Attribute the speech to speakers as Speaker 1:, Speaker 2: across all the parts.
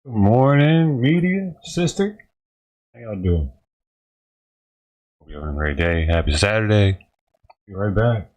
Speaker 1: Good morning, media sister. How y'all doing? Hope you're having a great day. Happy Saturday. Be right back.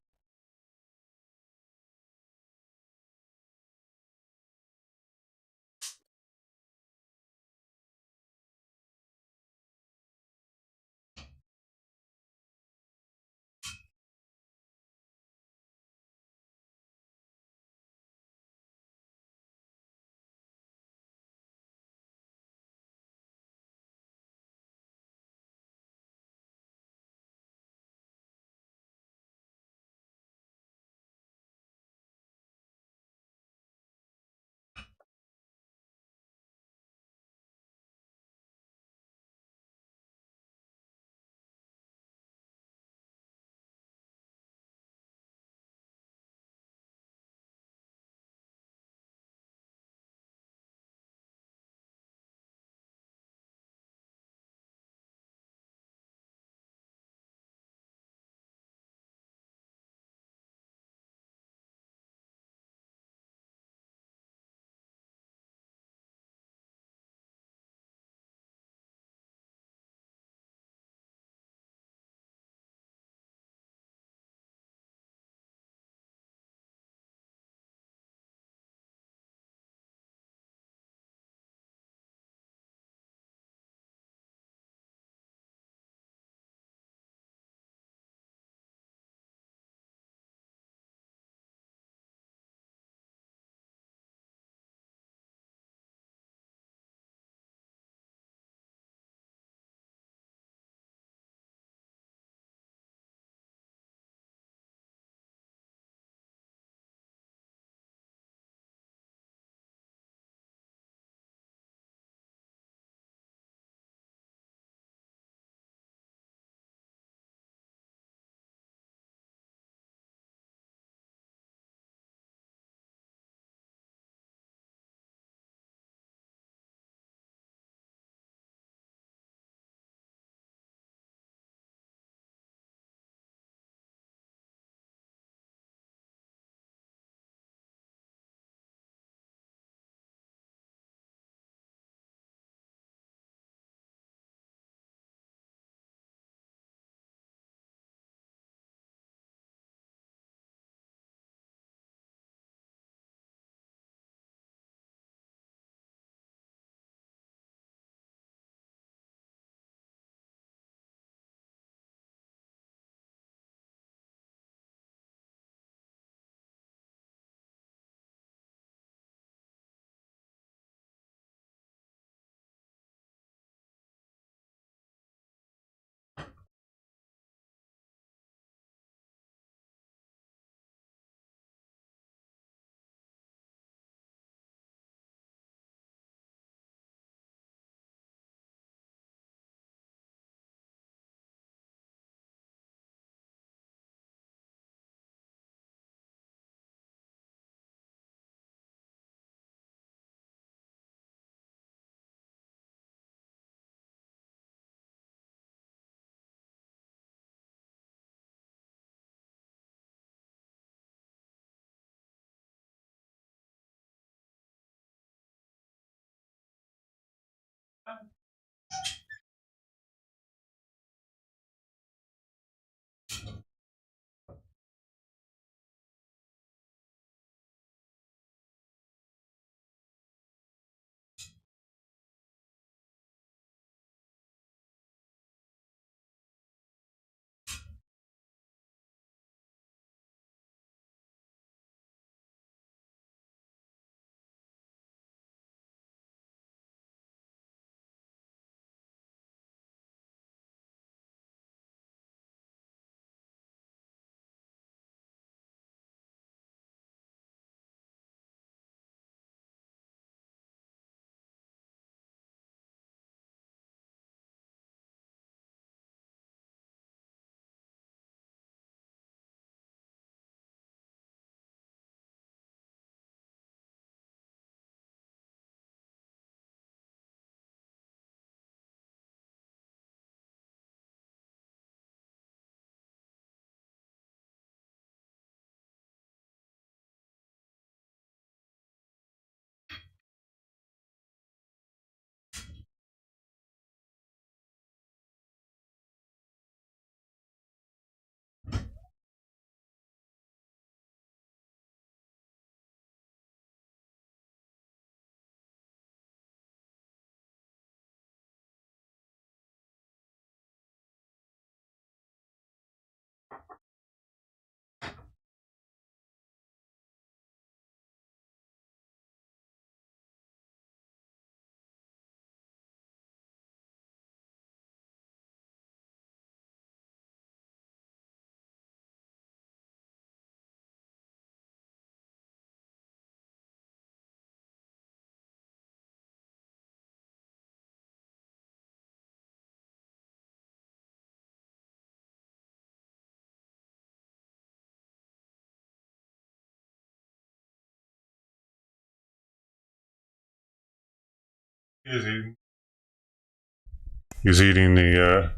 Speaker 1: He's eating the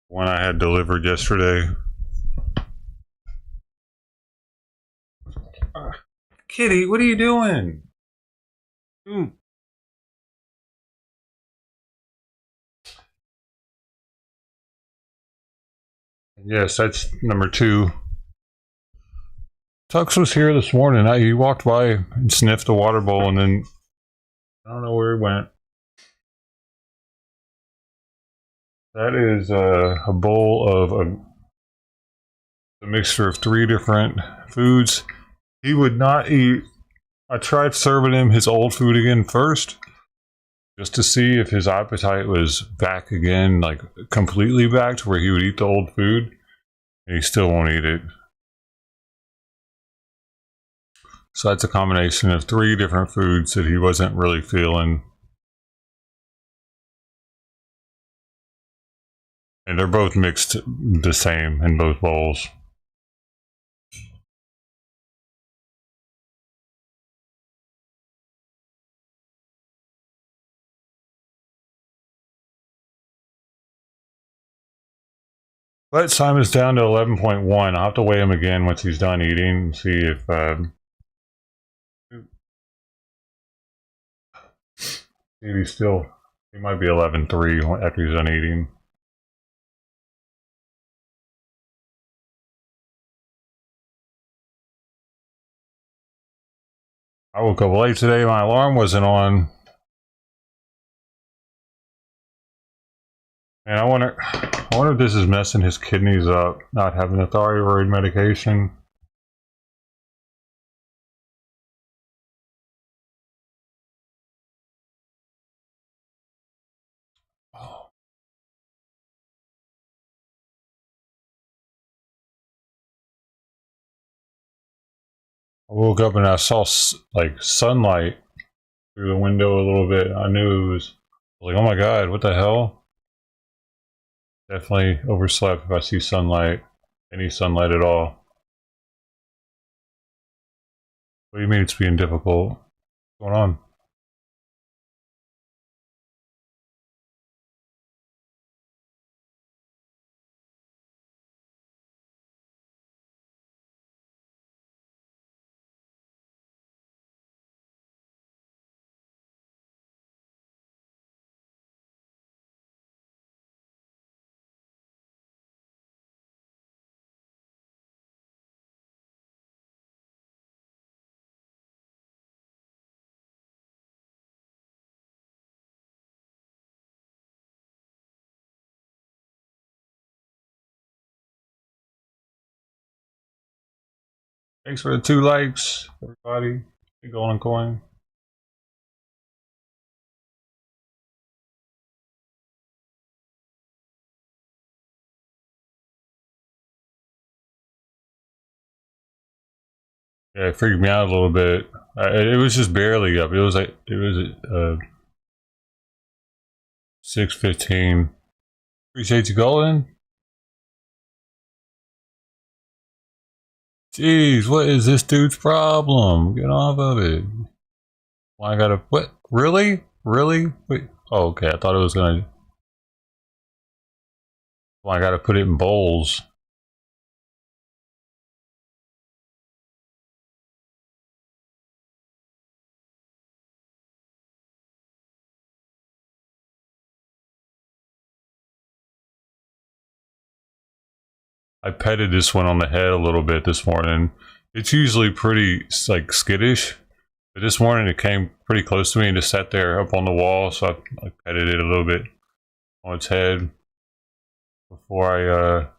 Speaker 1: one I had delivered yesterday. Kitty, what are you doing? Yes, that's number 2. Tux was here this morning. He walked by and sniffed the water bowl, and then I don't know where he went. That is a bowl of a mixture of 3 different foods. He would not eat. I tried serving him his old food again first, just to see if his appetite was back again, like completely back to where he would eat the old food, and he still won't eat it. So that's a combination of 3 different foods that he wasn't really feeling. And they're both mixed the same in both bowls. But Simon's down to 11.1. I'll have to weigh him again once he's done eating and see if he's still, he might be 11.3 after he's done eating. I woke up late today. My alarm wasn't on. And I wonder if this is messing his kidneys up, not having the thyroid medication. I woke up and I saw like sunlight through the window a little bit. I knew it was like, oh my god, what the hell? Definitely overslept if I see sunlight, any sunlight at all. What do you mean it's being difficult? What's going on? Thanks for the 2 likes, everybody. The golden coin. Yeah, it freaked me out a little bit. It was just barely up. It was 6:15. Appreciate you, Golden. Jeez, what is this dude's problem? Get off of it. Well, I gotta, what? Really? Really? Wait. Oh, okay. I thought it was gonna. Well, I gotta put it in bowls. I petted this one on the head a little bit this morning. It's usually pretty like skittish, but this morning it came pretty close to me and just sat there up on the wall. So I petted it a little bit on its head before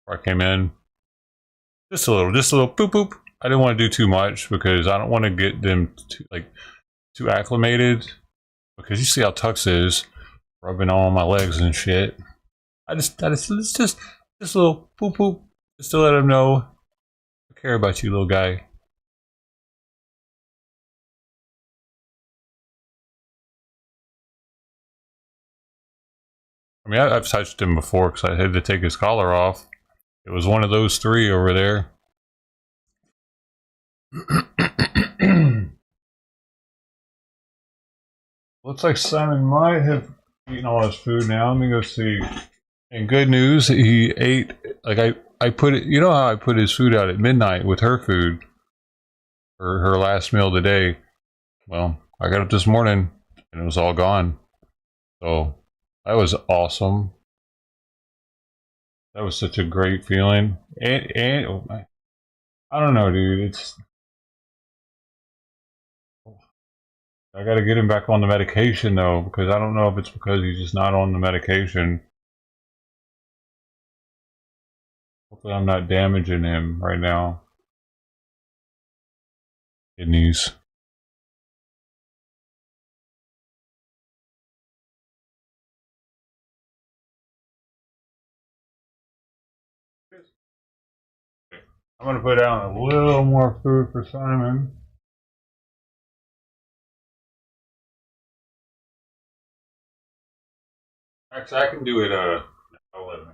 Speaker 1: I came in. Just a little boop boop. I didn't want to do too much because I don't want to get them too acclimated. Because you see how Tux is rubbing on my legs and shit. It's just a little poop poop, just to let him know I care about you, little guy. I mean, I've touched him before because I had to take his collar off. It was one of those 3 over there. Looks like Simon might have eaten all his food now. Let me go see. And good news, he ate, like I put it, you know how I put his food out at midnight with her food for her last meal of the day? Well, I got up this morning and it was all gone. So that was awesome. That was such a great feeling. And I don't know, dude. I got to get him back on the medication though, because I don't know if it's because he's just not on the medication. Hopefully, I'm not damaging him right now. Kidneys. I'm gonna put out a little more food for Simon. Actually, I can do it. I'll let him.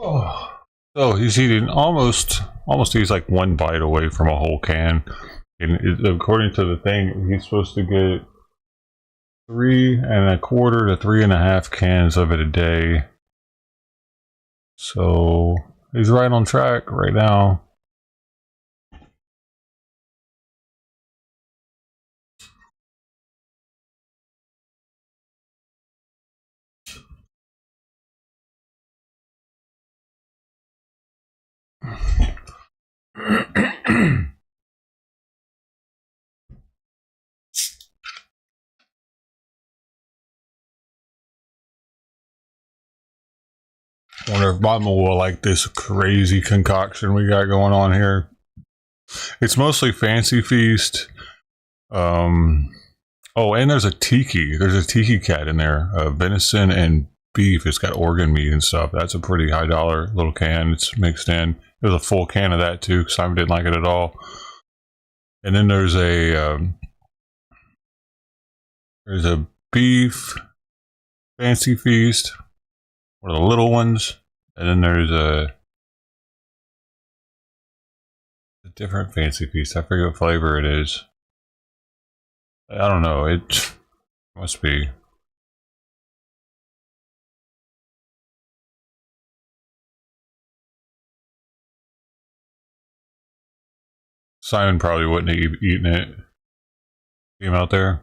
Speaker 1: Oh, so he's eating almost. He's like one bite away from a whole can, and according to the thing, he's supposed to get 3.25 to 3.5 cans of it a day. So he's right on track right now. Wonder if Mama will like this crazy concoction we got going on here. It's mostly Fancy Feast. Oh, and there's a tiki. There's a tiki cat in there. Venison and beef. It's got organ meat and stuff. That's a pretty high dollar little can. It's mixed in. There's a full can of that too. Simon didn't like it at all. And then there's a beef Fancy Feast. One of the little ones. And then there's a different Fancy Feast. I forget what flavor it is. I don't know. It must be. Simon probably wouldn't have eaten it. See him out there.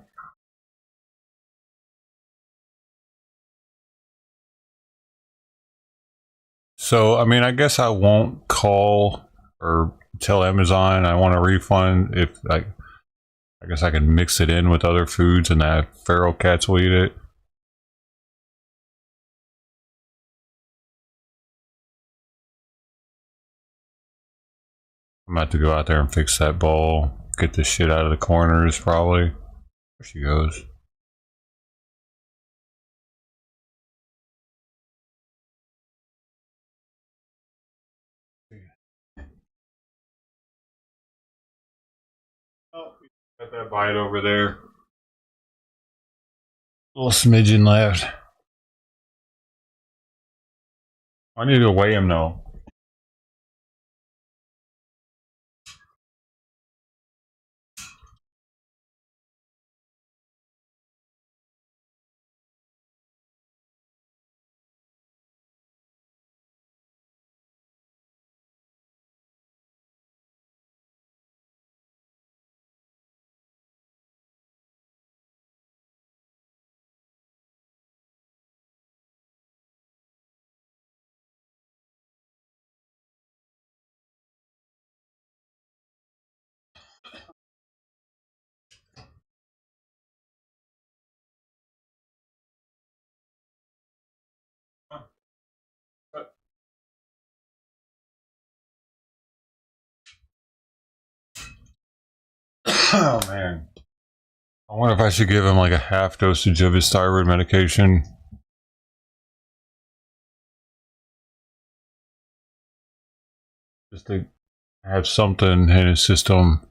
Speaker 1: So, I mean, I guess I won't call or tell Amazon I want a refund if I guess I can mix it in with other foods and that feral cats will eat it. I'm about to go out there and fix that bowl. Get this shit out of the corners, probably. There she goes. Oh, got that bite over there. Little smidgen left. I need to weigh him though. Oh man. I wonder if I should give him like a half dosage of his thyroid medication. Just to have something in his system.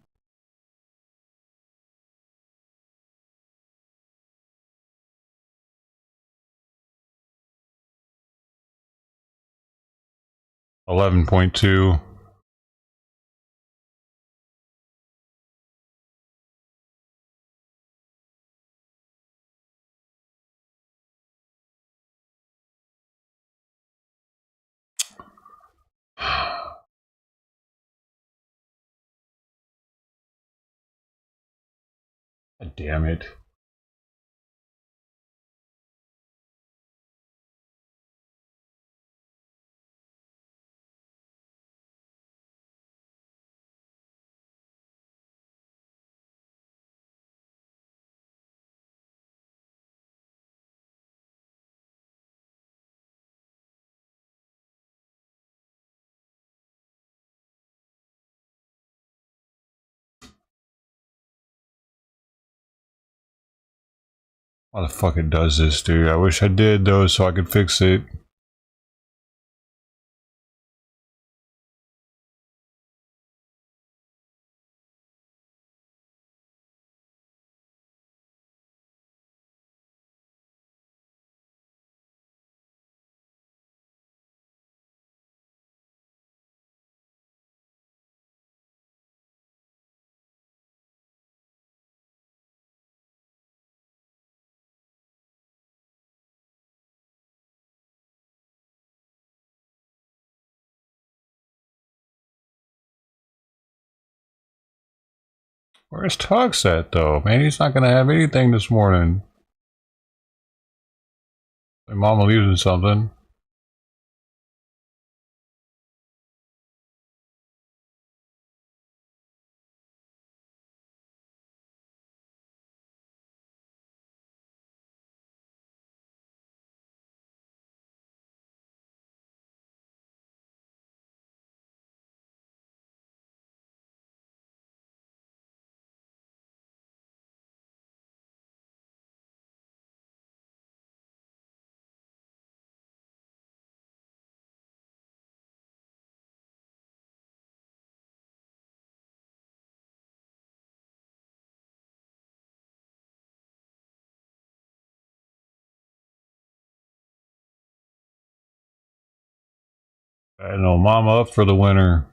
Speaker 1: $11.2. God damn it. Why the fuck it does this, dude? I wish I did though so I could fix it. Where's Tux at though? Man, he's not gonna have anything this morning. My mama leaves him something. I know mama up for the winter.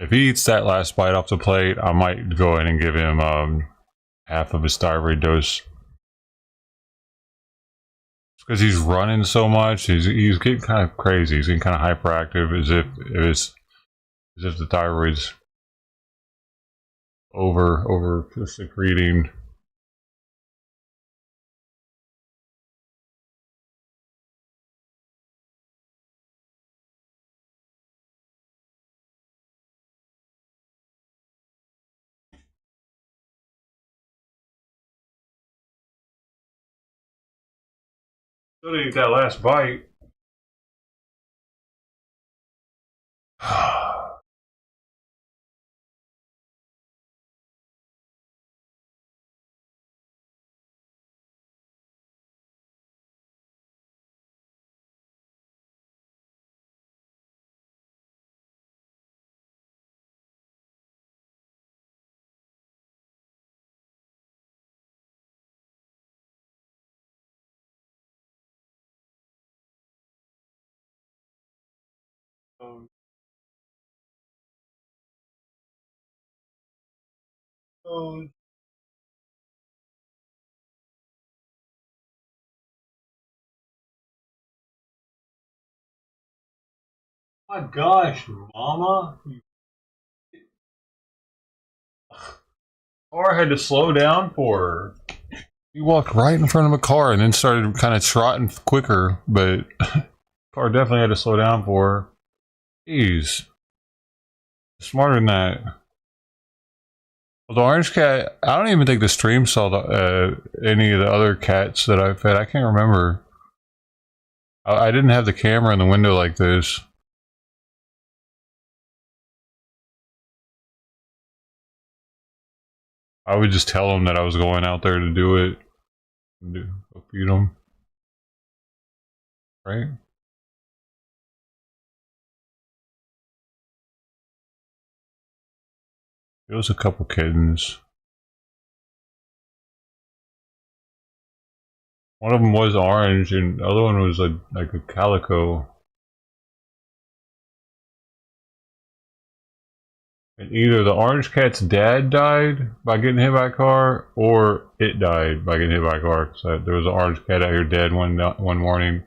Speaker 1: If he eats that last bite off the plate, I might go in and give him half of his thyroid dose. Because he's running so much, he's getting kind of crazy. He's getting kind of hyperactive, as if the thyroid's over secreting. Still didn't eat that last bite. Oh, oh my gosh, mama. Or I had to slow down for her. He walked right in front of a car and then started kind of trotting quicker, but car definitely had to slow down for her. Jeez. Smarter than that. Well, the orange cat, I don't even think the stream saw any of the other cats that I fed. I can't remember. I didn't have the camera in the window like this. I would just tell them that I was going out there to do it. Go feed them. Right? It was a couple kittens. One of them was orange, and the other one was like a calico. And either the orange cat's dad died by getting hit by a car, or it died by getting hit by a car. So there was an orange cat out here dead one morning.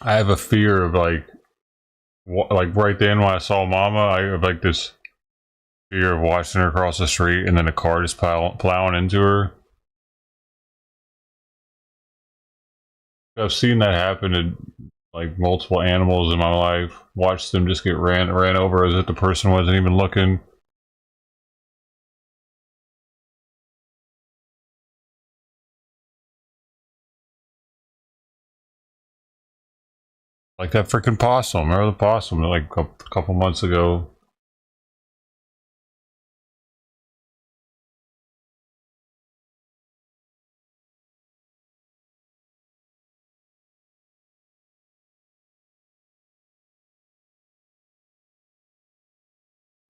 Speaker 1: I have a fear of like right then when I saw Mama, I have like this fear of watching her across the street and then a car just plowing into her. I've seen that happen to like multiple animals in my life. Watched them just get ran over as if the person wasn't even looking. Like that freaking possum. Remember the possum like a couple months ago?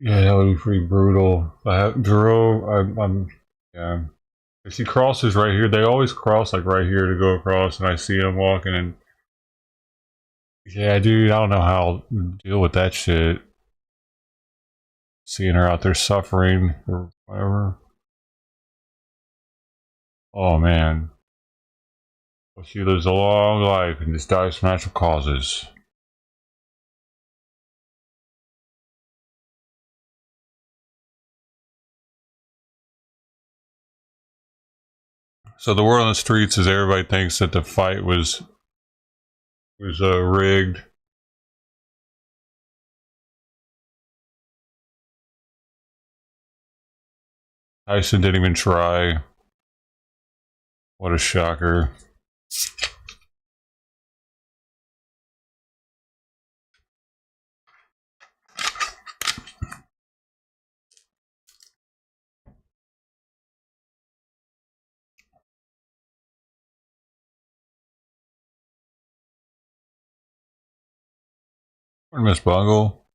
Speaker 1: Yeah, that would be pretty brutal. Yeah. If she crosses right here, they always cross like right here to go across, and I see them walking. And yeah, dude, I don't know how to deal with that shit. Seeing her out there suffering or whatever. Oh man. Well, she lives a long life and just dies from natural causes. So the word on the streets is everybody thinks that the fight was rigged. Tyson didn't even try. What a shocker. Miss Bungle.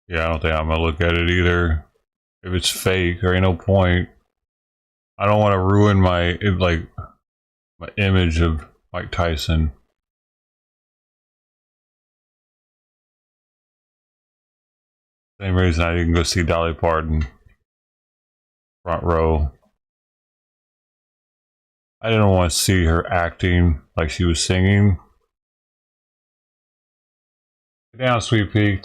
Speaker 1: Yeah, I don't think I'm gonna look at it either. If it's fake, there ain't no point. I don't want to ruin my image of Mike Tyson. Same reason I didn't go see Dolly Parton front row. I didn't want to see her acting like she was singing. Get down, Sweet Pea.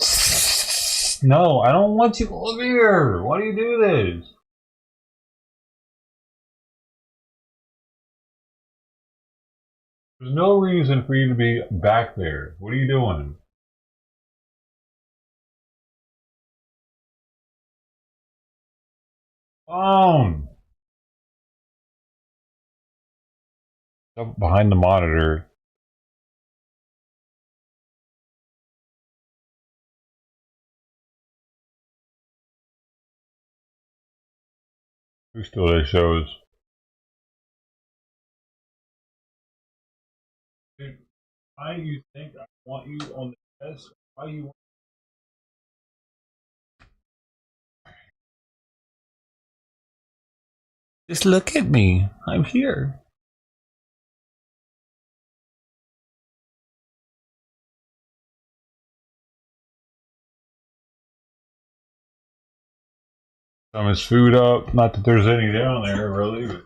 Speaker 1: No, I don't want you over here. Why do you do this? There's no reason for you to be back there. What are you doing? Phone. Up behind the monitor. Who still does shows? Dude, why do you think I want you on the desk? Why do you? Just look at me. I'm here. Some his food up. Not that there's any down there, really. But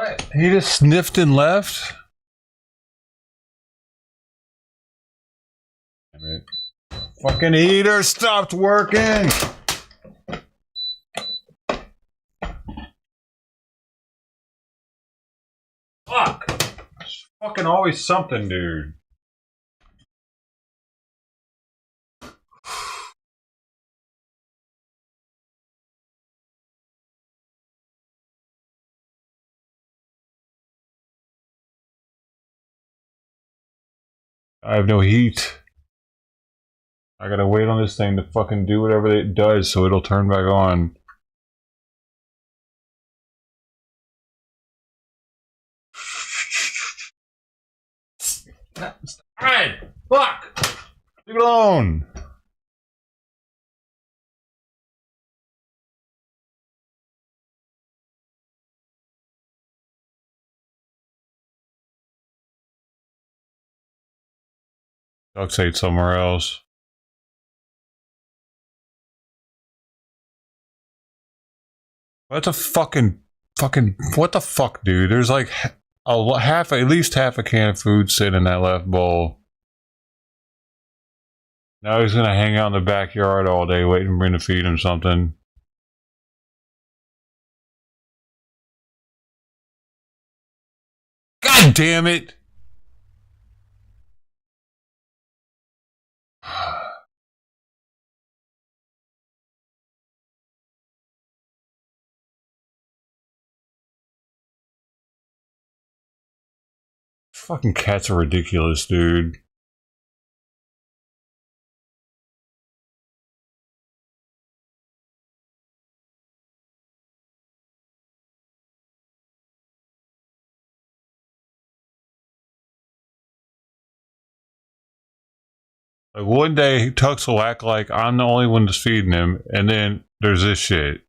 Speaker 1: What? He just sniffed and left? Damn it. Fucking heater stopped working! Fuck! It's fucking always something, dude. I have no heat. I gotta wait on this thing to fucking do whatever it does so it'll turn back on. Alright! Fuck! Leave it alone! Tux ate somewhere else. What the fucking what the fuck, dude? There's like at least half a can of food sitting in that left bowl. Now he's gonna hang out in the backyard all day waiting for me to feed him something. God damn it! Fucking cats are ridiculous, dude. Like one day Tux will act like I'm the only one that's feeding him, and then there's this shit.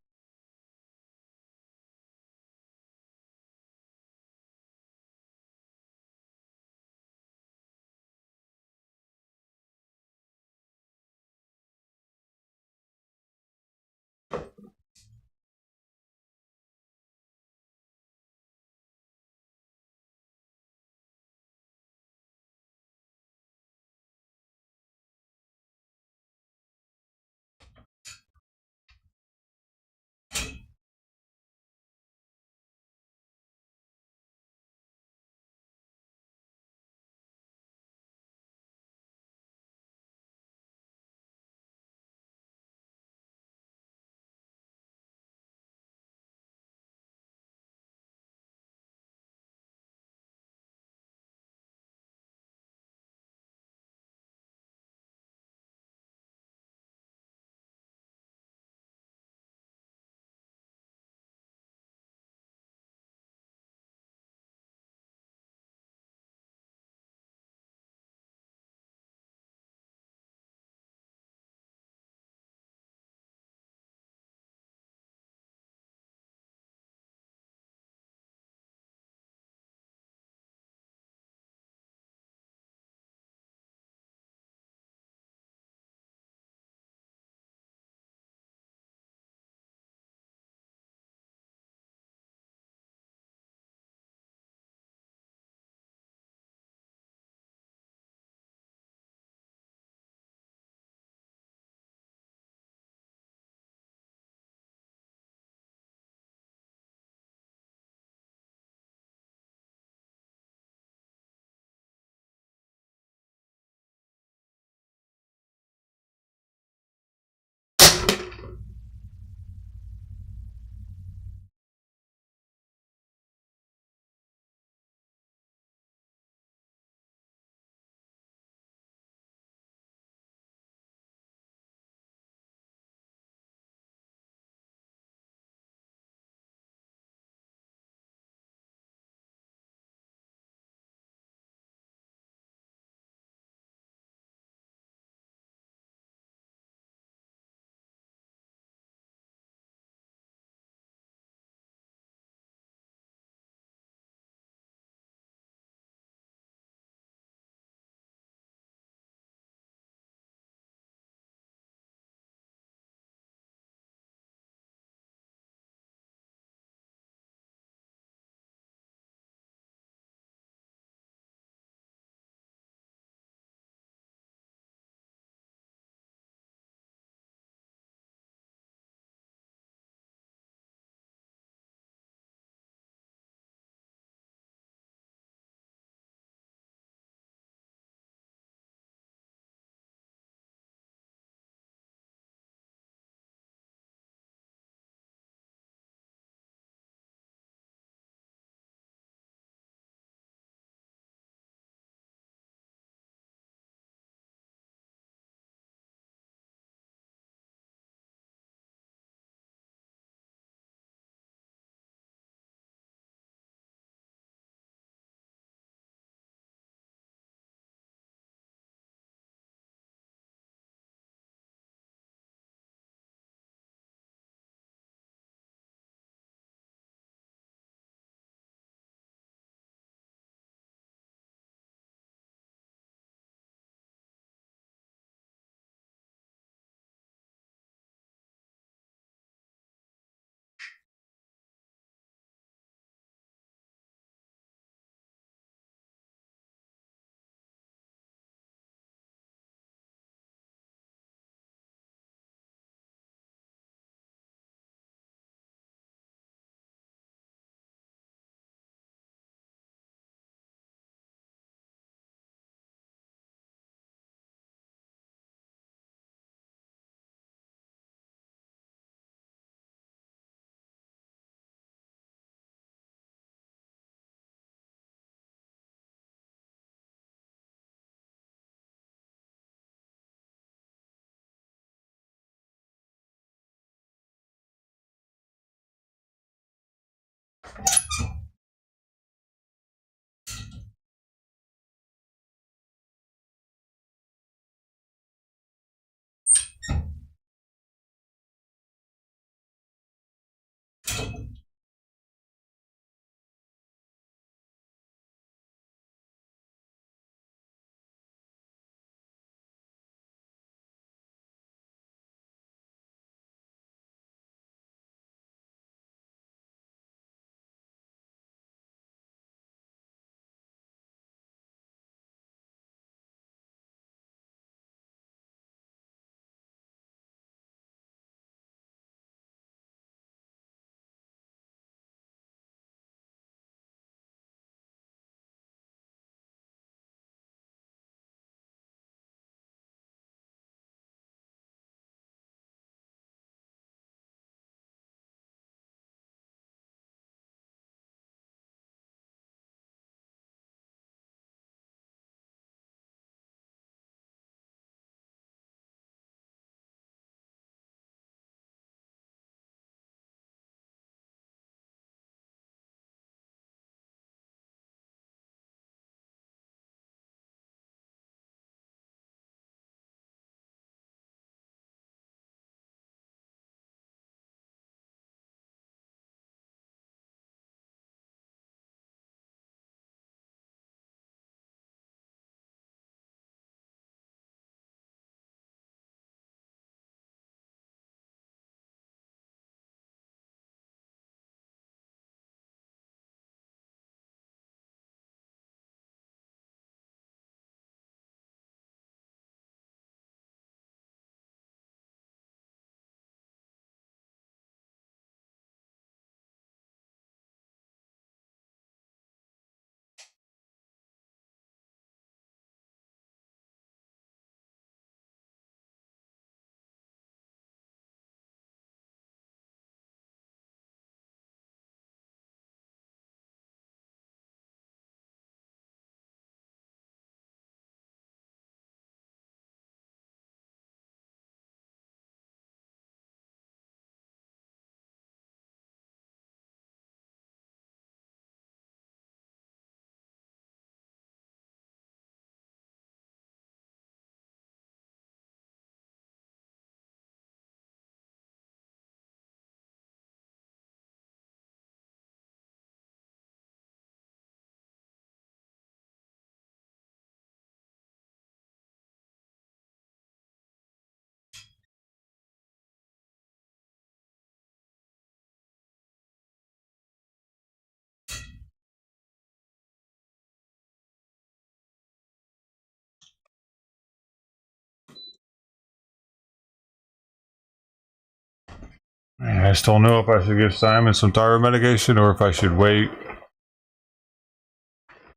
Speaker 1: I just don't know if I should give Simon some thyroid medication or if I should wait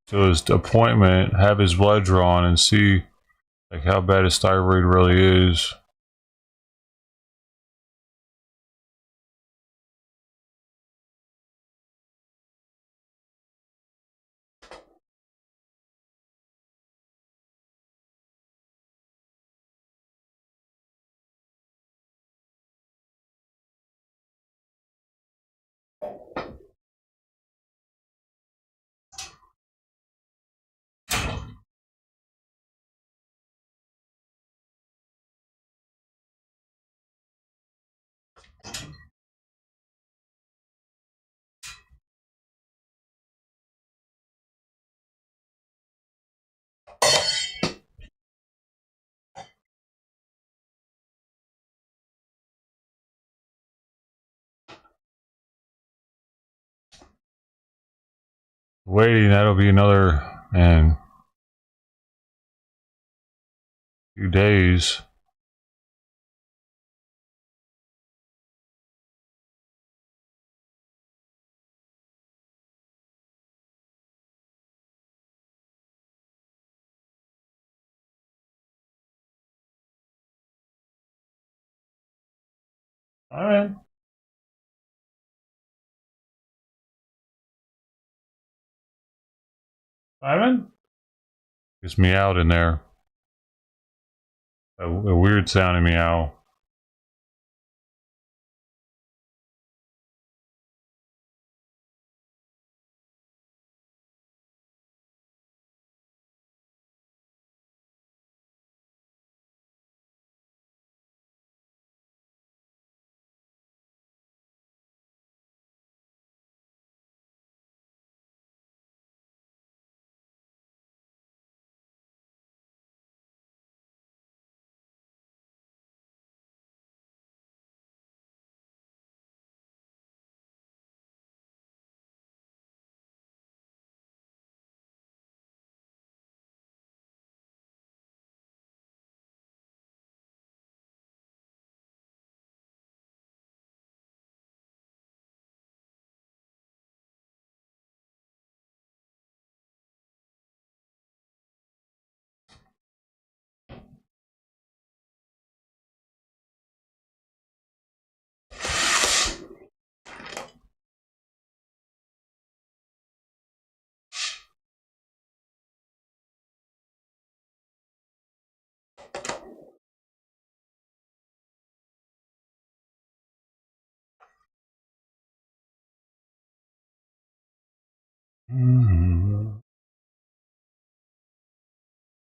Speaker 1: till his appointment, have his blood drawn, and see like how bad his thyroid really is. Waiting, that'll be another, man, few days. All right, Simon. Just meowed in there. A weird sounding meow.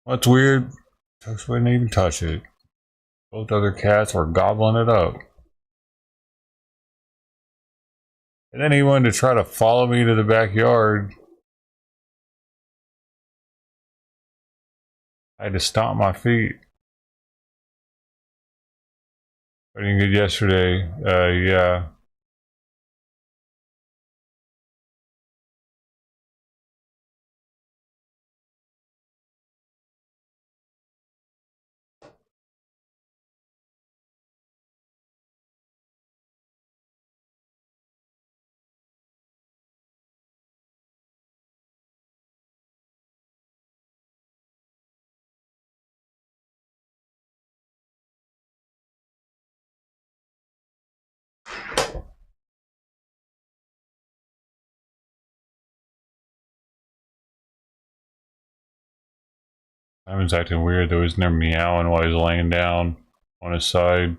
Speaker 1: What's weird? Tux wouldn't even touch it. Both other cats were gobbling it up. And then he wanted to try to follow me to the backyard. I had to stomp my feet. I didn't get yesterday. Yeah. Simon's acting weird though. He's never meowing while he's laying down on his side.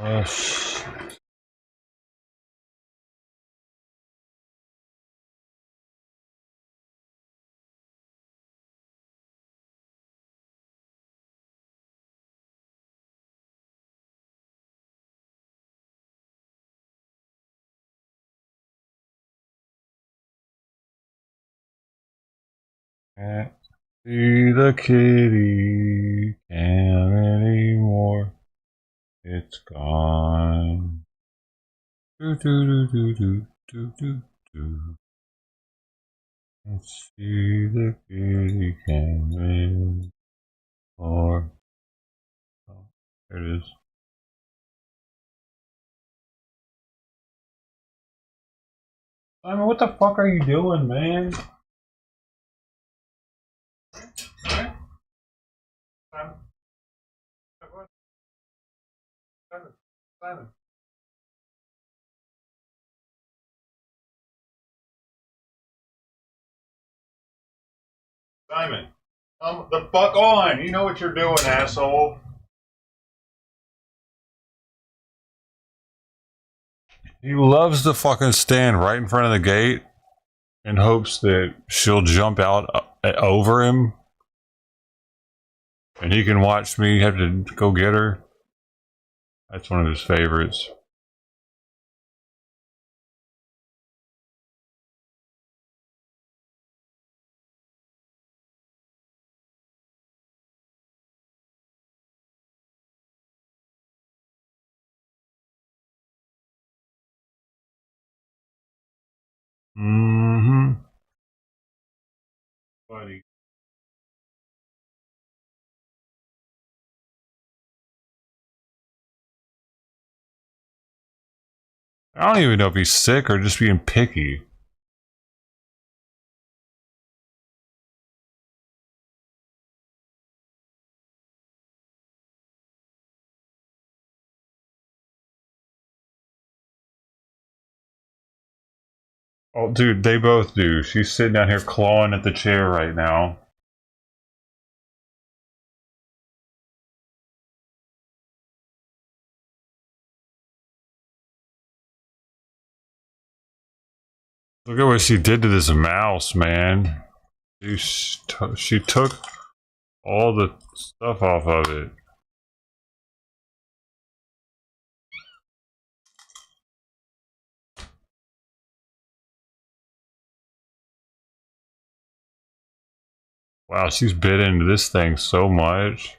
Speaker 1: Oh, Can't see the kitty cam anymore. It's gone. Do do do do do do do. Can't see the kitty cam anymore. Oh, there it is. Simon, what the fuck are you doing, man? Simon, Simon, Simon, Simon. Simon, come the fuck on! You know what you're doing, asshole. He loves to fucking stand right in front of the gate in hopes that she'll jump out over him and he can watch me have to go get her. That's one of his favorites. Mm-hmm. Buddy. I don't even know if he's sick or just being picky. Oh, dude, they both do. She's sitting down here clawing at the chair right now. Look at what she did to this mouse, man. She took all the stuff off of it. Wow, she's bit into this thing so much.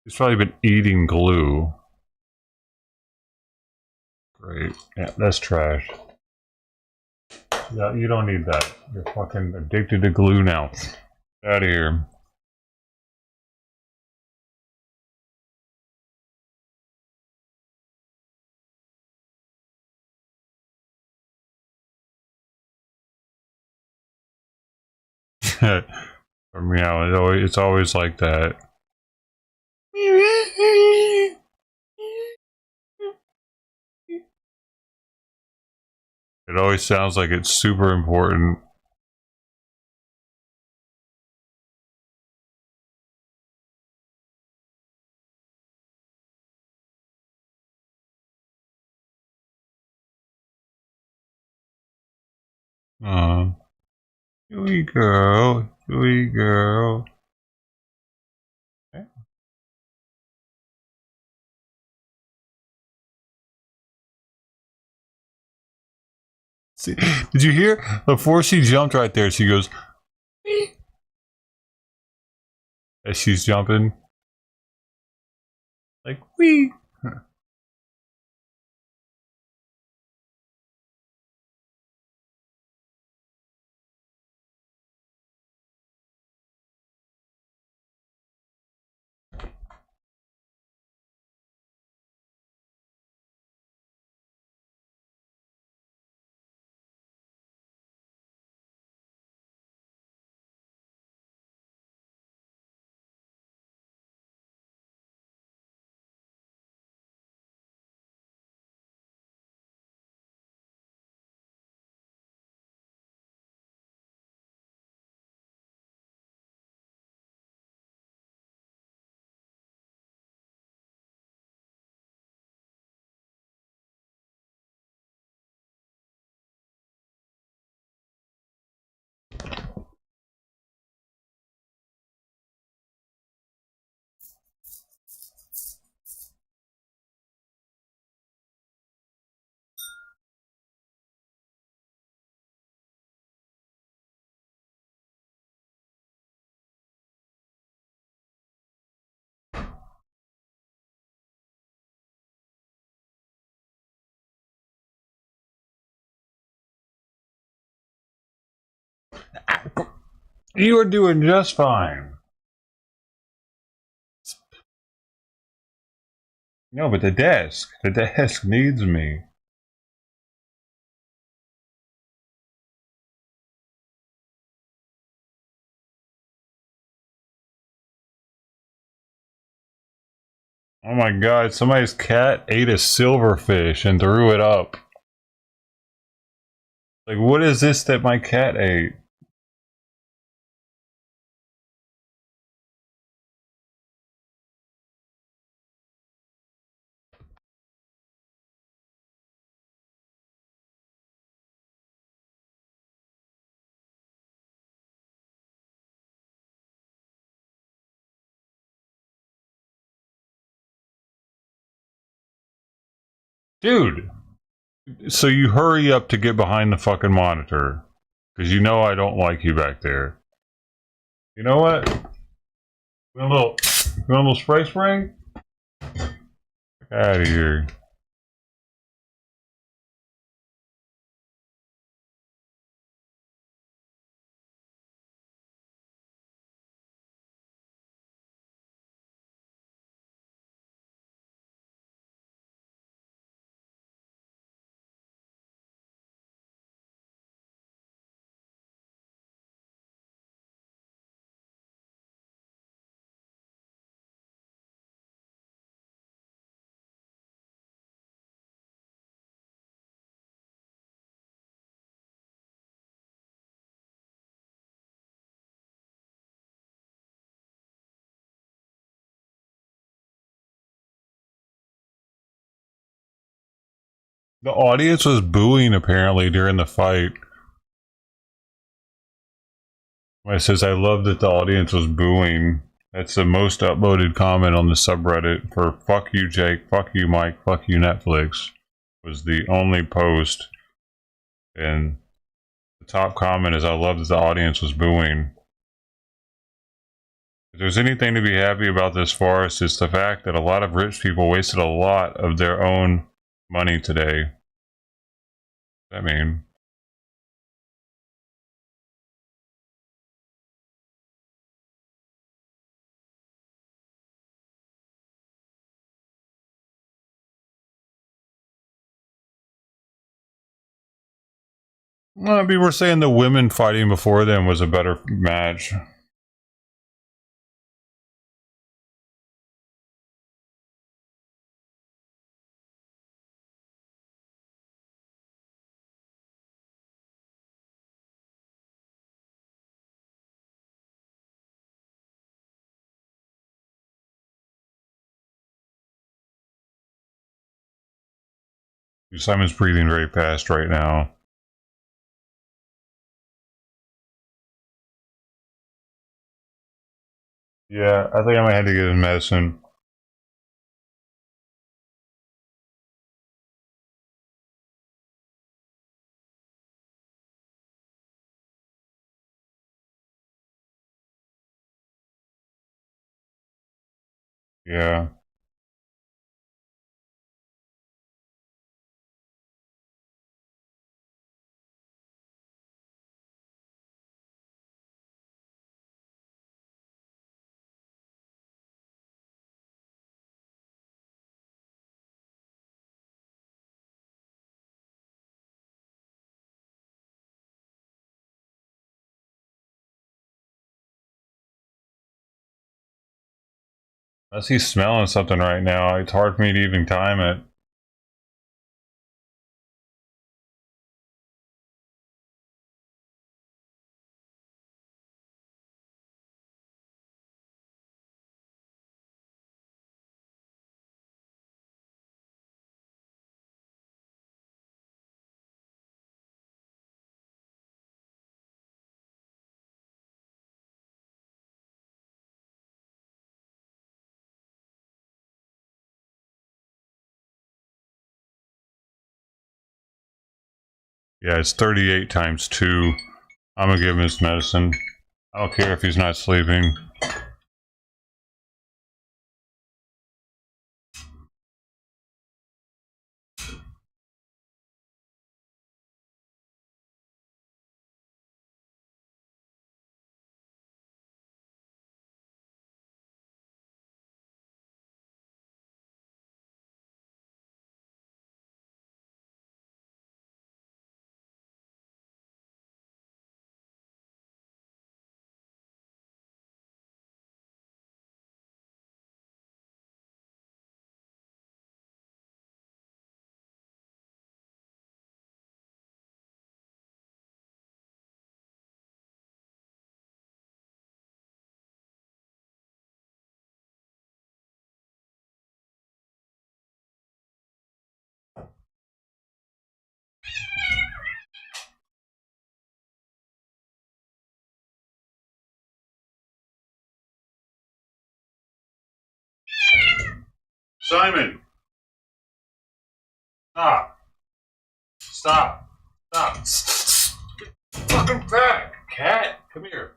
Speaker 1: She's probably been eating glue. Great. Yeah, that's trash. Yeah, you don't need that. You're fucking addicted to glue now. Get out of here. For meow, it's always like that. It always sounds like it's super important. Sweet girl, sweet girl. See, did you hear? Before she jumped right there, she goes, as she's jumping. Like, wee. You are doing just fine. No, but the desk needs me. Oh my god, somebody's cat ate a silverfish and threw it up. Like, what is this that my cat ate? Dude, so you hurry up to get behind the fucking monitor. Because you know I don't like you back there. You know what? You want a little spray? Get out of here. The audience was booing apparently during the fight. It says, I love that the audience was booing. That's the most upvoted comment on the subreddit for fuck you, Jake, fuck you, Mike, fuck you, Netflix. Was the only post. And the top comment is, I love that the audience was booing. If there's anything to be happy about this farce, it's the fact that a lot of rich people wasted a lot of their own money today. I mean, well, people were saying the women fighting before them was a better match. Simon's breathing very fast right now. Yeah, I think I might have to get his medicine. Yeah. Unless he's smelling something right now, it's hard for me to even time it. Yeah, it's 38 times 2. I'm gonna give him his medicine. I don't care if he's not sleeping. Simon, stop. Stop. Stop. Fucking back. Cat, come here.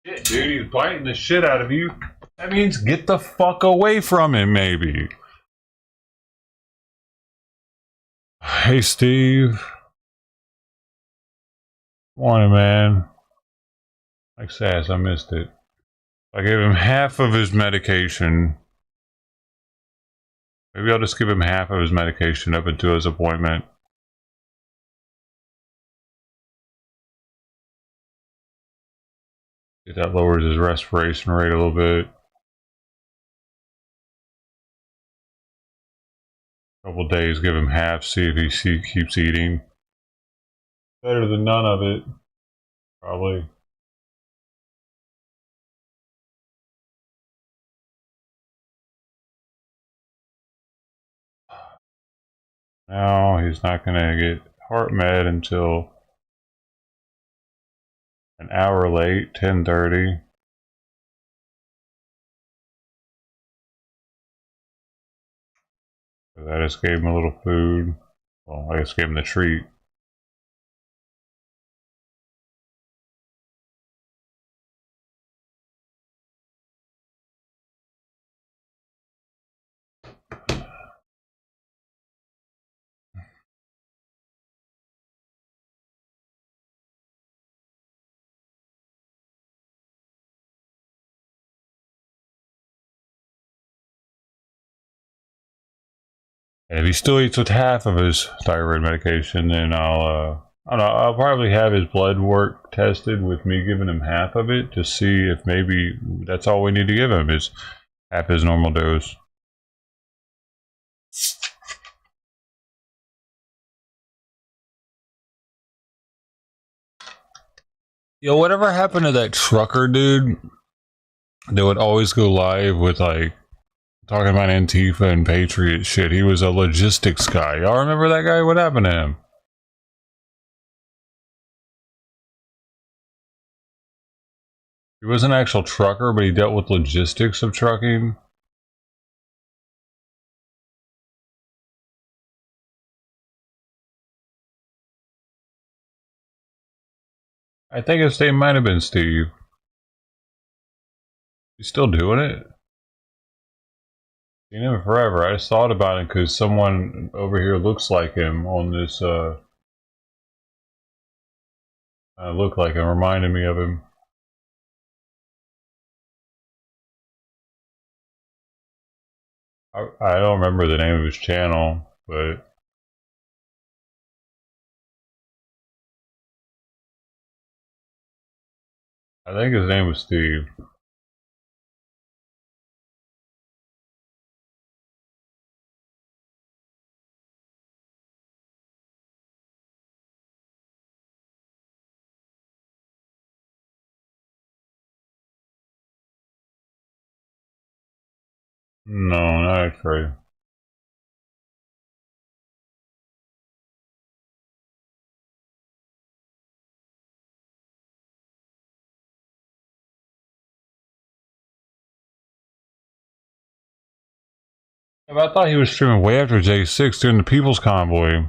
Speaker 1: Shit, dude, he's biting the shit out of you. That means get the fuck away from him, maybe. Hey, Steve. Morning, man. Like sass, I missed it. I gave him half of his medication. Maybe I'll just give him half of his medication up until his appointment. That lowers his respiration rate a little bit. Couple days, give him half, see if he keeps eating. Better than none of it, probably. No, he's not gonna get heart med until an hour late, 10:30. So I just gave him a little food. Well, I just gave him the treat. And if he still eats with half of his thyroid medication, then I don't know, I'll probably have his blood work tested with me giving him half of it to see if maybe that's all we need to give him is half his normal dose. Yo, whatever happened to that trucker dude that would always go live with like talking about Antifa and Patriot shit? He was a logistics guy. Y'all remember that guy? What happened to him? He was an actual trucker, but he dealt with logistics of trucking. I think his name might have been Steve. He's still doing it? Seen him forever. I just thought about it because someone over here looks like him on this, look like him, reminded me of him. I don't remember the name of his channel, but I think his name was Steve. No, not actually. Yeah, but I thought he was streaming way after J6 during the People's Convoy.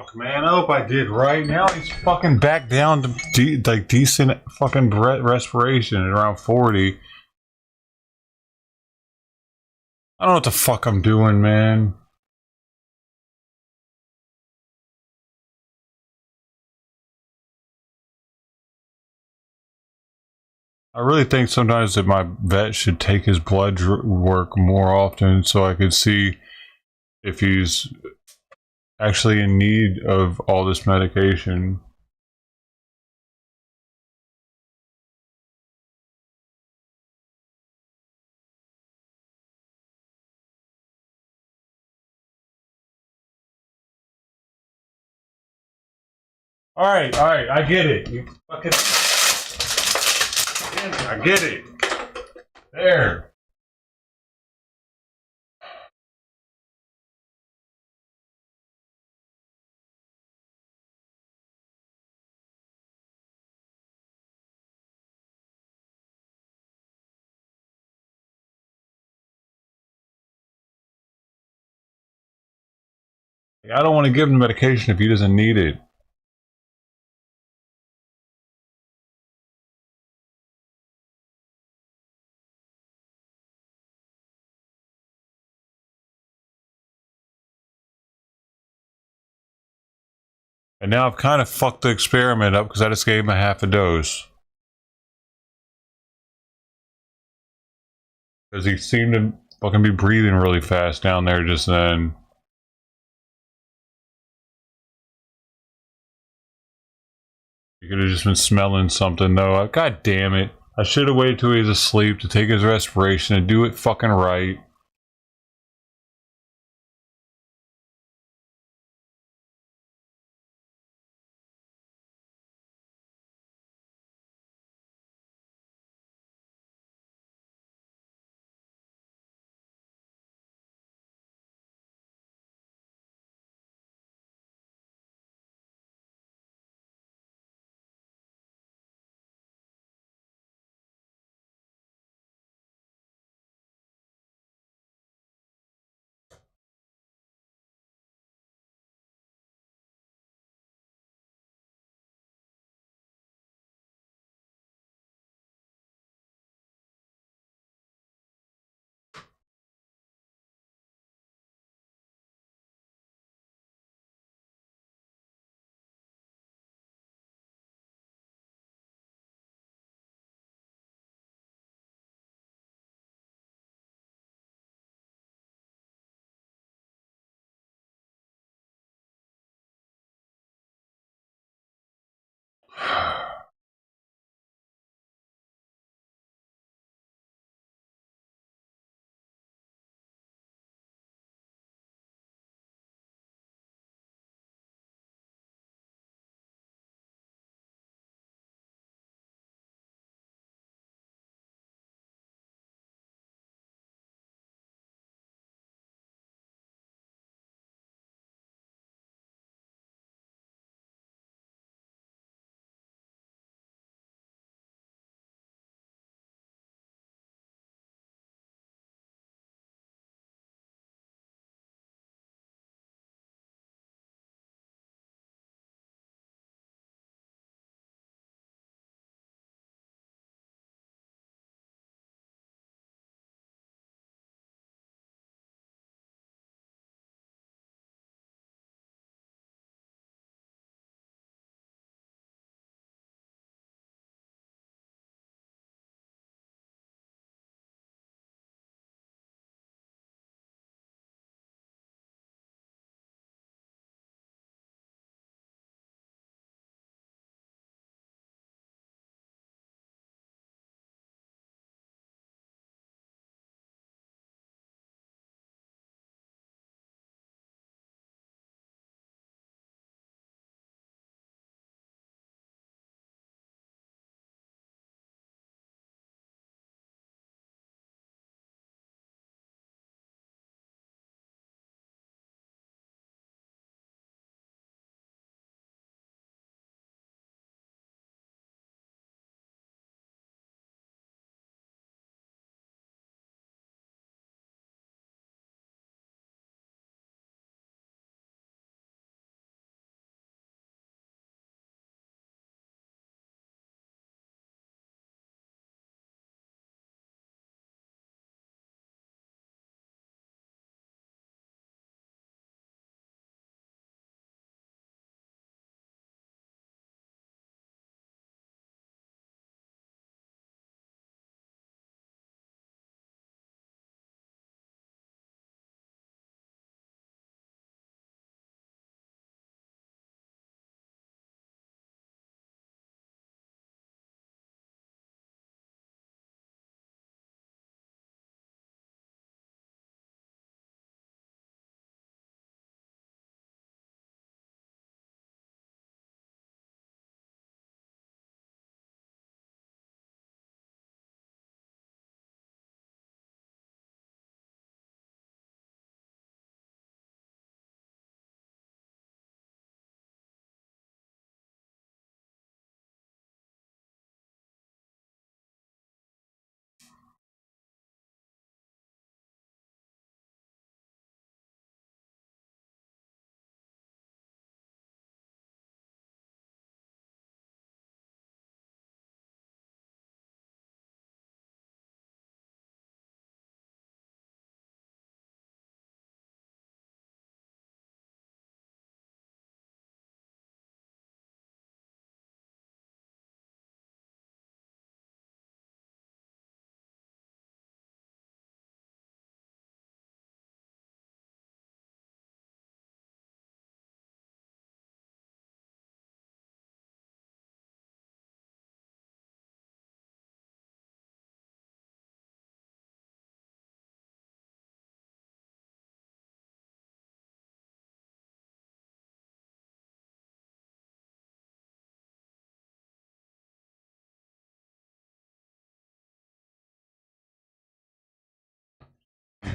Speaker 1: Fuck, man. I hope I did right. Now he's fucking back down to like decent fucking respiration at around 40. I don't know what the fuck I'm doing, man. I really think sometimes that my vet should take his blood work more often so I could see if he's actually in need of all this medication. All right, I get it. You fucking. Damn it, I get it. There. I don't want to give him medication if he doesn't need it. And now I've kind of fucked the experiment up because I just gave him a half a dose. Because he seemed to fucking be breathing really fast down there just then. You could have just been smelling something though. God damn it. I should have waited till he was asleep to take his respiration and do it fucking right.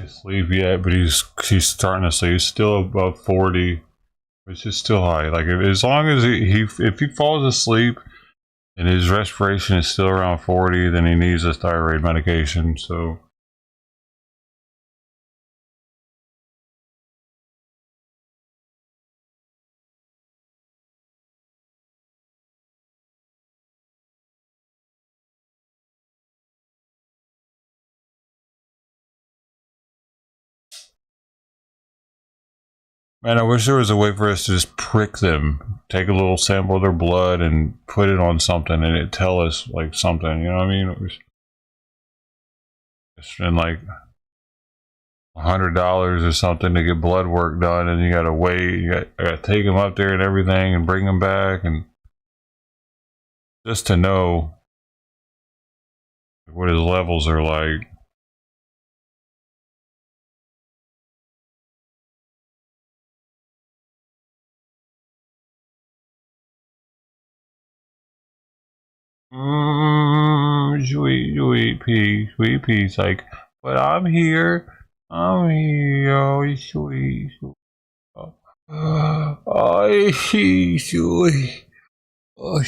Speaker 1: asleep yet, but she's starting to sleep. He's still above 40, which is still high. Like as long as if he falls asleep and his respiration is still around 40, then he needs a thyroid medication. So. Man, I wish there was a way for us to just prick them, take a little sample of their blood and put it on something and it tell us like something, you know what I mean? It was spend like $100 or something to get blood work done, and you gotta wait, gotta take them up there and everything and bring them back, and just to know what his levels are like. Sweet pea, like, but I'm here, oh, sweet. Oh, sweet. Oh,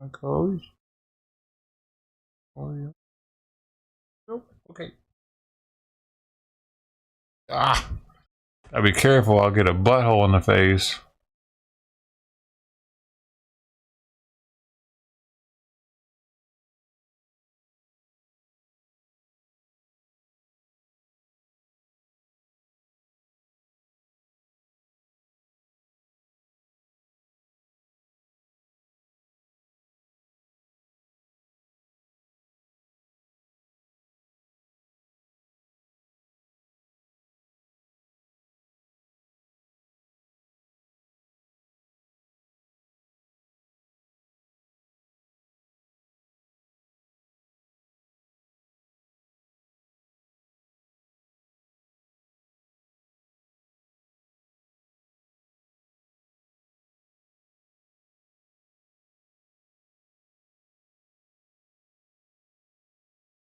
Speaker 1: my gosh. Oh, yeah. Nope. Okay. Ah, I'll be careful. I'll get a butthole in the face.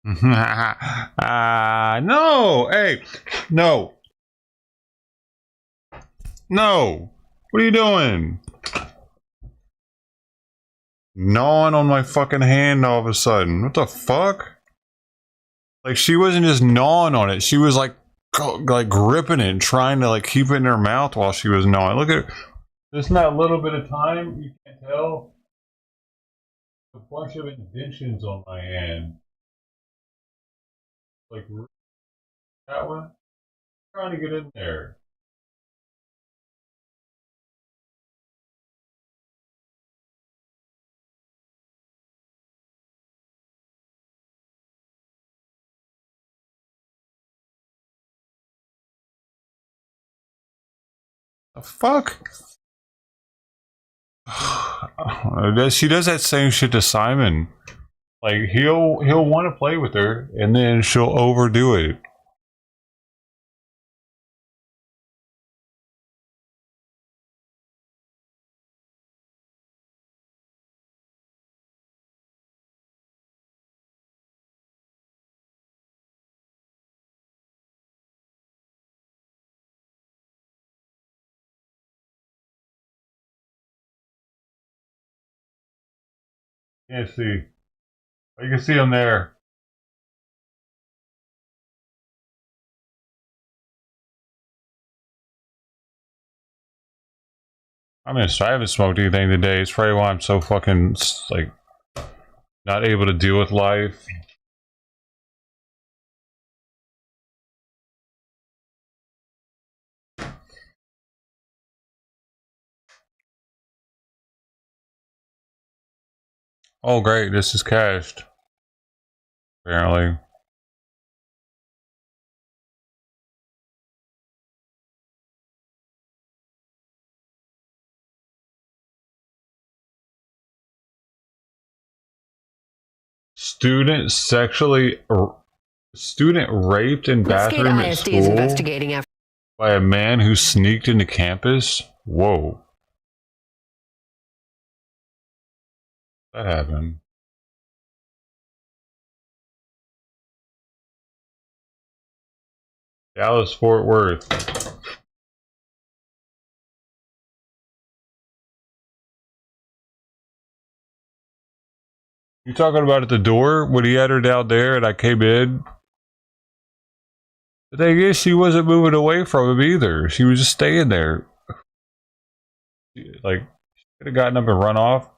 Speaker 1: No. Hey, no. No. What are you doing? Gnawing on my fucking hand all of a sudden. What the fuck? Like, she wasn't just gnawing on it. She was like gripping it and trying to like keep it in her mouth while she was gnawing. Look at her. Just in that little bit of time, you can't tell. A bunch of indentions on my hand. Like that one. I'm trying to get in there. The fuck? She does that same shit to Simon. Like he'll want to play with her, and then she'll overdo it. Can't see. You can see him there. I haven't smoked anything today. It's probably why I'm so fucking like not able to deal with life. Oh great, this is cached. Apparently. student raped in bathroom at
Speaker 2: ISD is
Speaker 1: school
Speaker 2: investigating after
Speaker 1: by a man who sneaked into campus. Whoa, that happened. Dallas Fort Worth. You talking about at the door when he had her down there and I came in? The thing is, she wasn't moving away from him either. She was just staying there. Like, she could have gotten up and run off.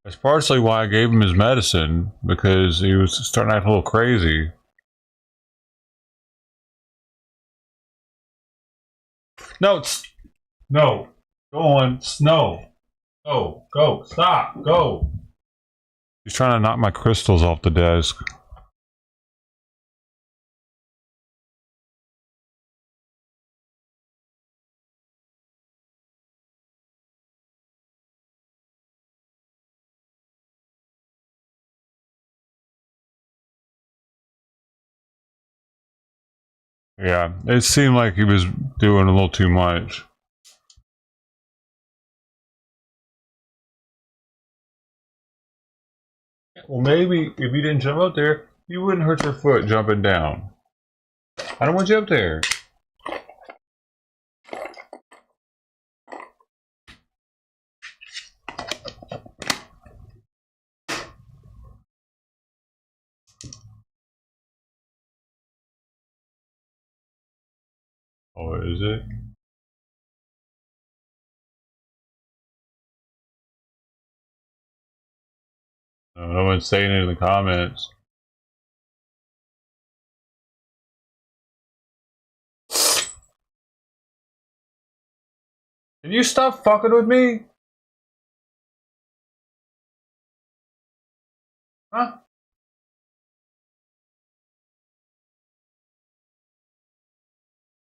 Speaker 1: That's partially why I gave him his medicine, because he was starting to act a little crazy. No, no, go on, no, go, stop, go. He's trying to knock my crystals off the desk. Yeah, it seemed like he was doing a little too much. Well, maybe if you didn't jump up there, you wouldn't hurt your foot jumping down. I don't want you up there. Oh, is it? No one's saying it in the comments. Can you stop fucking with me? Huh?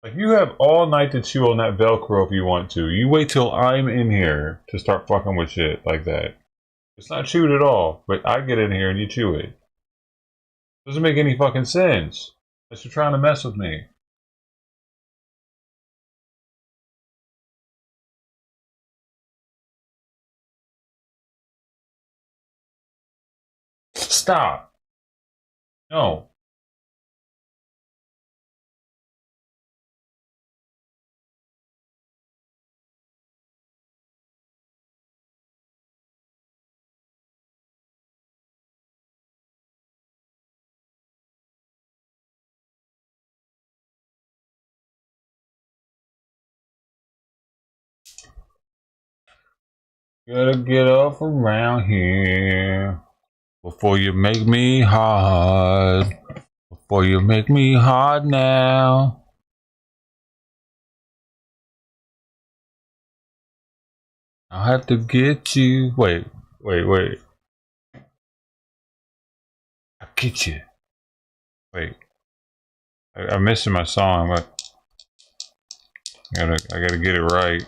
Speaker 1: Like, you have all night to chew on that Velcro if you want to. You wait till I'm in here to start fucking with shit like that. It's not chewed at all, but I get in here and you chew it. Doesn't make any fucking sense. Unless you're trying to mess with me. Stop. No. Gotta get off around here before you make me hard. Before you make me hard now. I'll have to get you. Wait. I'll get you. Wait. I'm missing my song, but I gotta get it right.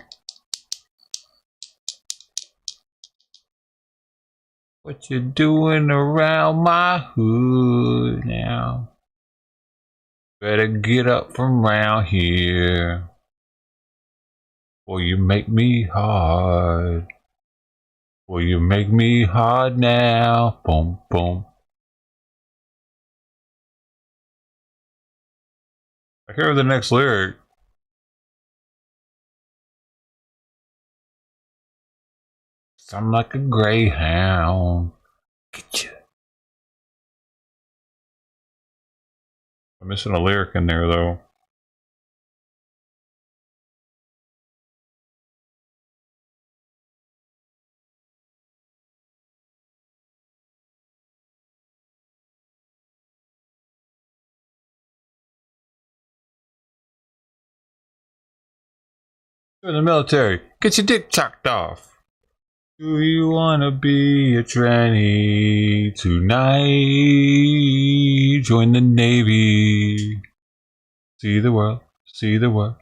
Speaker 1: What you doing around my hood now? Better get up from round here, or you make me hard. Or you make me hard now. Boom, boom. I hear the next lyric. I'm like a greyhound. Get you. I'm missing a lyric in there though. You're in the military. Get your dick chopped off. Do you wanna be a tranny tonight? Join the Navy. See the world. See the world.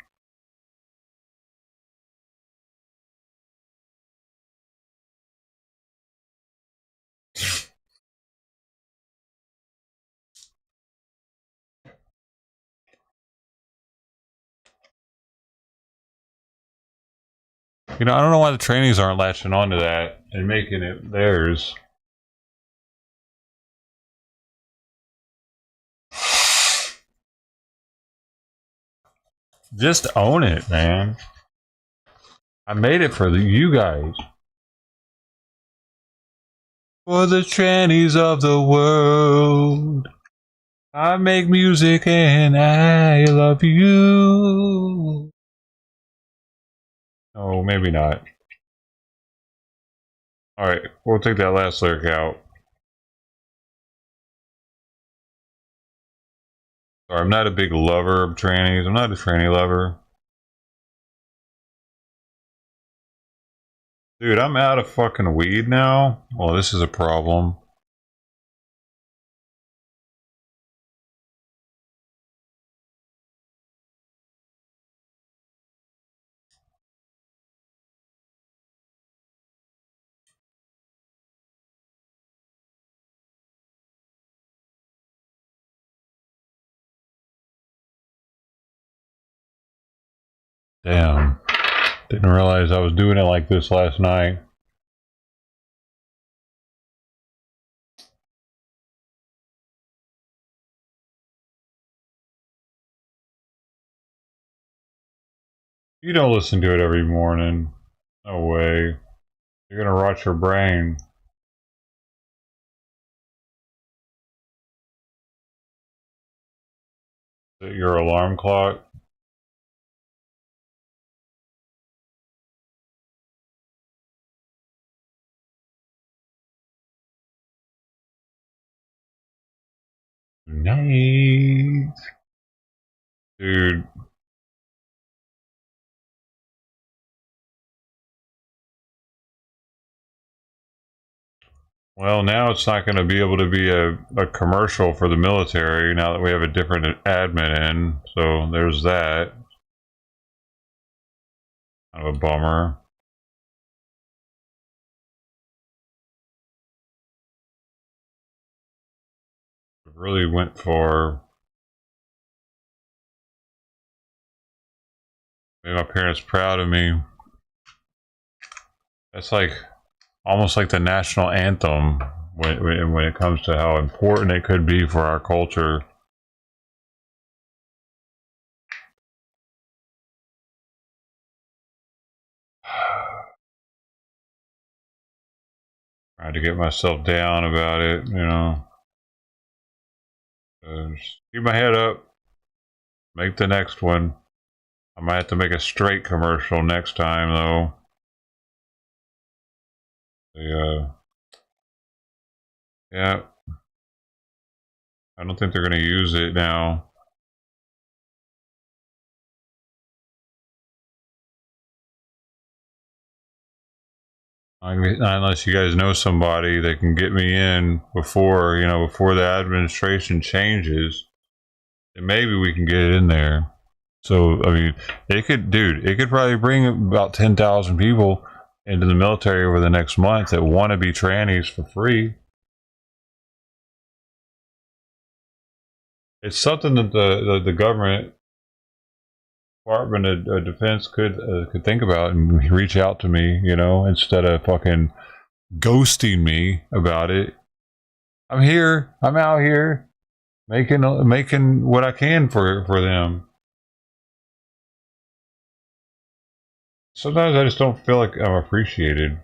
Speaker 1: You know, I don't know why the trannies aren't latching onto that and making it theirs. Just own it, man. I made it for you guys. For the trannies of the world, I make music and I love you. Oh, maybe not. Alright, we'll take that last lyric out. Sorry, I'm not a big lover of trannies. I'm not a tranny lover. Dude, I'm out of fucking weed now. Well, this is a problem. Damn. Didn't realize I was doing it like this last night. You don't listen to it every morning. No way. You're gonna rot your brain. Is it your alarm clock? Nice. Dude. Well, now it's not going to be able to be a commercial for the military now that we have a different admin in. So there's that. Kind of a bummer. Really went for. Made my parents proud of me. That's like almost like the national anthem when it comes to how important it could be for our culture. Trying to get myself down about it, you know. Just keep my head up. Make the next one. I might have to make a straight commercial next time, though. Yeah. I don't think they're going to use it now. Unless you guys know somebody that can get me in before, before the administration changes, then maybe we can get it in there. So, I mean, it could probably bring about 10,000 people into the military over the next month that want to be trannies for free. It's something that the government Department of Defense could think about and reach out to me, instead of fucking ghosting me about it. I'm here. I'm out here making what I can for them. Sometimes I just don't feel like I'm appreciated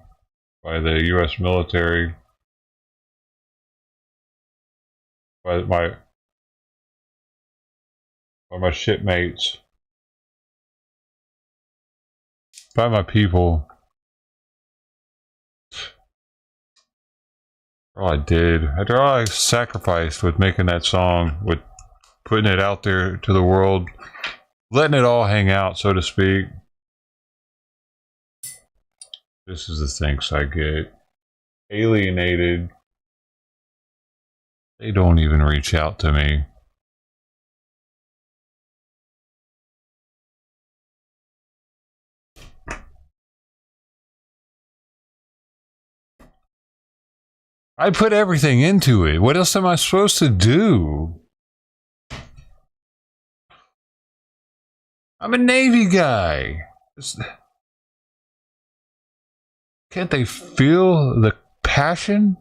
Speaker 1: by the U.S. military, by my shipmates, by my people. All I did, after all I sacrificed with making that song, with putting it out there to the world, letting it all hang out, so to speak. This is the thanks I get. Alienated. They don't even reach out to me. I put everything into it. What else am I supposed to do? I'm a Navy guy. Can't they feel the passion?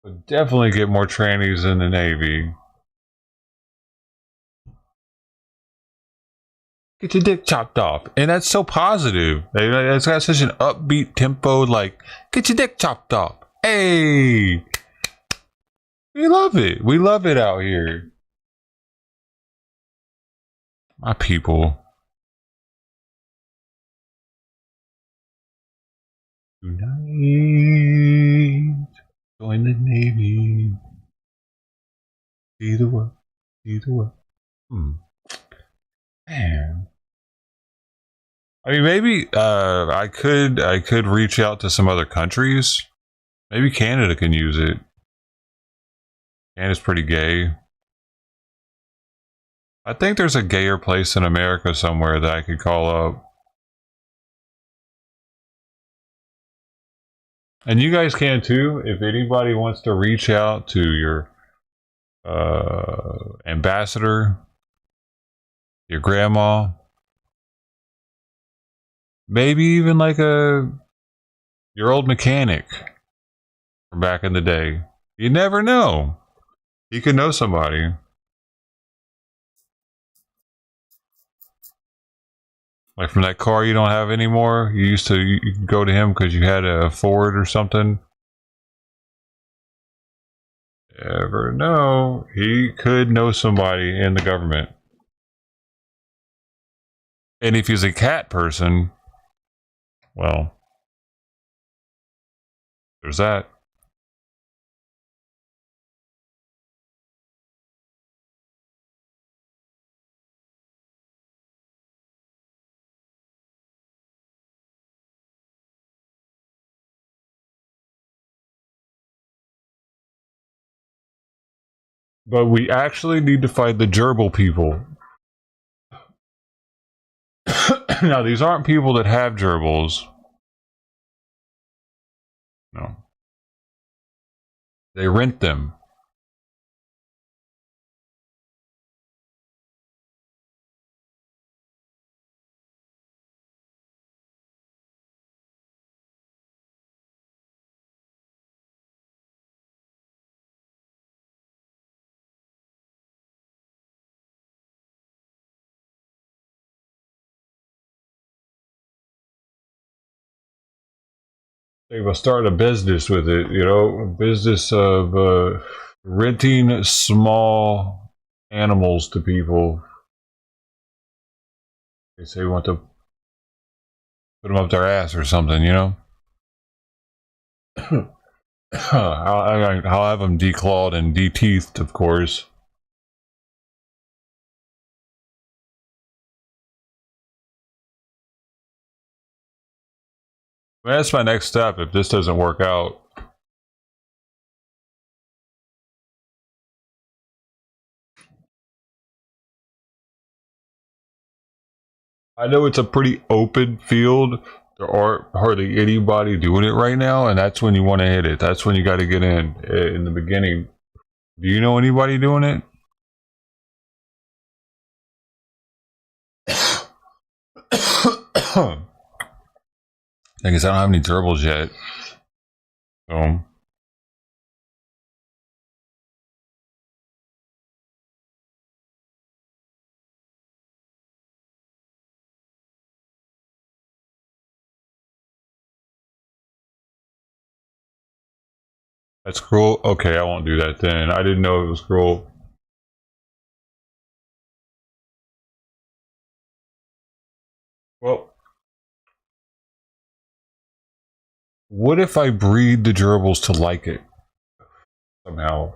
Speaker 1: Would definitely get more trannies in the Navy. Get your dick chopped off. And that's so positive. It's got such an upbeat tempo, like, get your dick chopped off. Hey! We love it. We love it out here. My people. Tonight, join the Navy. See the world. See the world. Man. I mean, maybe I could reach out to some other countries. Maybe Canada can use it. Canada's pretty gay. I think there's a gayer place in America somewhere that I could call up. And you guys can too. If anybody wants to reach out to your ambassador, your grandma, maybe even like your old mechanic from back in the day. You never know. You could know somebody. Like from that car you don't have anymore. You used to you could go to him because you had a Ford or something. Never know. He could know somebody in the government. And if he's a cat person, well, there's that. But we actually need to fight the gerbil people. Now, these aren't people that have gerbils. No. They rent them. They will start a business with it, you know, a business of renting small animals to people. They say want to put them up their ass or something, you know. I'll have them declawed and deteethed, of course. I mean, that's my next step if this doesn't work out. I know it's a pretty open field. There aren't hardly anybody doing it right now, and that's when you want to hit it. That's when you got to get in the beginning. Do you know anybody doing it? I guess I don't have any gerbils yet. So that's cruel. Okay, I won't do that then. I didn't know it was cruel. Well, what if I breed the gerbils to like it somehow?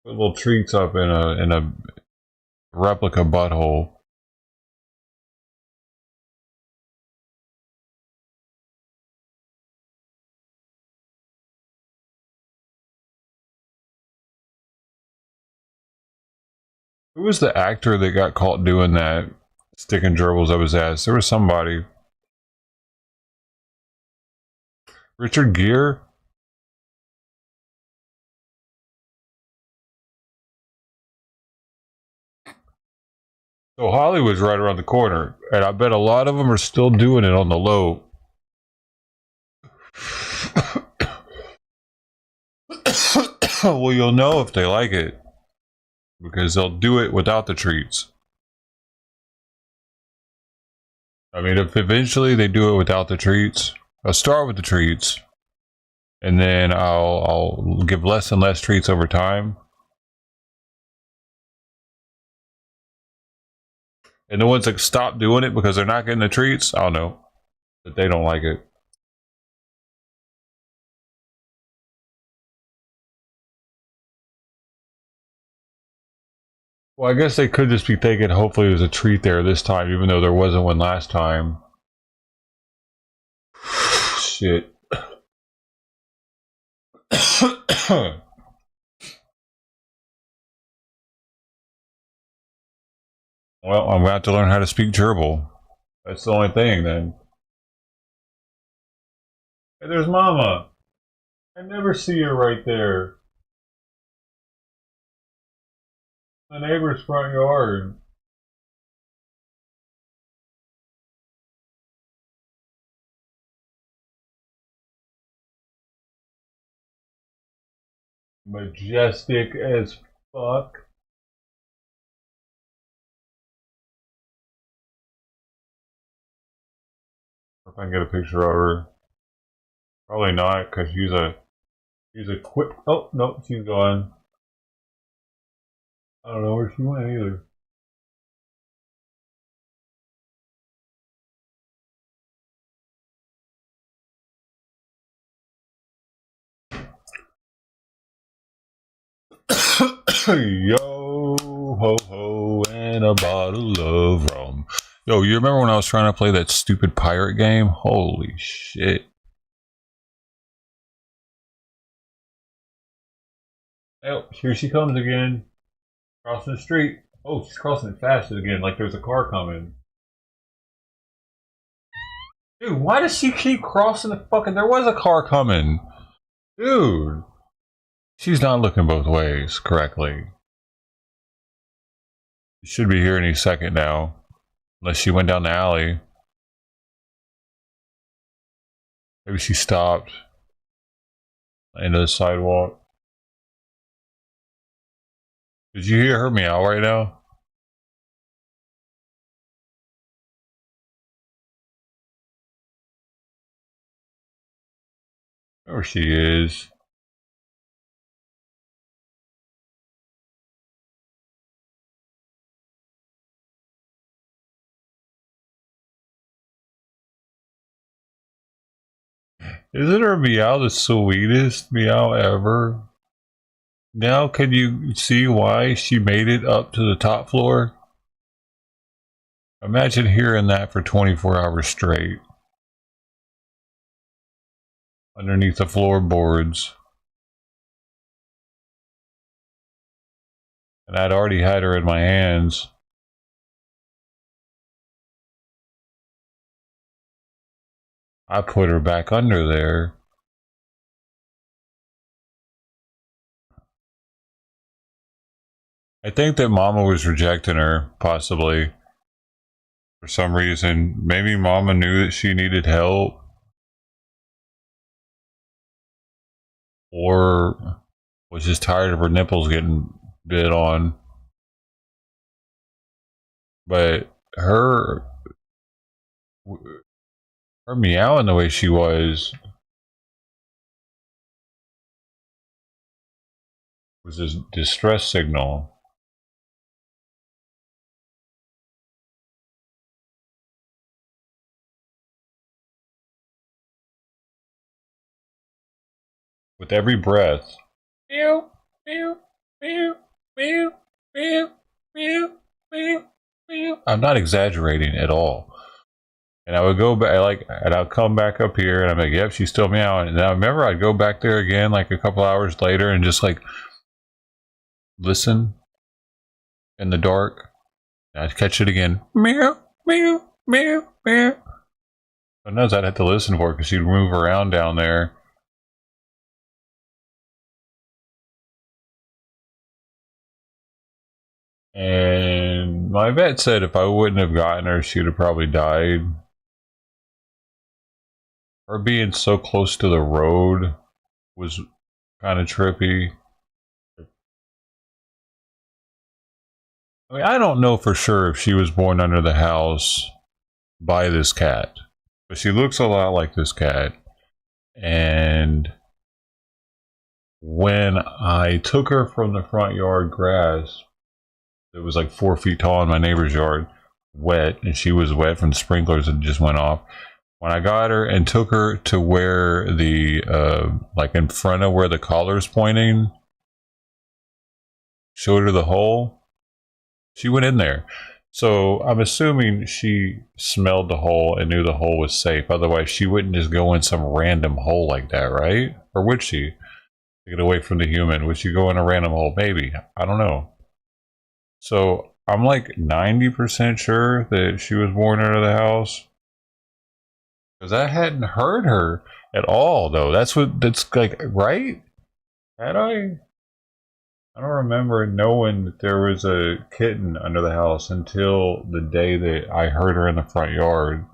Speaker 1: Put little treats up in a replica butthole. Who was the actor that got caught doing that? Sticking gerbils up his ass. There was somebody. Richard Gere? So Hollywood's right around the corner, and I bet a lot of them are still doing it on the low. Well, you'll know if they like it, because they'll do it without the treats. I mean, if eventually they do it without the treats, I'll start with the treats, and then I'll give less and less treats over time. And the ones that stop doing it because they're not getting the treats, I don't know, but they don't like it. Well, I guess they could just be thinking hopefully there's a treat there this time, even though there wasn't one last time. Shit. Well, I'm going to have to learn how to speak gerbil. That's the only thing then. Hey, there's Mama. I never see her right there. The neighbor's front yard. Majestic as fuck. If I can get a picture of her. Probably not, because she's a quick. Oh, no, she's gone. I don't know where she went either. Yo ho ho and a bottle of rum. Yo, you remember when I was trying to play that stupid pirate game? Holy shit. Oh, here she comes again. Crossing the street. Oh, she's crossing it fast again, like there's a car coming. Dude, why does she keep crossing the fucking... There was a car coming. Dude. She's not looking both ways correctly. She should be here any second now. Unless she went down the alley. Maybe she stopped. Into the sidewalk. Did you hear her meow right now? There she is. Isn't her meow the sweetest meow ever? Now can you see why she made it up to the top floor? Imagine hearing that for 24 hours straight. Underneath the floorboards. And I'd already had her in my hands. I put her back under there. I think that Mama was rejecting her, possibly. For some reason. Maybe Mama knew that she needed help. Or was just tired of her nipples getting bit on. But her meowing the way she was a distress signal. With every breath. Meow, meow, meow, meow, meow, meow, meow, meow. I'm not exaggerating at all. And I would go back, and I'll come back up here, and I'm like, yep, she's still meowing. And I remember I'd go back there again, like a couple hours later, and just like listen in the dark. And I'd catch it again. Meow, meow, meow, meow. Sometimes I'd have to listen for it because she'd move around down there. And My vet said if I wouldn't have gotten her, she'd have probably died. Her being so close to the road was kind of trippy. I mean, I don't know for sure if she was born under the house by this cat, but she looks a lot like this cat. And when I took her from the front yard grass, it was like 4 feet tall in my neighbor's yard, wet, and she was wet from the sprinklers that just went off. When I got her and took her to where the, like in front of where the collar's pointing, showed her the hole, she went in there. So I'm assuming she smelled the hole and knew the hole was safe. Otherwise, she wouldn't just go in some random hole like that, right? Or would she? To get away from the human, would she go in a random hole? Maybe. I don't know. So I'm like 90% sure that she was born under the house. Because I hadn't heard her at all, though. That's like, right? Had I? I don't remember knowing that there was a kitten under the house until the day that I heard her in the front yard.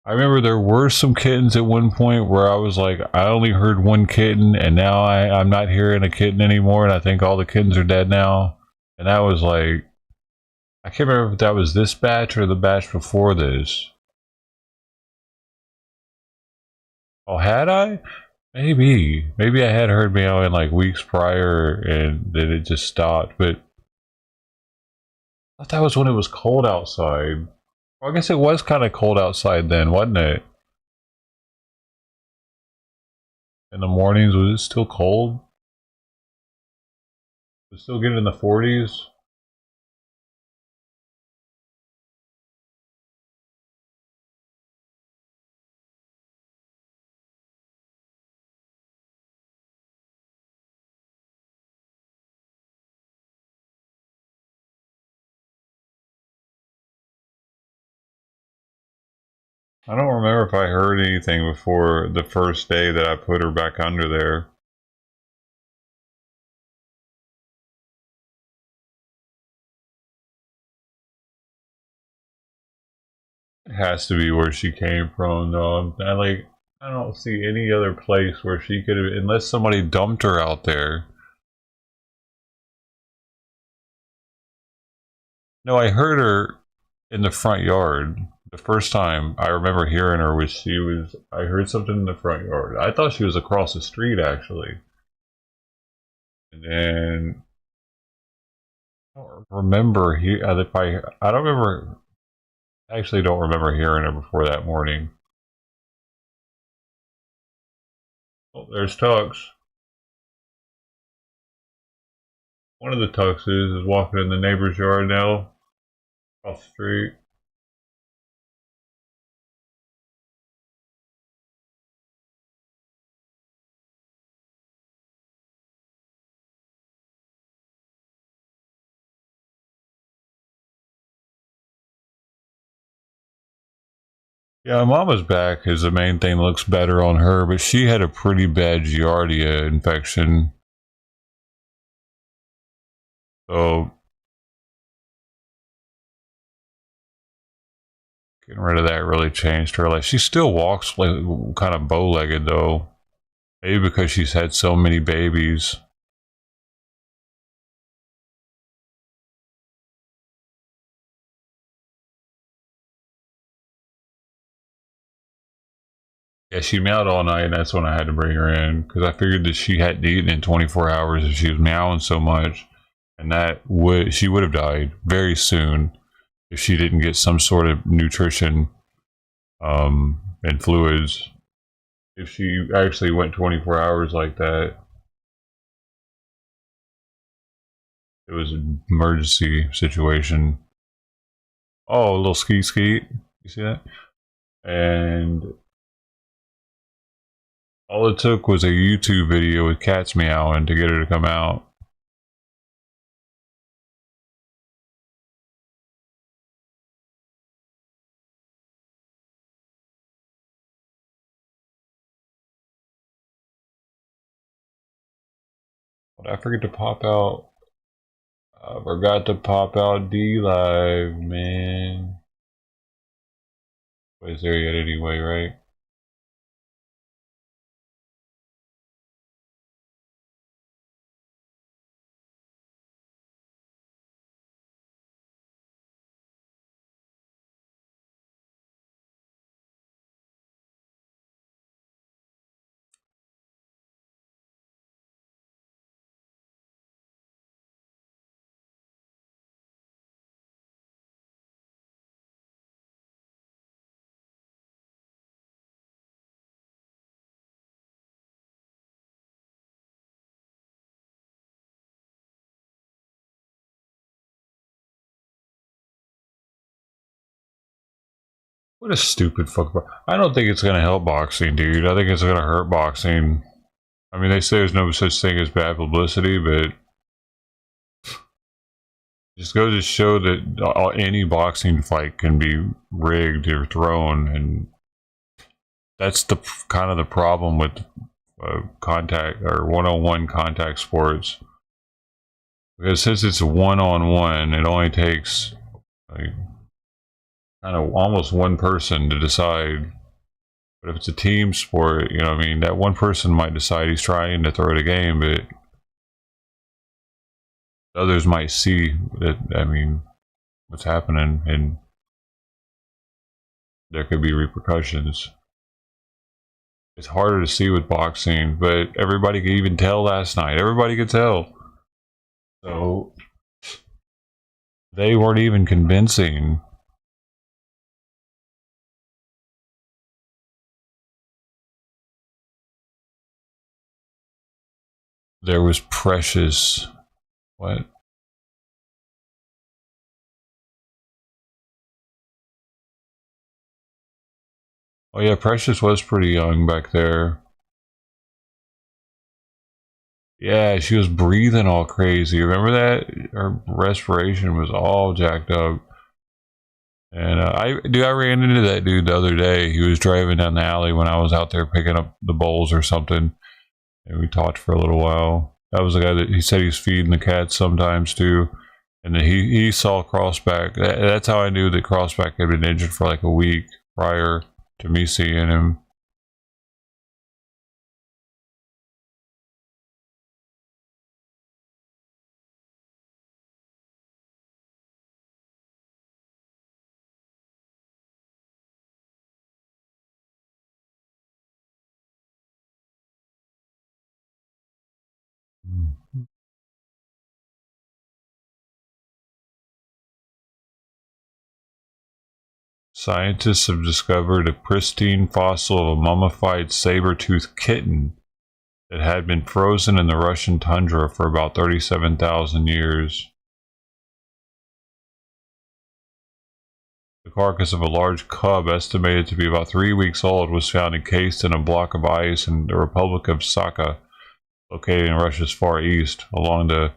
Speaker 1: I remember there were some kittens at one point where I was like, I only heard one kitten, and now I'm not hearing a kitten anymore, and I think all the kittens are dead now. And that was like, I can't remember if that was this batch or the batch before this. Oh, had I? Maybe. Maybe I had heard meowing like weeks prior and then it just stopped, but I thought that was when it was cold outside. Well, I guess it was kind of cold outside then, wasn't it? In the mornings, was it still cold? Was it still getting in the 40s? I don't remember if I heard anything before the first day that I put her back under there. It has to be where she came from, though. I don't see any other place where she could have, unless somebody dumped her out there. No, I heard her in the front yard. The first time I remember hearing her I heard something in the front yard. I thought she was across the street actually. And then I don't remember if I don't remember, I actually don't remember hearing her before that morning. Oh, there's Tux. One of the Tuxes is walking in the neighbor's yard now, off the street. Yeah, Mama's back is the main thing that looks better on her, but she had a pretty bad Giardia infection. So getting rid of that really changed her life. She still walks like kind of bow-legged though. Maybe because she's had so many babies. Yeah, she meowed all night, and that's when I had to bring her in because I figured that she hadn't eaten in 24 hours if she was meowing so much, and she would have died very soon if she didn't get some sort of nutrition and fluids. If she actually went 24 hours like that, it was an emergency situation. Oh, a little skeet skeet. You see that? And all it took was a YouTube video with cats meowing to get her to come out. I forget to pop out. I forgot to pop out D Live, man. But it's there yet anyway, right? What a stupid fuck. I don't think it's gonna help boxing, dude. I think it's gonna hurt boxing. I mean, they say there's no such thing as bad publicity, but just go to show that any boxing fight can be rigged or thrown, and that's the kind of the problem with contact or one-on-one contact sports. Because since it's one-on-one, it only takes like kind of almost one person to decide. But if it's a team sport, you know, what I mean, that one person might decide he's trying to throw the game, but others might see that. I mean, what's happening, and there could be repercussions. It's harder to see with boxing, but everybody could even tell last night. Everybody could tell. So they weren't even convincing. There was Precious. What? Oh yeah, Precious was pretty young back there. Yeah, she was breathing all crazy. Remember that? Her respiration was all jacked up. And I ran into that dude the other day. He was driving down the alley when I was out there picking up the bowls or something, and we talked for a little while. That was the guy that he said he's feeding the cats sometimes too, and then he saw Crossback. That's how I knew that Crossback had been injured for like a week prior to me seeing him. Scientists have discovered a pristine fossil of a mummified saber-toothed kitten that had been frozen in the Russian tundra for about 37,000 years. The carcass of a large cub, estimated to be about 3 weeks old, was found encased in a block of ice in the Republic of Sakha, located in Russia's far east, along the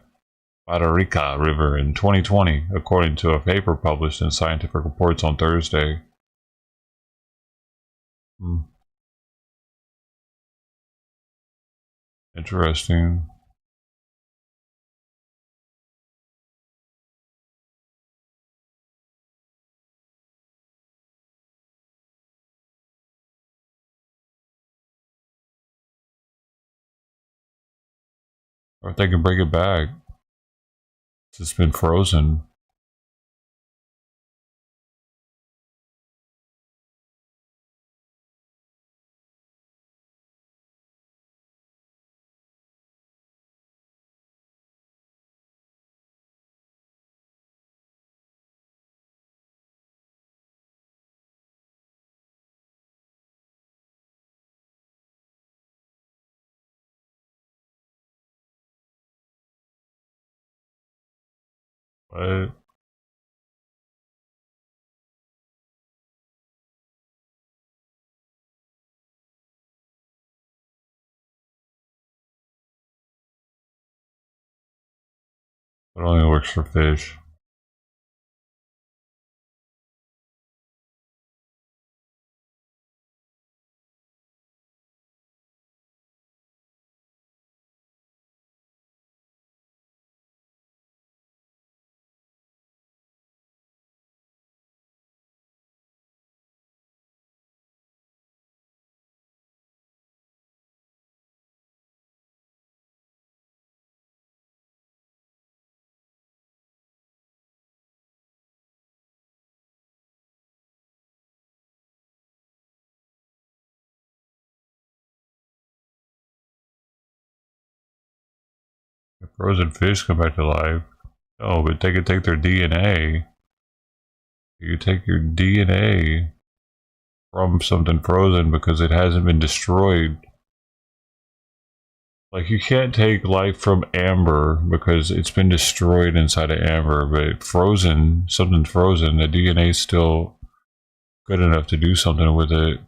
Speaker 1: Badarika River in 2020, according to a paper published in Scientific Reports on Thursday. Hmm. Interesting. Or if they can bring it back. It's been frozen. But it only works for fish. frozen fish come back to life. Oh, but they could take their DNA. You take your DNA from something frozen because it hasn't been destroyed. Like, you can't take life from amber because it's been destroyed inside of amber, but frozen, something's frozen, the DNA is still good enough to do something with it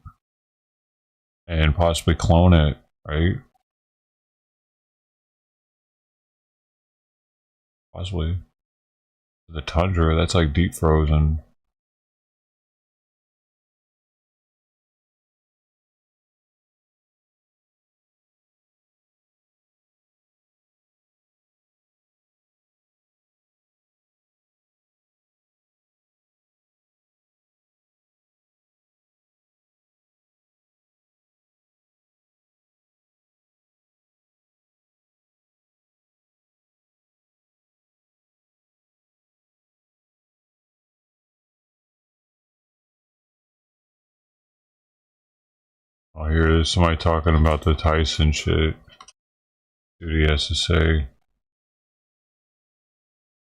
Speaker 1: and possibly clone it, right? Possibly. The tundra, that's like deep frozen. Oh, here is somebody talking about the Tyson shit. See what he has to say.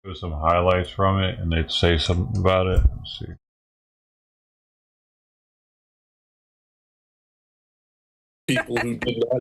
Speaker 1: Show some highlights from it, and they'd say something about it. Let's see.
Speaker 2: People who did not.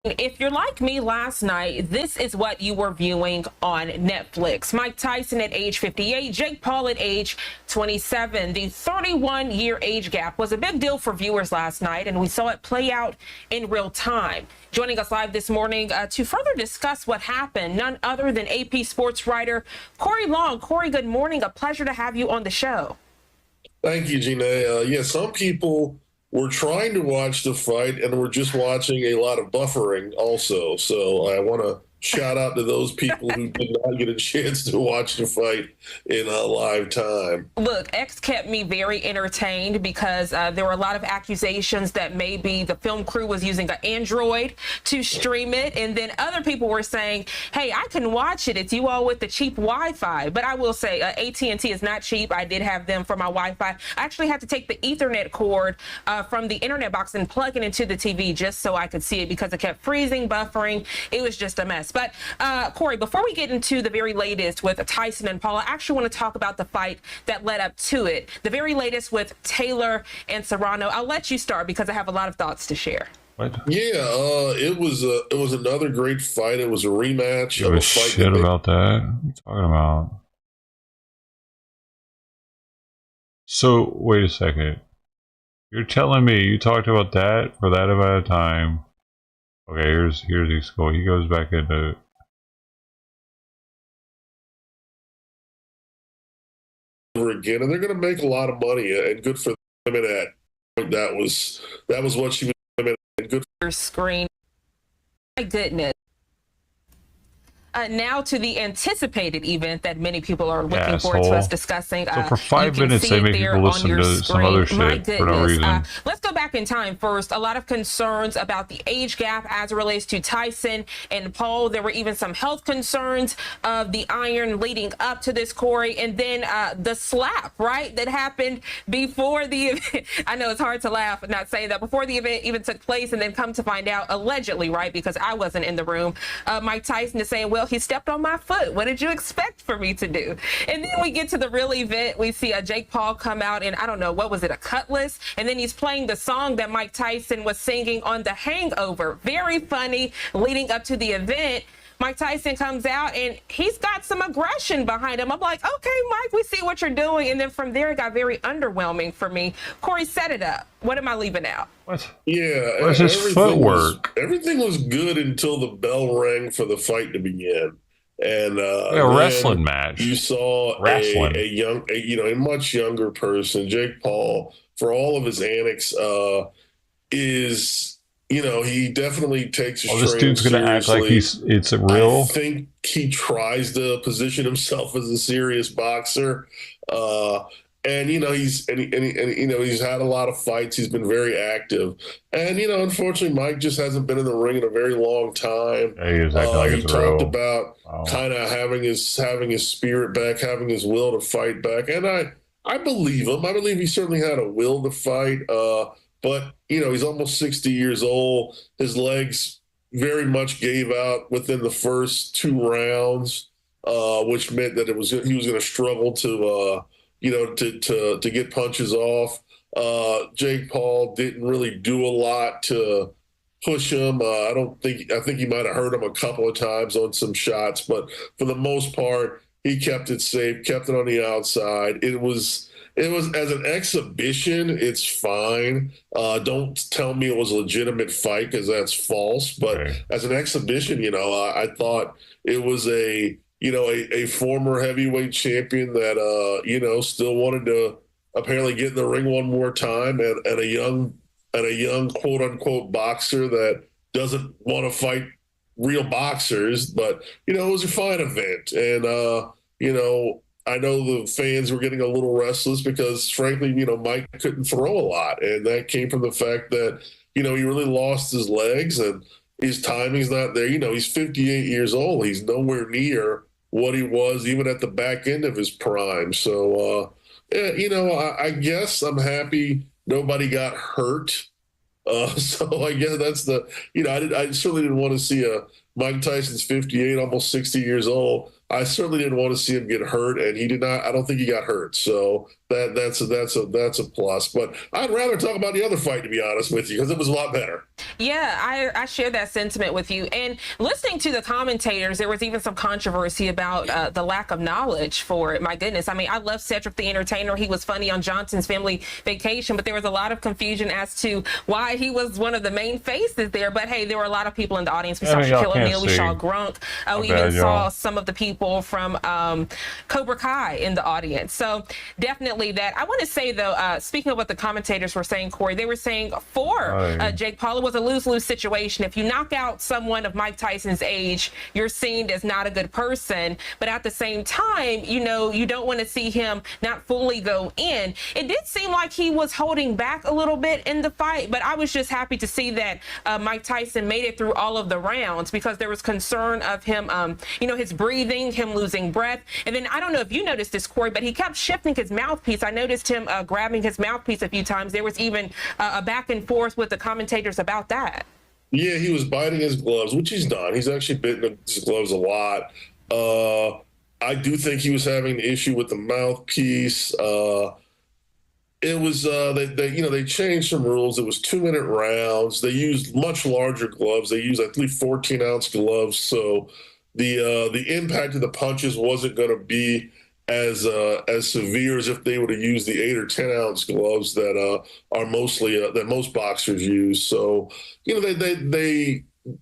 Speaker 3: If you're like me last night, this is what you were viewing on Netflix. Mike Tyson at age 58, Jake Paul at age 27. The 31-year age gap was a big deal for viewers last night, and we saw it play out in real time. Joining us live this morning to further discuss what happened, none other than AP sports writer Corey Long. Corey, good morning. A pleasure to have you on the show.
Speaker 2: Thank you, Gina. Yeah, some people were trying to watch the fight and were just watching a lot of buffering also. So I want to shout out to those people who did not get a chance to watch the fight in a live time.
Speaker 3: Look, X kept me very entertained because there were a lot of accusations that maybe the film crew was using an Android to stream it. And then other people were saying, hey, I can watch it. It's you all with the cheap Wi-Fi. But I will say AT&T is not cheap. I did have them for my Wi-Fi. I actually had to take the Ethernet cord from the internet box and plug it into the TV just so I could see it because it kept freezing, buffering. It was just a mess. But Corey, before we get into the very latest with Tyson and Paul, I actually want to talk about the fight that led up to it. The very latest with Taylor and Serrano. I'll let you start because I have a lot of thoughts to share.
Speaker 1: What?
Speaker 2: Yeah, it was another great fight. It was a rematch
Speaker 1: of a fight. Shit about that? What are you talking about? So wait a second. You're telling me you talked about that for that amount of time? Okay, here's his goal. He goes back into
Speaker 2: again, and they're going to make a lot of money, and good for them. At that was what she was doing, and good for
Speaker 3: your screen. My goodness. Now to the anticipated event that many people are looking forward to us discussing.
Speaker 1: So for 5 minutes, they make people listen to some other shit for no reason.
Speaker 3: Let's go back in time first. A lot of concerns about the age gap as it relates to Tyson and Paul. There were even some health concerns of the iron leading up to this, Corey. And then the slap, right, that happened before the event. I know it's hard to laugh not saying that. Before the event even took place, and then come to find out, allegedly, right, because I wasn't in the room, Mike Tyson is saying, well, he stepped on my foot. What did you expect for me to do? And then we get to the real event. We see Jake Paul come out and I don't know, what was it, a cutlass? And then he's playing the song that Mike Tyson was singing on The Hangover. Very funny leading up to the event. Mike Tyson comes out and he's got some aggression behind him. I'm like, okay, Mike, we see what you're doing. And then from there, it got very underwhelming for me. Corey, set it up. What am I leaving out?
Speaker 1: What?
Speaker 2: Yeah.
Speaker 1: What's his footwork?
Speaker 2: Everything was good until the bell rang for the fight to begin. And
Speaker 1: a wrestling match.
Speaker 2: You saw a much younger person, Jake Paul, for all of his antics, he definitely takes
Speaker 1: this dude's gonna act like it's real.
Speaker 2: I think he tries to position himself as a serious boxer. And he's had a lot of fights. He's been very active, and unfortunately, Mike just hasn't been in the ring in a very long time. He talked about kind of having his spirit back, having his will to fight back, and I believe him. I believe he certainly had a will to fight. but he's almost 60 years old. His legs very much gave out within the first 2 rounds, which meant that he was going to struggle to to get punches off. Jake Paul didn't really do a lot to push him. I think he might have hurt him a couple of times on some shots, but for the most part, he kept it safe, kept it on the outside. It was as an exhibition, it's fine. Don't tell me it was a legitimate fight, because that's false. But
Speaker 1: Right.
Speaker 2: as an exhibition, I thought it was a former heavyweight champion that still wanted to apparently get in the ring one more time, and a young quote unquote boxer that doesn't want to fight real boxers. But it was a fine event, and I know the fans were getting a little restless because, frankly, Mike couldn't throw a lot, and that came from the fact that he really lost his legs and his timing's not there. He's 58 years old. He's nowhere near what he was even at the back end of his prime. So, I guess I'm happy nobody got hurt. So I guess that's I certainly didn't want to see Mike Tyson's 58, almost 60 years old. I certainly didn't want to see him get hurt, and he did not. I don't think he got hurt, so that's a plus. But I'd rather talk about the other fight, to be honest with you, because it was a lot better.
Speaker 3: Yeah, I share that sentiment with you. And listening to the commentators, there was even some controversy about the lack of knowledge for it. My goodness. I mean, I love Cedric the Entertainer. He was funny on Johnson's Family Vacation, but there was a lot of confusion as to why he was one of the main faces there. But hey, there were a lot of people in the audience. We saw Shaquille O'Neal, we saw Grunk. We even saw some of the people from Cobra Kai in the audience. So definitely that. I want to say, though, speaking of what the commentators were saying, Corey, they were saying for Jake Paul, it was a lose-lose situation. If you knock out someone of Mike Tyson's age, you're seen as not a good person. But at the same time, you don't want to see him not fully go in. It did seem like he was holding back a little bit in the fight, but I was just happy to see that Mike Tyson made it through all of the rounds, because there was concern of him, his breathing, him losing breath. And then I don't know if you noticed this, Corey, but he kept shifting his mouthpiece. I noticed him grabbing his mouthpiece a few times. There was even a back and forth with the commentators about that.
Speaker 2: Yeah, he was biting his gloves, which he's done. He's actually bitten his gloves a lot. I do think he was having an issue with the mouthpiece. It was they changed some rules. It was 2-minute rounds. They used much larger gloves. They used, I believe, 14-ounce gloves. So the impact of the punches wasn't going to be as severe as if they would have used the 8 or 10-ounce gloves that are mostly that most boxers use. So they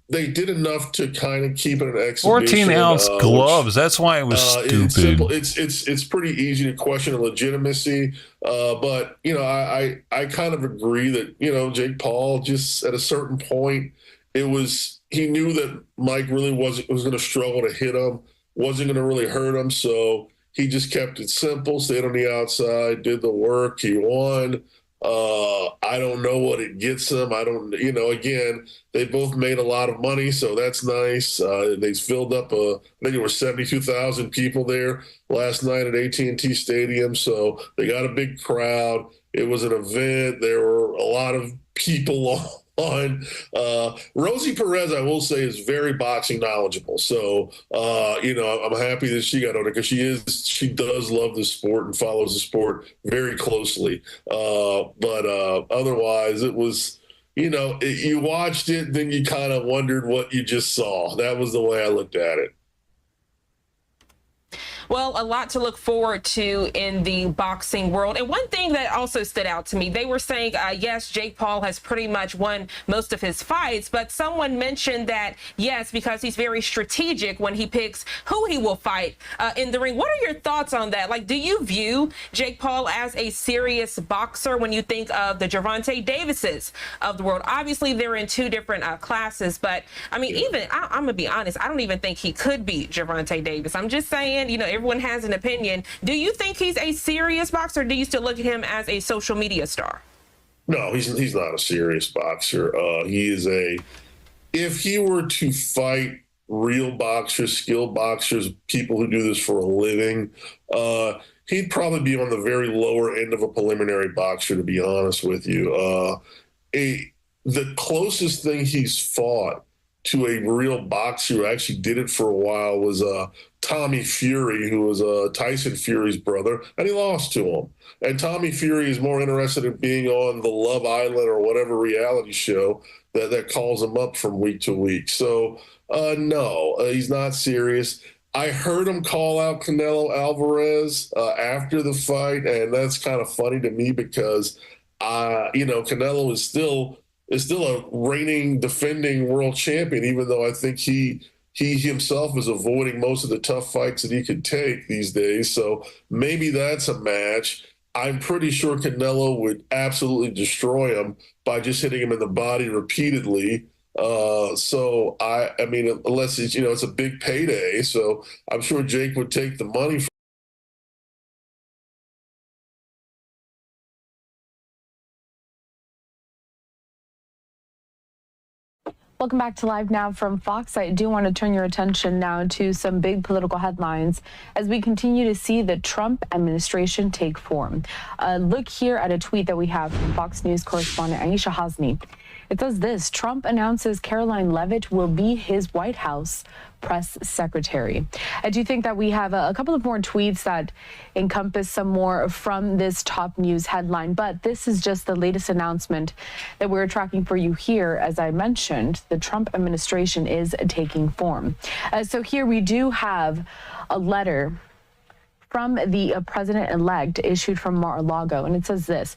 Speaker 2: did enough to kind of keep it an exhibition.
Speaker 1: 14-ounce gloves. That's why it was stupid.
Speaker 2: It's pretty easy to question the legitimacy. But I kind of agree that Jake Paul, just at a certain point, he knew that Mike really was going to struggle to hit him, wasn't going to really hurt him. So he just kept it simple, stayed on the outside, did the work. He won. I don't know what it gets them. I don't, again, they both made a lot of money, so that's nice. They filled up I think there were 72,000 people there last night at AT&T Stadium, so they got a big crowd. It was an event. There were a lot of people on. Rosie Perez, I will say, is very boxing knowledgeable. So, I'm happy that she got on it, because she does love the sport and follows the sport very closely. But otherwise, it was, you watched it, then you kind of wondered what you just saw. That was the way I looked at it.
Speaker 3: Well, a lot to look forward to in the boxing world. And one thing that also stood out to me, they were saying, yes, Jake Paul has pretty much won most of his fights, but someone mentioned that, yes, because he's very strategic when he picks who he will fight in the ring. What are your thoughts on that? Like, do you view Jake Paul as a serious boxer when you think of the Gervonta Davises of the world? Obviously, they're in two different classes, but I mean, I'm going to be honest, I don't even think he could beat Gervonta Davis. I'm just saying, everyone has an opinion. Do you think he's a serious boxer, or do you still look at him as a social media star?
Speaker 2: No, he's not a serious boxer. If he were to fight real boxers, skilled boxers, people who do this for a living, he'd probably be on the very lower end of a preliminary boxer, to be honest with you. the closest thing he's fought to a real boxer who actually did it for a while was Tommy Fury, who was Tyson Fury's brother, and he lost to him. And Tommy Fury is more interested in being on the Love Island or whatever reality show that calls him up from week to week. So, no, he's not serious. I heard him call out Canelo Alvarez after the fight, and that's kind of funny to me because, Canelo is still a reigning, defending world champion, even though I think he himself is avoiding most of the tough fights that he could take these days. So maybe that's a match. I'm pretty sure Canelo would absolutely destroy him by just hitting him in the body repeatedly. So I mean, unless it's a big payday. So I'm sure Jake would take the money.
Speaker 4: Welcome back to Live Now from Fox. I do want to turn your attention now to some big political headlines as we continue to see the Trump administration take form. Look here at a tweet that we have from Fox News correspondent Aisha Hasni. It says this: Trump announces Caroline Leavitt will be his White House press secretary. I do think that we have a couple of more tweets that encompass some more from this top news headline, but this is just the latest announcement that we're tracking for you here. As I mentioned, the Trump administration is taking form. So here we do have a letter from the president-elect issued from Mar-a-Lago, and it says this: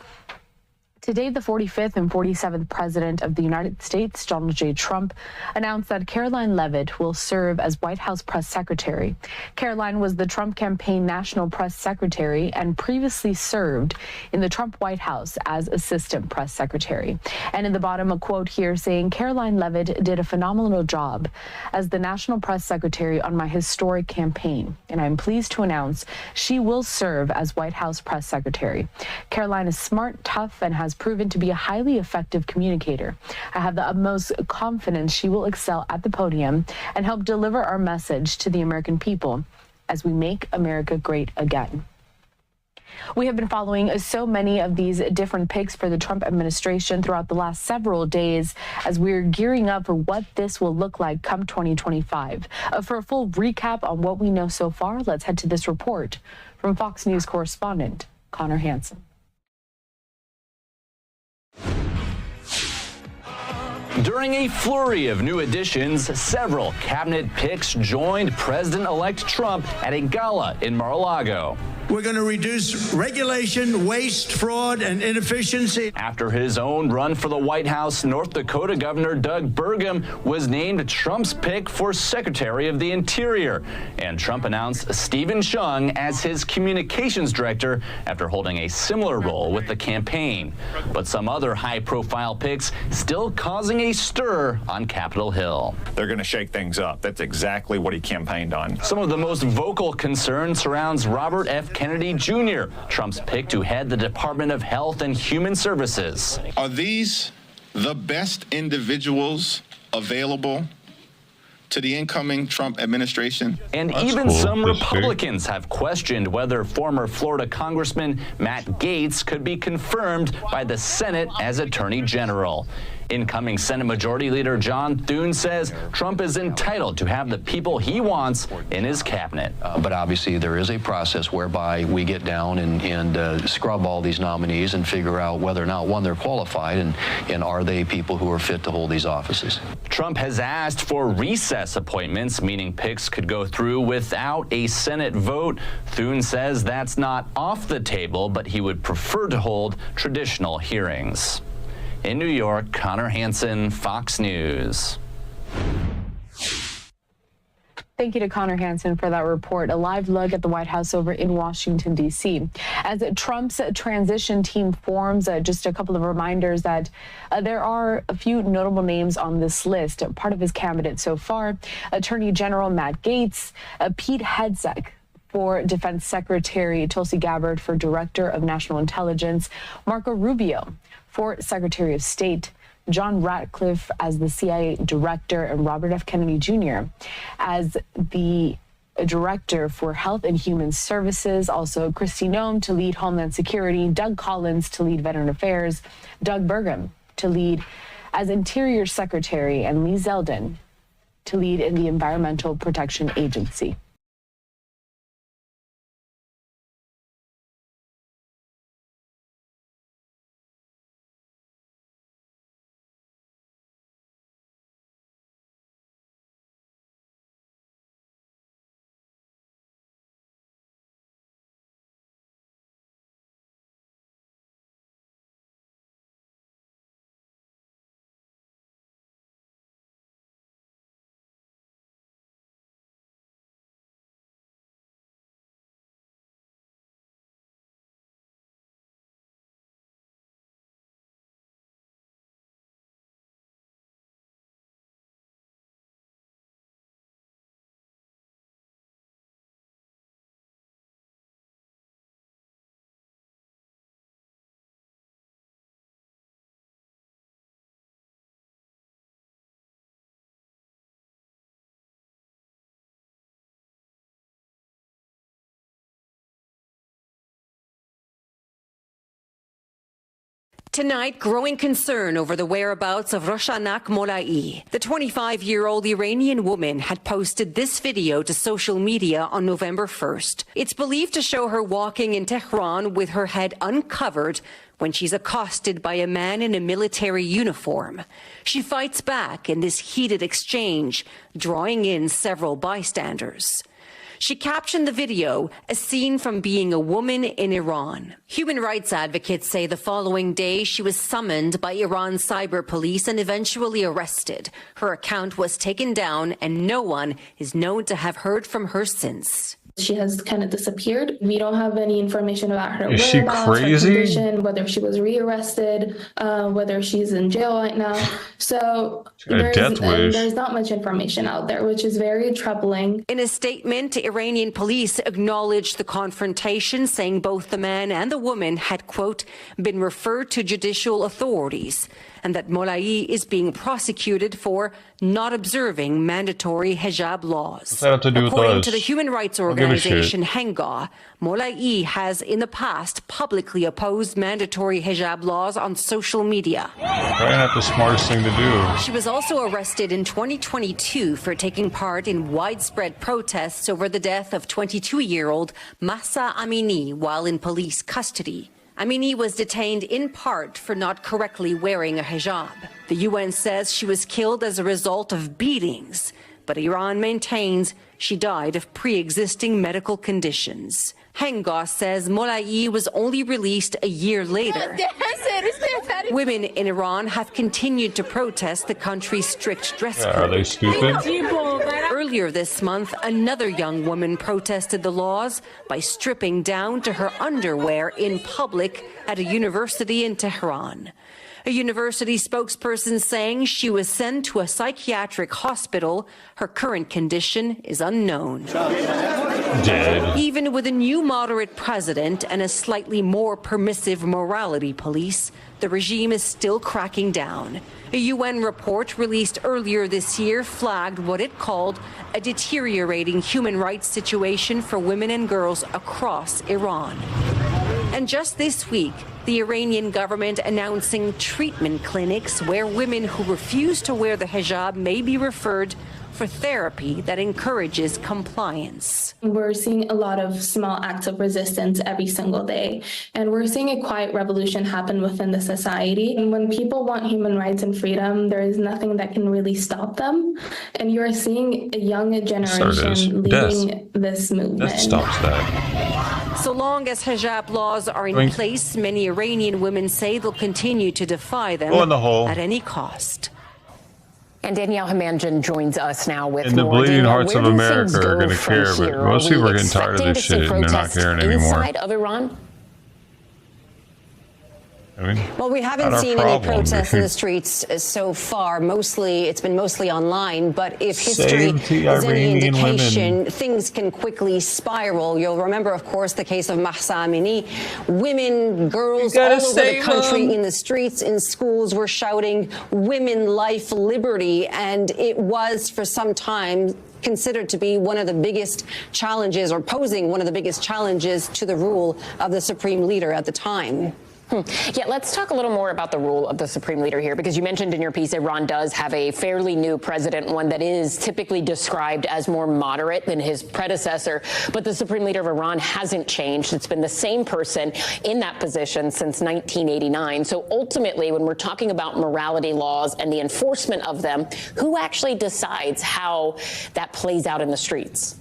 Speaker 4: Today, the 45th and 47th President of the United States, Donald J. Trump, announced that Caroline Leavitt will serve as White House press secretary. Caroline was the Trump campaign national press secretary and previously served in the Trump White House as assistant press secretary. And in the bottom, a quote here saying, Caroline Leavitt did a phenomenal job as the national press secretary on my historic campaign, and I'm pleased to announce she will serve as White House press secretary. Caroline is smart, tough, and has proven to be a highly effective communicator. I have the utmost confidence she will excel at the podium and help deliver our message to the American people as we make America great again. We have been following so many of these different picks for the Trump administration throughout the last several days as we're gearing up for what this will look like come 2025. For a full recap on what we know so far, let's head to this report from Fox News correspondent Connor Hansen.
Speaker 5: During a flurry of new additions, several cabinet picks joined President-elect Trump at a gala in Mar-a-Lago.
Speaker 6: We're going to reduce regulation, waste, fraud, and inefficiency.
Speaker 5: After his own run for the White House, North Dakota Governor Doug Burgum was named Trump's pick for Secretary of the Interior. And Trump announced Stephen Chung as his communications director after holding a similar role with the campaign. But some other high-profile picks still causing a stir on Capitol Hill.
Speaker 7: They're going to shake things up. That's exactly what he campaigned on.
Speaker 5: Some of the most vocal concern surrounds Robert F. Kennedy Jr., Trump's pick to head the Department of Health and Human Services.
Speaker 8: Are these the best individuals available to the incoming Trump administration?
Speaker 5: And
Speaker 1: That's
Speaker 5: even
Speaker 1: cool.
Speaker 5: some Republicans have questioned whether former Florida Congressman Matt Gaetz could be confirmed by the Senate as Attorney General. Incoming Senate Majority Leader John Thune says Trump is entitled to have the people he wants in his cabinet.
Speaker 9: But obviously there is a process whereby we get down and scrub all these nominees and figure out whether or not, one, they're qualified and are they people who are fit to hold these offices.
Speaker 5: Trump has asked for recess appointments, meaning picks could go through without a Senate vote. Thune says that's not off the table, but he would prefer to hold traditional hearings. In New York, Connor Hansen, Fox News.
Speaker 4: Thank you to Connor Hansen for that report. A live look at the White House over in Washington, D.C. As Trump's transition team forms, just a couple of reminders that there are a few notable names on this list. Part of his cabinet so far: Attorney General Matt Gaetz, Pete Hegseth for Defense Secretary, Tulsi Gabbard for Director of National Intelligence, Marco Rubio for Secretary of State, John Ratcliffe as the CIA Director, and Robert F. Kennedy Jr. as the Director for Health and Human Services. Also, Kristi Noem to lead Homeland Security, Doug Collins to lead Veteran Affairs, Doug Burgum to lead as Interior Secretary and Lee Zeldin to lead in the Environmental Protection Agency.
Speaker 10: Tonight, growing concern over the whereabouts of Roshanak Molai. The 25-year-old Iranian woman had posted this video to social media on November 1st. It's believed to show her walking in Tehran with her head uncovered when she's accosted by a man in a military uniform. She fights back in this heated exchange, drawing in several bystanders. She captioned the video, a scene from being a woman in Iran. Human rights advocates say the following day she was summoned by Iran's cyber police and eventually arrested. Her account was taken down and no one is known to have heard from her since.
Speaker 11: She has kind of disappeared. We don't have any information about her
Speaker 1: Is she
Speaker 11: whereabouts,
Speaker 1: crazy?
Speaker 11: her condition, whether she was rearrested, whether she's in jail right now. So there's not much information out there, which is very troubling.
Speaker 10: In a statement, Iranian police acknowledged the confrontation, saying both the man and the woman had, quote, been referred to judicial authorities, and that Molai is being prosecuted for not observing mandatory hijab laws.
Speaker 1: What's that have to do with
Speaker 10: According
Speaker 1: us?
Speaker 10: to the human rights organization Henga, Molai has in the past publicly opposed mandatory hijab laws on social media.
Speaker 1: Probably not the smartest thing to do.
Speaker 10: She was also arrested in 2022 for taking part in widespread protests over the death of 22-year-old Mahsa Amini while in police custody. Amini was detained in part for not correctly wearing a hijab. The UN says she was killed as a result of beatings, but Iran maintains she died of pre-existing medical conditions. Henga says Molai was only released a year later. Women in Iran have continued to protest the country's strict dress code.
Speaker 1: Are they stupid?
Speaker 10: Earlier this month, another young woman protested the laws by stripping down to her underwear in public at a university in Tehran. A university spokesperson saying she was sent to a psychiatric hospital. Her current condition is unknown.
Speaker 1: Dead.
Speaker 10: Even with a new moderate president and a slightly more permissive morality police, the regime is still cracking down. A UN report released earlier this year flagged what it called a deteriorating human rights situation for women and girls across Iran. And just this week, the Iranian government announcing treatment clinics where women who refuse to wear the hijab may be referred for therapy that encourages compliance.
Speaker 11: We're seeing a lot of small acts of resistance every single day, and we're seeing a quiet revolution happen within the society. And when people want human rights and freedom, there is nothing that can really stop them. And you're seeing a young generation leading this movement.
Speaker 1: That stops that.
Speaker 10: So long as hijab laws are in place, many Iranian women say they'll continue to defy them at any cost.
Speaker 12: And Danielle Hamanjan joins us now with
Speaker 1: And the
Speaker 12: more.
Speaker 1: bleeding
Speaker 12: Danielle,
Speaker 1: hearts of
Speaker 12: where do
Speaker 1: America
Speaker 12: things
Speaker 1: are
Speaker 12: go
Speaker 1: going to
Speaker 12: from
Speaker 1: care, but
Speaker 12: here?
Speaker 1: most
Speaker 12: Are
Speaker 1: people
Speaker 12: we
Speaker 1: are getting tired of
Speaker 12: expecting
Speaker 1: this
Speaker 12: to see
Speaker 1: shit and they're not
Speaker 12: protests
Speaker 1: caring anymore.
Speaker 12: inside of Iran?
Speaker 1: I mean,
Speaker 13: well, we haven't seen any protests in the streets so far. It's been mostly online. But if history is any indication, things can quickly spiral. You'll remember, of course, the case of Mahsa Amini. Women, girls all over the country in the streets, in schools were shouting "Women, Life, Liberty," and it was for some time considered to be one of the biggest challenges, or posing one of the biggest challenges to the rule of the supreme leader at the time.
Speaker 12: Yeah, let's talk a little more about the role of the supreme leader here, because you mentioned in your piece Iran does have a fairly new president, one that is typically described as more moderate than his predecessor. But the supreme leader of Iran hasn't changed. It's been the same person in that position since 1989. So ultimately, when we're talking about morality laws and the enforcement of them, who actually decides how that plays out in the streets?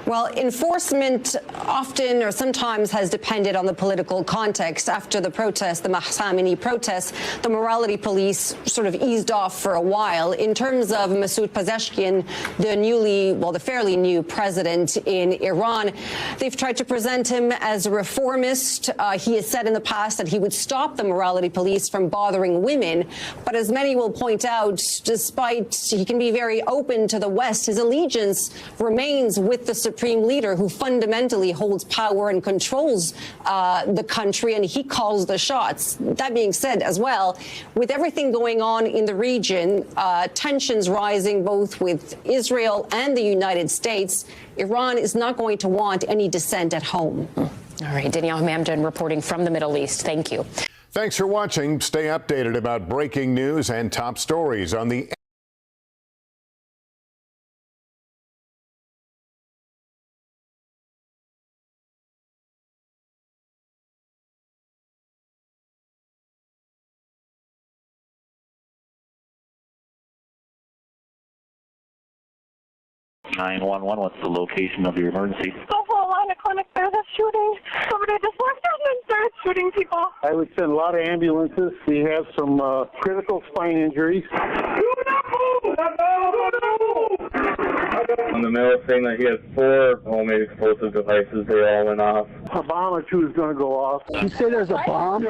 Speaker 10: Well, enforcement often or sometimes has depended on the political context. After the protest, the Mahsa Amini protests, the morality police sort of eased off for a while. In terms of Masoud Pezeshkian, the fairly new president in Iran, they've tried to present him as a reformist. He has said in the past that he would stop the morality police from bothering women. But as many will point out, despite he can be very open to the West, his allegiance remains with the supreme leader, who fundamentally holds power and controls the country, and he calls the shots. That being said, as well, with everything going on in the region, tensions rising both with Israel and the United States, Iran is not going to want any dissent at home.
Speaker 12: All right, Danielle Hamamdin reporting from the Middle East. Thank you.
Speaker 14: Thanks for watching. Stay updated about breaking news and top stories on the
Speaker 15: (911), what's the location of your emergency?
Speaker 16: The whole line of clinic, there's a shooting. Somebody just walked out and started shooting people.
Speaker 17: I would send a lot of ambulances. We have some critical spine injuries.
Speaker 18: On the mail saying that he has 4 homemade explosive devices. They all went off.
Speaker 17: A bomb or two is going to go off. You say there's a bomb?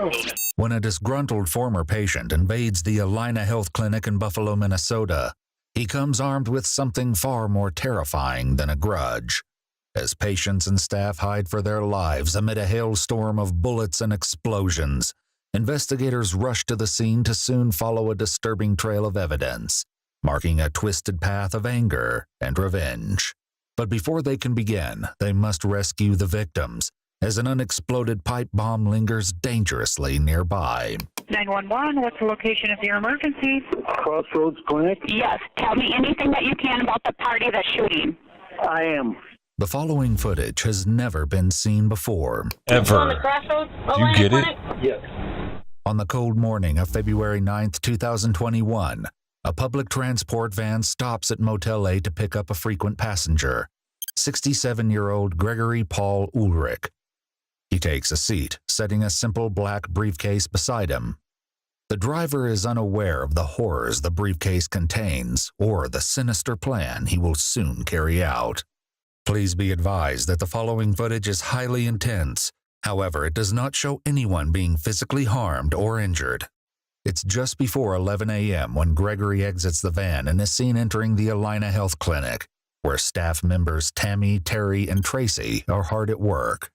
Speaker 19: When a disgruntled former patient invades the Alina Health Clinic in Buffalo, Minnesota, he comes armed with something far more terrifying than a grudge. As patients and staff hide for their lives amid a hailstorm of bullets and explosions, investigators rush to the scene to soon follow a disturbing trail of evidence, marking a twisted path of anger and revenge. But before they can begin, they must rescue the victims, as an unexploded pipe bomb lingers dangerously nearby.
Speaker 16: 911, what's the location of your emergency?
Speaker 17: Crossroads Clinic?
Speaker 16: Yes, tell me anything that you can about the party that's shooting.
Speaker 17: I am.
Speaker 19: The following footage has never been seen before.
Speaker 1: Ever. Do you get it?
Speaker 17: Yes.
Speaker 19: On the cold morning of February 9th, 2021, a public transport van stops at Motel A to pick up a frequent passenger, 67-year-old Gregory Paul Ulrich. He takes a seat, setting a simple black briefcase beside him. The driver is unaware of the horrors the briefcase contains or the sinister plan he will soon carry out. Please be advised that the following footage is highly intense. However, it does not show anyone being physically harmed or injured. It's just before 11 a.m. when Gregory exits the van and is seen entering the Alina Health Clinic, where staff members Tammy, Terry, and Tracy are hard at work.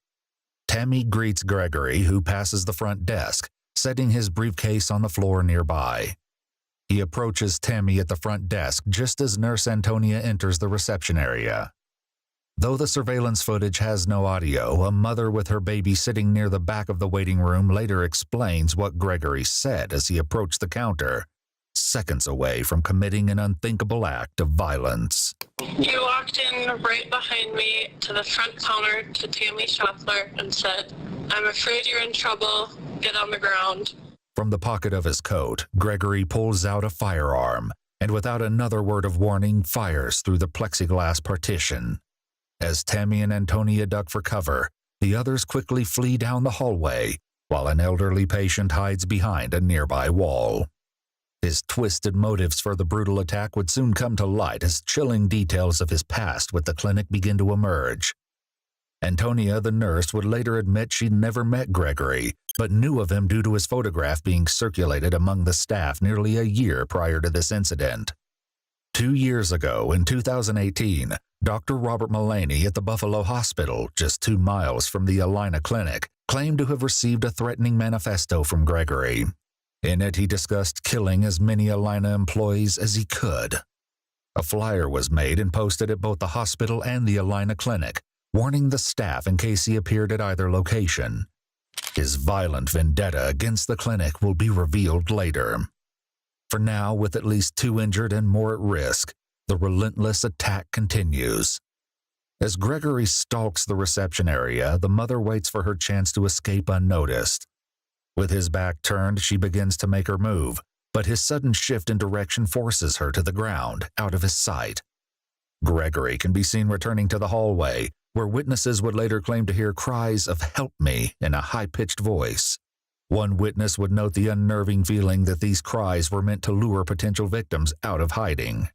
Speaker 19: Tammy greets Gregory, who passes the front desk, setting his briefcase on the floor nearby. He approaches Tammy at the front desk just as Nurse Antonia enters the reception area. Though the surveillance footage has no audio, a mother with her baby sitting near the back of the waiting room later explains what Gregory said as he approached the counter, seconds away from committing an unthinkable act of violence.
Speaker 20: He walked in right behind me to the front counter to Tammy Schaffler and said, "I'm afraid you're in trouble. Get on the ground."
Speaker 19: From the pocket of his coat, Gregory pulls out a firearm and without another word of warning fires through the plexiglass partition. As Tammy and Antonia duck for cover, the others quickly flee down the hallway while an elderly patient hides behind a nearby wall. His twisted motives for the brutal attack would soon come to light as chilling details of his past with the clinic begin to emerge. Antonia, the nurse, would later admit she'd never met Gregory, but knew of him due to his photograph being circulated among the staff nearly a year prior to this incident. 2 years ago, in 2018, Dr. Robert Mullaney at the Buffalo Hospital, just 2 miles from the Alina Clinic, claimed to have received a threatening manifesto from Gregory. In it, he discussed killing as many Alina employees as he could. A flyer was made and posted at both the hospital and the Alina Clinic, warning the staff in case he appeared at either location. His violent vendetta against the clinic will be revealed later. For now, with at least 2 injured and more at risk, the relentless attack continues. As Gregory stalks the reception area, the mother waits for her chance to escape unnoticed. With his back turned, she begins to make her move, but his sudden shift in direction forces her to the ground, out of his sight. Gregory can be seen returning to the hallway, where witnesses would later claim to hear cries of "help me" in a high-pitched voice. One witness would note the unnerving feeling that these cries were meant to lure potential victims out of hiding.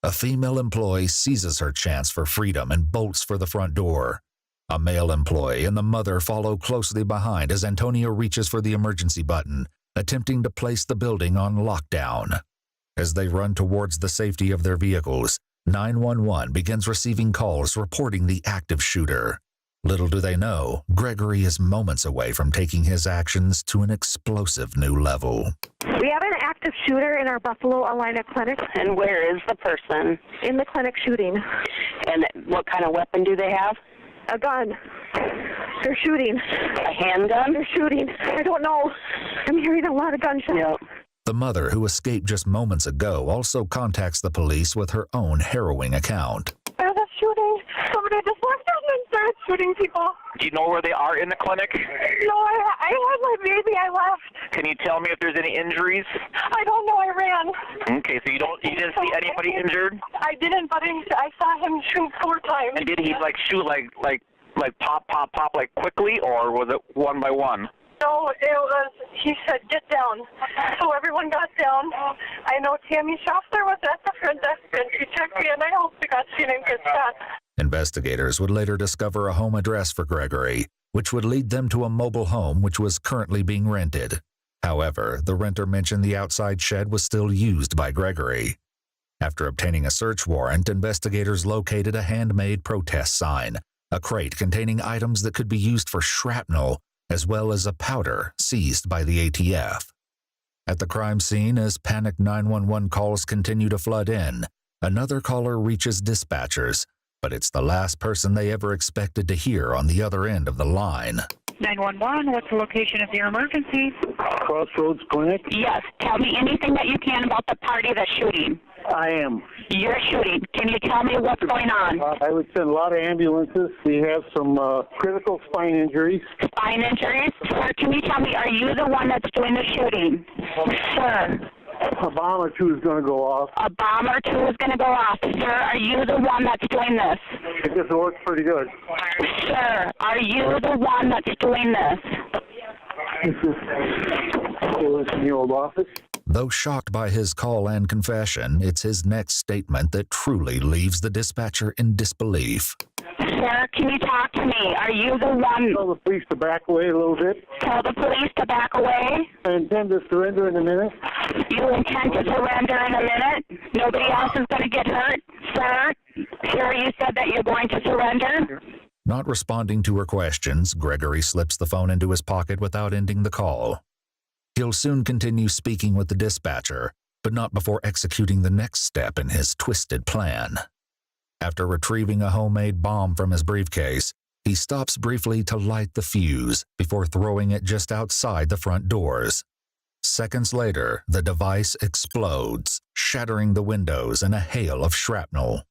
Speaker 19: A female employee seizes her chance for freedom and bolts for the front door. A male employee and the mother follow closely behind as Antonio reaches for the emergency button, attempting to place the building on lockdown. As they run towards the safety of their vehicles, 911 begins receiving calls reporting the active shooter. Little do they know, Gregory is moments away from taking his actions to an explosive new level.
Speaker 16: We have an active shooter in our Buffalo Alina clinic.
Speaker 21: And where is the person?
Speaker 16: In the clinic shooting.
Speaker 21: And what kind of weapon do they have?
Speaker 16: A gun. They're shooting.
Speaker 21: A handgun?
Speaker 16: They're shooting. I don't know. I'm hearing a lot of gunshots.
Speaker 21: Yep.
Speaker 19: The mother, who escaped just moments ago, also contacts the police with her own harrowing account.
Speaker 16: There's a shooting. Somebody just left us and started shooting people.
Speaker 7: Do you know where they are in the clinic?
Speaker 16: No, I had my baby. I left.
Speaker 7: Can you tell me if there's any injuries?
Speaker 16: I don't know. I ran.
Speaker 7: Okay, so you didn't see anybody injured?
Speaker 16: I didn't, but I saw him shoot 4 times.
Speaker 7: And did he shoot like pop like quickly, or was it one by one?
Speaker 16: No, it was, he said, get down. So everyone got down. I know Tammy Schaffler was at the front desk, and she checked me, and I hope to God she didn't get shot.
Speaker 19: Investigators would later discover a home address for Gregory, which would lead them to a mobile home which was currently being rented. However, the renter mentioned the outside shed was still used by Gregory. After obtaining a search warrant, investigators located a handmade protest sign, a crate containing items that could be used for shrapnel, as well as a powder seized by the ATF. At the crime scene, as panicked 911 calls continue to flood in, another caller reaches dispatchers, but it's the last person they ever expected to hear on the other end of the line.
Speaker 16: 911, what's the location of your emergency?
Speaker 17: Crossroads Clinic?
Speaker 21: Yes. Tell me anything that you can about the party that's shooting.
Speaker 17: I am.
Speaker 21: You're shooting. Can you tell me what's going on?
Speaker 17: I would send a lot of ambulances. We have some critical spine injuries.
Speaker 21: Spine injuries? Sir, can you tell me, are you the one that's doing the shooting? Sir.
Speaker 17: A bomb or two is going to go off.
Speaker 21: A bomb or two is going to go off. Sir, are you the one that's doing this?
Speaker 17: It just works pretty good.
Speaker 21: Sir, are you the one that's doing this?
Speaker 17: This is in the old office.
Speaker 19: Though shocked by his call and confession, it's his next statement that truly leaves the dispatcher in disbelief.
Speaker 21: Sir, can you talk to me? Are you the one?
Speaker 17: Tell the police to back away a little bit.
Speaker 21: Tell the police to back away?
Speaker 17: I intend to surrender in a minute.
Speaker 21: You intend to surrender in a minute? Nobody else is going to get hurt? Sir, you said that you're going to surrender?
Speaker 19: Not responding to her questions, Gregory slips the phone into his pocket without ending the call. He'll soon continue speaking with the dispatcher, but not before executing the next step in his twisted plan. After retrieving a homemade bomb from his briefcase, he stops briefly to light the fuse before throwing it just outside the front doors. Seconds later, the device explodes, shattering the windows in a hail of shrapnel.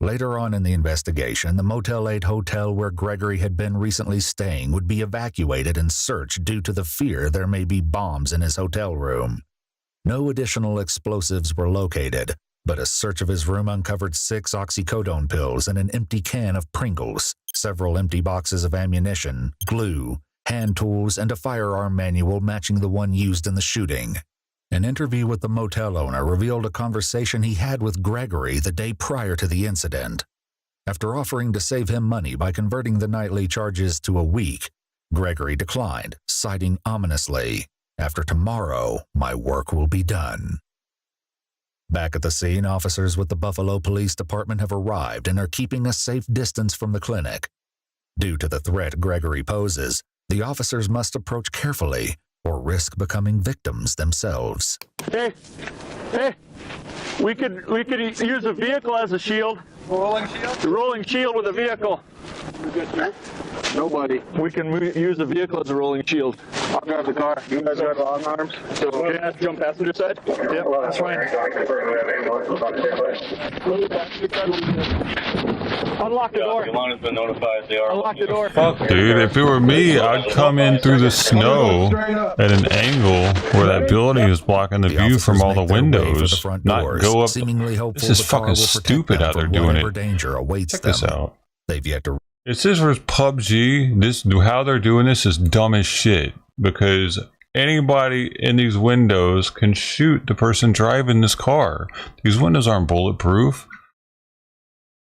Speaker 19: Later on in the investigation, the Motel 8 hotel where Gregory had been recently staying would be evacuated and searched due to the fear there may be bombs in his hotel room. No additional explosives were located, but a search of his room uncovered 6 oxycodone pills and an empty can of Pringles, several empty boxes of ammunition, glue, hand tools, and a firearm manual matching the one used in the shooting. An interview with the motel owner revealed a conversation he had with Gregory the day prior to the incident. After offering to save him money by converting the nightly charges to a week, Gregory declined, citing ominously, "After tomorrow, my work will be done." Back at the scene, officers with the Buffalo Police Department have arrived and are keeping a safe distance from the clinic. Due to the threat Gregory poses, the officers must approach carefully or risk becoming victims themselves.
Speaker 17: Hey, we could use a vehicle as a shield.
Speaker 22: Rolling shield?
Speaker 17: A rolling shield with a vehicle. Nobody. We can use the vehicle as a rolling shield. I'll drive the car. You guys are on arms. So okay. Jump passenger side? Yep, that's fine. Unlock the door.
Speaker 18: Elana's been notified they are.
Speaker 17: Unlock the door.
Speaker 1: Fuck, dude. If it were me, I'd come in through the snow at an angle where that building is blocking the view from all the windows. Not go up. This is fucking stupid how they're doing it. Check this out.
Speaker 19: They've yet to.
Speaker 1: It says for PUBG, this how they're doing this is dumb as shit, because anybody in these windows can shoot the person driving this car. These windows aren't bulletproof.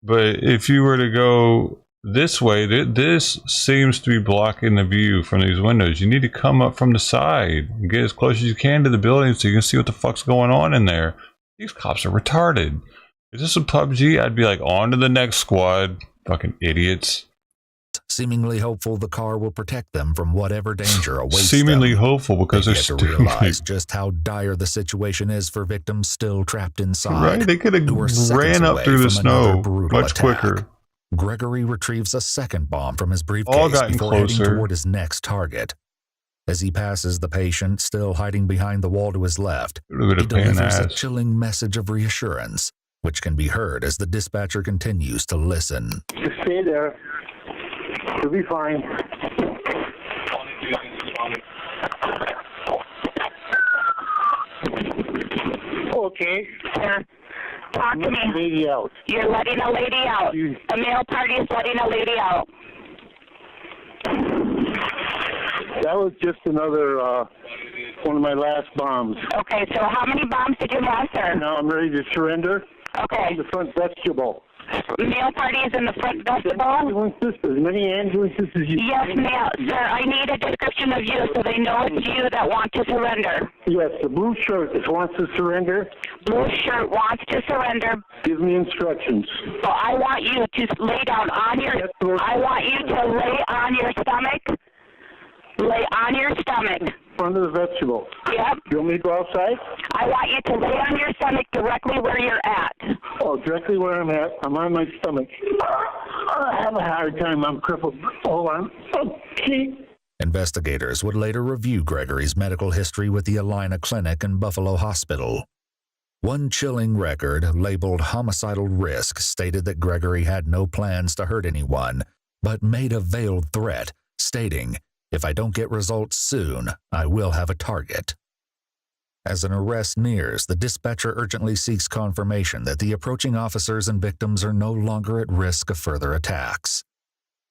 Speaker 1: But if you were to go this way, this seems to be blocking the view from these windows. You need to come up from the side and get as close as you can to the building so you can see what the fuck's going on in there. These cops are retarded. If this was PUBG, I'd be like, on to the next squad. Fucking idiots.
Speaker 19: Seemingly hopeful the car will protect them from whatever danger awaits
Speaker 1: Seemingly
Speaker 19: them.
Speaker 1: hopeful because they're
Speaker 19: stupid. To realize just how dire the situation is for victims still trapped inside.
Speaker 1: Right, they could have ran up through the snow much quicker.
Speaker 19: Gregory retrieves a second bomb from his briefcase before heading toward his next target. As he passes the patient, still hiding behind the wall to his left, he delivers a chilling message of reassurance, which can be heard as the dispatcher continues to listen.
Speaker 17: Just stay there. You'll be fine.
Speaker 21: Okay. Sir, talk to me.
Speaker 17: Lady out.
Speaker 21: You're letting a lady out. A male party is letting a lady out.
Speaker 17: That was just another one of my last bombs.
Speaker 21: Okay, so how many bombs did you have, sir?
Speaker 17: Now I'm ready to surrender.
Speaker 21: Okay.
Speaker 17: The front vestibule.
Speaker 21: Male party is in the front vestibule?
Speaker 17: As many ambulances as you
Speaker 21: Yes, ma'am. Sir, I need a description of you so they know it's you that want to surrender.
Speaker 17: Yes, the blue shirt wants to surrender.
Speaker 21: Blue shirt wants to surrender.
Speaker 17: Give me instructions.
Speaker 21: So I want you to lay down on your... I want you to lay on your stomach. Lay on your stomach.
Speaker 17: Front of the vestibule.
Speaker 21: Yep.
Speaker 17: You want me to go outside?
Speaker 21: I want you to lay on your stomach directly where you're at.
Speaker 17: Oh, directly where I'm at. I'm on my stomach. I have a hard time. I'm crippled. Hold on. Okay.
Speaker 19: Investigators would later review Gregory's medical history with the Alina Clinic and Buffalo Hospital. One chilling record, labeled homicidal risk, stated that Gregory had no plans to hurt anyone, but made a veiled threat, stating, "If I don't get results soon, I will have a target." As an arrest nears, the dispatcher urgently seeks confirmation that the approaching officers and victims are no longer at risk of further attacks.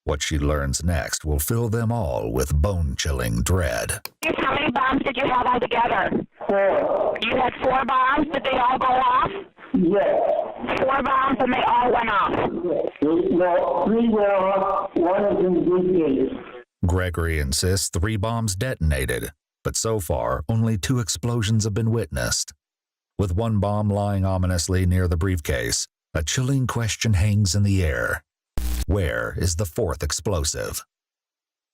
Speaker 19: What she learns next will fill them all with bone-chilling dread.
Speaker 21: How many bombs did you have altogether?
Speaker 17: 4.
Speaker 21: You had 4 bombs? Did they all go off?
Speaker 17: Yes.
Speaker 21: 4 bombs and they all went off?
Speaker 17: No, 3 went off. 1 is in the briefcase.
Speaker 19: Gregory insists 3 bombs detonated, but so far only 2 explosions have been witnessed. With 1 bomb lying ominously near the briefcase, a chilling question hangs in the air. Where is the 4th explosive?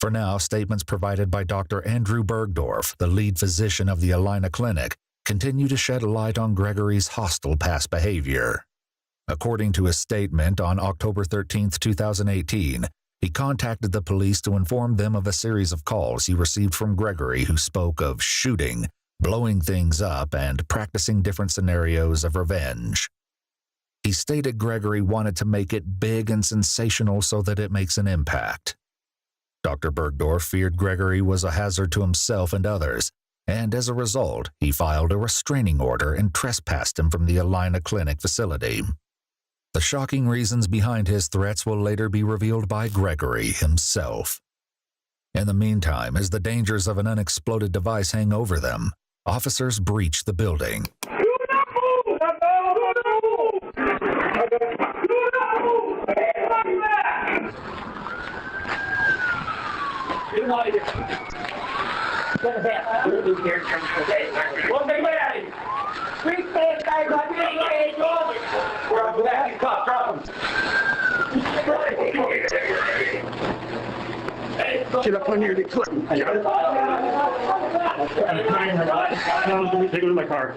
Speaker 19: For now, statements provided by Dr. Andrew Bergdorf, the lead physician of the Alina Clinic, continue to shed light on Gregory's hostile past behavior. According to his statement on October 13, 2018, he contacted the police to inform them of a series of calls he received from Gregory, who spoke of shooting, blowing things up, and practicing different scenarios of revenge. He stated Gregory wanted to make it big and sensational so that it makes an impact. Dr. Bergdorf feared Gregory was a hazard to himself and others, and as a result, he filed a restraining order and trespassed him from the Alina Clinic facility. The shocking reasons behind his threats will later be revealed by Gregory himself. In the meantime, as the dangers of an unexploded device hang over them, officers breach the building.
Speaker 17: Get up on here. Take it in my car.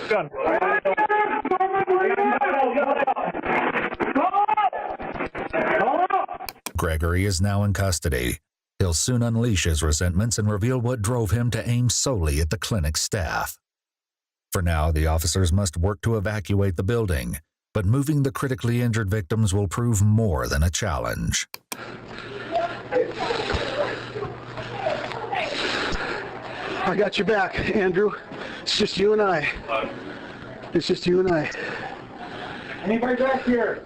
Speaker 17: Gun.
Speaker 19: Gregory is now in custody. He'll soon unleash his resentments and reveal what drove him to aim solely at the clinic staff. For now, the officers must work to evacuate the building, but moving the critically injured victims will prove more than a challenge.
Speaker 3: I got your back, Andrew. It's just you and I. It's just you and I. Anybody back here?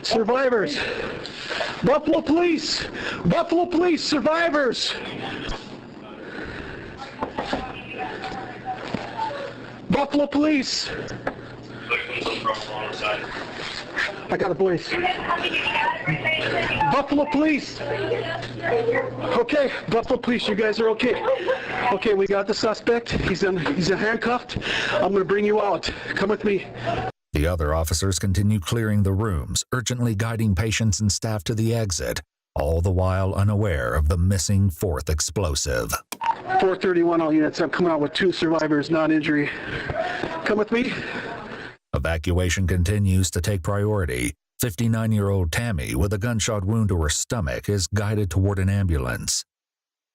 Speaker 3: Survivors. Buffalo Police! Buffalo Police, survivors! Buffalo Police! I got a voice. Buffalo Police! Okay, Buffalo Police, you guys are okay. Okay, we got the suspect. He's handcuffed. I'm gonna bring you out. Come with me.
Speaker 19: The other officers continue clearing the rooms, urgently guiding patients and staff to the exit, all the while unaware of the missing fourth explosive.
Speaker 3: 431, all units. I'm coming out with 2 survivors, non-injury. Come with me.
Speaker 19: Evacuation continues to take priority. 59-year-old Tammy, with a gunshot wound to her stomach, is guided toward an ambulance.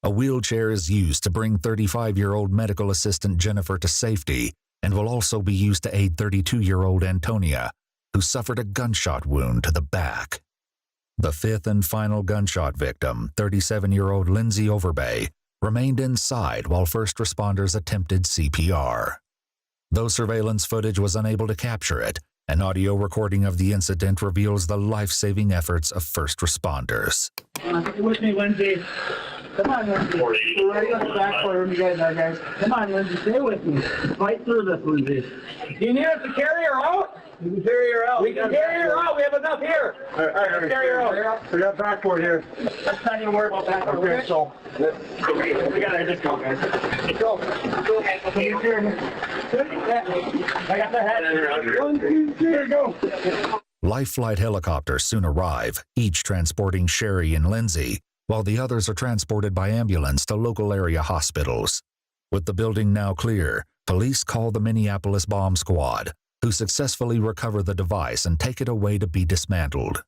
Speaker 19: A wheelchair is used to bring 35-year-old medical assistant Jennifer to safety, and will also be used to aid 32-year-old Antonia, who suffered a gunshot wound to the back. The fifth and final gunshot victim, 37-year-old Lindsay Overbay, remained inside while first responders attempted CPR. Though surveillance footage was unable to capture it, an audio recording of the incident reveals the life-saving efforts of first responders.
Speaker 3: Stay with me, Lindsay. Come on, Lindsay. We're ready on the back for you guys are, guys. Come on, Lindsay. Stay with me. Fight through this, Lindsay. Do you need us to carry her out? We can carry her out. We can carry her out. We have enough here. All right. Carry her out. We got backboard here. Let's not even worry about backboard. Okay, so we gotta just go, guys. Let's go. Can you hear me? I got the head. 1, 2, 3, go.
Speaker 19: Life flight helicopters soon arrive, each transporting Sherry and Lindsay, while the others are transported by ambulance to local area hospitals. With the building now clear, police call the Minneapolis bomb squad, who successfully recover the device and take it away to be dismantled.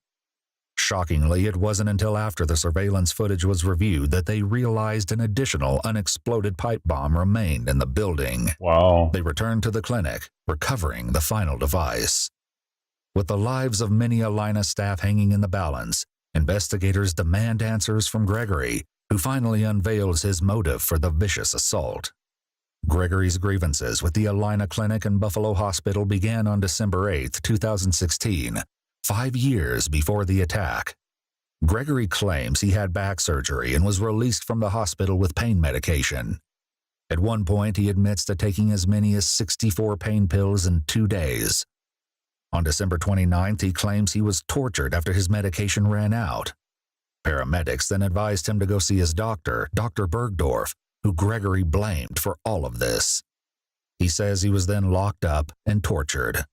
Speaker 19: Shockingly, it wasn't until after the surveillance footage was reviewed that they realized an additional unexploded pipe bomb remained in the building.
Speaker 1: Wow.
Speaker 19: They returned to the clinic, recovering the final device. With the lives of many Alina staff hanging in the balance, investigators demand answers from Gregory, who finally unveils his motive for the vicious assault. Gregory's grievances with the Alina Clinic and Buffalo Hospital began on December 8, 2016, 5 years before the attack. Gregory claims he had back surgery and was released from the hospital with pain medication. At one point, he admits to taking as many as 64 pain pills in 2 days. On December 29th, he claims he was tortured after his medication ran out. Paramedics then advised him to go see his doctor, Dr. Bergdorf, who Gregory blamed for all of this. He says he was then locked up and tortured.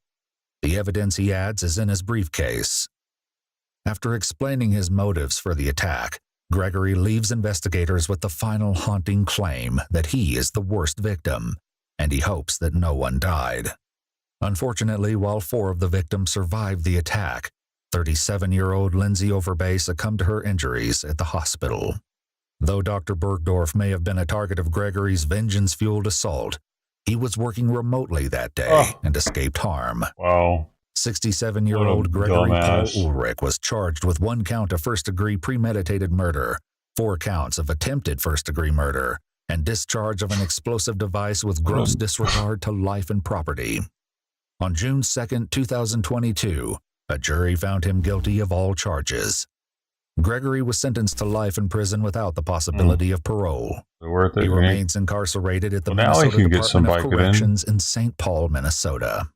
Speaker 19: The evidence, he adds, is in his briefcase. After explaining his motives for the attack, Gregory leaves investigators with the final haunting claim that he is the worst victim, and he hopes that no one died. Unfortunately, while 4 of the victims survived the attack, 37-year-old Lindsay Overbay succumbed to her injuries at the hospital. Though Dr. Bergdorf may have been a target of Gregory's vengeance-fueled assault, he was working remotely that day and escaped harm.
Speaker 1: Wow.
Speaker 19: 67-year-old Gregory Paul Ulrich was charged with 1 count of first-degree premeditated murder, 4 counts of attempted first-degree murder, and discharge of an explosive device with gross disregard to life and property. On June 2, 2022, a jury found him guilty of all charges. Gregory was sentenced to life in prison without the possibility of parole. He remains incarcerated at the Minnesota Department of Corrections in St. Paul, Minnesota.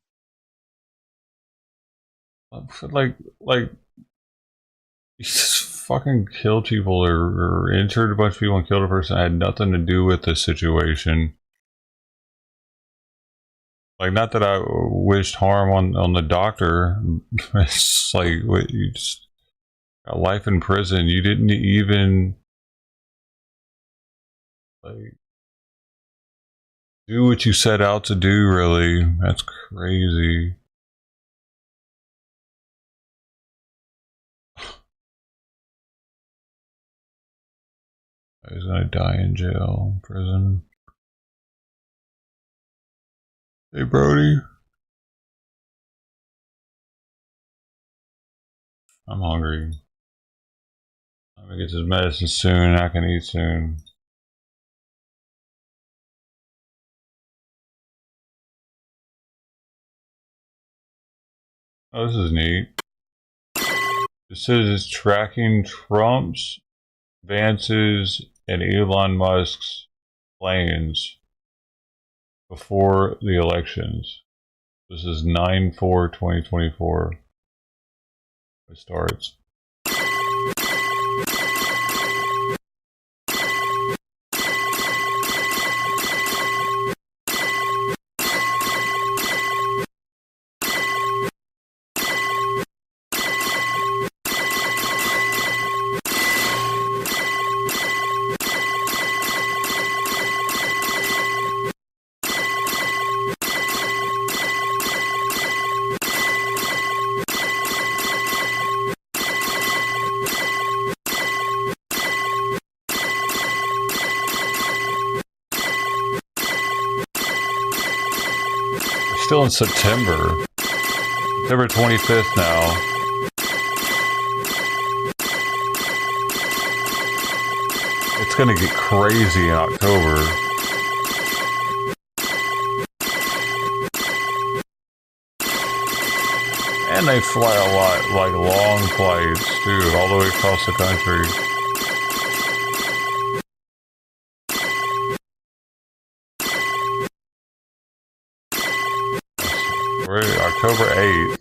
Speaker 1: Like, you just fucking killed people or injured a bunch of people and killed a person that had nothing to do with the situation. Like, not that I wished harm on the doctor. It's like, what, you just got life in prison. You didn't even, like, Do what you set out to do, really. That's crazy. He's gonna die in jail, prison. Hey, Brody. I'm hungry. I'm gonna get this medicine soon. I can eat soon. Oh, this is neat. It says it's tracking Trump's, Vance's, and Elon Musk's plans before the elections. This is 9/4/2024. It starts. Still in September. September 25th now. It's gonna get crazy in October. And they fly a lot, like long flights too, all the way across the country. We're October 8th.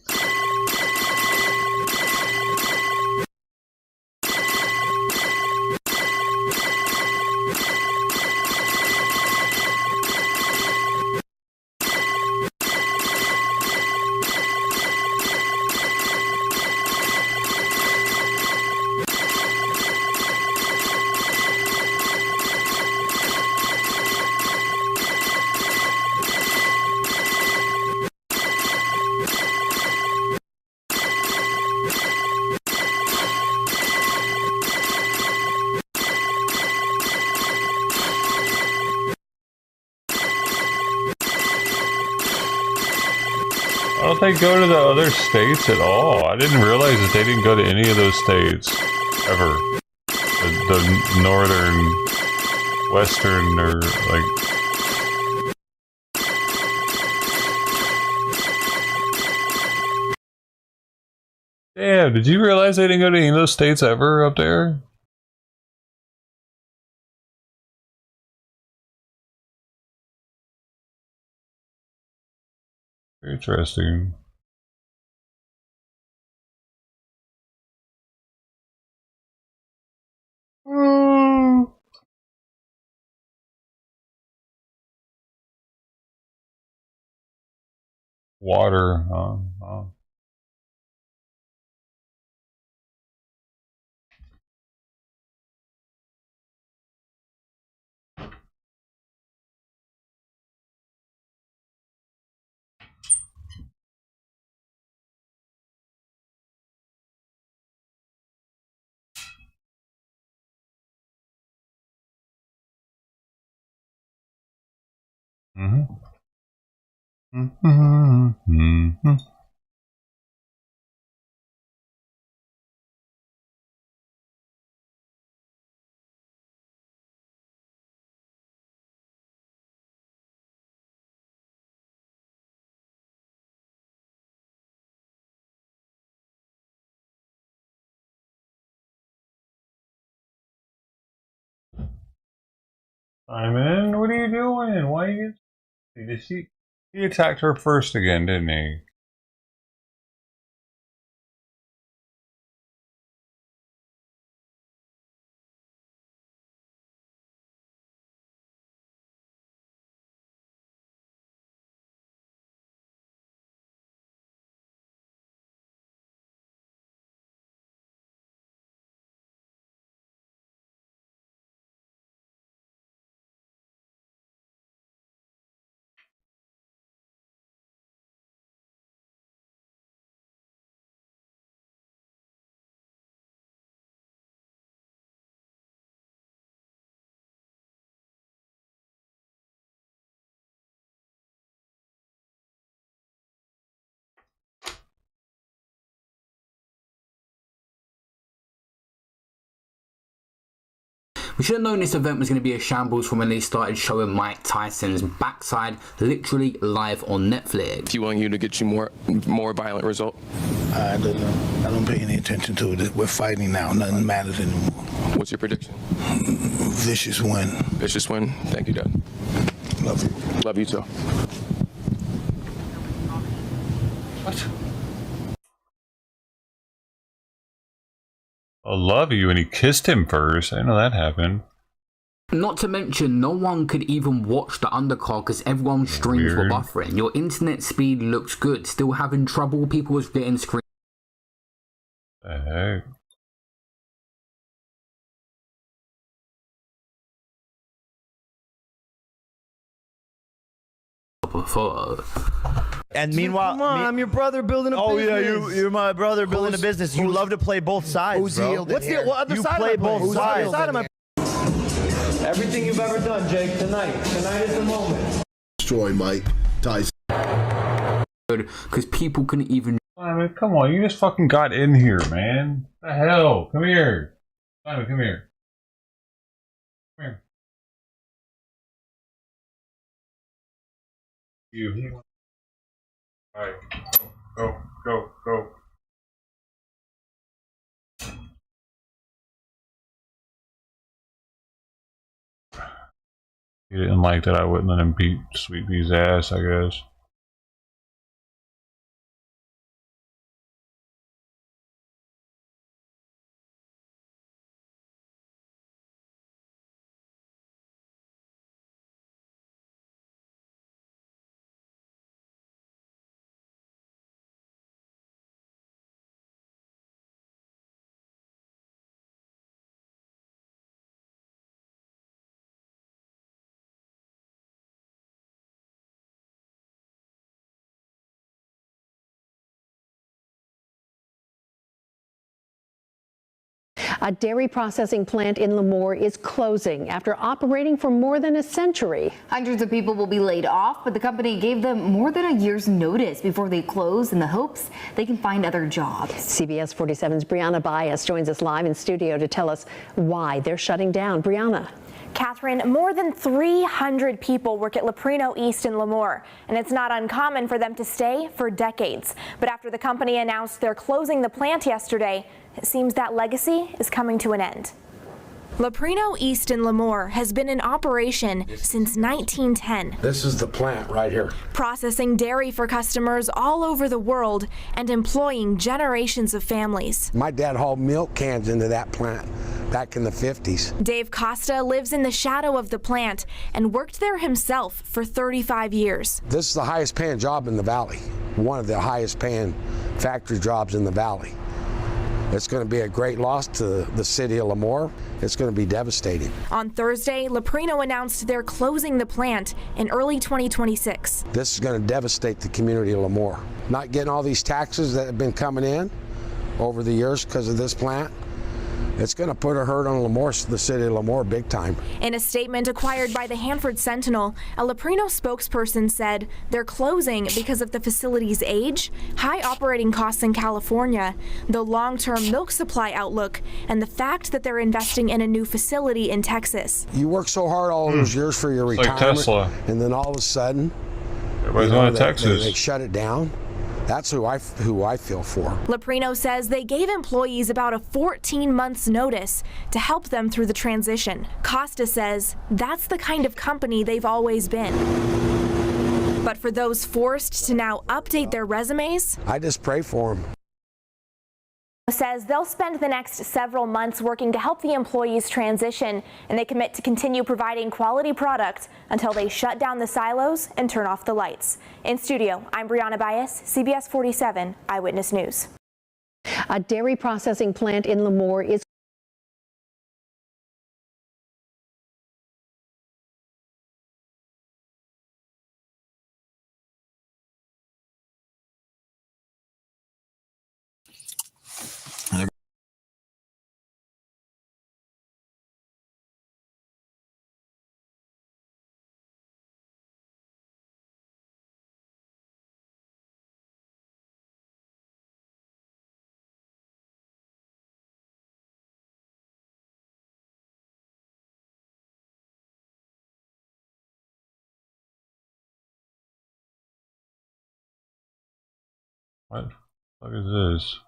Speaker 1: Why don't they go to the other states at all? I didn't realize that they didn't go to any of those states ever. The northern, western, or like. Damn, did you realize they didn't go to any of those states ever up there? Interesting. Water. Simon, what are you doing? Why are you? He attacked her first again, didn't he?
Speaker 2: We should have known this event was going to be a shambles from when they started showing Mike Tyson's backside literally live on Netflix.
Speaker 22: Do you want you to get you more violent result?
Speaker 23: I don't pay any attention to it. We're fighting now. Nothing matters anymore.
Speaker 22: What's your prediction?
Speaker 23: Vicious win.
Speaker 22: Vicious win. Thank you, Dad.
Speaker 23: Love you.
Speaker 22: Love you too.
Speaker 1: What? I love you, and he kissed him first. I didn't know that happened.
Speaker 2: Not to mention, no one could even watch the undercard because everyone's streams were buffering. Your internet speed looks good. Still having trouble? People was getting screen.
Speaker 1: The heck?
Speaker 3: And meanwhile,
Speaker 24: come on, I'm your brother building a business.
Speaker 3: Oh yeah, you're my brother building a business. You love to play both sides, bro.
Speaker 24: What's the other side?
Speaker 3: You play both sides.
Speaker 24: Everything you've ever done, Jake. Tonight is the moment.
Speaker 23: Destroy Mike Tyson.
Speaker 2: Because people couldn't even.
Speaker 1: I mean, come on, you just fucking got in here, man. What the hell? Come here. Simon, come here. Come here. You. Alright. Go. He didn't like that I wouldn't let him beat Sweet Bee's ass, I guess.
Speaker 25: A dairy processing plant in Lemoore is closing after operating for more than a century.
Speaker 26: Hundreds of people will be laid off, but the company gave them more than a year's notice before they close in the hopes they can find other jobs.
Speaker 25: CBS 47's Brianna Bias joins us live in studio to tell us why they're shutting down. Brianna.
Speaker 27: Catherine, more than 300 people work at Leprino East in Lemoore, and it's not uncommon for them to stay for decades. But after the company announced they're closing the plant yesterday, it seems that legacy is coming to an end. Leprino East in Lemoore has been in operation since 1910.
Speaker 23: This is the plant right here.
Speaker 27: Processing dairy for customers all over the world and employing generations of families.
Speaker 23: My dad hauled milk cans into that plant back in the 50s.
Speaker 27: Dave Costa lives in the shadow of the plant and worked there himself for 35 years.
Speaker 23: This is the highest paying job in the valley. One of the highest paying factory jobs in the valley. It's going to be a great loss to the city of Lemoore. It's going to be devastating.
Speaker 27: On Thursday, Leprino announced they're closing the plant in early 2026.
Speaker 23: This is going to devastate the community of Lemoore. Not getting all these taxes that have been coming in over the years because of this plant. It's going to put a hurt on Lemoore, the city of Lemoore, big time.
Speaker 27: In a statement acquired by the Hanford Sentinel, a Leprino spokesperson said they're closing because of the facility's age, high operating costs in California, the long-term milk supply outlook, and the fact that they're investing in a new facility in Texas.
Speaker 23: You work so hard all those years for your retirement,
Speaker 1: like Tesla.
Speaker 23: And then all of a sudden,
Speaker 1: everybody's going to Texas.
Speaker 23: They shut it down. That's who I feel for.
Speaker 27: Leprino says they gave employees about a 14 months notice to help them through the transition. Costa says that's the kind of company they've always been. But for those forced to now update their resumes,
Speaker 23: I just pray for them.
Speaker 27: Says they'll spend the next several months working to help the employees transition, and they commit to continue providing quality product until they shut down the silos and turn off the lights. In studio, I'm Brianna Bias, CBS 47 Eyewitness News.
Speaker 25: A dairy processing plant in Lemoore is
Speaker 1: What the fuck is this?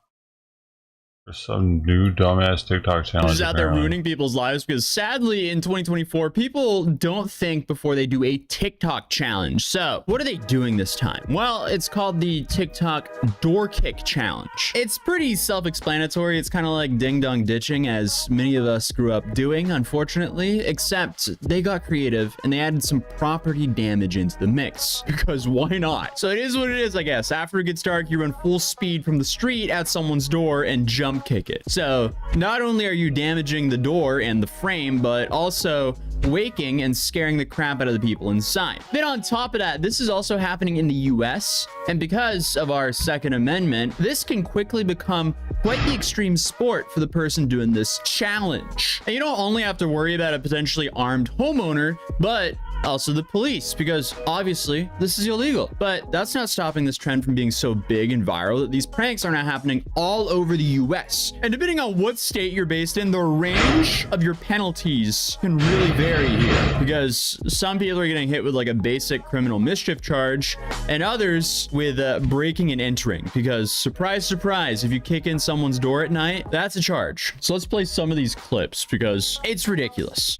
Speaker 1: There's some new dumbass TikTok challenge.
Speaker 4: Just out there
Speaker 1: apparently.
Speaker 4: ruining people's lives because sadly in 2024, people don't think before they do a TikTok challenge. So what are they doing this time? Well, it's called the TikTok door kick challenge. It's pretty self-explanatory. It's kind of like ding dong ditching, as many of us grew up doing, unfortunately, except they got creative and they added some property damage into the mix because why not? So it is what it is, I guess. After it gets dark, you run full speed from the street at someone's door and jump kick it. So not only are you damaging the door and the frame, but also waking and scaring the crap out of the people inside. Then on top of that, this is also happening in the US, and because of our Second Amendment, this can quickly become quite the extreme sport for the person doing this challenge. And you don't only have to worry about a potentially armed homeowner, but also the police, because obviously this is illegal. But that's not stopping this trend from being so big and viral that these pranks are now happening all over the US. And depending on what state you're based in, the range of your penalties can really vary here, because some people are getting hit with like a basic criminal mischief charge and others with breaking and entering, because surprise, surprise, if you kick in someone's door at night, that's a charge. So let's play some of these clips because it's ridiculous.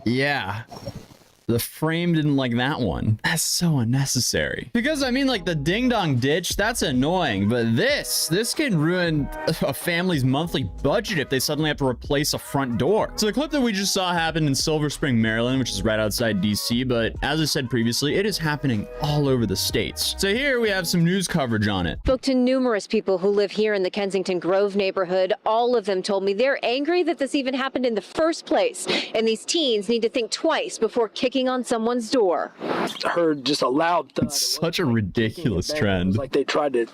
Speaker 4: Yeah, the frame didn't like that one. That's so unnecessary. Because I mean, like the ding dong ditch, that's annoying, but this can ruin a family's monthly budget if they suddenly have to replace a front door. So the clip that we just saw happened in Silver Spring, Maryland, which is right outside DC, but as I said previously, it is happening all over the states. So here we have some news coverage on it.
Speaker 10: Spoke to numerous people who live here in the Kensington Grove neighborhood. All of them told me they're angry that this even happened in the first place, and these teens need to think twice before kicking on someone's door.
Speaker 5: I heard just a loud thud.
Speaker 4: It's such a ridiculous trend.
Speaker 5: Like they tried to,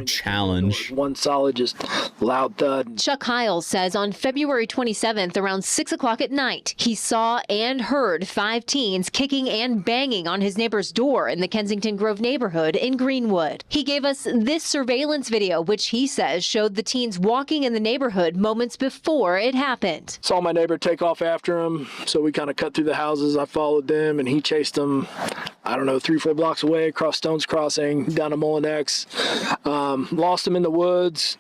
Speaker 4: challenge.
Speaker 5: One solid, just loud thud.
Speaker 10: Chuck Hiles says on February 27th, around 6 o'clock at night, he saw and heard 5 teens kicking and banging on his neighbor's door in the Kensington Grove neighborhood in Greenwood. He gave us this surveillance video, which he says showed the teens walking in the neighborhood moments before it happened.
Speaker 5: Saw my neighbor take off after him, so we kind of cut through the houses. I followed them, and he chased them, I don't know, 3-4 blocks away, across Stones Crossing, down to Molinex. Lost him in the woods,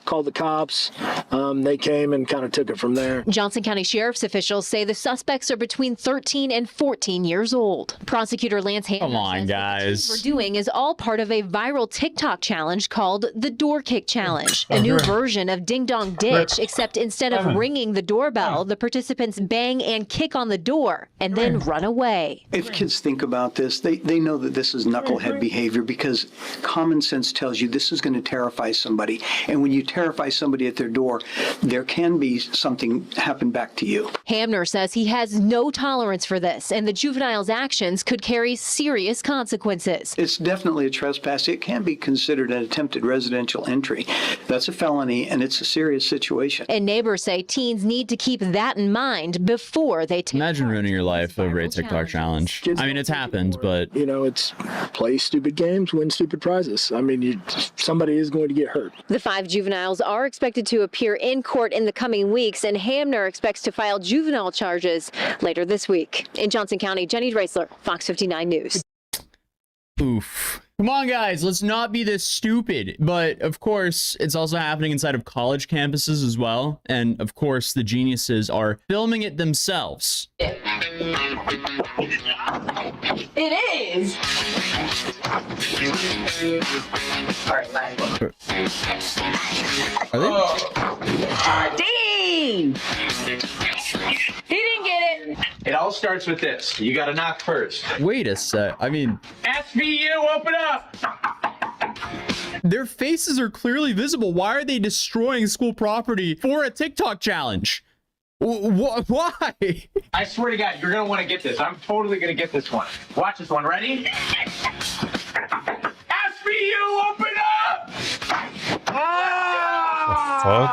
Speaker 5: called the cops. They came and kind of took it from there.
Speaker 10: Johnson County Sheriff's officials say the suspects are between 13 and 14 years old. Prosecutor Lance Hamner says
Speaker 4: guys.
Speaker 10: what we're doing is all part of a viral TikTok challenge called the Door Kick Challenge, a new version of Ding Dong Ditch, except instead of ringing the doorbell, the participants bang and kick on the door and then run away.
Speaker 6: If kids think about this, they know that this is knucklehead behavior, because common sense tells you this is going to terrify somebody. And when you terrify somebody at their door, there can be something happen back to you.
Speaker 10: Hamner says he has no tolerance for this, and the juvenile's actions could carry serious consequences.
Speaker 6: It's definitely a trespass. It can be considered an attempted residential entry. That's a felony, and it's a serious situation.
Speaker 10: And neighbors say teens need to keep that in mind before they
Speaker 4: Imagine ruining your life over a TikTok challenge. I mean, it's happened, but
Speaker 5: it's play stupid games, win stupid prizes. I mean, somebody is going to get hurt.
Speaker 10: The 5 juveniles are expected to appear in court in the coming weeks, and Hamner expects to file juvenile charges later this week. In Johnson County, Jenny Dreisler, Fox 59 News.
Speaker 4: Oof. Come on, guys, let's not be this stupid. But of course, it's also happening inside of college campuses as well. And of course, the geniuses are filming it themselves.
Speaker 8: It is.
Speaker 4: Are they?
Speaker 8: Dean! He didn't get it.
Speaker 9: It all starts with this. You gotta knock first.
Speaker 4: Wait a sec. I mean,
Speaker 9: SVU, open up!
Speaker 4: their faces are clearly visible. Why are they destroying school property for a TikTok challenge? Why?
Speaker 9: I swear to God, you're gonna want to get this. I'm totally gonna get this one. Watch this one. Ready? SVU, open up!
Speaker 1: Fuck.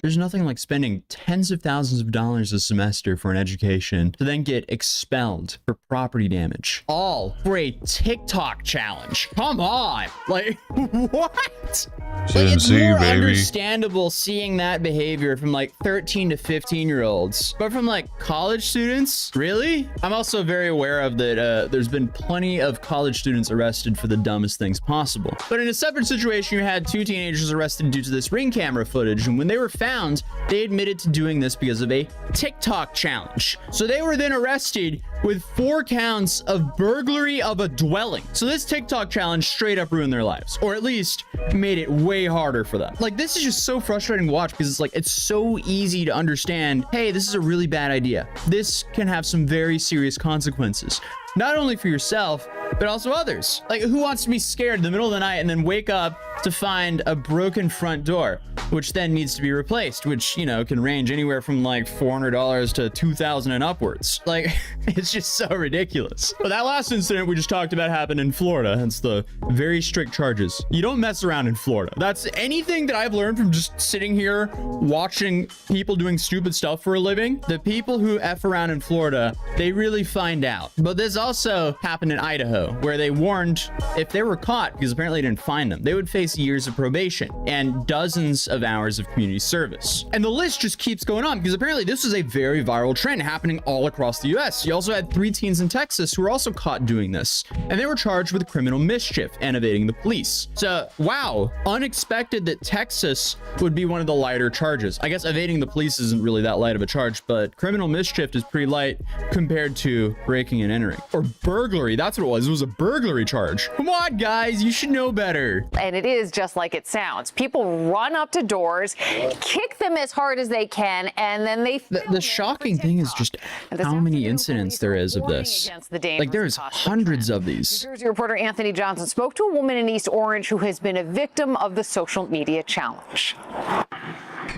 Speaker 4: There's nothing like spending tens of thousands of dollars a semester for an education to then get expelled for property damage. All for a TikTok challenge. Come on. Like, what? Like, it's more understandable seeing that behavior from like 13 to 15-year-olds, but from like college students, really? I'm also very aware of that there's been plenty of college students arrested for the dumbest things possible. But in a separate situation, you had 2 teenagers arrested due to this ring camera footage, and when they were found, they admitted to doing this because of a TikTok challenge. So they were then arrested with 4 counts of burglary of a dwelling. So this TikTok challenge straight up ruined their lives, or at least made it way harder for them. Like, this is just so frustrating to watch because it's like, it's so easy to understand, hey, this is a really bad idea. This can have some very serious consequences, not only for yourself, but also others. Like, who wants to be scared in the middle of the night and then wake up to find a broken front door, which then needs to be replaced, which, you know, can range anywhere from like $400 to $2,000 and upwards. Like, it's just so ridiculous. But that last incident we just talked about happened in Florida, hence the very strict charges. You don't mess around in Florida. That's anything that I've learned from just sitting here watching people doing stupid stuff for a living. The people who F around in Florida, they really find out. But this also happened in Idaho, where they warned if they were caught, because apparently they didn't find them, they would face years of probation and dozens of hours of community service. And the list just keeps going on because apparently this is a very viral trend happening all across the US. You also had 3 teens in Texas who were also caught doing this, and they were charged with criminal mischief and evading the police. So, wow, unexpected that Texas would be one of the lighter charges. I guess evading the police isn't really that light of a charge, but criminal mischief is pretty light compared to breaking and entering. Or burglary, that's what it was. It was a burglary charge. Come on, guys, you should know better.
Speaker 7: And it is just like it sounds. People run up to doors, kick them as hard as they can, and then they
Speaker 4: the shocking thing is just how many incidents there is of this. Like, there's hundreds of these.
Speaker 7: New Jersey reporter Anthony Johnson spoke to a woman in East Orange who has been a victim of the social media challenge.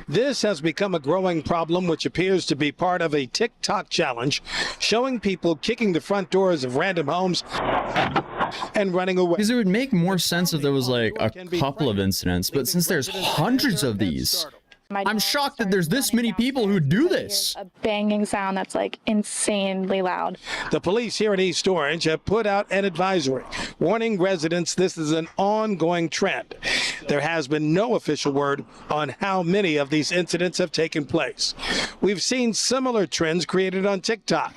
Speaker 11: This has become a growing problem, which appears to be part of a TikTok challenge, showing people kicking the front doors of random homes and running away.
Speaker 4: Because it would make more sense if there was like a couple of incidents, but since there's hundreds of these, I'm shocked that there's this many people who do this.
Speaker 12: A banging sound that's like insanely loud.
Speaker 11: The police here in East Orange have put out an advisory warning residents this is an ongoing trend. There has been no official word on how many of these incidents have taken place. We've seen similar trends created on TikTok,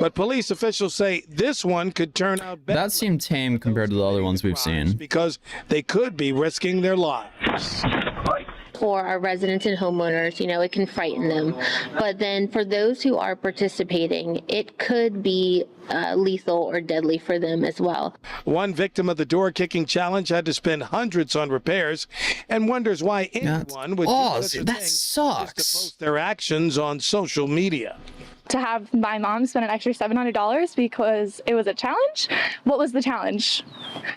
Speaker 11: but police officials say this one could turn out better.
Speaker 4: That seemed tame compared to the other ones we've seen,
Speaker 11: because they could be risking their lives.
Speaker 13: For our residents and homeowners, you know, it can frighten them. But then for those who are participating, it could be lethal or deadly for them as well.
Speaker 11: One victim of the door kicking challenge had to spend hundreds on repairs and wonders why anyone would do such a thing just to post their actions on social media.
Speaker 12: To have my mom spend an extra $700 because it was a challenge? What was the challenge?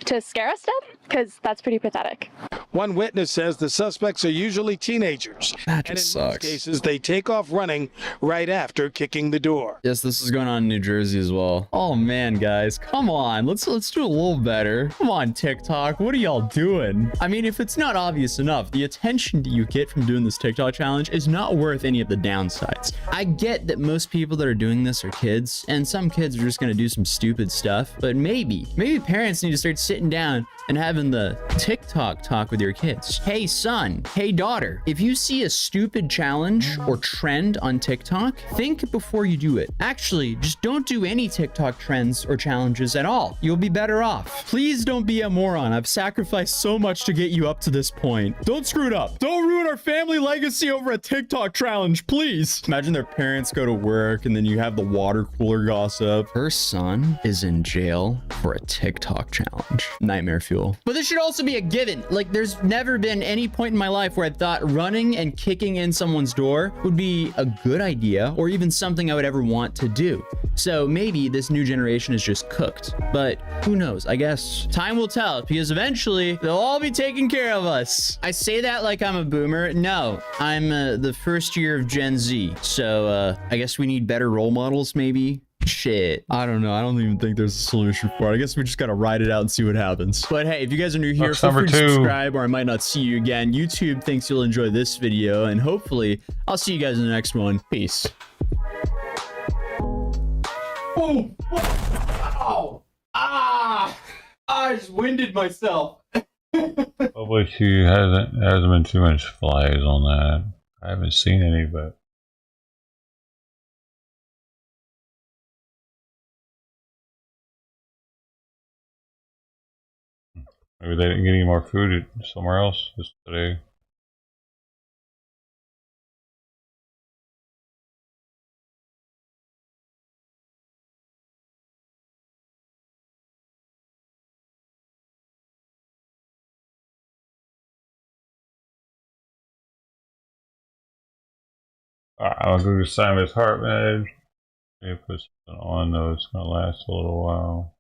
Speaker 12: To scare us to death? Because that's pretty pathetic.
Speaker 11: One witness says the suspects are usually teenagers, and in most cases they take off running right after kicking the door.
Speaker 4: Yes, this is going on in New Jersey as well. Oh man, guys, come on, let's do a little better. Come on, TikTok, what are y'all doing? I mean, if it's not obvious enough, the attention that you get from doing this TikTok challenge is not worth any of the downsides. I get that most people that are doing this are kids, and some kids are just gonna do some stupid stuff, but maybe parents need to start sitting down and having the TikTok talk with your kids. Hey son, hey daughter, if you see a stupid challenge or trend on TikTok, think before you do it. Actually, just don't do any TikTok trends or challenges at all. You'll be better off. Please don't be a moron. I've sacrificed so much to get you up to this point. Don't screw it up. Don't ruin our family legacy over a TikTok challenge, please. Imagine their parents go to work and then you have the water cooler gossip. Her son is in jail for a TikTok challenge. Nightmare fuel. But this should also be a given. Like, there's never been any point in my life where I thought running and kicking in someone's door would be a good idea or even something I would ever want to do. So maybe this new generation is just cooked, but who knows? I guess time will tell, because eventually they'll all be taking care of us. I say that like I'm a boomer. No, I'm the first year of Gen Z. So I guess we need better role models maybe. Shit. I don't know. I don't even think there's a solution for it. I guess we just gotta ride it out and see what happens. But hey, if you guys are new here, feel free to subscribe or I might not see you again. YouTube thinks you'll enjoy this video, and hopefully I'll see you guys in the next one. Peace. Oh! Ow! Ah! I just winded myself.
Speaker 1: Hopefully she hasn't been too much flies on that. I haven't seen any, but maybe they didn't get any more food somewhere else just today. Alright, I'll go to Simon's heart med. Maybe put something on though, it's gonna last a little while.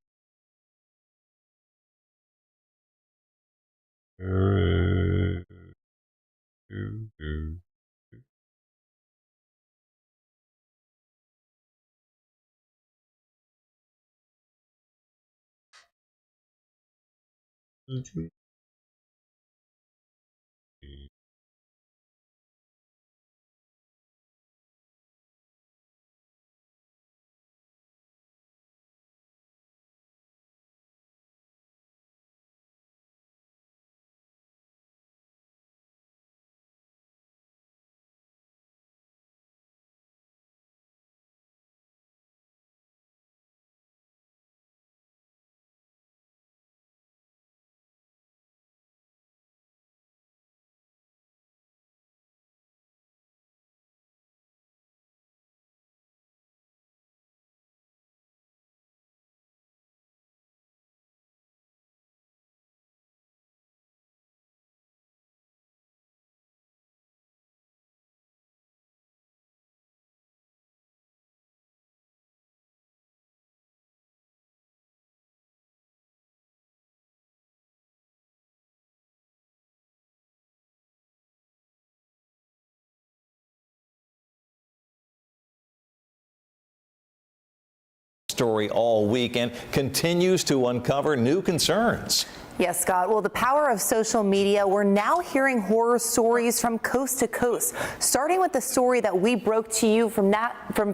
Speaker 14: Story all weekend continues to uncover new concerns.
Speaker 15: Yes, Scott. Well, the power of social media, we're now hearing horror stories from coast to coast, starting with the story that we broke to you from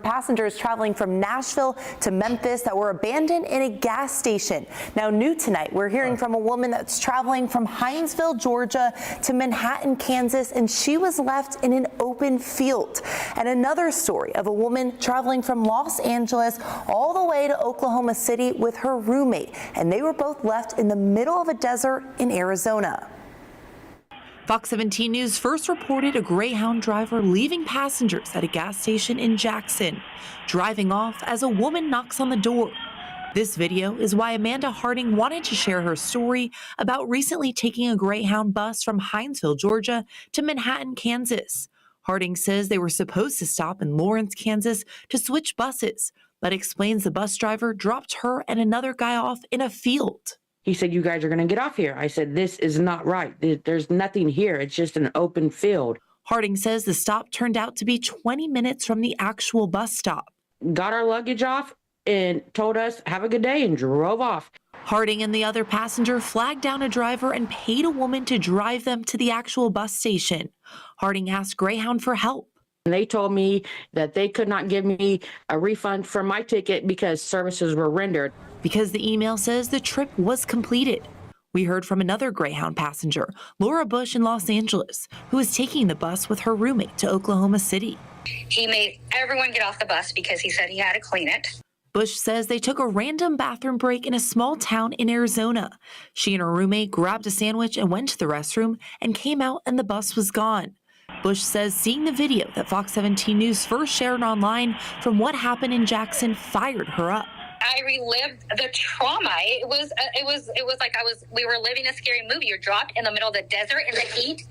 Speaker 15: passengers traveling from Nashville to Memphis that were abandoned in a gas station. Now, new tonight, we're hearing from a woman that's traveling from Hinesville, Georgia to Manhattan, Kansas, and she was left in an open field. And another story of a woman traveling from Los Angeles all the way to Oklahoma City with her roommate, and they were both left in the middle of a desert in Arizona.
Speaker 16: Fox 17 News first reported a Greyhound driver leaving passengers at a gas station in Jackson, driving off as a woman knocks on the door. This video is why Amanda Harding wanted to share her story about recently taking a Greyhound bus from Hinesville, Georgia to Manhattan, Kansas. Harding says they were supposed to stop in Lawrence, Kansas to switch buses, but explains the bus driver dropped her and another guy off in a field.
Speaker 17: He said, "You guys are going to get off here." I said, "This is not right. There's nothing here. It's just an open field."
Speaker 16: Harding says the stop turned out to be 20 minutes from the actual bus stop.
Speaker 17: Got our luggage off and told us, "Have a good day," and drove off.
Speaker 16: Harding and the other passenger flagged down a driver and paid a woman to drive them to the actual bus station. Harding asked Greyhound for help.
Speaker 17: They told me that they could not give me a refund for my ticket because services were rendered.
Speaker 16: Because the email says the trip was completed. We heard from another Greyhound passenger, Laura Bush in Los Angeles, who was taking the bus with her roommate to Oklahoma City.
Speaker 18: He made everyone get off the bus because he said he had to clean it.
Speaker 16: Bush says they took a random bathroom break in a small town in Arizona. She and her roommate grabbed a sandwich and went to the restroom and came out and the bus was gone. Bush says seeing the video that Fox 17 News first shared online from what happened in Jackson fired her up.
Speaker 18: I relived the trauma. It was like we were living a scary movie. You're dropped in the middle of the desert in the heat,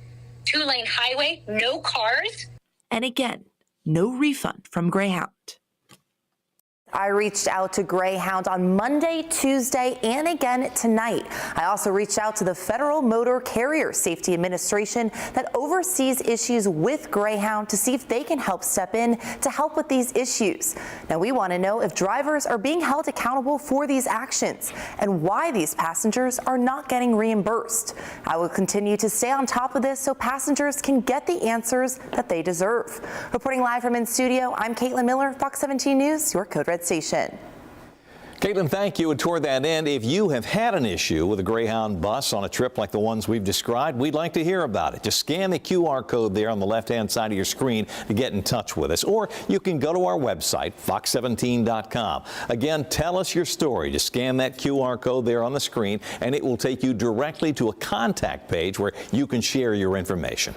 Speaker 18: 2-lane highway, no cars.
Speaker 16: And again, no refund from Greyhound.
Speaker 15: I reached out to Greyhound on Monday, Tuesday, and again tonight. I also reached out to the Federal Motor Carrier Safety Administration that oversees issues with Greyhound to see if they can help step in to help with these issues. Now, we want to know if drivers are being held accountable for these actions and why these passengers are not getting reimbursed. I will continue to stay on top of this so passengers can get the answers that they deserve. Reporting live from in studio, I'm Caitlin Miller, Fox 17 News, your Code Red station.
Speaker 14: Caitlin, thank you. And toward that end, if you have had an issue with a Greyhound bus on a trip like the ones we've described, we'd like to hear about it. Just scan the QR code there on the left-hand side of your screen to get in touch with us. Or you can go to our website, fox17.com. Again, tell us your story. Just scan that QR code there on the screen, and it will take you directly to a contact page where you can share your information.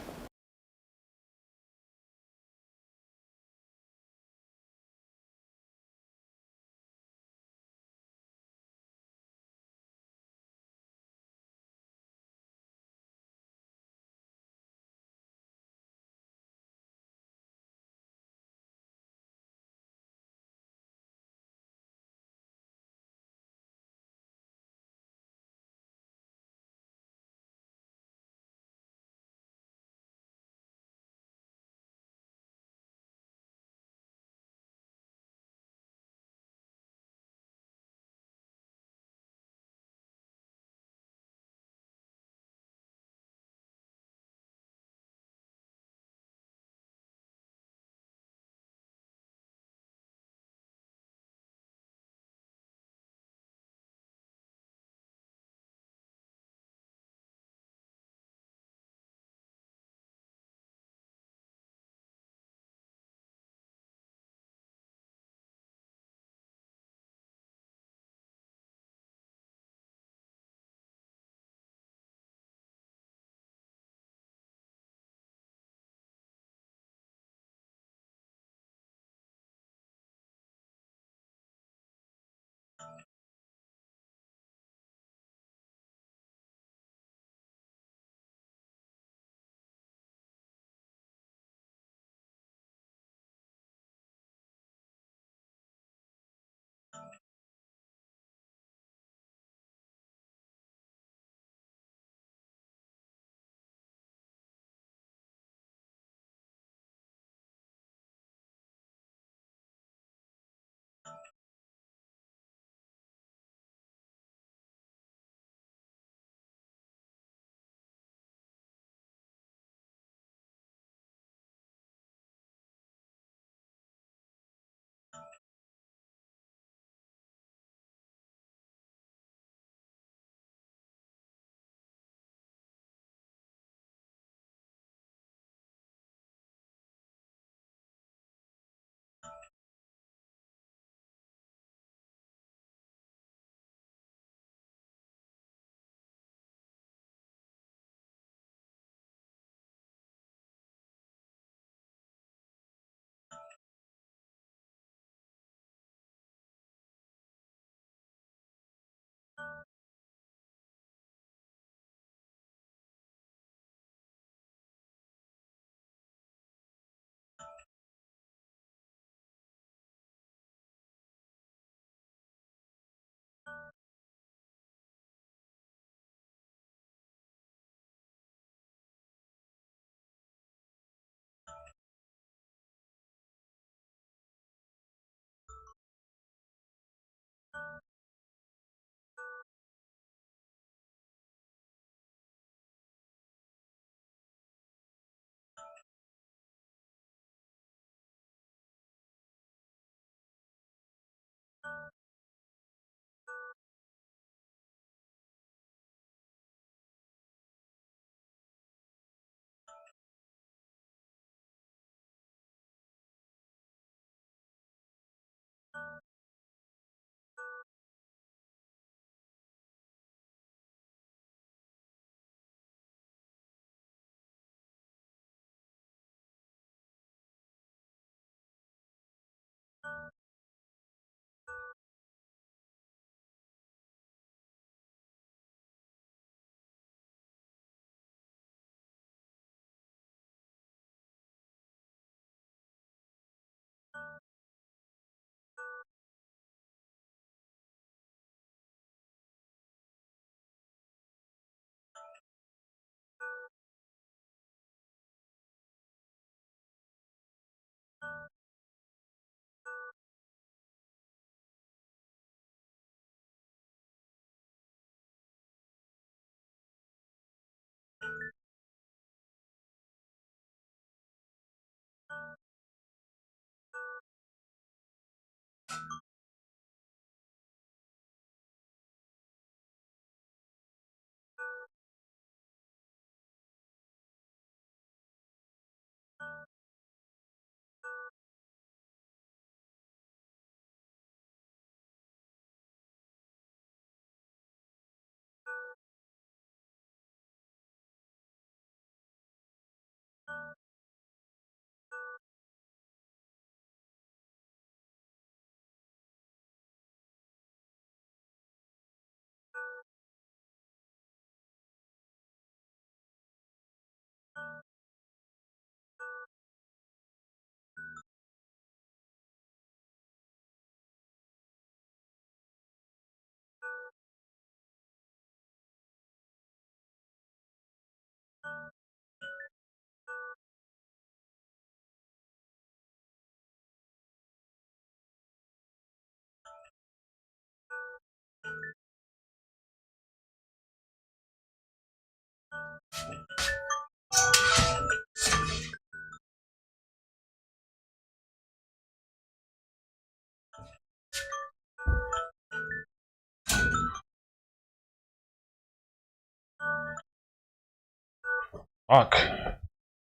Speaker 1: Fuck.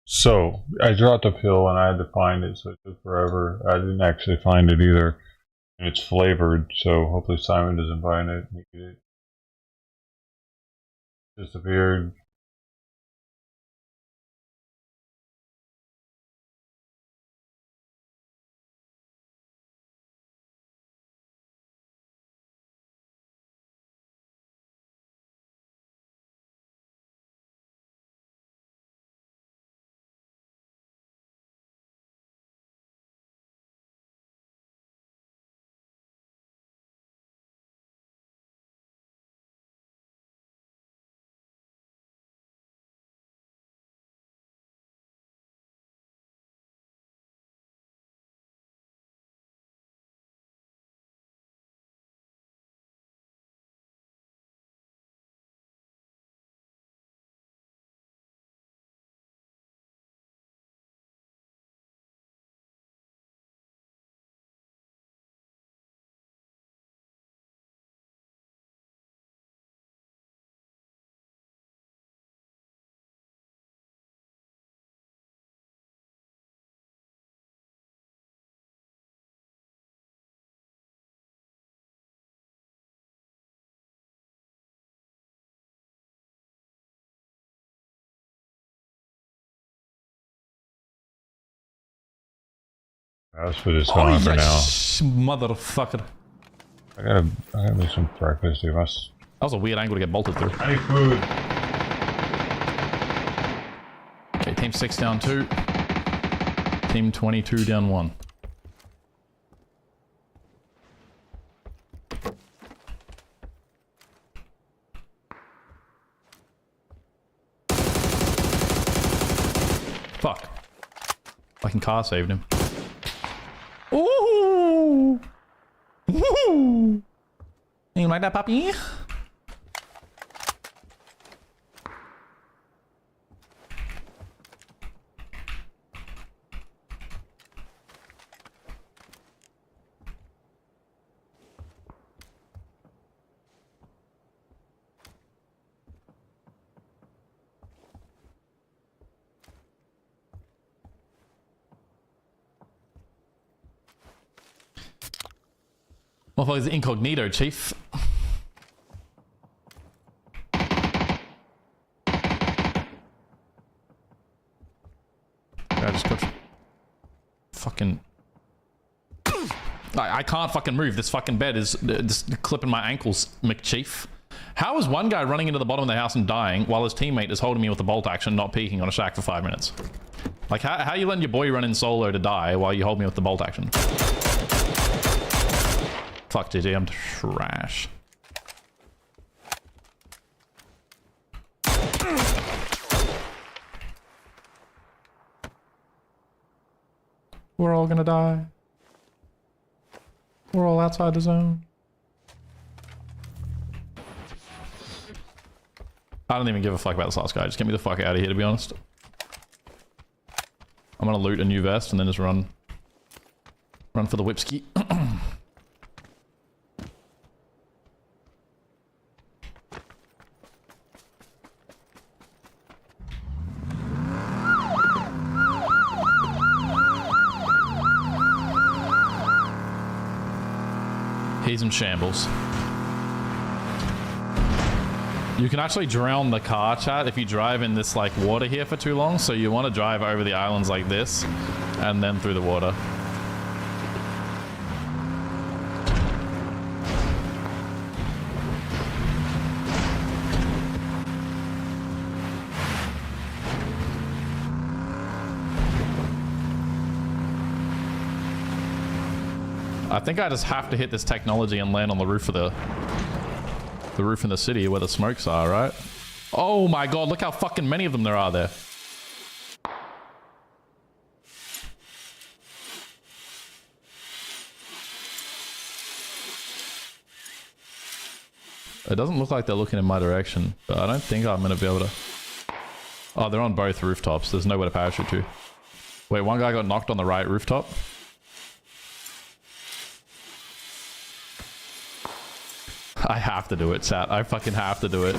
Speaker 1: So I dropped a pill and I had to find it, so it took forever. I didn't actually find it either, and it's flavored. So hopefully Simon doesn't find it. It disappeared. That's for this gone for now.
Speaker 2: Motherfucker.
Speaker 1: I gotta make some breakfast. Dude.
Speaker 2: That was a weird angle to get bolted through.
Speaker 1: I need food.
Speaker 2: Okay, team 6 down 2. Team 22 down 1. Fuck. Fucking car saved him. Ooh! Ooh! You like that, puppy? Motherfucker's incognito, chief. I just got fucking... I can't fucking move. This fucking bed is just clipping my ankles, McChief. How is one guy running into the bottom of the house and dying while his teammate is holding me with the bolt action, not peeking on a shack for 5 minutes? Like, how you letting your boy run in solo to die while you hold me with the bolt action? Fuck GG, I'm trash. We're all gonna die. We're all outside the zone. I don't even give a fuck about this last guy. Just get me the fuck out of here, to be honest. I'm gonna loot a new vest and then just run for the whipski. He's in shambles. You can actually drown the car, chat, if you drive in this like water here for too long. So you want to drive over the islands like this and then through the water. I think I just have to hit this technology and land on the roof of the roof in the city where the smokes are, right? Oh my god, look how fucking many of them there are there. It doesn't look like they're looking in my direction, but I don't think I'm gonna be able to... Oh, they're on both rooftops. There's nowhere to parachute to. Wait, one guy got knocked on the right rooftop. I have to do it, chat. I fucking have to do it.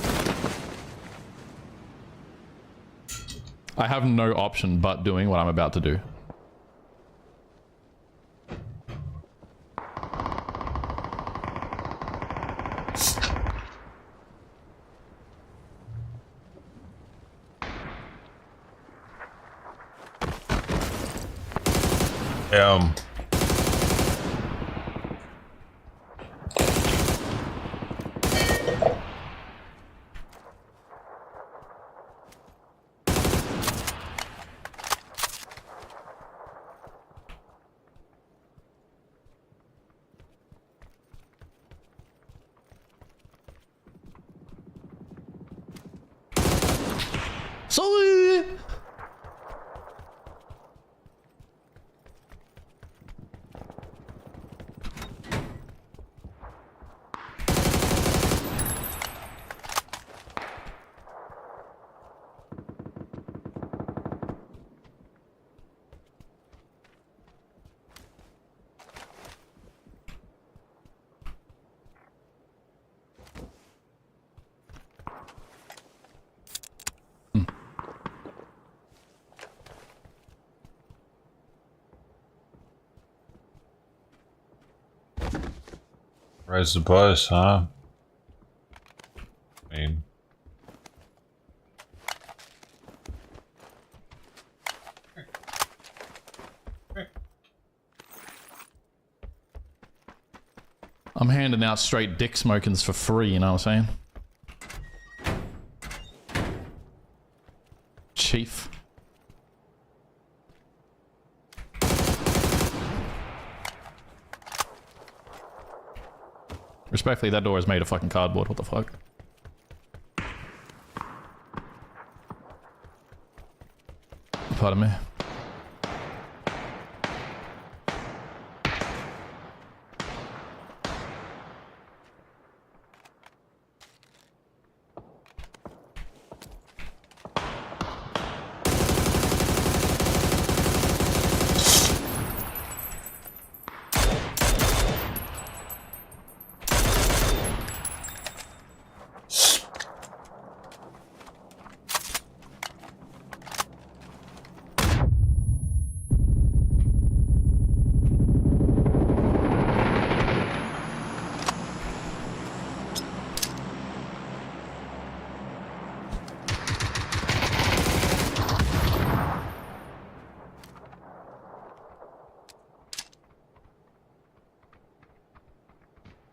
Speaker 2: I have no option but doing what I'm about to do. Sorry.
Speaker 1: Rise the bus, huh? I mean...
Speaker 2: I'm handing out straight dick smokings for free, you know what I'm saying? Chief. Respectfully, that door is made of fucking cardboard. What the fuck? Pardon me.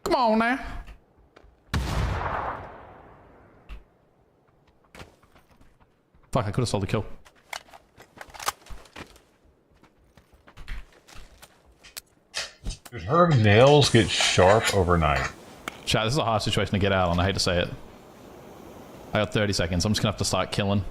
Speaker 2: Come on now. Fuck, I could have sold the kill.
Speaker 1: Did her nails get sharp overnight?
Speaker 2: Chat, this is a hard situation to get out on. I hate to say it. I got 30 seconds. I'm just gonna have to start killing.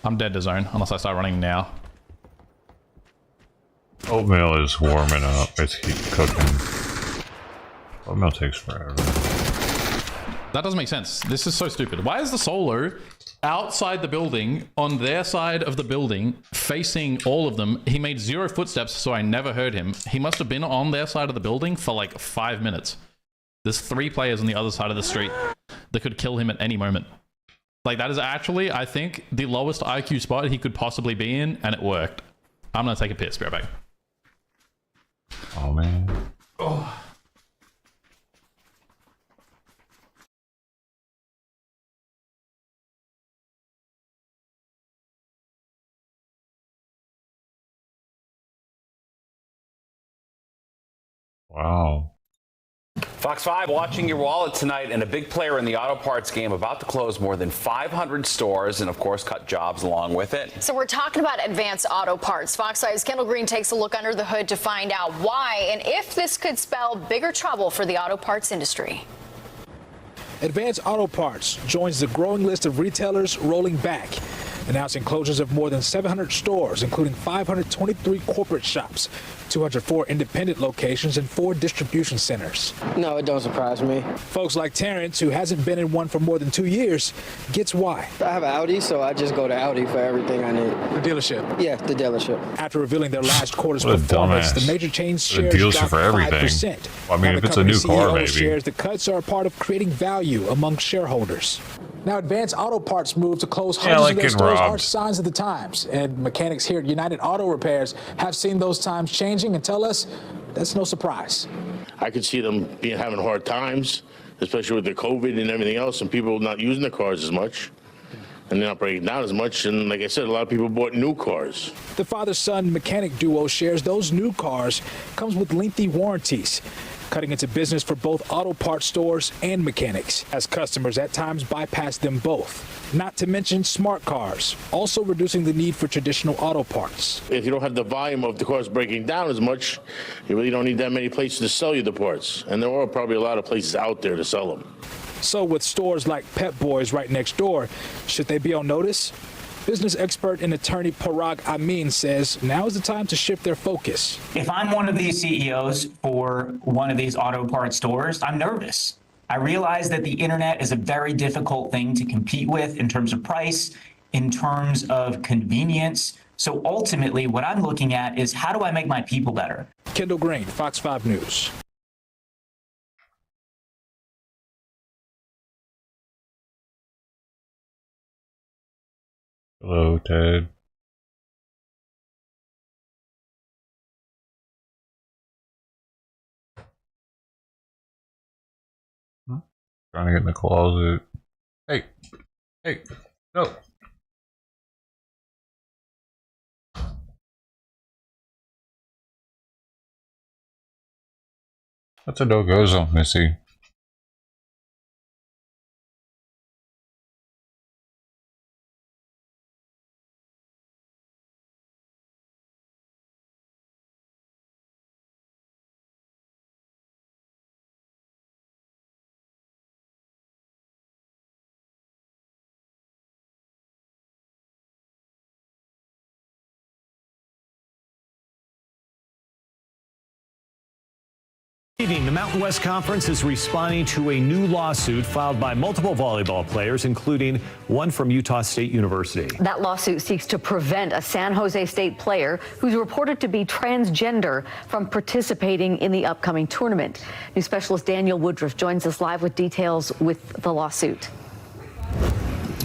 Speaker 2: I'm dead to zone, unless I start running now.
Speaker 1: Oatmeal is warming up. It's cooking. Oatmeal takes forever.
Speaker 2: That doesn't make sense. This is so stupid. Why is the Solo outside the building, on their side of the building, facing all of them? He made 0 footsteps, so I never heard him. He must have been on their side of the building for like 5 minutes. There's 3 players on the other side of the street that could kill him at any moment. Like, that is actually, I think, the lowest IQ spot he could possibly be in, and it worked. I'm gonna take a piss. Be right back.
Speaker 1: Oh, man.
Speaker 2: Oh.
Speaker 1: Wow.
Speaker 3: Fox 5 watching your wallet tonight, and a big player in the auto parts game about to close more than 500 stores and, of course, cut jobs along with it.
Speaker 19: So we're talking about Advanced Auto Parts. Fox 5's Kendall Green takes a look under the hood to find out why and if this could spell bigger trouble for the auto parts industry.
Speaker 20: Advanced Auto Parts joins the growing list of retailers rolling back, announcing closures of more than 700 stores, including 523 corporate shops, 204 independent locations, and 4 distribution centers.
Speaker 21: No, it don't surprise me.
Speaker 20: Folks like Terrence, who hasn't been in one for more than 2 years, gets why.
Speaker 21: I have an Audi, so I just go to Audi for everything I need.
Speaker 20: The dealership?
Speaker 21: Yeah, the dealership.
Speaker 20: After revealing their last quarter's
Speaker 1: What a
Speaker 20: performance,
Speaker 1: dumbass.
Speaker 20: the major chain's
Speaker 1: The
Speaker 20: shares
Speaker 1: dealership
Speaker 20: dropped
Speaker 1: for everything.
Speaker 20: 5%.
Speaker 1: Well, I mean,
Speaker 20: Now
Speaker 1: if
Speaker 20: the
Speaker 1: it's a new
Speaker 20: company's
Speaker 1: car,
Speaker 20: CEO
Speaker 1: maybe.
Speaker 20: shares the cuts are a part of creating value among shareholders. Now, Advanced Auto Parts move to close hundreds
Speaker 1: like
Speaker 20: of their
Speaker 1: getting
Speaker 20: stores are
Speaker 1: robbed.
Speaker 20: signs of the times, and mechanics here at United Auto Repairs have seen those times changing and tell us that's no surprise.
Speaker 22: I could see them having hard times, especially with the COVID and everything else, and people not using the cars as much, and they're not breaking down as much. And like I said, a lot of people bought new cars.
Speaker 20: The father-son mechanic duo shares those new cars comes with lengthy warranties, cutting into business for both auto parts stores and mechanics, as customers at times bypass them both. Not to mention smart cars, also reducing the need for traditional auto parts.
Speaker 22: If you don't have the volume of the cars breaking down as much, you really don't need that many places to sell you the parts. And there are probably a lot of places out there to sell them.
Speaker 20: So with stores like Pep Boys right next door, should they be on notice? Business expert and attorney Parag Amin says now is the time to shift their focus.
Speaker 24: If I'm one of these CEOs for one of these auto parts stores, I'm nervous. I realize that the internet is a very difficult thing to compete with in terms of price, in terms of convenience. So ultimately, what I'm looking at is how do I make my people better?
Speaker 20: Kendall Green, Fox 5 News.
Speaker 1: Hello, Ted. Trying to get in the closet. Hey, hey, no. What's a door goes on, Missy?
Speaker 26: The Mountain West Conference is responding to a new lawsuit filed by multiple volleyball players, including one from Utah State University.
Speaker 28: That lawsuit seeks to prevent a San Jose State player who's reported to be transgender from participating in the upcoming tournament. News specialist Daniel Woodruff joins us live with details with the lawsuit.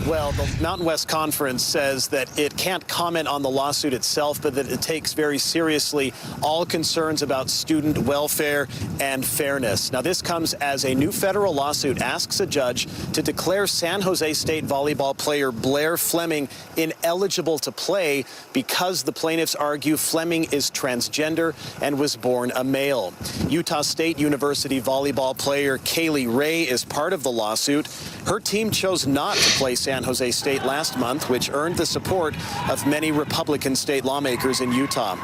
Speaker 29: Well, the Mountain West Conference says that it can't comment on the lawsuit itself, but that it takes very seriously all concerns about student welfare and fairness. Now, this comes as a new federal lawsuit asks a judge to declare San Jose State volleyball player Blair Fleming ineligible to play because the plaintiffs argue Fleming is transgender and was born a male. Utah State University volleyball player Kaylee Ray is part of the lawsuit. Her team chose not to play San San Jose State last month, which earned the support of many Republican state lawmakers in Utah.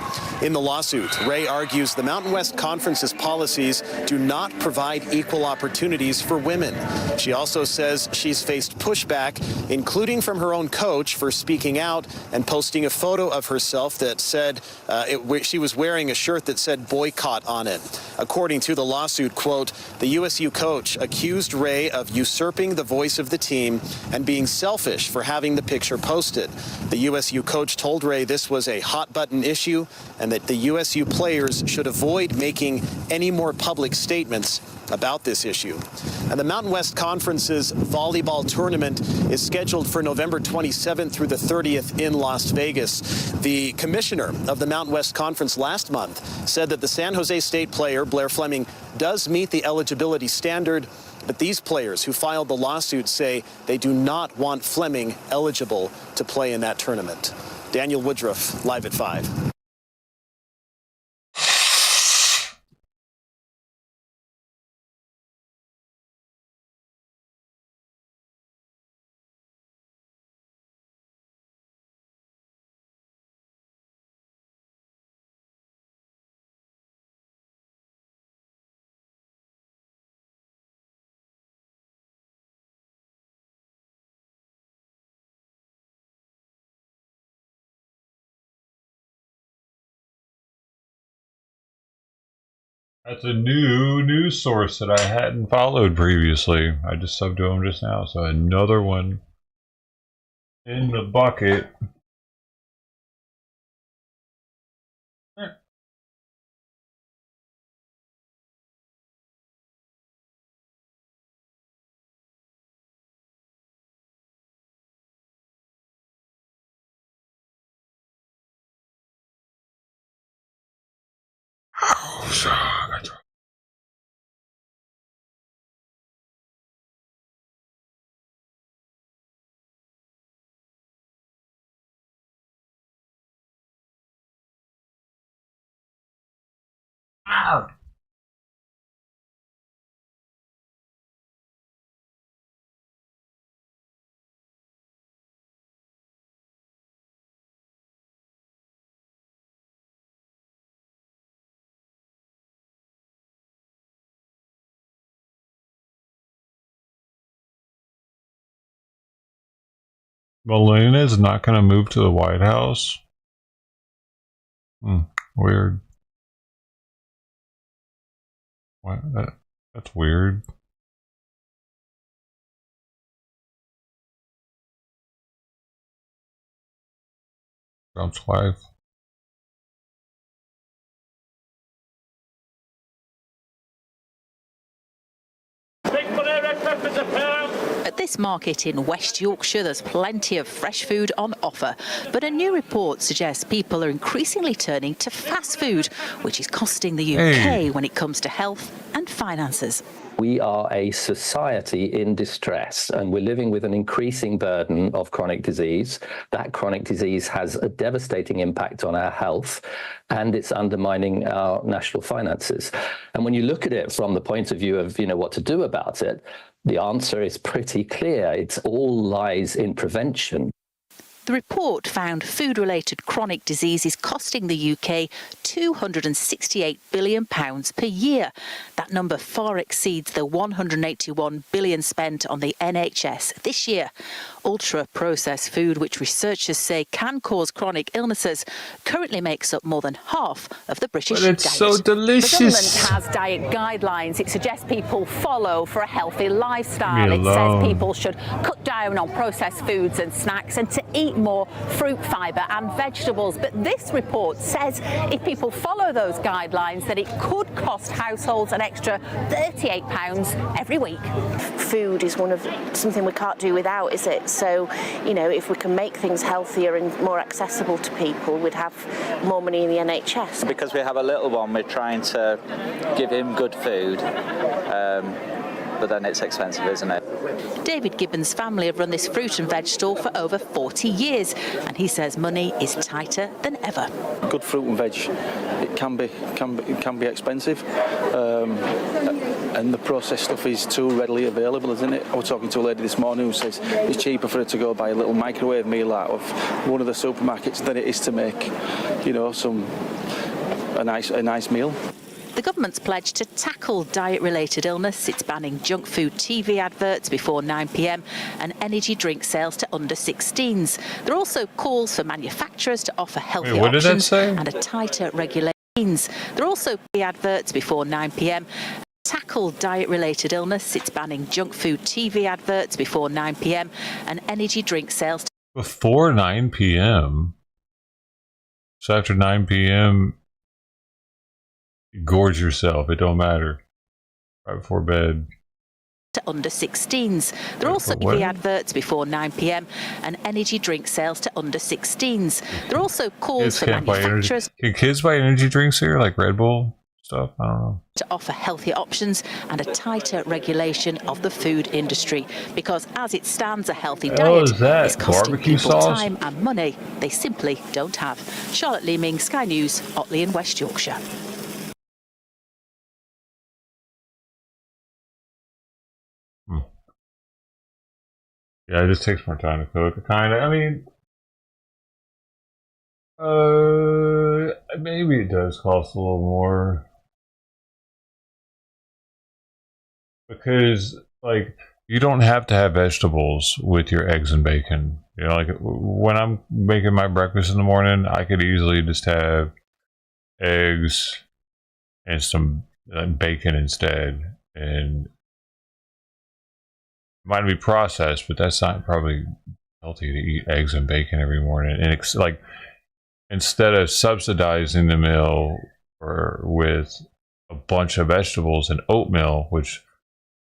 Speaker 29: In the lawsuit, Ray argues the Mountain West Conference's policies do not provide equal opportunities for women. She also says she's faced pushback, including from her own coach, for speaking out and posting a photo of herself that said she was wearing a shirt that said boycott on it. According to the lawsuit, quote, the USU coach accused Ray of usurping the voice of the team and being selfish for having the picture posted. The USU coach told Ray this was a hot button issue and that the USU players should avoid making any more public statements about this issue. And the Mountain West Conference's volleyball tournament is scheduled for November 27th through the 30th in Las Vegas. The commissioner of the Mountain West Conference last month said that the San Jose State player, Blair Fleming, does meet the eligibility standard, but these players who filed the lawsuit say they do not want Fleming eligible to play in that tournament. Daniel Woodruff, live at 5.
Speaker 1: That's a new news source that I hadn't followed previously. I just subbed to them just now, so another one in the bucket. Melania is not going to move to the White House. Weird. What? That's weird. Trump's wife.
Speaker 5: At this market in West Yorkshire, there's plenty of fresh food on offer, but a new report suggests people are increasingly turning to fast food, which is costing the UK when it comes to health and finances.
Speaker 6: We are a society in distress, and we're living with an increasing burden of chronic disease. That chronic disease has a devastating impact on our health, and it's undermining our national finances. And when you look at it from the point of view of, what to do about it, the answer is pretty clear. It's all lies in prevention.
Speaker 5: The report found food-related chronic disease is costing the UK £268 billion per year. That number far exceeds the £181 billion spent on the NHS this year. Ultra-processed food, which researchers say can cause chronic illnesses, currently makes up more than half of the British diet.
Speaker 1: It's so delicious.
Speaker 28: The government has diet guidelines it suggests people follow for a healthy lifestyle. It says people should cut down on processed foods and snacks and to eat more fruit, fibre and vegetables. But this report says if people follow those guidelines that it could cost households an extra £38 every week.
Speaker 7: Food is something we can't do without, is it? So, if we can make things healthier and more accessible to people, we'd have more money in the NHS.
Speaker 8: Because we have a little one, we're trying to give him good food, but then it's expensive, isn't it?
Speaker 5: David Gibbons' family have run this fruit and veg store for over 40 years, and he says money is tighter than ever.
Speaker 21: Good fruit and veg, it can be expensive. and the processed stuff is too readily available, isn't it? I was talking to a lady this morning who says it's cheaper for her to go buy a little microwave meal out of one of the supermarkets than it is to make, you know, a nice meal.
Speaker 5: The government's pledged to tackle diet-related illness. It's banning junk food TV adverts before 9 p.m. and energy drink sales to under 16s. There are also calls for manufacturers to offer healthy options and a tighter regulations. There are also adverts before 9 p.m. Tackle diet-related illness. It's banning junk food TV adverts before 9 p.m. and energy drink sales
Speaker 1: before 9 p.m. So after 9 p.m. gorge yourself, it don't matter. Right before bed.
Speaker 5: To under 16s. There are also TV adverts before 9 p.m. and energy drink sales to under 16s. There are also calls for manufacturers.
Speaker 1: Can kids buy energy drinks here, like Red Bull stuff? I don't know.
Speaker 5: To offer healthier options and a tighter regulation of the food industry, because as it stands, a healthy diet is costing people time and money they simply don't have. Charlotte Leeming, Sky News, Otley in West Yorkshire.
Speaker 1: Yeah, it just takes more time to cook. Kind of. I mean, maybe it does cost a little more. Because, like, you don't have to have vegetables with your eggs and bacon. You know, like, when I'm making my breakfast in the morning, I could easily just have eggs and some bacon instead. And it might be processed, but that's not probably healthy to eat eggs and bacon every morning. And it's like, instead of subsidizing the meal with a bunch of vegetables and oatmeal, which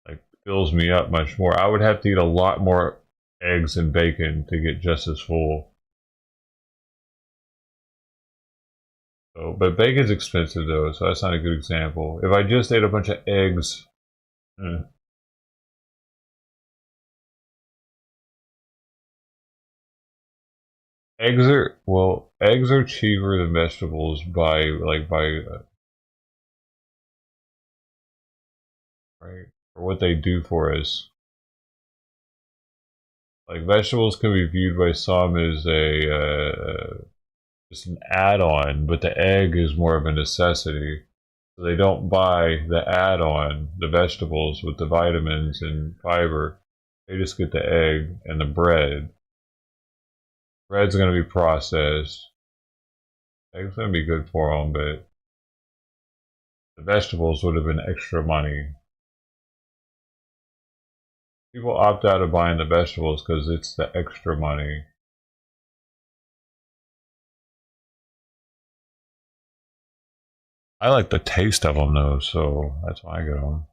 Speaker 1: like fills me up much more, I would have to eat a lot more eggs and bacon to get just as full. So, but bacon's expensive though, so that's not a good example. If I just ate a bunch of eggs, eggs are cheaper than vegetables right, for what they do for us. Like, vegetables can be viewed by some as just an add-on, but the egg is more of a necessity. So they don't buy the add-on, the vegetables with the vitamins and fiber. They just get the egg and the bread. Bread's going to be processed. Eggs going to be good for them, but the vegetables would have been extra money. People opt out of buying the vegetables because it's the extra money. I like the taste of them though, so that's why I get them.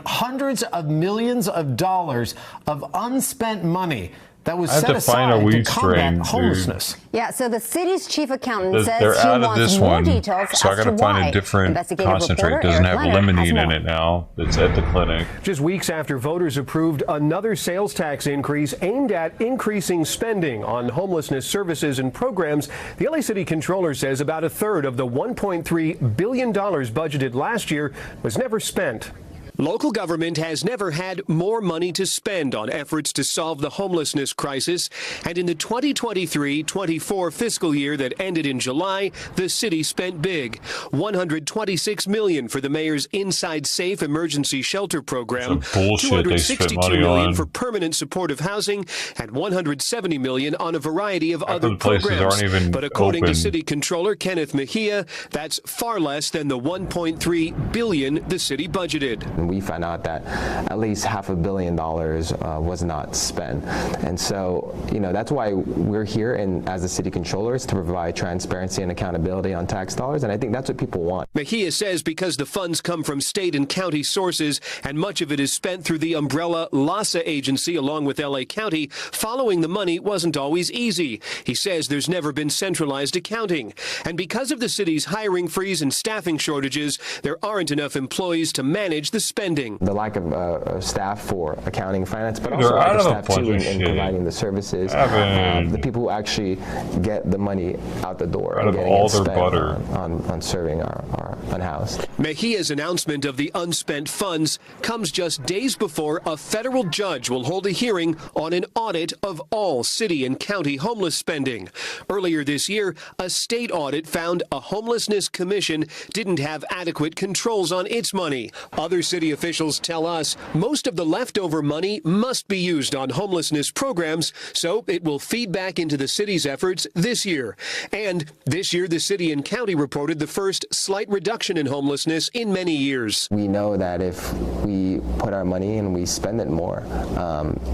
Speaker 4: Hundreds of millions of dollars of unspent money that was
Speaker 1: set
Speaker 4: aside to combat homelessness.
Speaker 9: Yeah, so the city's chief accountant says
Speaker 1: they're
Speaker 9: he
Speaker 1: out of
Speaker 9: wants
Speaker 1: this
Speaker 9: more
Speaker 1: one,
Speaker 9: details
Speaker 1: so I
Speaker 9: as to
Speaker 1: gotta find
Speaker 9: why.
Speaker 1: a different concentrate. It doesn't have limonene in it now. It's at the clinic.
Speaker 10: Just weeks after voters approved another sales tax increase aimed at increasing spending on homelessness services and programs, the LA City Controller says about a third of the $1.3 billion budgeted last year was never spent. Local government has never had more money to spend on efforts to solve the homelessness crisis. And in the 2023-24 fiscal year that ended in July, the city spent big. $126 million for the mayor's Inside Safe emergency shelter program, $262 million for permanent supportive housing, and $170 million on a variety of other programs. But according to City Controller Kenneth Mejia, that's far less than the $1.3 billion the city budgeted.
Speaker 11: we found out that at least $500 million was not spent. And so, that's why we're here and as the city controllers to provide transparency and accountability on tax dollars. And I think that's what people want.
Speaker 10: Mejia says because the funds come from state and county sources and much of it is spent through the umbrella LASA agency along with LA County, following the money wasn't always easy. He says there's never been centralized accounting. And because of the city's hiring freeze and staffing shortages, there aren't enough employees to manage the spending.
Speaker 11: The lack of staff for accounting and finance, but also lack of staff too in providing the services. The people who actually get the money out the door and getting it spent on serving our unhoused.
Speaker 10: Mejia's announcement of the unspent funds comes just days before a federal judge will hold a hearing on an audit of all city and county homeless spending. Earlier this year, a state audit found a homelessness commission didn't have adequate controls on its money. Other city officials tell us most of the leftover money must be used on homelessness programs, so it will feed back into the city's efforts this year. And this year, the city and county reported the first slight reduction in homelessness in many years.
Speaker 11: We know that if we put our money and we spend it more,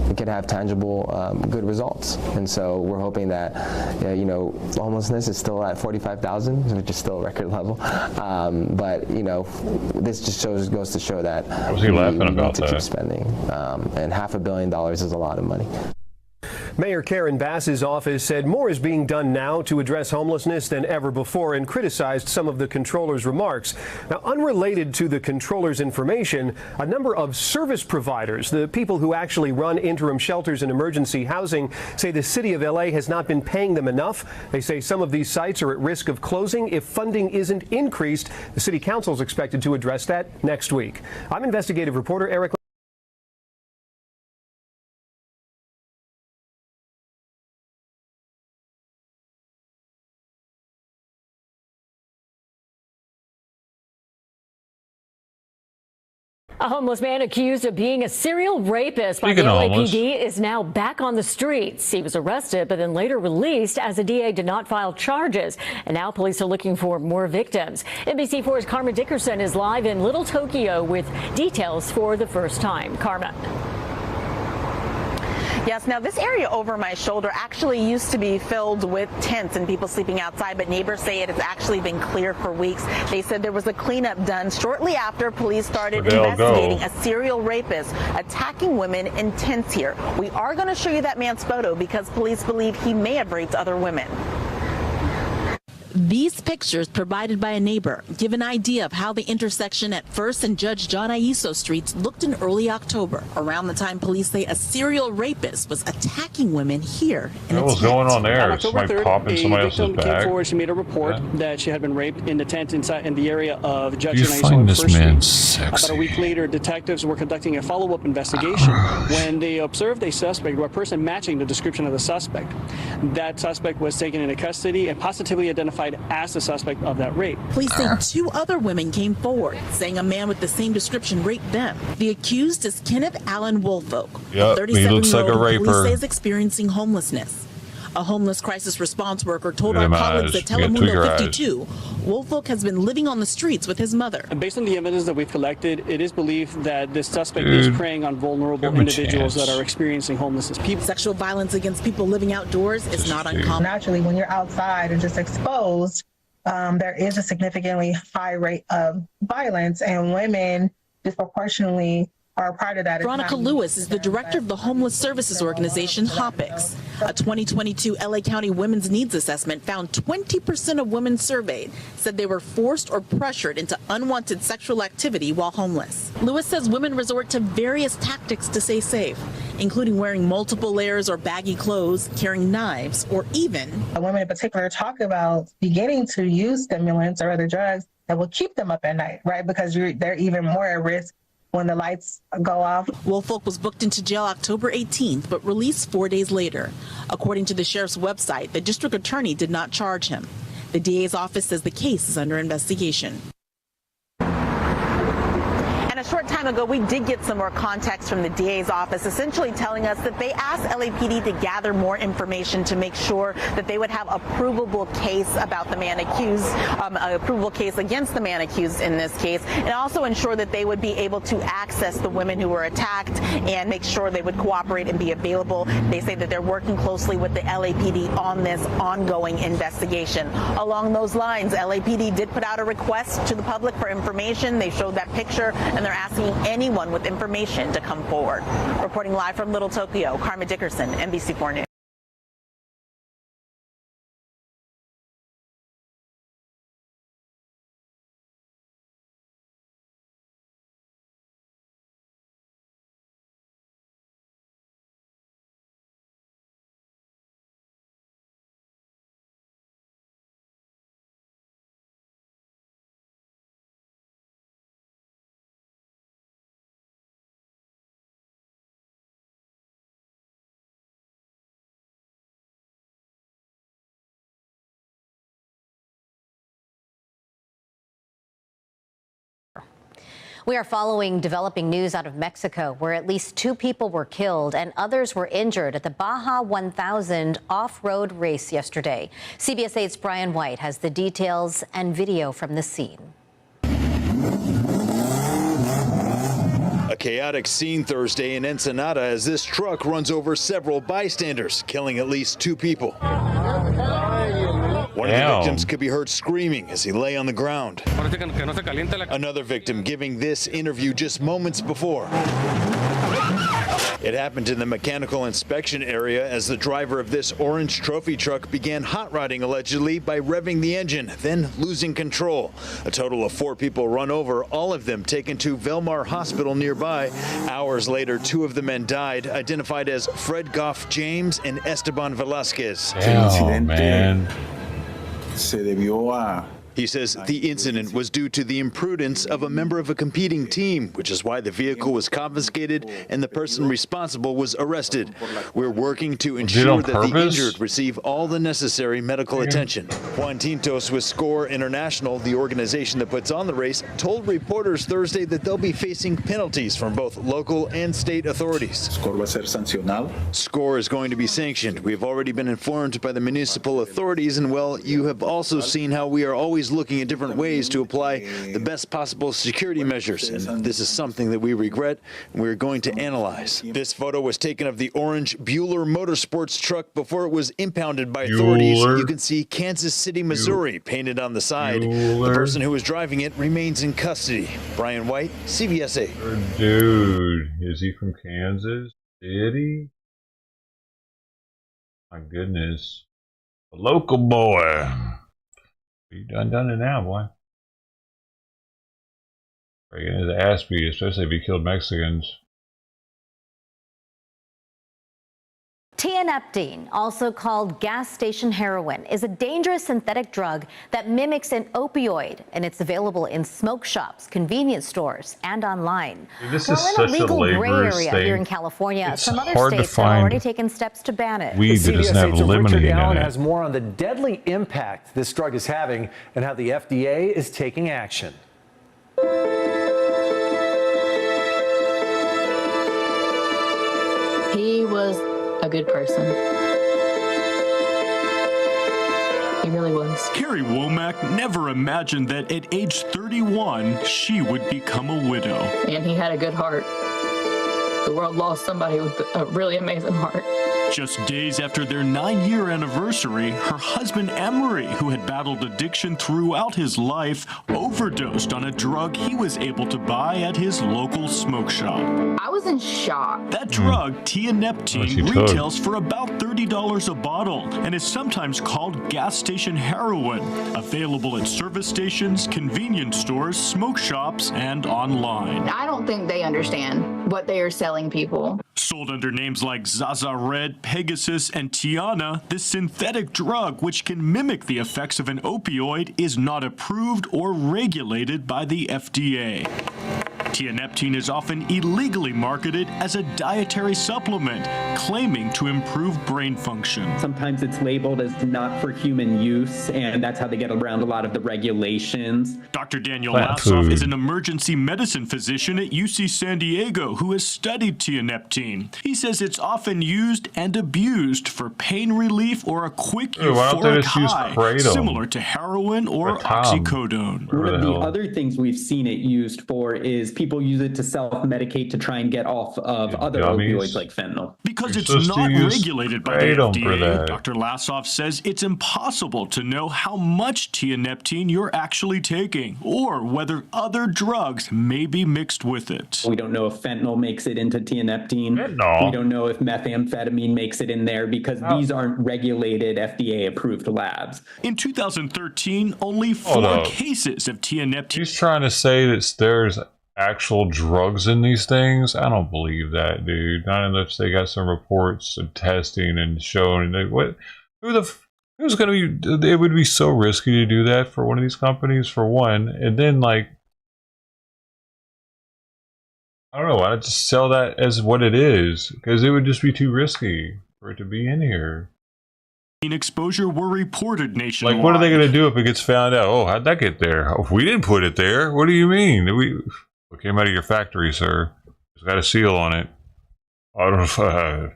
Speaker 11: it could have tangible, good results. And so we're hoping that, homelessness is still at 45,000, which is still a record level. But this just goes to show that we need to keep spending. And $500 million is a lot of money.
Speaker 10: Mayor Karen Bass's office said more is being done now to address homelessness than ever before and criticized some of the controller's remarks. Now, unrelated to the controller's information, a number of service providers, the people who actually run interim shelters and emergency housing, say the city of LA has not been paying them enough. They say some of these sites are at risk of closing if funding isn't increased. The city council is expected to address that next week. I'm investigative reporter Eric.
Speaker 12: A homeless man accused of being a serial rapist by the LAPD is now back on the streets. He was arrested, but then later released as the DA did not file charges. And now police are looking for more victims. NBC4's Karma Dickerson is live in Little Tokyo with details for the first time. Karma.
Speaker 13: Yes, now this area over my shoulder actually used to be filled with tents and people sleeping outside, but neighbors say it has actually been clear for weeks. They said there was a cleanup done shortly after police started investigating a serial rapist attacking women in tents here. We are going to show you that man's photo because police believe he may have raped other women.
Speaker 16: These pictures provided by a neighbor give an idea of how the intersection at First and Judge John Aiso streets looked in early October, around the time police say a serial rapist was attacking women here in
Speaker 1: What was going on there?
Speaker 17: On October 3rd, a victim came forward. She made a report
Speaker 1: Yeah.
Speaker 17: that she had been raped in the tent inside in the area of Judge
Speaker 1: You
Speaker 17: and Aiso
Speaker 1: find
Speaker 17: on
Speaker 1: this
Speaker 17: First
Speaker 1: man
Speaker 17: Street.
Speaker 1: sexy.
Speaker 17: About a week later, detectives were conducting a follow-up investigation when they observed a suspect or a person matching the description of the suspect. That suspect was taken into custody and positively identified as the suspect of that rape.
Speaker 16: Police say 2 other women came forward, saying a man with the same description raped them. The accused is Kenneth Allen Woolfolk,
Speaker 1: Yep,
Speaker 16: a
Speaker 1: he looks like a
Speaker 16: 37-year-old
Speaker 1: raper.
Speaker 16: police say is experiencing homelessness. A homeless crisis response worker told our
Speaker 1: Look at him
Speaker 16: colleagues
Speaker 1: eyes.
Speaker 16: at
Speaker 1: You got tweaker
Speaker 16: Telemundo
Speaker 1: eyes.
Speaker 16: 52, Woolfolk has been living on the streets with his mother.
Speaker 17: Based on the evidence that we've collected, it is believed that this suspect
Speaker 16: Dude,
Speaker 17: is preying on vulnerable
Speaker 16: give him a
Speaker 17: individuals
Speaker 16: chance.
Speaker 17: that are experiencing homelessness.
Speaker 16: Sexual violence against people living outdoors is not uncommon.
Speaker 18: Naturally, when you're outside and just exposed, there is a significantly high rate of violence, and women disproportionately are a part of that.
Speaker 16: Veronica Lewis is the director of the homeless services organization HOPIX. A 2022 LA County Women's Needs Assessment found 20% of women surveyed said they were forced or pressured into unwanted sexual activity while homeless. Lewis says women resort to various tactics to stay safe, including wearing multiple layers or baggy clothes, carrying knives, or even
Speaker 18: Women in particular talk about beginning to use stimulants or other drugs that will keep them up at night, right? Because they're even more at risk when the lights go off.
Speaker 16: Woolfolk was booked into jail October 18th, but released 4 days later. According to the sheriff's website, the district attorney did not charge him. The DA's office says the case is under investigation.
Speaker 13: And And a short time ago, we did get some more context from the DA's office, essentially telling us that they asked LAPD to gather more information to make sure that they would have a provable case about the man accused, a provable case against the man accused in this case, and also ensure that they would be able to access the women who were attacked and make sure they would cooperate and be available. They say that they're working closely with the LAPD on this ongoing investigation. Along those lines, LAPD did put out a request to the public for information. They showed that picture, and they're asking anyone with information to come forward. Reporting live from Little Tokyo, Karma Dickerson, NBC4 News.
Speaker 28: We are following developing news out of Mexico, where at least 2 people were killed and others were injured at the Baja 1000 off-road race yesterday. CBS 8's Brian White has the details and video from the scene.
Speaker 2: A chaotic scene Thursday in Ensenada as this truck runs over several bystanders, killing at least 2 people. One of the victims could be heard screaming as he lay on the ground. Another victim giving this interview just moments before. It happened in the mechanical inspection area as the driver of this orange trophy truck began hot rodding allegedly by revving the engine, then losing control. A total of 4 people run over, all of them taken to Velmar Hospital nearby. Hours later, 2 of the men died, identified as Fred Goff James and Esteban Velasquez.
Speaker 1: Damn, man.
Speaker 2: He says the incident was due to the imprudence of a member of a competing team, which is why the vehicle was confiscated and the person responsible was arrested. We're working to ensure that the injured receive all the necessary medical attention. Juan Tintos with Score International, the organization that puts on the race, told reporters Thursday that they'll be facing penalties from both local and state authorities. Score is going to be sanctioned. We have already been informed by the municipal authorities, and well, you have also seen how we are always looking at different ways to apply the best possible security measures, and this is something that we regret and we're going to analyze. This photo was taken of the orange Bueller Motorsports truck before it was impounded by authorities. You can see Kansas City, Missouri painted on the side. The person who was driving it remains in custody. Brian White, CBS 8.
Speaker 1: Dude, is he from Kansas City? My goodness. A local boy. You done it now, boy. Getting his ass beat, especially if he killed Mexicans.
Speaker 28: Tianeptine, also called gas station heroin, is a dangerous synthetic drug that mimics an opioid, and it's available in smoke shops, convenience stores, and online.
Speaker 1: This
Speaker 28: We're
Speaker 1: is
Speaker 28: in
Speaker 1: such
Speaker 28: a legal
Speaker 1: a
Speaker 28: gray
Speaker 1: laborious
Speaker 28: area
Speaker 1: thing.
Speaker 28: here in California.
Speaker 1: It's
Speaker 28: Some other
Speaker 1: hard to
Speaker 28: states have
Speaker 1: find
Speaker 28: already taken steps to ban it.
Speaker 1: weed that doesn't have limonene
Speaker 3: Richard Allen
Speaker 1: in it.
Speaker 3: has more on the deadly impact this drug is having and how the FDA is taking action.
Speaker 14: He was a good person. He really was.
Speaker 15: Carrie Womack never imagined that at age 31, she would become a widow.
Speaker 14: And he had a good heart. The world lost somebody with a really amazing heart.
Speaker 15: Just days after their 9-year anniversary, her husband Emery, who had battled addiction throughout his life, overdosed on a drug he was able to buy at his local smoke shop.
Speaker 14: I was in shock.
Speaker 15: That drug, tianeptine, retails for about $30 a bottle and is sometimes called gas station heroin. Available at service stations, convenience stores, smoke shops, and online.
Speaker 14: I don't think they understand what they are selling people.
Speaker 15: Sold under names like Zaza Red, Pegasus, and Tiana, this synthetic drug, which can mimic the effects of an opioid, is not approved or regulated by the FDA. Tianeptine is often illegally marketed as a dietary supplement, claiming to improve brain function.
Speaker 19: Sometimes it's labeled as not for human use, and that's how they get around a lot of the regulations.
Speaker 15: Dr. Daniel Lassoff is an emergency medicine physician at UC San Diego who has studied tianeptine. He says it's often used and abused for pain relief or a quick euphoric high, similar to heroin or oxycodone.
Speaker 19: One of the other things we've seen it used for is people use it to self-medicate to try and get off of other opioids like fentanyl.
Speaker 15: Because it's not regulated by the FDA, Dr. Lassoff says it's impossible to know how much tianeptine you're actually taking or whether other drugs may be mixed with it.
Speaker 19: We don't know if fentanyl makes it into tianeptine. We don't know if methamphetamine makes it in there because these aren't regulated FDA-approved labs.
Speaker 15: In 2013, only 4 cases of tianeptine.
Speaker 1: He's trying to say that there's actual drugs in these things. I don't believe that, dude. Not unless they got some reports of testing and showing that who's gonna be. It would be so risky to do that for one of these companies, for one, and then like, I don't know. Why not just sell that as what it is? Because it would just be too risky for it to be in here.
Speaker 15: Exposure were reported nationwide.
Speaker 1: Like, what are they going to do if it gets found out? Oh, how'd that get there? Oh, we didn't put it there. What do you mean? It came out of your factory, sir. It's got a seal on it. I don't know. Come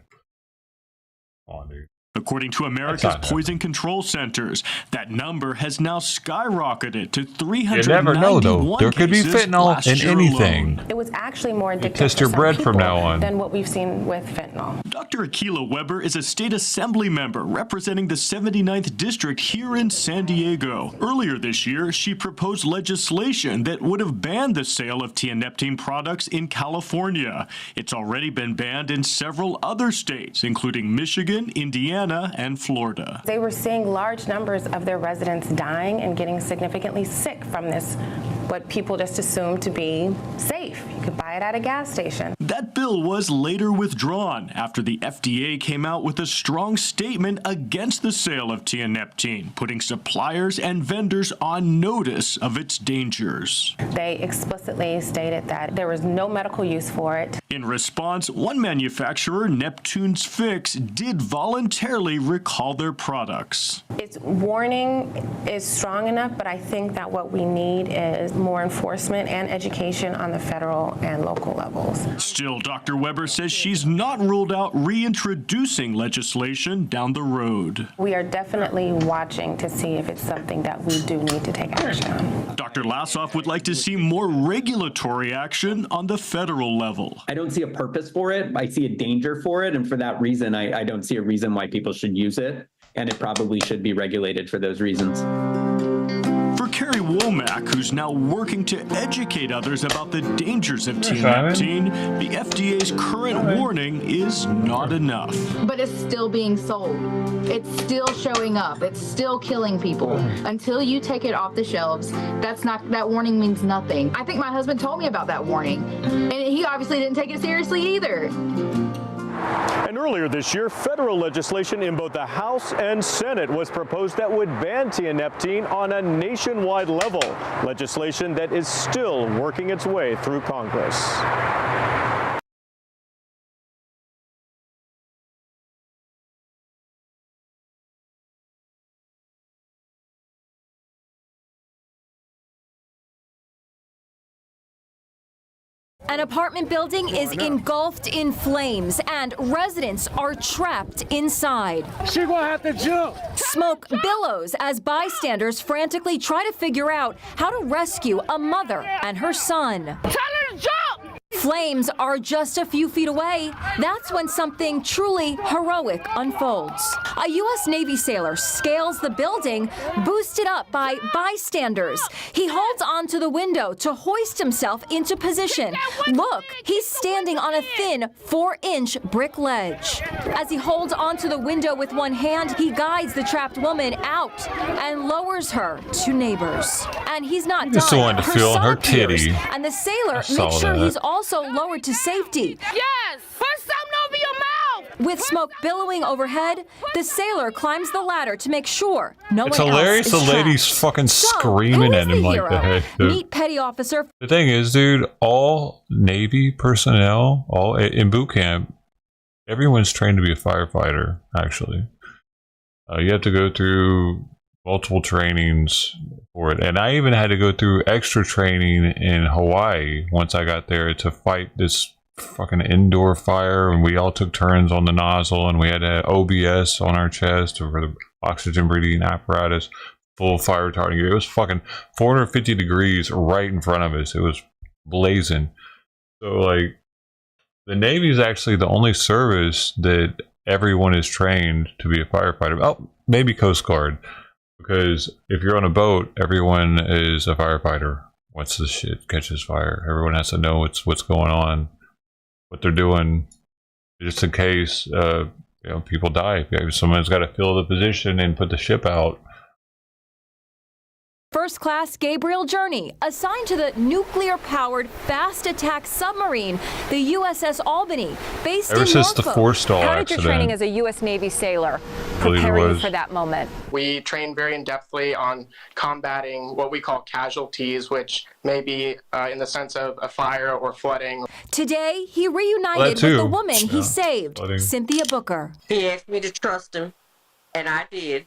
Speaker 1: on, dude.
Speaker 15: According to America's Poison Control Centers, that number has now skyrocketed to 391
Speaker 1: You never know, though. There could be fentanyl in anything.
Speaker 20: It was actually more addictive
Speaker 1: test your bread from now on
Speaker 20: than what we've seen with fentanyl.
Speaker 15: Dr. Akilah Weber is a state assembly member representing the 79th district here in San Diego. Earlier this year, she proposed legislation that would have banned the sale of tianeptine products in California. It's already been banned in several other states, including Michigan, Indiana, and Florida.
Speaker 20: They were seeing large numbers of their residents dying and getting significantly sick from this, what people just assumed to be safe. You could buy it at a gas station.
Speaker 15: That bill was later withdrawn after the FDA came out with a strong statement against the sale of tianeptine, putting suppliers and vendors on notice of its dangers.
Speaker 20: They explicitly stated that there was no medical use for it.
Speaker 15: In response, one manufacturer, Neptune's Fix, did voluntarily recall their products.
Speaker 20: Its warning is strong enough, but I think that what we need is more enforcement and education on the federal and local levels.
Speaker 15: Still, Dr. Weber says she's not ruled out reintroducing legislation down the road.
Speaker 20: We are definitely watching to see if it's something that we do need to take action on.
Speaker 15: Dr. Lassoff would like to see more regulatory action on the federal level.
Speaker 19: I don't see a purpose for it. I see a danger for it. And for that reason, I don't see a reason why people should use it. And it probably should be regulated for those reasons.
Speaker 15: For Carrie Womack, who's now working to educate others about the dangers of tianeptine, the FDA's current warning is not enough.
Speaker 22: But it's still being sold. It's still showing up. It's still killing people. Until you take it off the shelves, that warning means nothing. I think my husband told me about that warning, and he obviously didn't take it seriously either.
Speaker 10: And earlier this year, federal legislation in both the House and Senate was proposed that would ban tianeptine on a nationwide level, legislation that is still working its way through Congress.
Speaker 23: An apartment building is engulfed in flames and residents are trapped inside.
Speaker 24: She gonna have to jump.
Speaker 23: Smoke billows as bystanders frantically try to figure out how to rescue a mother and her son.
Speaker 24: Tell her to jump!
Speaker 23: Flames are just a few feet away. That's when something truly heroic unfolds. A U.S. Navy sailor scales the building, boosted up by bystanders. He holds onto the window to hoist himself into position. Look, he's standing on a thin 4-inch brick ledge. As he holds onto the window with one hand, he guides the trapped woman out and lowers her to neighbors. And he's not
Speaker 1: just
Speaker 23: done.
Speaker 1: wanted to feel her titty.
Speaker 23: And the sailor makes sure he's also lowered to safety.
Speaker 24: Yes! Put something over your mouth!
Speaker 23: With smoke billowing overhead, the sailor climbs the ladder to make sure no one else is
Speaker 1: It's hilarious. The lady's fucking screaming at him like the heck, dude.
Speaker 23: Meet Petty Officer.
Speaker 1: The thing is, dude, all Navy personnel, all in boot camp, everyone's trained to be a firefighter. Actually, you have to go through multiple trainings for it, and I even had to go through extra training in Hawaii once I got there to fight this fucking indoor fire, and we all took turns on the nozzle, and we had OBS on our chest for the oxygen breathing apparatus, full fire retardant gear. It was fucking 450 degrees right in front of us. It was blazing. So like, the Navy is actually the only service that everyone is trained to be a firefighter. Oh, maybe Coast Guard, because if you're on a boat, everyone is a firefighter. Once the shit catches fire, everyone has to know what's going on, what they're doing, just in case people die. Someone's got to fill the position and put the ship out.
Speaker 23: First Class Gabriel Journey, assigned to the nuclear-powered fast attack submarine, the USS Albany, based
Speaker 1: Ever
Speaker 23: in
Speaker 1: since the
Speaker 23: Norfolk.
Speaker 1: forestall
Speaker 23: How
Speaker 1: accident,
Speaker 23: did your training as a U.S. Navy sailor
Speaker 1: believe it
Speaker 23: prepare you
Speaker 1: was.
Speaker 23: for that moment?
Speaker 5: We train very in-depthly on combating what we call casualties, which may be in the sense of a fire or flooding.
Speaker 23: Today, he reunited with the woman he saved, Cynthia Booker.
Speaker 6: He asked me to trust him, and I did,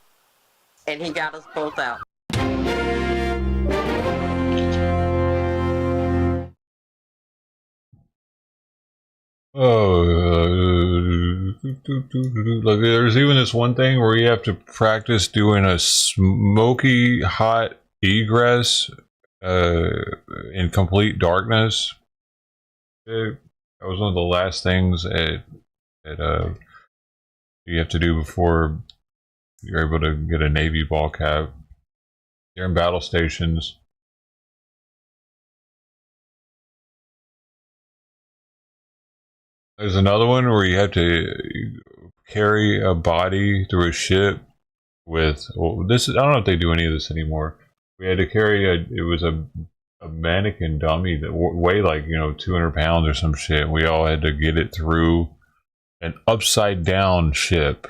Speaker 6: and he got us both out.
Speaker 1: Like there's even this one thing where you have to practice doing a smoky hot egress in complete darkness. That was one of the last things you have to do before you're able to get a Navy ball cap. You're in battle stations. There's another one where you have to carry a body through a ship with, well, this is, I don't know if they do any of this anymore. We had to carry it was a mannequin dummy that weighed like, 200 pounds or some shit. We all had to get it through an upside down ship.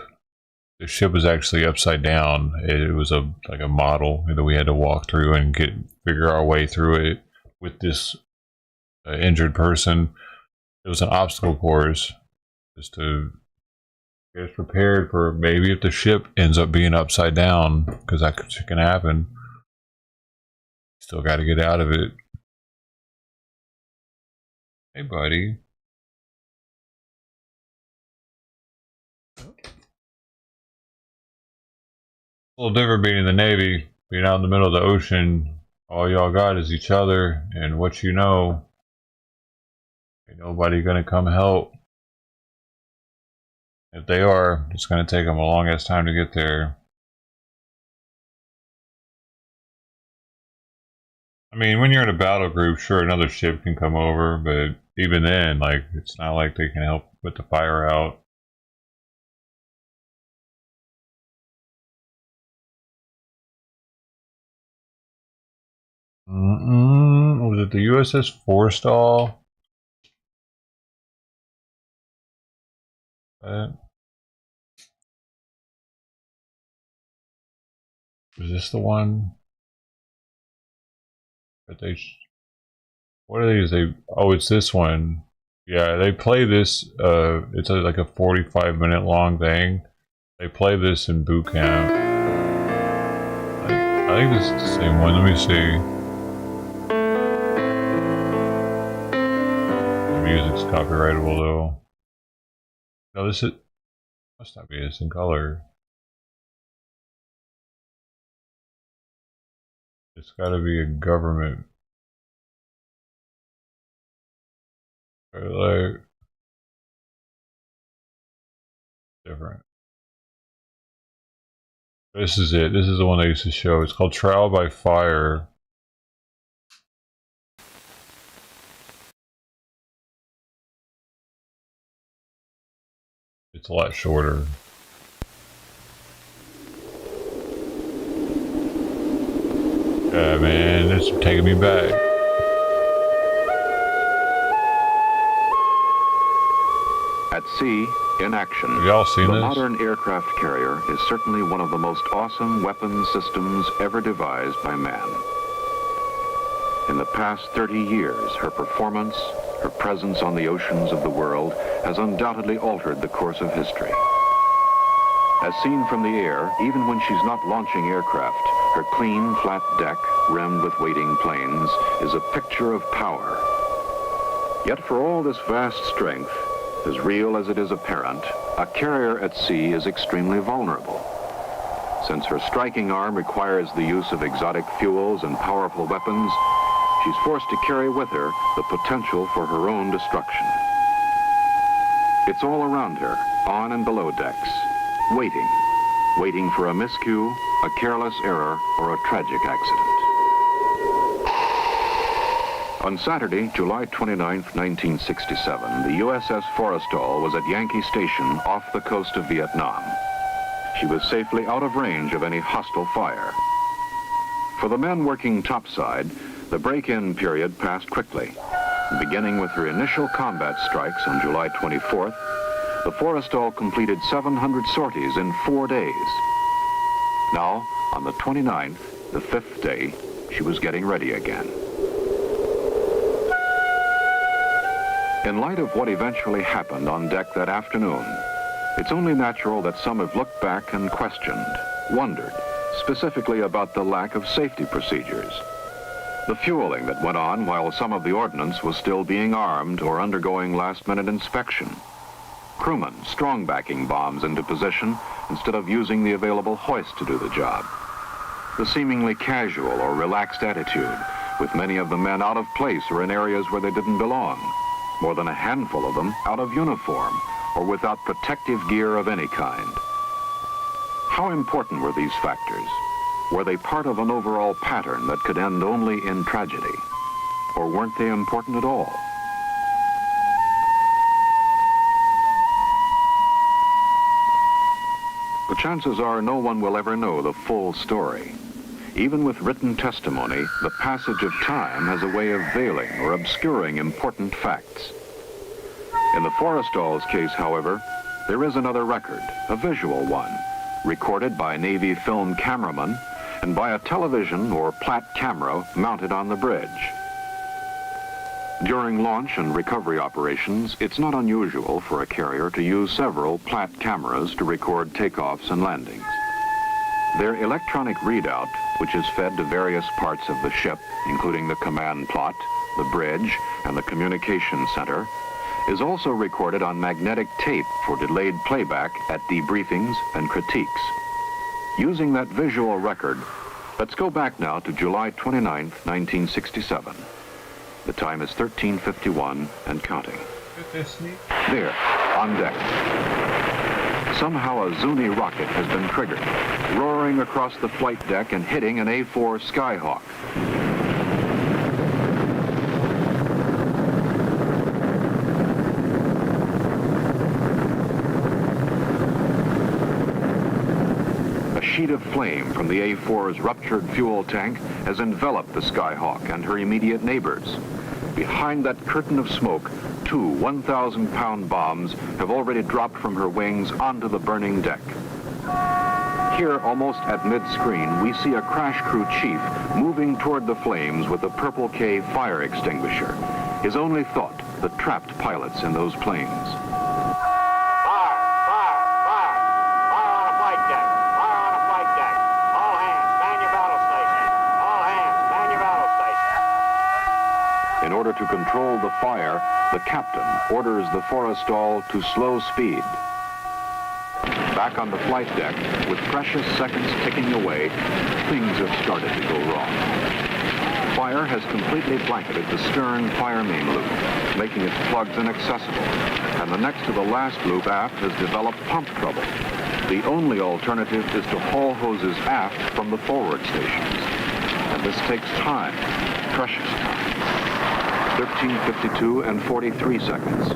Speaker 1: The ship was actually upside down. It was like a model that we had to walk through and figure our way through it with this injured person. It was an obstacle course just to get us prepared for maybe if the ship ends up being upside down, because that can happen. Still got to get out of it. Hey, buddy. A little different being in the Navy, being out in the middle of the ocean. All y'all got is each other and what you know. Ain't nobody gonna come help. If they are, it's gonna take them a long ass time to get there. I mean, when you're in a battle group, sure, another ship can come over, but even then, like, it's not like they can help put the fire out. Was it the USS Forstall? Is this the one? But what are these? It's this one. Yeah, they play this. It's like a 45-minute long thing. They play this in boot camp. I think this is the same one. Let me see. The music's copyrightable though. No, this must not be. It's in color. It's got to be a government. Like different. This is it. This is the one they used to show. It's called Trial by Fire. It's a lot shorter. Yeah, man, it's taking me back.
Speaker 4: At sea, in action,
Speaker 1: have y'all seen
Speaker 4: the
Speaker 1: this?
Speaker 4: modern aircraft carrier is certainly one of the most awesome weapon systems ever devised by man. In the past 30 years, her performance, her presence on the oceans of the world has undoubtedly altered the course of history. As seen from the air, even when she's not launching aircraft, her clean, flat deck, rimmed with waiting planes, is a picture of power. Yet for all this vast strength, as real as it is apparent, a carrier at sea is extremely vulnerable. Since her striking arm requires the use of exotic fuels and powerful weapons, she's forced to carry with her the potential for her own destruction. It's all around her, on and below decks, waiting for a miscue, a careless error, or a tragic accident. On Saturday, July 29, 1967, the USS Forrestal was at Yankee Station off the coast of Vietnam. She was safely out of range of any hostile fire. For the men working topside, the break-in period passed quickly. Beginning with her initial combat strikes on July 24th, the Forrestal completed 700 sorties in 4 days. Now, on the 29th, the 5th day, she was getting ready again. In light of what eventually happened on deck that afternoon, it's only natural that some have looked back and questioned, wondered, specifically about the lack of safety procedures. The fueling that went on while some of the ordnance was still being armed or undergoing last-minute inspection. Crewmen strong-backing bombs into position instead of using the available hoist to do the job. The seemingly casual or relaxed attitude, with many of the men out of place or in areas where they didn't belong. More than a handful of them out of uniform or without protective gear of any kind. How important were these factors? Were they part of an overall pattern that could end only in tragedy? Or weren't they important at all? The chances are no one will ever know the full story. Even with written testimony, the passage of time has a way of veiling or obscuring important facts. In the Forrestal's case, however, there is another record, a visual one, recorded by Navy film cameramen and by a television or plat camera mounted on the bridge. During launch and recovery operations, it's not unusual for a carrier to use several plat cameras to record takeoffs and landings. Their electronic readout, which is fed to various parts of the ship, including the command plot, the bridge, and the communication center, is also recorded on magnetic tape for delayed playback at debriefings and critiques. Using that visual record, let's go back now to July 29, 1967. The time is 13:51 and counting. There, on deck. Somehow a Zuni rocket has been triggered, roaring across the flight deck and hitting an A-4 Skyhawk. A sheet of flame from the A-4's ruptured fuel tank has enveloped the Skyhawk and her immediate neighbors. Behind that curtain of smoke, 2 1,000-pound bombs have already dropped from her wings onto the burning deck. Here, almost at mid-screen, we see a crash crew chief moving toward the flames with a Purple K fire extinguisher. His only thought, the trapped pilots in those planes. In order to control the fire, the captain orders the Forrestal to slow speed. Back on the flight deck, with precious seconds ticking away, things have started to go wrong. Fire has completely blanketed the stern fire main loop, making its plugs inaccessible, and the next to the last loop aft has developed pump trouble. The only alternative is to haul hoses aft from the forward stations. And this takes time, precious time. 13:52 and 43 seconds.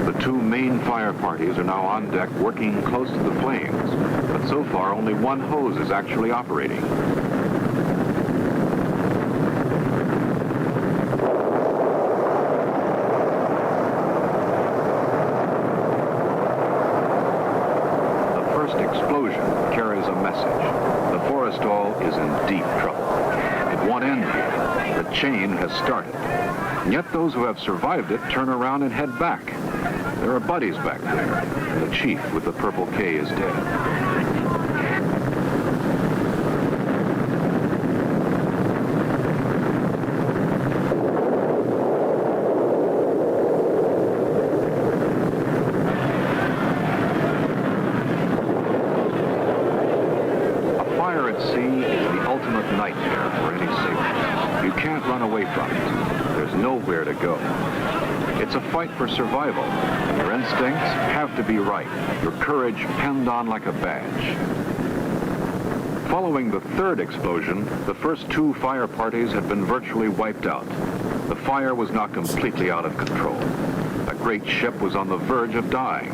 Speaker 4: The 2 main fire parties are now on deck working close to the flames, but so far only one hose is actually operating. on end here. The chain has started. And yet those who have survived it turn around and head back. There are buddies back there, and the chief with the purple K is dead. It's a fight for survival. Your instincts have to be right. Your courage penned on like a badge. Following the third explosion, the first two fire parties had been virtually wiped out. The fire was not completely out of control. A great ship was on the verge of dying.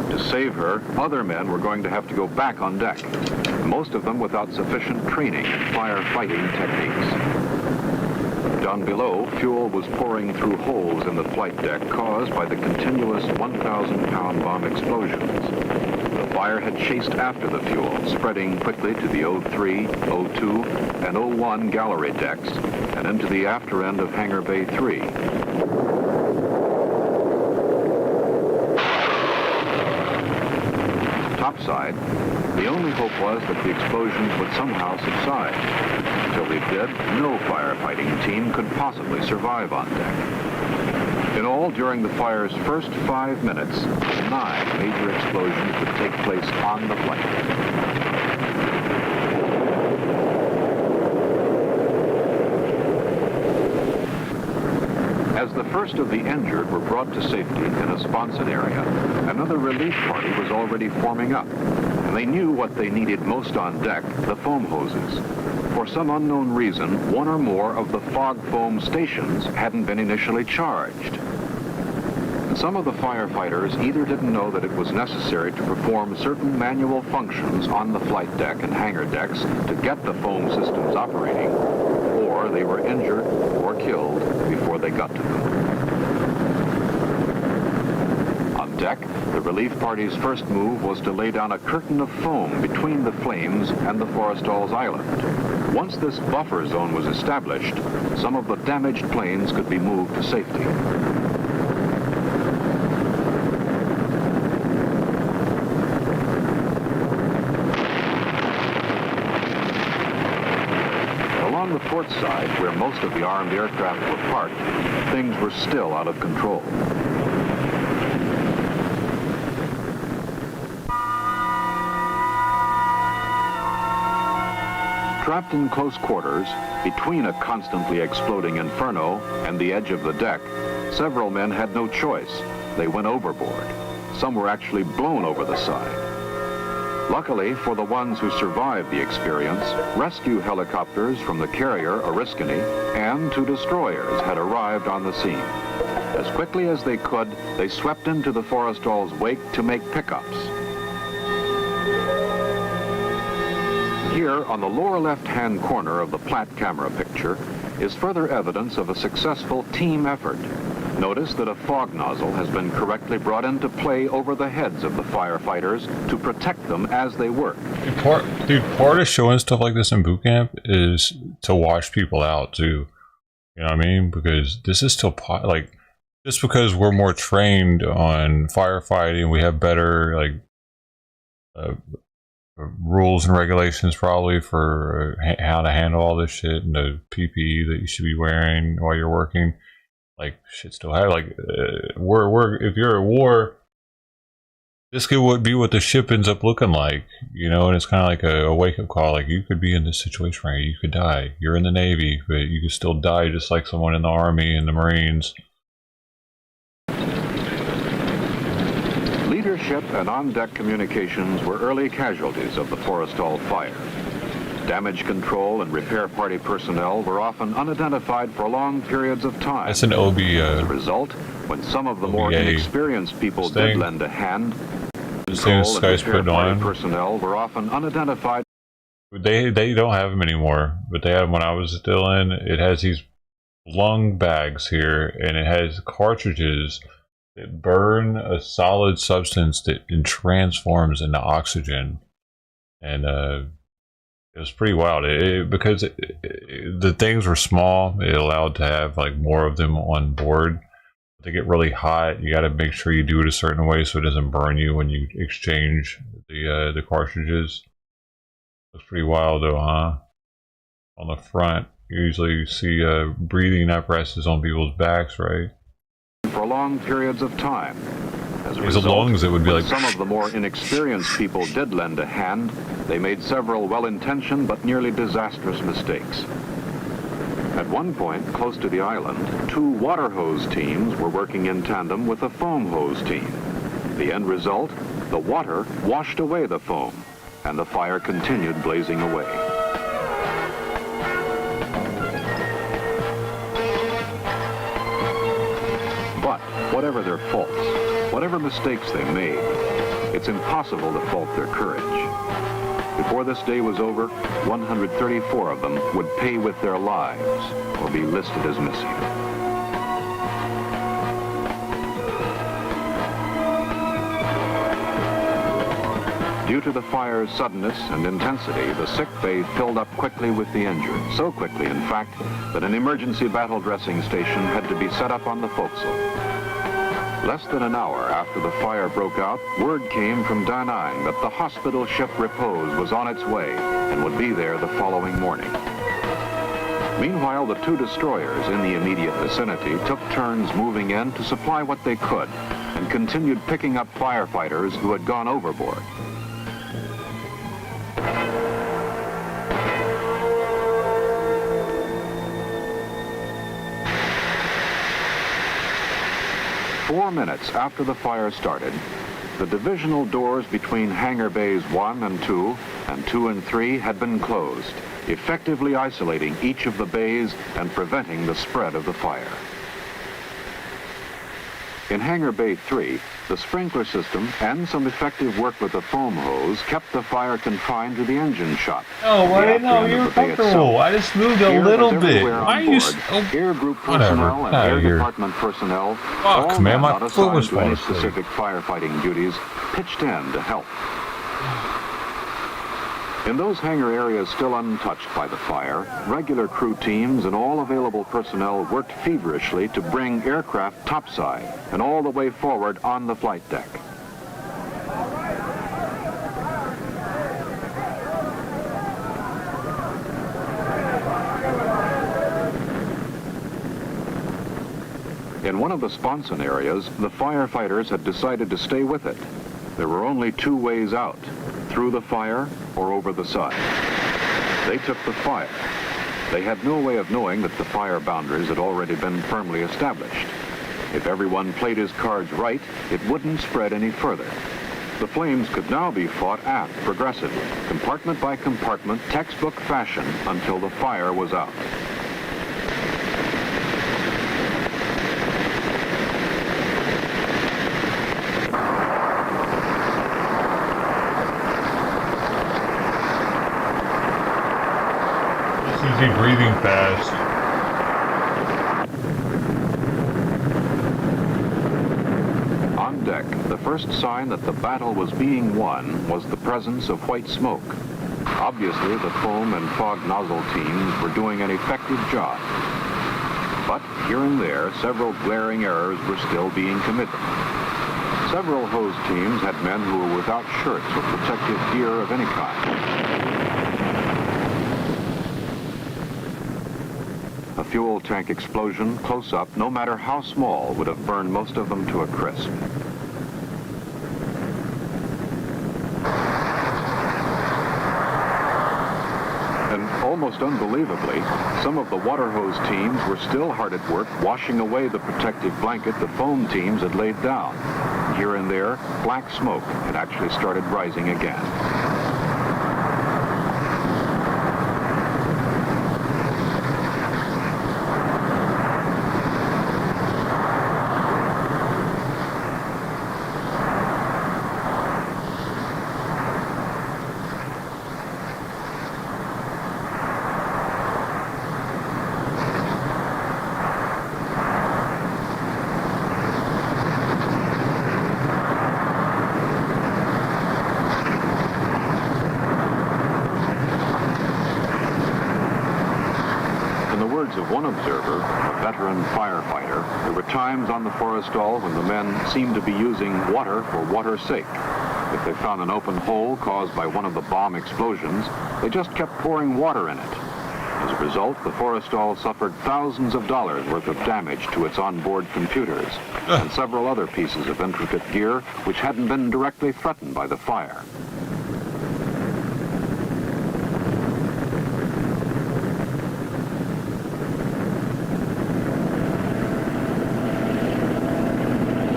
Speaker 4: To save her, other men were going to have to go back on deck, most of them without sufficient training in firefighting techniques. Down below, fuel was pouring through holes in the flight deck caused by the continuous 1,000-pound bomb explosions. The fire had chased after the fuel, spreading quickly to the O3, O2, and O1 gallery decks and into the after end of Hangar Bay 3. Topside, the only hope was that the explosions would somehow subside. Until they did, no firefighting team could possibly survive on deck. In all, during the fire's first 5 minutes, 9 major explosions would take place on the flight deck. As the first of the injured were brought to safety in a sponson area, another relief party was already forming up. And they knew what they needed most on deck, the foam hoses. For some unknown reason, one or more of the fog foam stations hadn't been initially charged. Some of the firefighters either didn't know that it was necessary to perform certain manual functions on the flight deck and hangar decks to get the foam systems operating, or they were injured or killed before they got to them. On deck, the relief party's first move was to lay down a curtain of foam between the flames and the Forrestal's island. Once this buffer zone was established, some of the damaged planes could be moved to safety. Along the port side, where most of the armed aircraft were parked, things were still out of control. Trapped in close quarters, between a constantly exploding inferno and the edge of the deck, several men had no choice. They went overboard. Some were actually blown over the side. Luckily for the ones who survived the experience, rescue helicopters from the carrier Oriskany and 2 destroyers had arrived on the scene. As quickly as they could, they swept into the Forrestal's wake to make pickups. Here, on the lower left-hand corner of the Platt camera picture, is further evidence of a successful team effort. Notice that a fog nozzle has been correctly brought into play over the heads of the firefighters to protect them as they work.
Speaker 1: Part of showing stuff like this in boot camp is to wash people out too. You know what I mean? Because this is still like, just because we're more trained on firefighting, we have better rules and regulations probably for how to handle all this shit and the PPE that you should be wearing while you're working. Like, shit still have, like, if you're at war, this could be what the ship ends up looking like, you know, and it's kind of like a wake-up call. Like, you could be in this situation right here, you could die. You're in the Navy, but you could still die just like someone in the Army and the Marines.
Speaker 4: Leadership and on-deck communications were early casualties of the Forrestal fire. Damage control and repair party personnel were often unidentified for long periods of time.
Speaker 1: That's an OB.
Speaker 4: As a result, when some of the more inexperienced people did lend a hand, control and repair party personnel were often unidentified.
Speaker 1: They don't have them anymore, but they had them when I was still in. It has these lung bags here, and it has cartridges that burn a solid substance that transforms into oxygen, and It was pretty wild because the things were small. It allowed to have like more of them on board. They get really hot. You got to make sure you do it a certain way so it doesn't burn you when you exchange the cartridges. It's pretty wild though, huh? On the front, you usually see breathing apparatuses on people's backs, right?
Speaker 4: For long periods of time. As a
Speaker 1: result, lungs, it would be like
Speaker 4: some of the more inexperienced people did lend a hand, they made several well-intentioned but nearly disastrous mistakes. At one point, close to the island, 2 water hose teams were working in tandem with a foam hose team. The end result, the water washed away the foam, and the fire continued blazing away. But whatever their faults, whatever mistakes they made, it's impossible to fault their courage. Before this day was over, 134 of them would pay with their lives or be listed as missing. Due to the fire's suddenness and intensity, the sick bay filled up quickly with the injured. So quickly, in fact, that an emergency battle dressing station had to be set up on the forecastle. Less than an hour after the fire broke out, word came from Da Nang that the hospital ship Repose was on its way and would be there the following morning. Meanwhile, the 2 destroyers in the immediate vicinity took turns moving in to supply what they could and continued picking up firefighters who had gone overboard. Four minutes after the fire started, the divisional doors between hangar bays 1 and 2 and 2 and 3 had been closed, effectively isolating each of the bays and preventing the spread of the fire. In hangar bay 3, the sprinkler system and some effective work with the foam hose kept the fire confined to the engine shop.
Speaker 1: Oh, well, no, you're comfortable. I just moved a little bit. Why are you
Speaker 4: air group personnel and air department personnel, all men not assigned to any specific firefighting duties, pitched in to help. In those hangar areas still untouched by the fire, regular crew teams and all available personnel worked feverishly to bring aircraft topside and all the way forward on the flight deck. In one of the sponson areas, the firefighters had decided to stay with it. There were only 2 ways out, through the fire or over the side. They took the fire. They had no way of knowing that the fire boundaries had already been firmly established. If everyone played his cards right, it wouldn't spread any further. The flames could now be fought aft progressively, compartment by compartment, textbook fashion, until the fire was out.
Speaker 1: Easy breathing fast.
Speaker 4: On deck, the first sign that the battle was being won was the presence of white smoke. Obviously, the foam and fog nozzle teams were doing an effective job. But here and there, several glaring errors were still being committed. Several hose teams had men who were without shirts or protective gear of any kind. A fuel tank explosion, close up, no matter how small, would have burned most of them to a crisp. And almost unbelievably, some of the water hose teams were still hard at work washing away the protective blanket the foam teams had laid down. Here and there, black smoke had actually started rising again. one observer, a veteran firefighter, there were times on the Forrestal when the men seemed to be using water for water's sake. If they found an open hole caused by one of the bomb explosions, they just kept pouring water in it. As a result, the Forrestal suffered thousands of dollars worth of damage to its onboard computers and several other pieces of intricate gear which hadn't been directly threatened by the fire.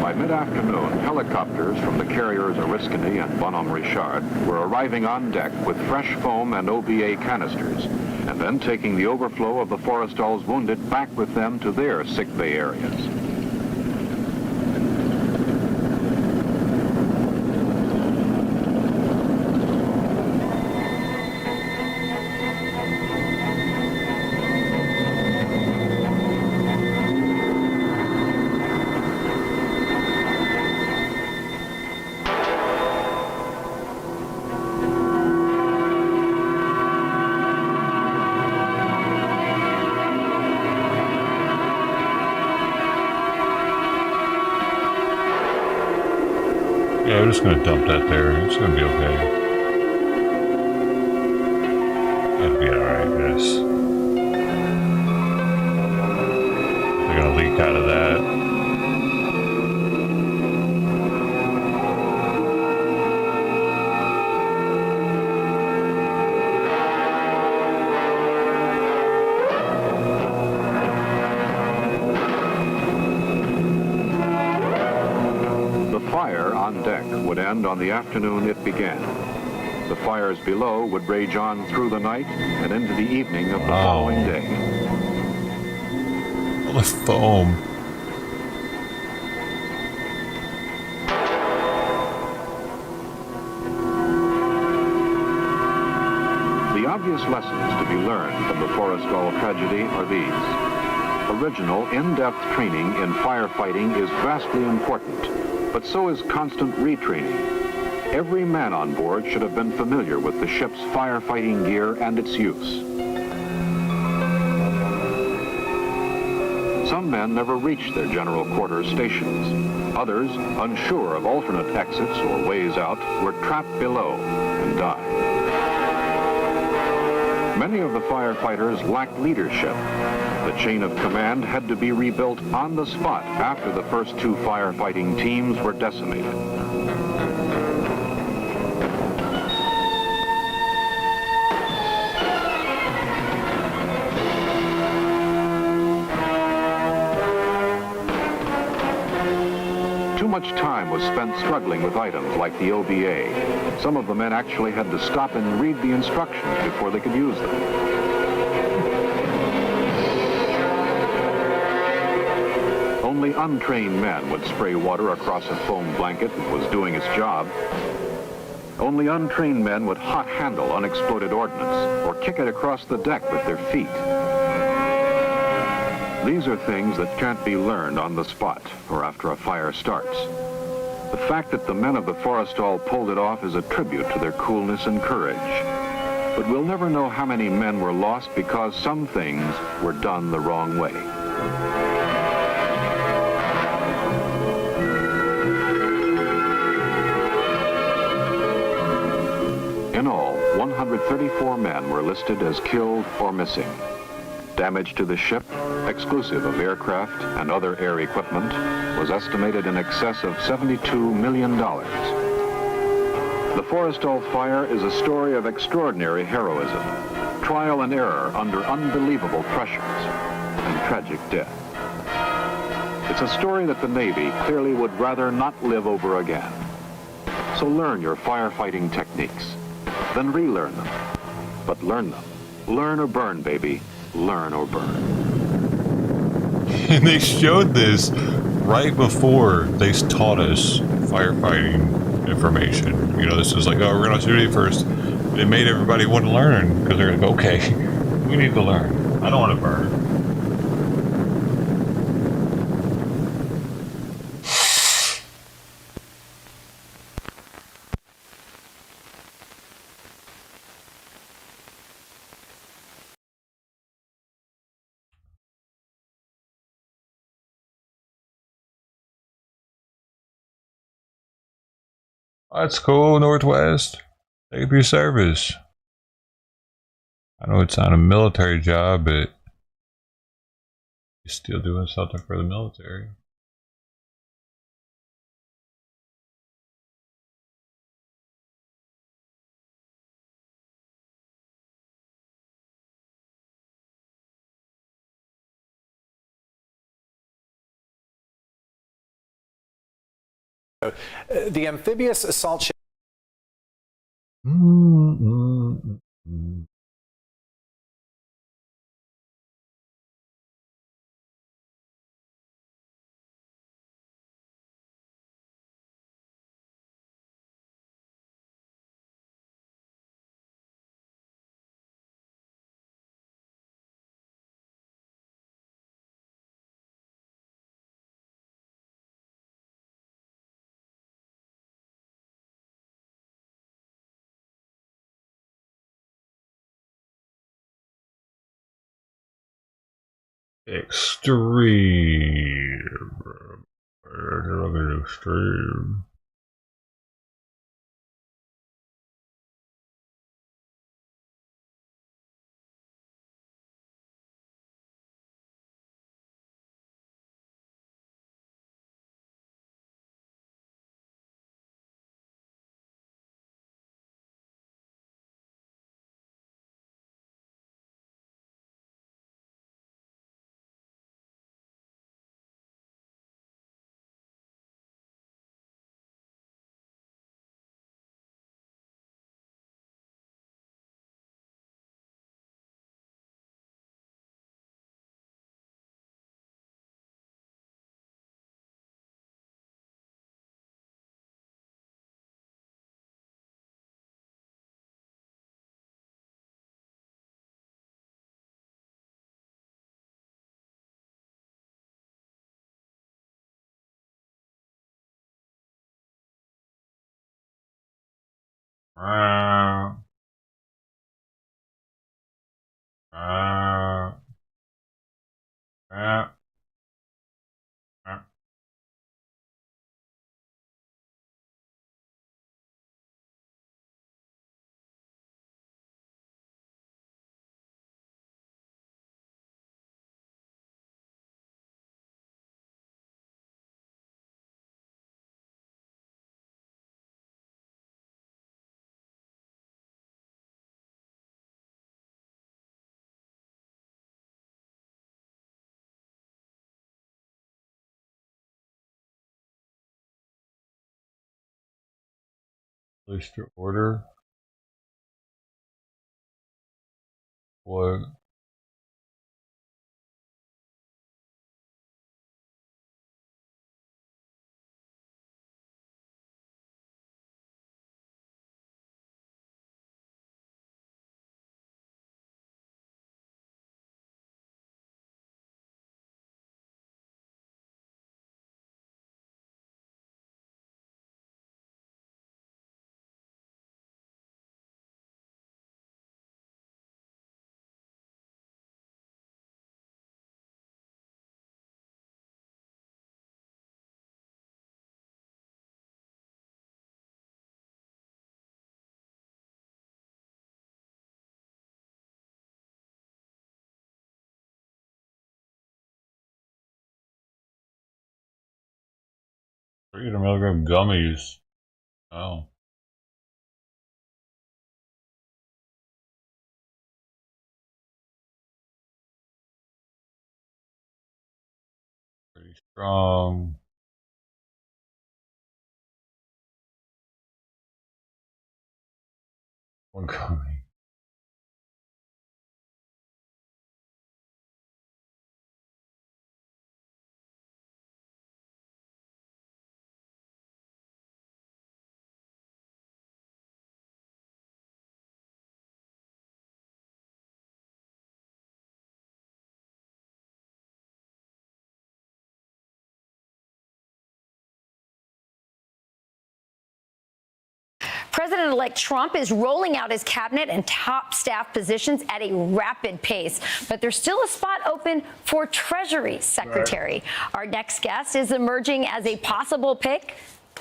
Speaker 4: By mid-afternoon, helicopters from the carriers Oriskany and Bonhomme Richard were arriving on deck with fresh foam and OBA canisters, and then taking the overflow of the Forrestal's wounded back with them to their sick bay areas.
Speaker 1: Yeah, we're just gonna dump that there. It's gonna be okay. That'll be alright, guys. They're gonna leak out of that. Would end on the afternoon it began. The fires below would rage on through the night and into the evening of the following day. All the foam.
Speaker 4: The obvious lessons to be learned from the Forrestal tragedy are these. Original, in-depth training in firefighting is vastly important, but so is constant retraining. Every man on board should have been familiar with the ship's firefighting gear and its use. Some men never reached their general quarters stations. Others, unsure of alternate exits or ways out, were trapped below and died. Many of the firefighters lacked leadership. The chain of command had to be rebuilt on the spot after the first two firefighting teams were decimated. Too much time was spent struggling with items like the OBA. Some of the men actually had to stop and read the instructions before they could use them. Only untrained men would spray water across a foam blanket that was doing its job. Only untrained men would hot handle unexploded ordnance or kick it across the deck with their feet. These are things that can't be learned on the spot or after a fire starts. The fact that the men of the Forrestal pulled it off is a tribute to their coolness and courage. But we'll never know how many men were lost because some things were done the wrong way. In all, 134 men were listed as killed or missing. Damage to the ship, exclusive of aircraft and other air equipment, was estimated in excess of $72 million. The Forrestal fire is a story of extraordinary heroism, trial and error under unbelievable pressures, and tragic death. It's a story that the Navy clearly would rather not live over again. So learn your firefighting techniques. Then relearn them. But learn them. Learn or burn, baby. Learn or burn.
Speaker 1: And they showed this right before they taught us firefighting information. You know, this is like, oh, we're going to shoot it first. It made everybody want to learn because they're like, okay, we need to learn. I don't want to burn. That's cool, Northwest. Thank you for your service. I know it's not a military job, but you're still doing something for the military.
Speaker 3: The amphibious assault ship.
Speaker 1: Extreme. Extreme. Place your order. What? $300 milligram gummies. Oh. Pretty strong. One gummy.
Speaker 7: President-elect Trump is rolling out his cabinet and top staff positions at a rapid pace, but there's still a spot open for Treasury Secretary. Right. Our next guest is emerging as a possible pick.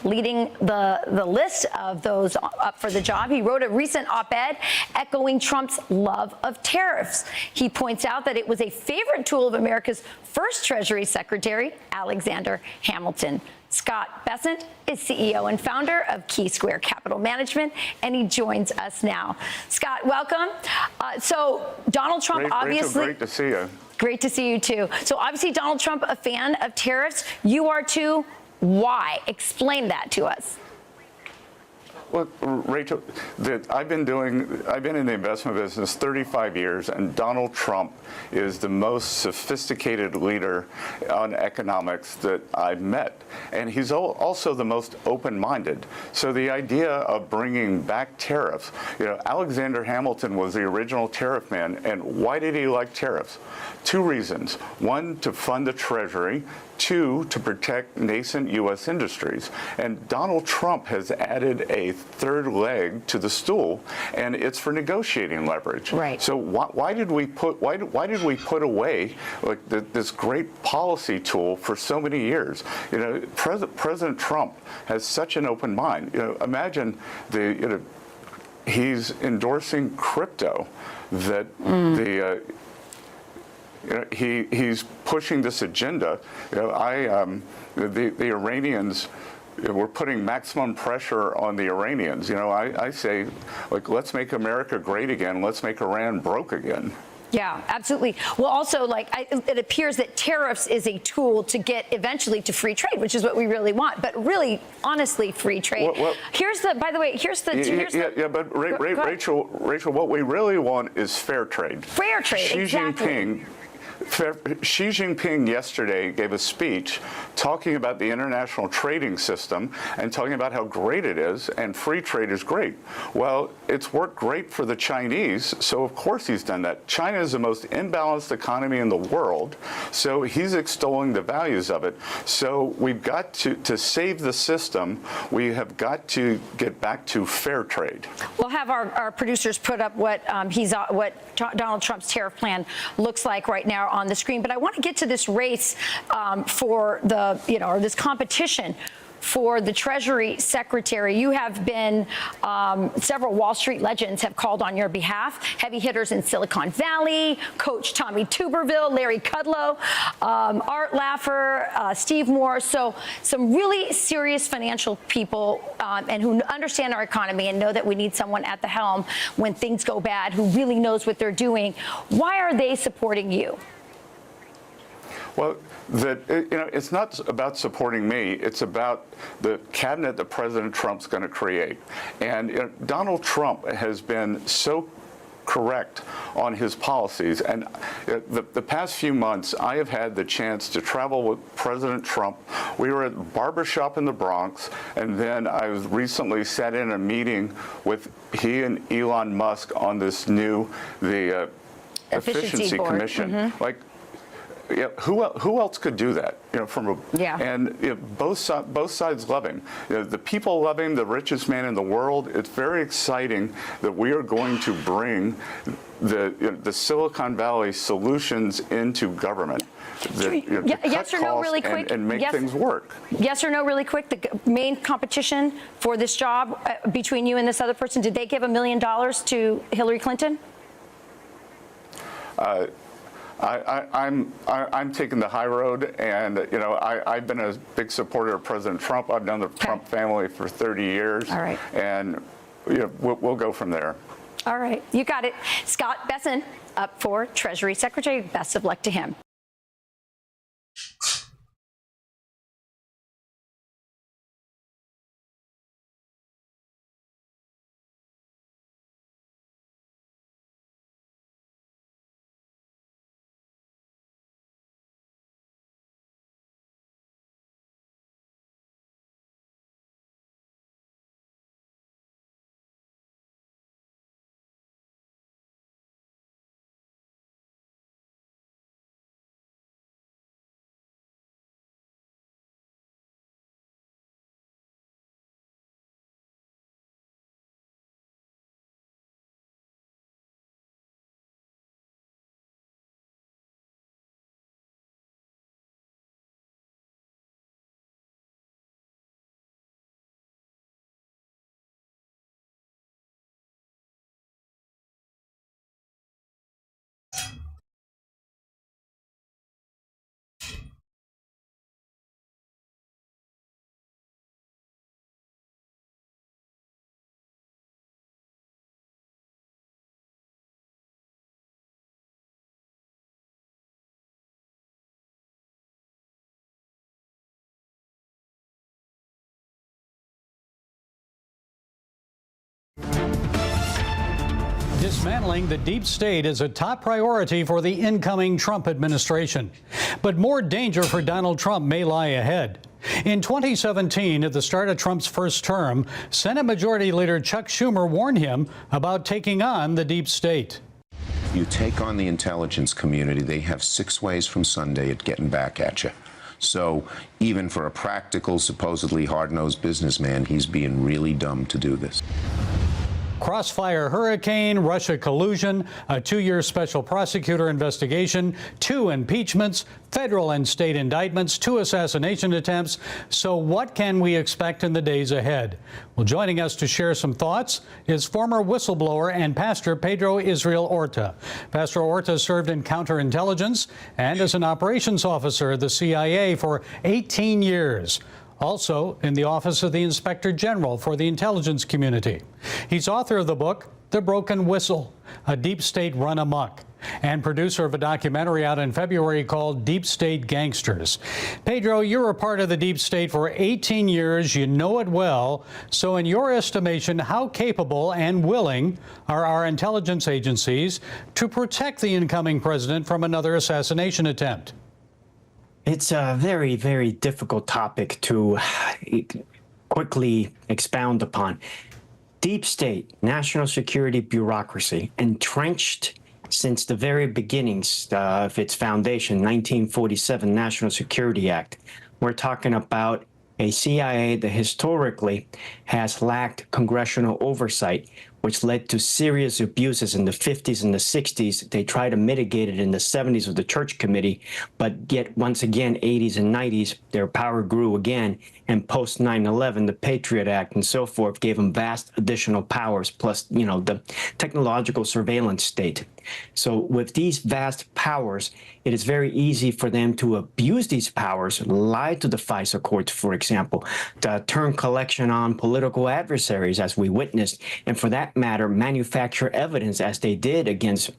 Speaker 7: leading the list of those up for the job. He wrote a recent op-ed echoing Trump's love of tariffs. He points out that it was a favorite tool of America's first Treasury Secretary, Alexander Hamilton. Scott Bessent is CEO and founder of Key Square Capital Management, and he joins us now. Scott, welcome. So Donald Trump, obviously.
Speaker 8: Rachel, great to see you.
Speaker 7: Great to see you, too. So obviously Donald Trump, a fan of tariffs. You are, too. Why? Explain that to us.
Speaker 8: Well, Rachel, I've been in the investment business 35 years, and Donald Trump is the most sophisticated leader on economics that I've met. And he's also the most open-minded. So the idea of bringing back tariffs, Alexander Hamilton was the original tariff man. And why did he like tariffs? Two reasons. One, to fund the Treasury. Two, to protect nascent U.S. industries. And Donald Trump has added a third leg to the stool, and it's for negotiating leverage.
Speaker 7: Right.
Speaker 8: So why did we put away this great policy tool for so many years? President Trump has such an open mind. Imagine he's endorsing crypto, that he's pushing this agenda. The Iranians, we're putting maximum pressure on the Iranians. I say, let's make America great again. Let's make Iran broke again.
Speaker 7: Yeah, absolutely. Well, also, it appears that tariffs is a tool to get eventually to free trade, which is what we really want. But really, honestly, free trade. Rachel,
Speaker 8: what we really want is fair trade.
Speaker 7: Fair trade, exactly.
Speaker 8: Xi Jinping yesterday gave a speech talking about the international trading system and talking about how great it is, and free trade is great. Well, it's worked great for the Chinese, so of course he's done that. China is the most imbalanced economy in the world, so he's extolling the values of it. So we've got to save the system, we have got to get back to fair trade.
Speaker 7: We'll have our producers put up what Donald Trump's tariff plan looks like right now on the screen. But I want to get to this race for or this competition for the Treasury Secretary. You have been, several Wall Street legends have called on your behalf. Heavy hitters in Silicon Valley, Coach Tommy Tuberville, Larry Kudlow, Art Laffer, Steve Moore. So some really serious financial people and who understand our economy and know that we need someone at the helm when things go bad, who really knows what they're doing. Why are they supporting you?
Speaker 8: Well, it's not about supporting me. It's about the cabinet that President Trump's going to create. And Donald Trump has been so correct on his policies. And the past few months, I have had the chance to travel with President Trump. We were at a barbershop in the Bronx, and then I was recently sat in a meeting with he and Elon Musk on this new efficiency commission. Mm-hmm. Yeah, who else could do that? And both sides love him. The people love him, the richest man in the world. It's very exciting that we are going to bring the Silicon Valley solutions into government.
Speaker 7: Yes or no, really quick,
Speaker 8: and make things work.
Speaker 7: Yes or no, really quick. The main competition for this job between you and this other person. Did they give $1 million to Hillary Clinton?
Speaker 8: I'm taking the high road, and I've been a big supporter of President Trump. I've known the Trump family for 30 years.
Speaker 7: All right.
Speaker 8: And we'll go from there.
Speaker 7: All right, you got it. Scott Bessent up for Treasury Secretary. Best of luck to him.
Speaker 9: Dismantling the deep state is a top priority for the incoming Trump administration. But more danger for Donald Trump may lie ahead. In 2017, at the start of Trump's first term, Senate Majority Leader Chuck Schumer warned him about taking on the deep state.
Speaker 11: You take on the intelligence community, they have 6 ways from Sunday at getting back at you. So even for a practical, supposedly hard-nosed businessman, he's being really dumb to do this.
Speaker 9: Crossfire hurricane, Russia collusion, a 2-year special prosecutor investigation, 2 impeachments, federal and state indictments, 2 assassination attempts. So what can we expect in the days ahead? Well, joining us to share some thoughts is former whistleblower and pastor Pedro Israel Orta. Pastor Orta served in counterintelligence and as an operations officer at the CIA for 18 years. Also in the Office of the Inspector General for the intelligence community. He's author of the book, The Broken Whistle, A Deep State Run Amok, and producer of a documentary out in February called Deep State Gangsters. Pedro, you were a part of the deep state for 18 years. You know it well. So in your estimation, how capable and willing are our intelligence agencies to protect the incoming president from another assassination attempt?
Speaker 12: It's a very, very difficult topic to quickly expound upon. Deep state, national security bureaucracy, entrenched since the very beginnings of its foundation, 1947 National Security Act. We're talking about a CIA that historically has lacked congressional oversight, which led to serious abuses in the 50s and the 60s. They tried to mitigate it in the 70s with the Church Committee, but yet once again, 80s and 90s, their power grew again. And post 9/11, the Patriot Act and so forth gave them vast additional powers, plus, the technological surveillance state. So with these vast powers, it is very easy for them to abuse these powers, lie to the FISA courts, for example, to turn collection on political adversaries, as we witnessed, and for that matter, manufacture evidence, as they did against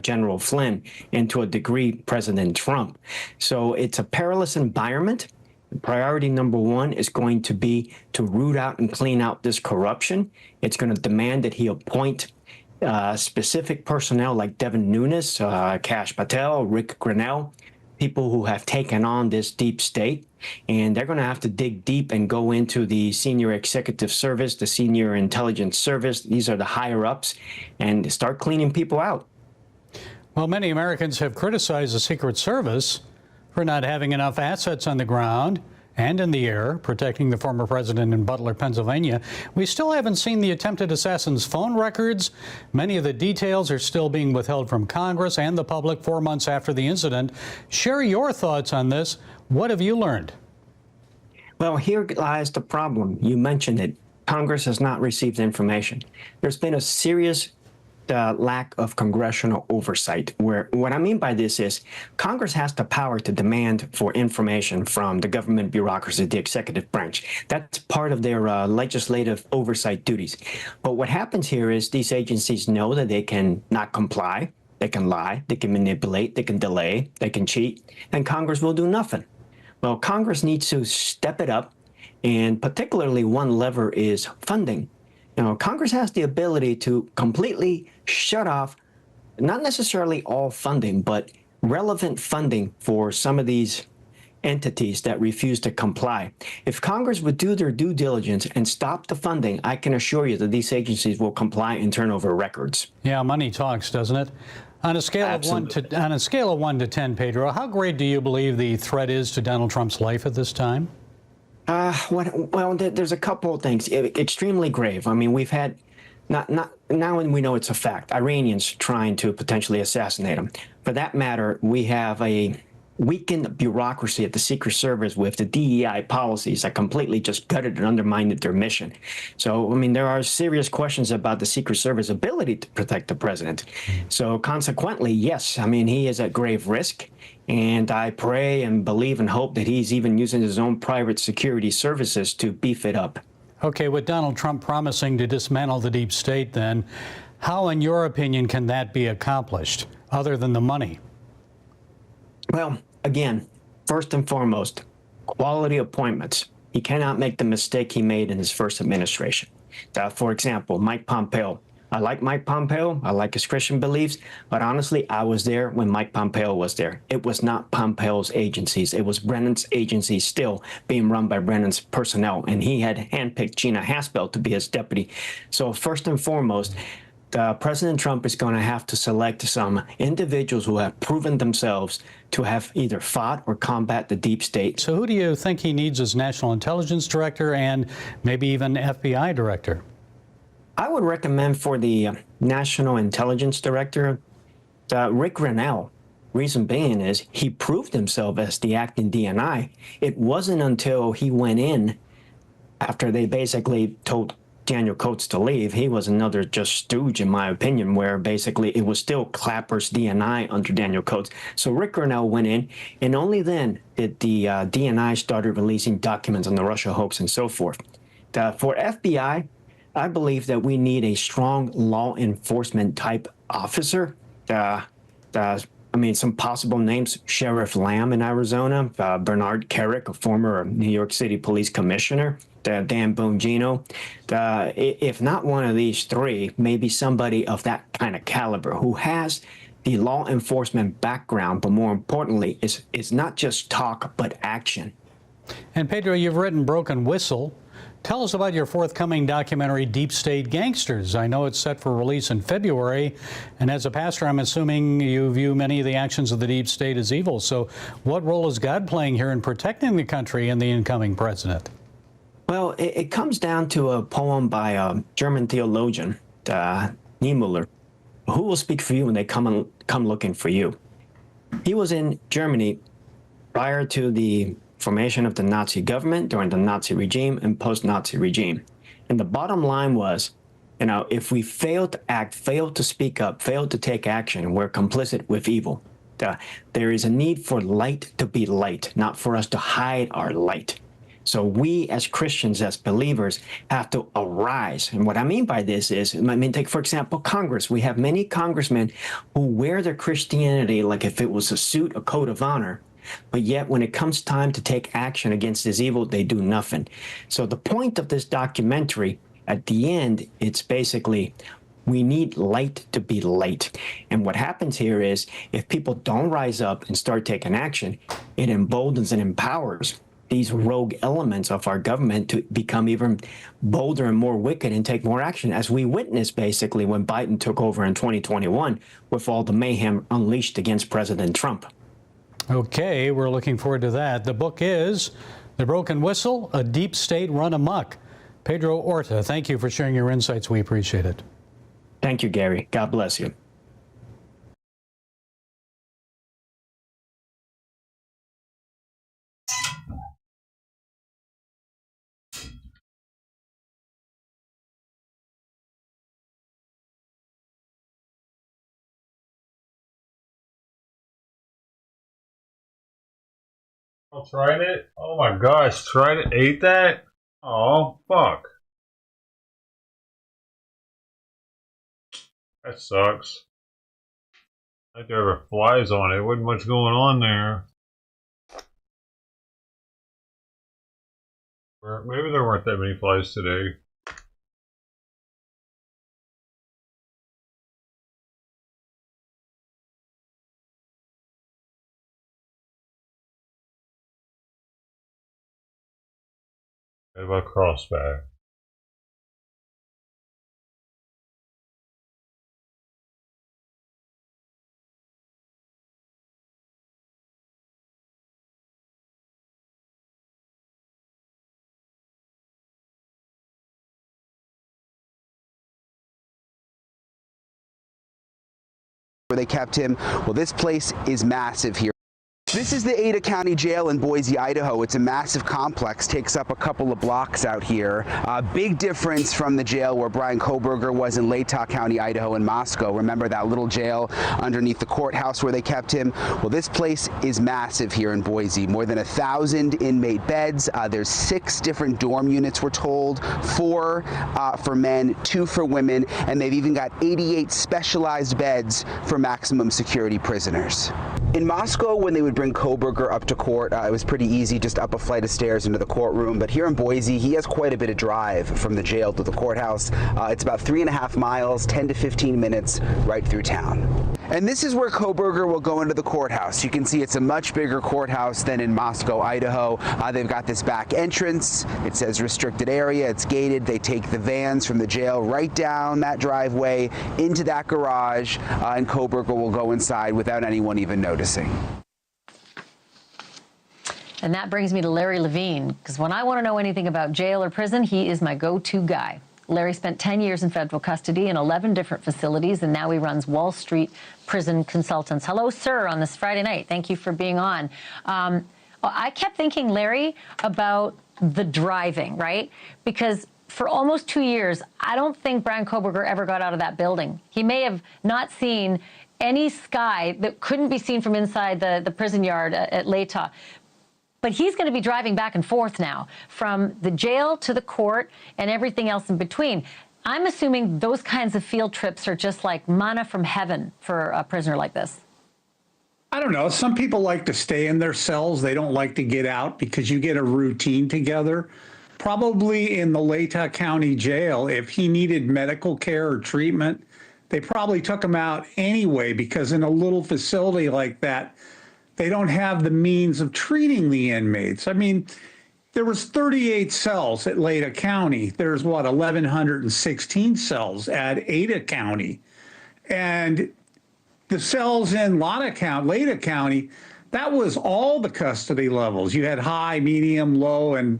Speaker 12: General Flynn, and to a degree, President Trump. So it's a perilous environment. Priority number 1 is going to be to root out and clean out this corruption. It's going to demand that he appoint specific personnel like Devin Nunes, Kash Patel, Rick Grinnell, people who have taken on this deep state. And they're going to have to dig deep and go into the senior executive service, the senior intelligence service. These are the higher ups, and start cleaning people out.
Speaker 9: Well, many Americans have criticized the Secret Service for not having enough assets on the ground and in the air protecting the former president in Butler, Pennsylvania. We still haven't seen the attempted assassin's phone records. Many of the details are still being withheld from Congress and the public 4 months after the incident. Share your thoughts on this. What have you learned?
Speaker 12: Well, here lies the problem. You mentioned it. Congress has not received information. There's been a serious lack of congressional oversight, where what I mean by this is Congress has the power to demand for information from the government bureaucracy, the executive branch. That's part of their legislative oversight duties. But what happens here is these agencies know that they can not comply, they can lie, they can manipulate, they can delay, they can cheat, and Congress will do nothing. Well, Congress needs to step it up, and particularly one lever is funding. Congress has the ability to completely shut off, not necessarily all funding, but relevant funding for some of these entities that refuse to comply. If Congress would do their due diligence and stop the funding, I can assure you that these agencies will comply and turn over records.
Speaker 9: Yeah, money talks, doesn't it? On a scale of 1 to 10, Pedro, how great do you believe the threat is to Donald Trump's life at this time?
Speaker 12: Well, there's a couple of things. Extremely grave. I mean, we've had, now we know it's a fact, Iranians trying to potentially assassinate him. For that matter, we have a weakened bureaucracy at the Secret Service with the DEI policies that completely just gutted and undermined their mission. So, I mean, there are serious questions about the Secret Service ability to protect the president. So consequently, yes, I mean, he is at grave risk. And I pray and believe and hope that he's even using his own private security services to beef it up.
Speaker 9: Okay, with Donald Trump promising to dismantle the deep state, then, how, in your opinion, can that be accomplished, other than the money?
Speaker 12: Well, again, first and foremost, quality appointments. He cannot make the mistake he made in his first administration. For example, Mike Pompeo I like Mike Pompeo. I like his Christian beliefs. But honestly, I was there when Mike Pompeo was there. It was not Pompeo's agencies. It was Brennan's agencies still being run by Brennan's personnel. And he had handpicked Gina Haspel to be his deputy. So first and foremost, President Trump is going to have to select some individuals who have proven themselves to have either fought or combat the deep state.
Speaker 9: So who do you think he needs as National Intelligence Director and maybe even FBI Director?
Speaker 12: I would recommend for the National Intelligence Director, Rick Grinnell. Reason being is he proved himself as the acting DNI. It wasn't until he went in after they basically told Daniel Coates to leave. He was another just stooge, in my opinion, where basically it was still Clapper's DNI under Daniel Coates. So Rick Grinnell went in, and only then did the DNI started releasing documents on the Russia hoax and so forth. For FBI, I believe that we need a strong law enforcement type officer. Some possible names: Sheriff Lamb in Arizona, Bernard Carrick, a former New York City Police Commissioner, Dan Bongino. If not one of these three, maybe somebody of that kind of caliber who has the law enforcement background, but more importantly, is not just talk, but action.
Speaker 9: And Pedro, you've written Broken Whistle. Tell us about your forthcoming documentary, Deep State Gangsters. I know it's set for release in February, and as a pastor, I'm assuming you view many of the actions of the deep state as evil. So what role is God playing here in protecting the country and the incoming president?
Speaker 12: Well, it comes down to a poem by a German theologian, Niemöller. Who will speak for you when they come looking for you? He was in Germany prior to the formation of the Nazi government, during the Nazi regime and post-Nazi regime. And the bottom line was, if we fail to act, fail to speak up, fail to take action, we're complicit with evil. There is a need for light to be light, not for us to hide our light. So we as Christians, as believers, have to arise. And what I mean by this is, take, for example, Congress. We have many congressmen who wear their Christianity like if it was a suit, a code of honor. But yet when it comes time to take action against this evil, they do nothing. So the point of this documentary, at the end, it's basically, we need light to be light. And what happens here is, if people don't rise up and start taking action, it emboldens and empowers these rogue elements of our government to become even bolder and more wicked and take more action, as we witnessed basically when Biden took over in 2021 with all the mayhem unleashed against President Trump.
Speaker 9: Okay, we're looking forward to that. The book is The Broken Whistle, A Deep State Run Amok. Pedro Orta, thank you for sharing your insights. We appreciate it.
Speaker 12: Thank you, Gary. God bless you.
Speaker 1: Oh, Trident? Oh my gosh, Trident ate that? Oh, fuck. That sucks. I think there were flies on it. Wasn't much going on there. Or maybe there weren't that many flies today. What about crossback?
Speaker 13: Where they kept him. Well, this place is massive here. This is the Ada County Jail in Boise, Idaho. It's a massive complex, takes up a couple of blocks out here. Big difference from the jail where Brian Kohberger was in Latah County, Idaho in Moscow. Remember that little jail underneath the courthouse where they kept him? Well, this place is massive here in Boise. More than 1,000 inmate beds. There's 6 different dorm units, we're told. 4 for men, 2 for women, and they've even got 88 specialized beds for maximum security prisoners. In Moscow, when they would bring Kohberger up to court, it was pretty easy, just up a flight of stairs into the courtroom. But here in Boise, he has quite a bit of drive from the jail to the courthouse. It's about 3.5 miles, 10 to 15 minutes right through town. And this is where Kohberger will go into the courthouse. You can see it's a much bigger courthouse than in Moscow, Idaho. They've got this back entrance. It says restricted area. It's gated. They take the vans from the jail right down that driveway into that garage, and Kohberger will go inside without anyone even noticing.
Speaker 28: And that brings me to Larry Levine, because when I want to know anything about jail or prison, he is my go-to guy. Larry spent 10 years in federal custody in 11 different facilities, and now he runs Wall Street Prison Consultants. Hello, sir, on this Friday night. Thank you for being on. I kept thinking, Larry, about the driving, right? Because for almost 2 years, I don't think Brian Kohberger ever got out of that building. He may have not seen any sky that couldn't be seen from inside the prison yard at Latah. But he's going to be driving back and forth now from the jail to the court and everything else in between. I'm assuming those kinds of field trips are just like manna from heaven for a prisoner like this.
Speaker 2: I don't know. Some people like to stay in their cells. They don't like to get out because you get a routine together. Probably in the Latah County Jail, if he needed medical care or treatment, they probably took him out anyway, because in a little facility like that, they don't have the means of treating the inmates. I mean, there was 38 cells at Latah County. There's, 1,116 cells at Ada County. And the cells in Latah County, that was all the custody levels. You had high, medium, low, and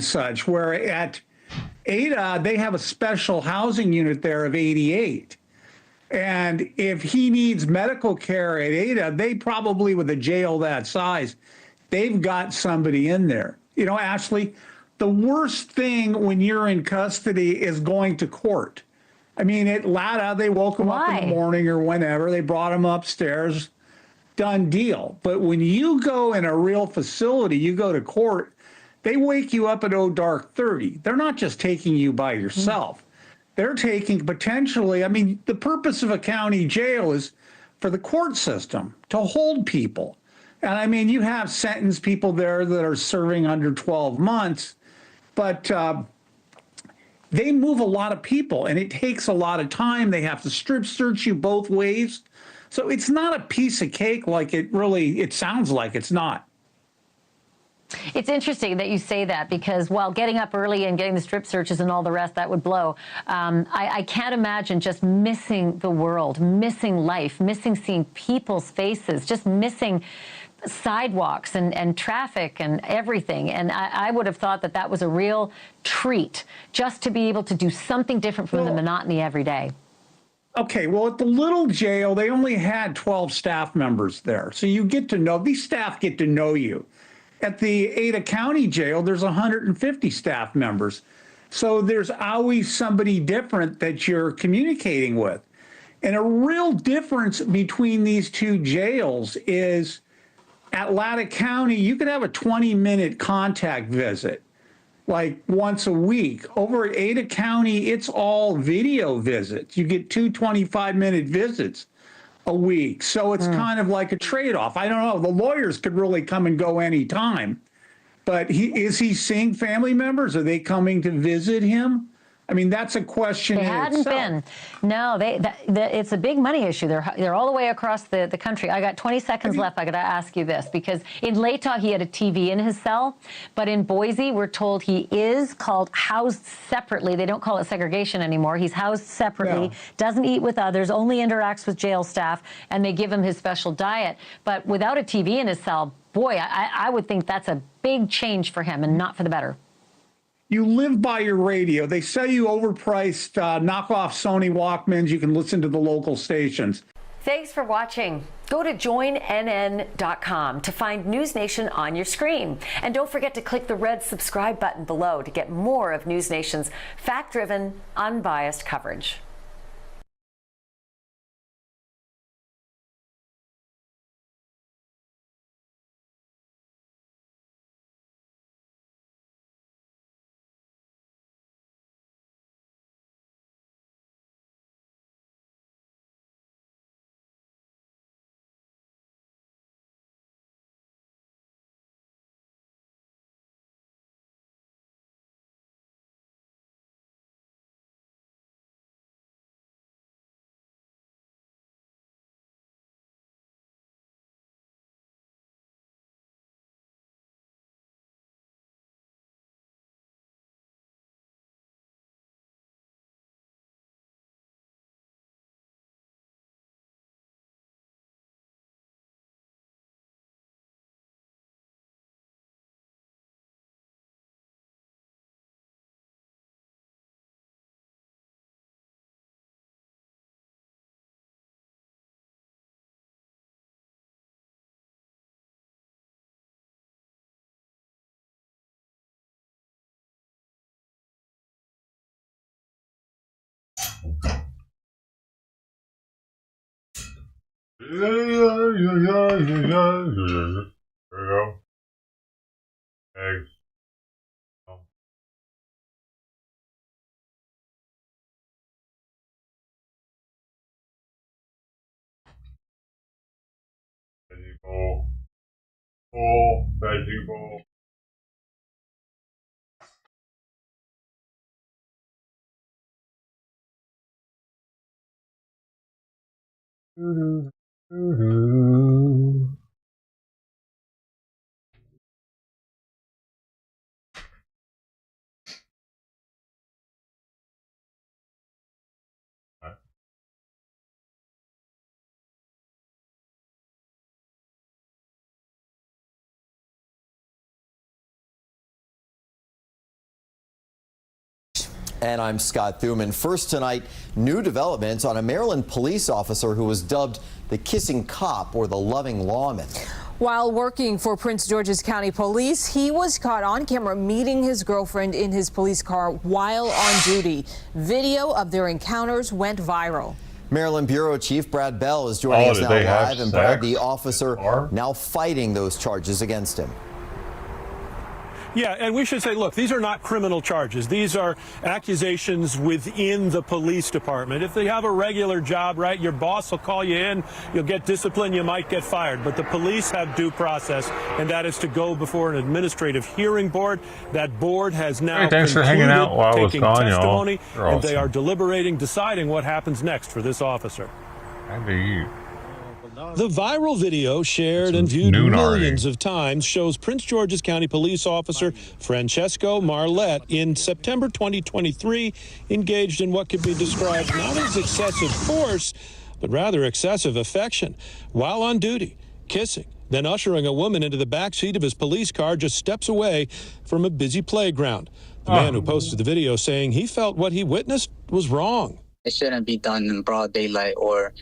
Speaker 2: such. Where at Ada, they have a special housing unit there of 88. And if he needs medical care at Ada, they probably, with a jail that size, they've got somebody in there. You know, Ashley, the worst thing when you're in custody is going to court. I mean, at Latah, they woke him up in the morning or whenever. They brought him upstairs. Done deal. But when you go in a real facility, you go to court, they wake you up at dark 30. They're not just taking you by yourself. They're taking potentially, I mean, the purpose of a county jail is for the court system to hold people. And I mean, you have sentenced people there that are serving under 12 months, but they move a lot of people and it takes a lot of time. They have to strip search you both ways. So it's not a piece of cake like it sounds like. It's not.
Speaker 28: It's interesting that you say that, because while getting up early and getting the strip searches and all the rest, that would blow. I can't imagine just missing the world, missing life, missing seeing people's faces, just missing sidewalks and traffic and everything. And I would have thought that that was a real treat, just to be able to do something different from the monotony every day.
Speaker 2: Okay, well, at the little jail, they only had 12 staff members there. So you get to know, these staff get to know you. At the Ada County Jail, there's 150 staff members. So there's always somebody different that you're communicating with. And a real difference between these two jails is at Latah County, you could have a 20-minute contact visit, like once a week. Over at Ada County, it's all video visits. You get 2 25-minute visits a week. So it's kind of like a trade-off. I don't know. The lawyers could really come and go anytime. But is he seeing family members? Are they coming to visit him? I mean, that's a question in
Speaker 28: itself. They hadn't been. No, it's a big money issue. They're all the way across the country. I got 20 seconds left. I got to ask you this, because in Latah, he had a TV in his cell, but in Boise, we're told he is housed separately. They don't call it segregation anymore. He's housed separately, doesn't eat with others, only interacts with jail staff, and they give him his special diet. But without a TV in his cell, boy, I would think that's a big change for him and not for the better.
Speaker 2: You live by your radio. They sell you overpriced knockoff Sony Walkmans. You can listen to the local stations.
Speaker 28: Thanks for watching. Go to joinnn.com to find News Nation on your screen. And don't forget to click the red subscribe button below to get more of News Nation's fact-driven, unbiased coverage.
Speaker 1: There you go. Eggs. Veggie bowl. Veggie bowl.
Speaker 14: And I'm Scott Thuman. First tonight, new developments on a Maryland police officer who was dubbed the kissing cop or the loving lawman.
Speaker 16: While working for Prince George's County Police, he was caught on camera meeting his girlfriend in his police car while on duty. Video of their encounters went viral.
Speaker 14: Maryland Bureau Chief Brad Bell is joining us now live, and Brad, the officer now fighting those charges against him.
Speaker 17: Yeah, and we should say, look, these are not criminal charges. These are accusations within the police department. If they have a regular job, right, your boss will call you in, you'll get disciplined, you might get fired. But the police have due process, and that is to go before an administrative hearing board. That board has now
Speaker 1: thanks for hanging out while I was gone, y'all.
Speaker 17: testimony, and they are deliberating, deciding what happens next for this officer.
Speaker 1: How do you?
Speaker 17: The viral video, shared and viewed millions of times, shows Prince George's County Police Officer Francesco Marlette in September 2023 engaged in what could be described not as excessive force, but rather excessive affection while on duty, kissing, then ushering a woman into the back seat of his police car just steps away from a busy playground. The man who posted the video saying he felt what he witnessed was wrong.
Speaker 18: It shouldn't be done in broad daylight or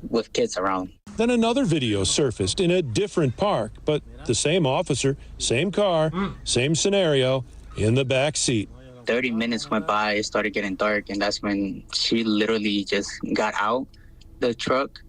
Speaker 18: with kids around.
Speaker 17: Then another video surfaced in a different park, but the same officer, same car, same scenario, in the back seat.
Speaker 18: 30 minutes went by, it started getting dark, and that's when she literally just got out the truck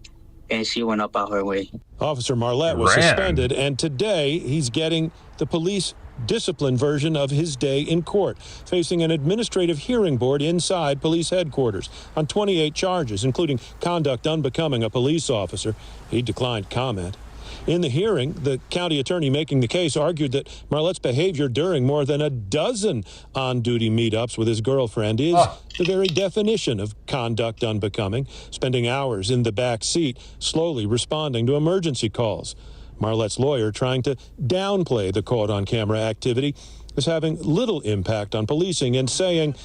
Speaker 18: and she went up out her way.
Speaker 17: Officer Marlette was suspended, and today he's getting the police discipline version of his day in court, facing an administrative hearing board inside police headquarters on 28 charges, including conduct unbecoming a police officer. He declined comment. In the hearing, the county attorney making the case argued that Marlette's behavior during more than a dozen on-duty meetups with his girlfriend is the very definition of conduct unbecoming, spending hours in the back seat, slowly responding to emergency calls. Marlette's lawyer trying to downplay the caught-on-camera activity is having little impact on policing and saying,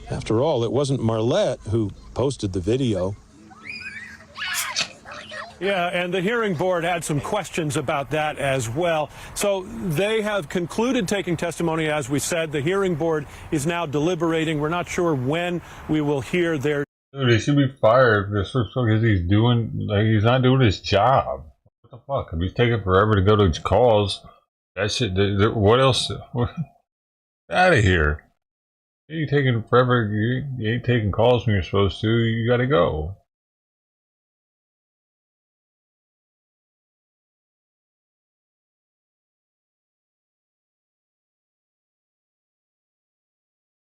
Speaker 17: after all, it wasn't Marlette who posted the video. Yeah, and the hearing board had some questions about that as well. So they have concluded taking testimony, as we said. The hearing board is now deliberating. We're not sure when we will hear their...
Speaker 1: Dude, he should be fired because he's not doing his job. What the fuck? If he's taking forever to go to calls, that shit, what else? Out of here. You taking forever, you ain't taking calls when you're supposed to, you gotta go.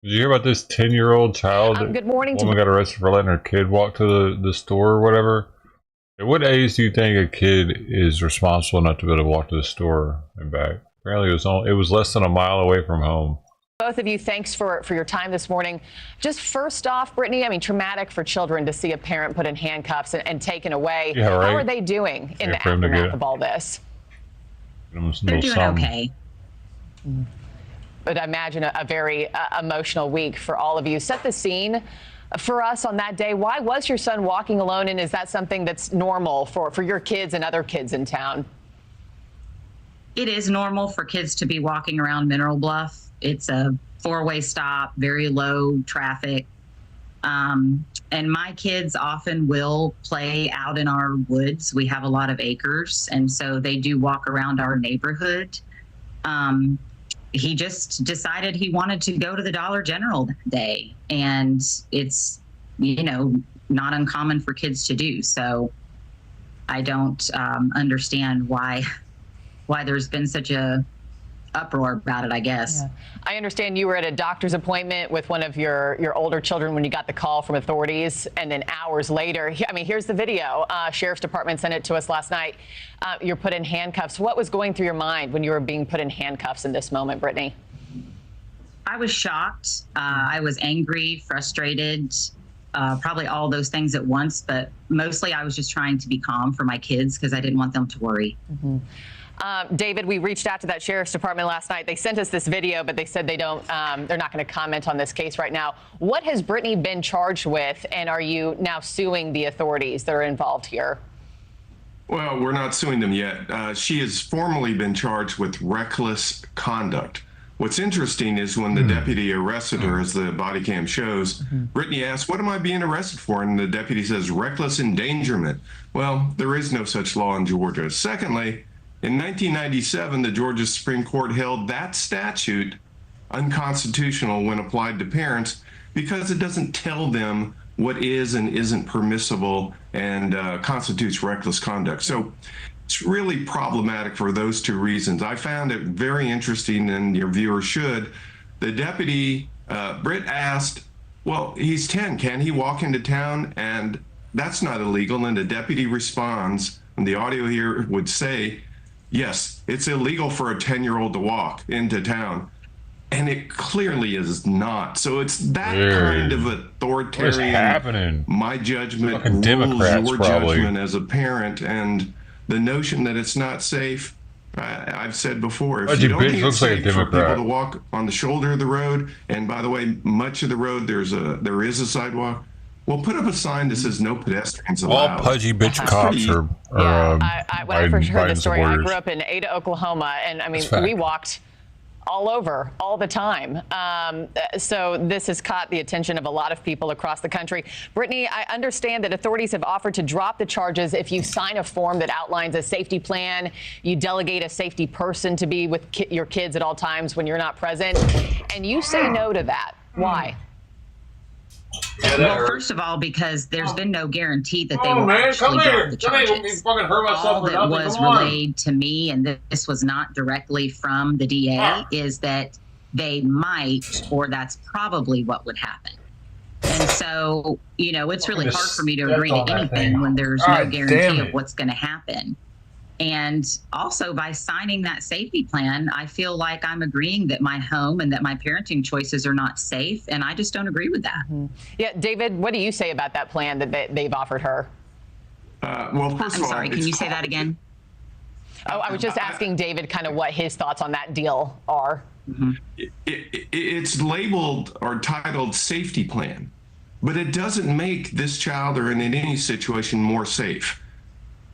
Speaker 1: Did you hear about this 10-year-old child?
Speaker 21: Good morning.
Speaker 1: Woman got arrested for letting her kid walk to the store or whatever. At what age do you think a kid is responsible enough to be able to walk to the store and back? Apparently it was less than a mile away from home.
Speaker 21: Both of you, thanks for your time this morning. Just first off, Brittany, I mean, traumatic for children to see a parent put in handcuffs and taken away.
Speaker 1: Yeah, right.
Speaker 21: How are they doing in the aftermath of all this?
Speaker 1: They're doing okay.
Speaker 21: But I imagine a very emotional week for all of you. Set the scene for us on that day. Why was your son walking alone, and is that something that's normal for your kids and other kids in town?
Speaker 25: It is normal for kids to be walking around Mineral Bluff. It's a four-way stop, very low traffic. And my kids often will play out in our woods. We have a lot of acres, and so they do walk around our neighborhood. He just decided he wanted to go to the Dollar General that day, and it's not uncommon for kids to do. So I don't understand why there's been such a uproar about it, I guess.
Speaker 21: Yeah. I understand you were at a doctor's appointment with one of your older children when you got the call from authorities, and then hours later, I mean, here's the video. Sheriff's Department sent it to us last night. You're put in handcuffs. What was going through your mind when you were being put in handcuffs in this moment, Brittany?
Speaker 25: I was shocked. I was angry, frustrated, probably all those things at once, but mostly I was just trying to be calm for my kids because I didn't want them to worry.
Speaker 21: Mm-hmm. David, we reached out to that Sheriff's Department last night. They sent us this video, but they said they're not going to comment on this case right now. What has Brittany been charged with, and are you now suing the authorities that are involved here?
Speaker 10: Well, we're not suing them yet. She has formally been charged with reckless conduct. What's interesting is when the deputy arrested her, as the body cam shows, Brittany asked, "What am I being arrested for?" And the deputy says, "Reckless endangerment." Well, there is no such law in Georgia. Secondly, in 1997, the Georgia Supreme Court held that statute unconstitutional when applied to parents because it doesn't tell them what is and isn't permissible and constitutes reckless conduct. So it's really problematic for those two reasons. I found it very interesting, and your viewers should. The deputy, Britt, asked, well, he's 10, can he walk into town? And that's not illegal. And the deputy responds, and the audio here would say, yes, it's illegal for a 10-year-old to walk into town. And it clearly is not. So it's that kind of authoritarian,
Speaker 1: what is happening?
Speaker 10: My judgment
Speaker 1: Fucking
Speaker 10: rules
Speaker 1: Democrats,
Speaker 10: your
Speaker 1: probably.
Speaker 10: judgment as a parent. And the notion that it's not safe, I've said before, if
Speaker 1: Fudgy
Speaker 10: you don't
Speaker 1: bitch
Speaker 10: think
Speaker 1: looks
Speaker 10: it's
Speaker 1: like a
Speaker 10: safe for people
Speaker 1: Democrat.
Speaker 10: to walk on the shoulder of the road, and by the way, much of the road there is a sidewalk, well, put up a sign that says no pedestrians
Speaker 1: All
Speaker 10: allowed.
Speaker 1: pudgy bitch
Speaker 10: That's
Speaker 1: cops
Speaker 10: pretty-
Speaker 1: are
Speaker 21: When I first heard
Speaker 1: Biden
Speaker 21: the story, I
Speaker 1: supporters.
Speaker 21: grew up in Ada, Oklahoma, and I mean,
Speaker 1: That's fact.
Speaker 21: we walked all over, all the time. So this has caught the attention of a lot of people across the country. Brittany, I understand that authorities have offered to drop the charges if you sign a form that outlines a safety plan, you delegate a safety person to be with your kids at all times when you're not present, and you say no to that. Why?
Speaker 25: Well, first of all, because there's been no guarantee that they
Speaker 1: Oh,
Speaker 25: will
Speaker 1: man,
Speaker 25: actually
Speaker 1: come here.
Speaker 25: drop the
Speaker 1: Come here.
Speaker 25: charges.
Speaker 1: Let me fucking hurt myself
Speaker 25: All
Speaker 1: for
Speaker 25: that
Speaker 1: nothing.
Speaker 25: was
Speaker 1: Come on.
Speaker 25: relayed to me, and this was not directly from the DA, is that they might, or that's probably what would happen. And so, it's really hard for me to agree to anything when there's no guarantee of what's going to happen. And also, by signing that safety plan, I feel like I'm agreeing that my home and that my parenting choices are not safe, and I just don't agree with that.
Speaker 21: Yeah, David, what do you say about that plan that they've offered her?
Speaker 10: Well, first
Speaker 25: I'm
Speaker 10: of all,
Speaker 25: sorry, can you say that again?
Speaker 21: Oh, I was just asking David kind of what his thoughts on that deal are.
Speaker 10: It's labeled or titled safety plan, but it doesn't make this child or in any situation more safe.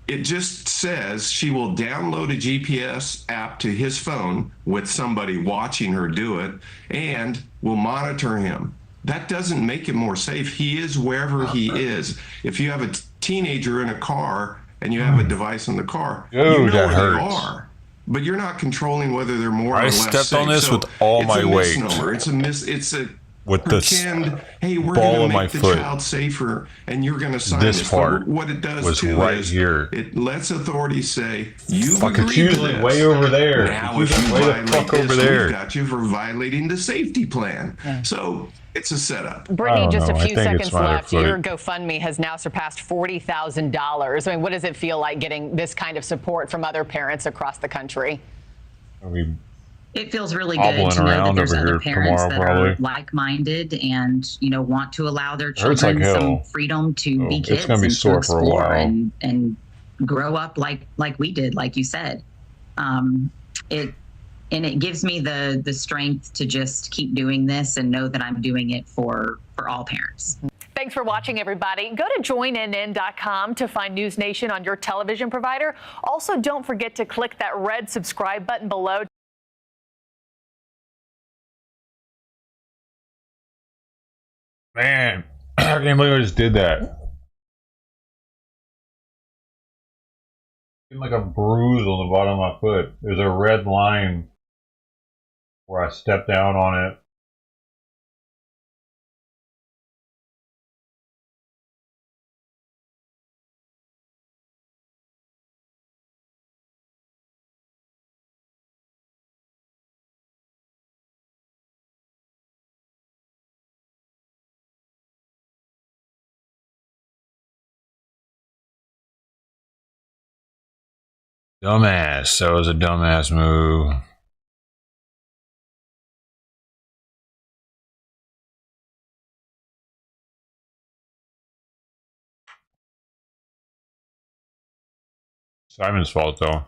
Speaker 10: It just says she will download a GPS app to his phone with somebody watching her do it and will monitor him. That doesn't make him more safe. He is wherever he is. If you have a teenager in a car and you have a device in the car, you know
Speaker 1: Dude, that
Speaker 10: where they
Speaker 1: hurts.
Speaker 10: are. But you're not controlling whether they're more or
Speaker 1: I
Speaker 10: less
Speaker 1: stepped
Speaker 10: safe.
Speaker 1: on this
Speaker 10: So
Speaker 1: with all
Speaker 10: it's
Speaker 1: my
Speaker 10: a
Speaker 1: weight.
Speaker 10: misnomer. It's a
Speaker 1: With the
Speaker 10: pretend, hey, we're
Speaker 1: ball
Speaker 10: going
Speaker 1: of
Speaker 10: to
Speaker 1: my
Speaker 10: make the
Speaker 1: foot.
Speaker 10: child safer, and you're going to sign
Speaker 1: This
Speaker 10: this.
Speaker 1: part
Speaker 10: But what it does
Speaker 1: was
Speaker 10: too
Speaker 1: right
Speaker 10: is
Speaker 1: here.
Speaker 10: it lets authorities say, you've
Speaker 1: Fuck,
Speaker 10: agreed
Speaker 1: it's
Speaker 10: to
Speaker 1: usually
Speaker 10: this.
Speaker 1: way over there.
Speaker 10: Now,
Speaker 1: It's
Speaker 10: if you
Speaker 1: usually way the
Speaker 10: violate
Speaker 1: fuck
Speaker 10: this,
Speaker 1: over there.
Speaker 10: we've got you for violating the safety plan. So it's a setup.
Speaker 21: Brittany, just a few seconds left.
Speaker 1: foot.
Speaker 21: Your GoFundMe has now surpassed $40,000. I mean, what does it feel like getting this kind of support from other parents across the country?
Speaker 25: It feels really good to know that there's other parents that are like-minded and want to allow their
Speaker 1: Hurts like
Speaker 25: children
Speaker 1: hell.
Speaker 25: some freedom to be
Speaker 1: It's
Speaker 25: kids
Speaker 1: gonna be
Speaker 25: and to
Speaker 1: sore for a
Speaker 25: explore
Speaker 1: while.
Speaker 25: and grow up like we did, like you said. It gives me the strength to just keep doing this and know that I'm doing it for all parents.
Speaker 21: Thanks for watching, everybody. Go to joinnn.com to find News Nation on your television provider. Also, don't forget to click that red subscribe button below.
Speaker 1: Man, I can't believe I just did that. Like a bruise on the bottom of my foot. There's a red line where I stepped down on it. Dumbass. That was a dumbass move. Simon's fault, though.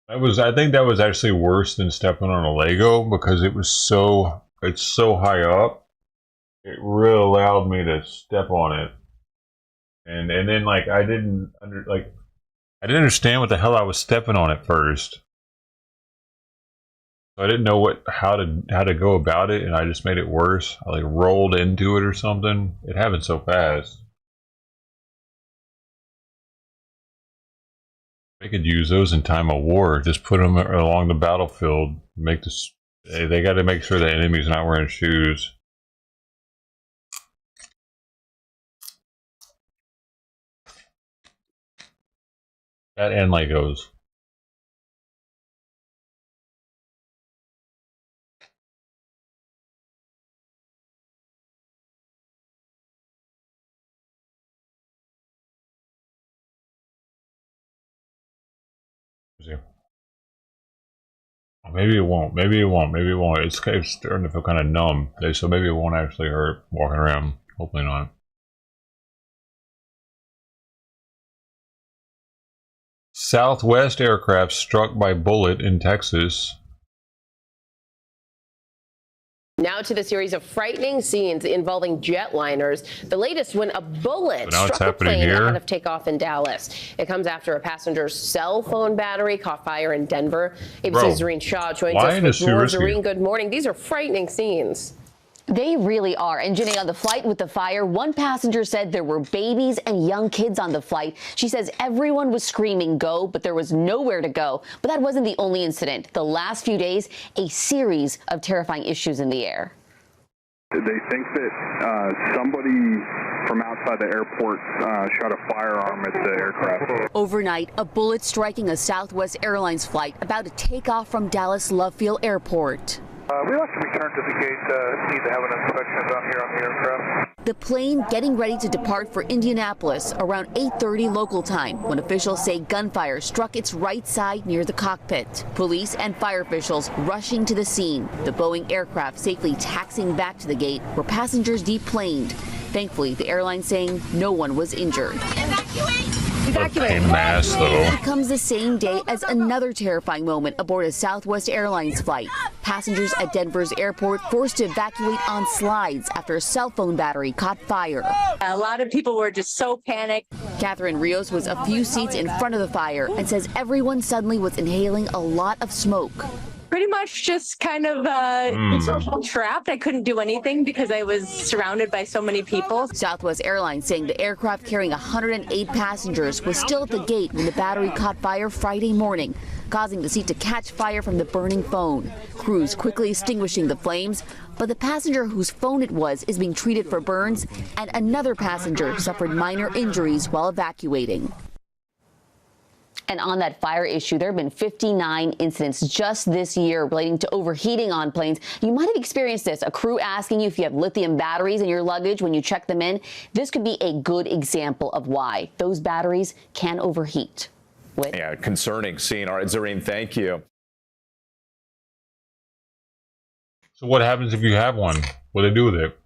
Speaker 1: I think that was actually worse than stepping on a Lego because it's so high up. It really allowed me to step on it. And then like I didn't understand what the hell I was stepping on at first. So I didn't know how to go about it, and I just made it worse. I like rolled into it or something. It happened so fast. They could use those in time of war. Just put them along the battlefield. Make this. They got to make sure the enemy's not wearing shoes. That and Legos. Maybe it won't. Maybe it won't. Maybe it won't. It's starting to feel kind of numb. So maybe it won't actually hurt walking around. Hopefully not. Southwest aircraft struck by bullet in Texas.
Speaker 5: Now to the series of frightening scenes involving jetliners. The latest when a bullet struck a plane ahead of takeoff in Dallas. It comes after a passenger's cell phone battery caught fire in Denver. ABC's Zareen Shaw joins us with more. Zareen, good morning. These are frightening scenes.
Speaker 28: They really are. And Janae, on the flight with the fire, one passenger said there were babies and young kids on the flight. She says everyone was screaming go, but there was nowhere to go. But that wasn't the only incident. The last few days, a series of terrifying issues in the air.
Speaker 15: They think that somebody from outside the airport shot a firearm at the aircraft.
Speaker 28: Overnight, a bullet striking a Southwest Airlines flight about to take off from Dallas Love Field Airport.
Speaker 19: We like to return to the gate. Need to have an inspection done here on the aircraft.
Speaker 28: The plane getting ready to depart for Indianapolis around 8:30 local time when officials say gunfire struck its right side near the cockpit. Police and fire officials rushing to the scene. The Boeing aircraft safely taxiing back to the gate where passengers deplaned. Thankfully, the airline saying no one was injured.
Speaker 1: Evacuate. Mass, though.
Speaker 28: It comes the same day as another terrifying moment aboard a Southwest Airlines flight. Passengers at Denver's airport forced to evacuate on slides after a cell phone battery caught fire.
Speaker 20: A lot of people were just so panicked.
Speaker 28: Catherine Rios was a few seats in front of the fire and says everyone suddenly was inhaling a lot of smoke.
Speaker 20: Pretty much just kind of trapped. I couldn't do anything because I was surrounded by so many people.
Speaker 28: Southwest Airlines saying the aircraft carrying 108 passengers was still at the gate when the battery caught fire Friday morning, causing the seat to catch fire from the burning phone. Crews quickly extinguishing the flames, but the passenger whose phone it was is being treated for burns, and another passenger suffered minor injuries while evacuating. And on that fire issue, there have been 59 incidents just this year relating to overheating on planes. You might have experienced this, a crew asking you if you have lithium batteries in your luggage when you check them in. This could be a good example of why those batteries can overheat.
Speaker 22: Yeah, concerning scene. All right, Zareen, thank you.
Speaker 1: So what happens if you have one? What do they do with it?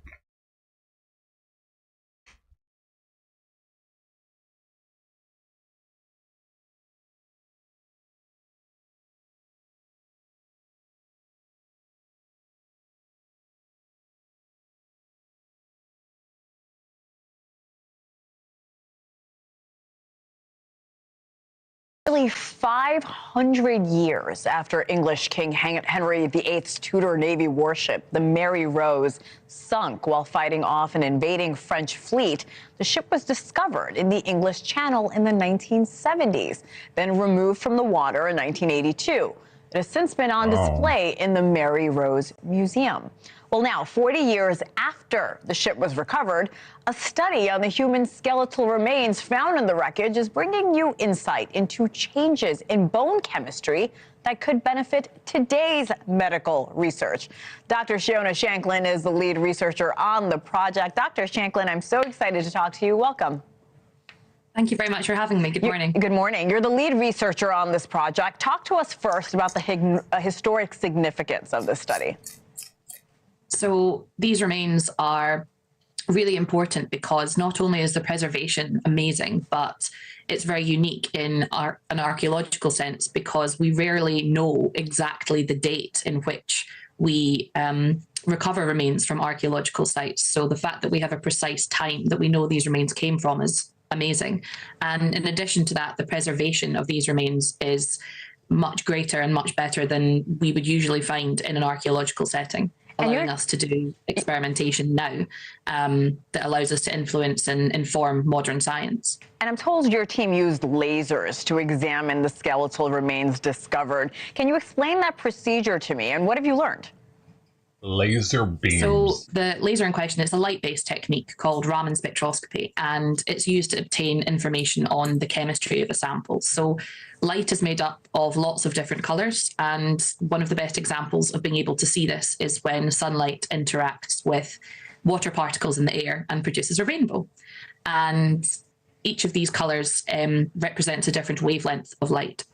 Speaker 21: Nearly 500 years after English King Henry VIII's Tudor Navy warship, the Mary Rose, sunk while fighting off an invading French fleet, the ship was discovered in the English Channel in the 1970s, then removed from the water in 1982.
Speaker 3: that has since been on display in the Mary Rose Museum. Well, now, 40 years after the ship was recovered, a study on the human skeletal remains found in the wreckage is bringing you insight into changes in bone chemistry that could benefit today's medical research. Dr. Shiona Shanklin is the lead researcher on the project. Dr. Shanklin, I'm so excited to talk to you. Welcome.
Speaker 4: Thank you very much for having me. Good morning.
Speaker 3: Good morning. You're the lead researcher on this project. Talk to us first about the historic significance of this study.
Speaker 4: So these remains are really important because not only is the preservation amazing, but it's very unique in an archaeological sense because we rarely know exactly the date in which we recover remains from archaeological sites. So the fact that we have a precise time that we know these remains came from is amazing. And in addition to that, the preservation of these remains is much greater and much better than we would usually find in an archaeological setting, allowing us to do experimentation now that allows us to influence and inform modern science.
Speaker 3: And I'm told your team used lasers to examine the skeletal remains discovered. Can you explain that procedure to me, and what have you learned?
Speaker 1: Laser beams.
Speaker 4: So the laser in question is a light-based technique called Raman spectroscopy, and it's used to obtain information on the chemistry of a sample. So light is made up of lots of different colors, and one of the best examples of being able to see this is when sunlight interacts with water particles in the air and produces a rainbow. And each of these colors represents a different wavelength of light.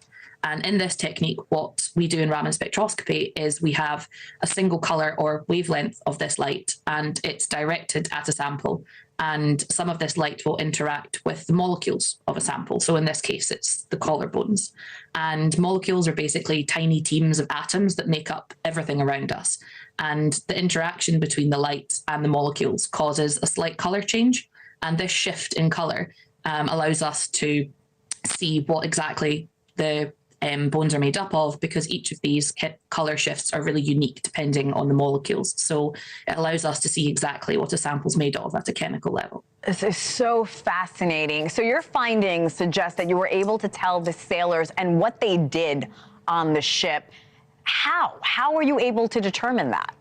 Speaker 4: And in this technique, what we do in Raman spectroscopy is we have a single color or wavelength of this light, and it's directed at a sample. And some of this light will interact with the molecules of a sample. So in this case, it's the collarbones. And molecules are basically tiny teams of atoms that make up everything around us. And the interaction between the light and the molecules causes a slight color change. And this shift in color allows us to see what exactly the bones are made up of, because each of these color shifts are really unique depending on the molecules. So it allows us to see exactly what a sample's made of at a chemical level.
Speaker 3: This is so fascinating. So your findings suggest that you were able to tell the sailors and what they did on the ship. How were you able to determine that?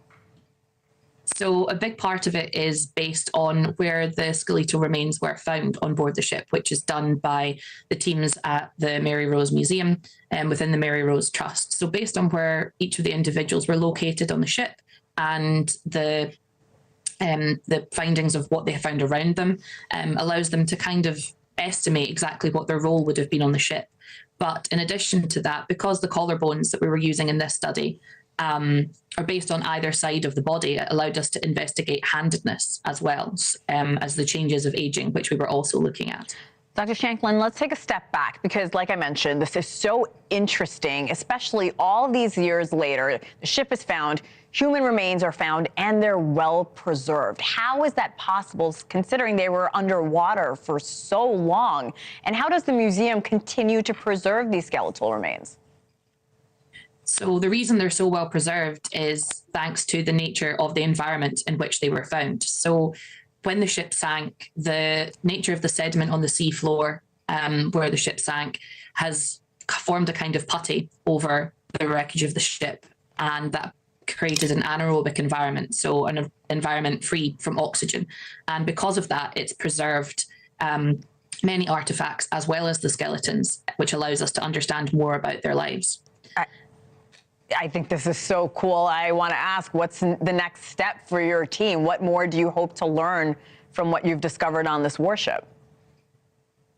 Speaker 4: So a big part of it is based on where the skeletal remains were found on board the ship, which is done by the teams at the Mary Rose Museum and within the Mary Rose Trust. So based on where each of the individuals were located on the ship and the findings of what they found around them allows them to kind of estimate exactly what their role would have been on the ship. But in addition to that, because the collarbones that we were using in this study are based on either side of the body, it allowed us to investigate handedness as well as the changes of aging, which we were also looking at.
Speaker 3: Dr. Shanklin, let's take a step back because, like I mentioned, this is so interesting, especially all these years later. The ship is found, human remains are found, and they're well preserved. How is that possible, considering they were underwater for so long? And how does the museum continue to preserve these skeletal remains?
Speaker 4: So the reason they're so well preserved is thanks to the nature of the environment in which they were found. So when the ship sank, the nature of the sediment on the seafloor where the ship sank has formed a kind of putty over the wreckage of the ship, and that created an anaerobic environment, so an environment free from oxygen. And because of that, it's preserved many artifacts as well as the skeletons, which allows us to understand more about their lives.
Speaker 3: I think this is so cool. I want to ask, what's the next step for your team? What more do you hope to learn from what you've discovered on this warship?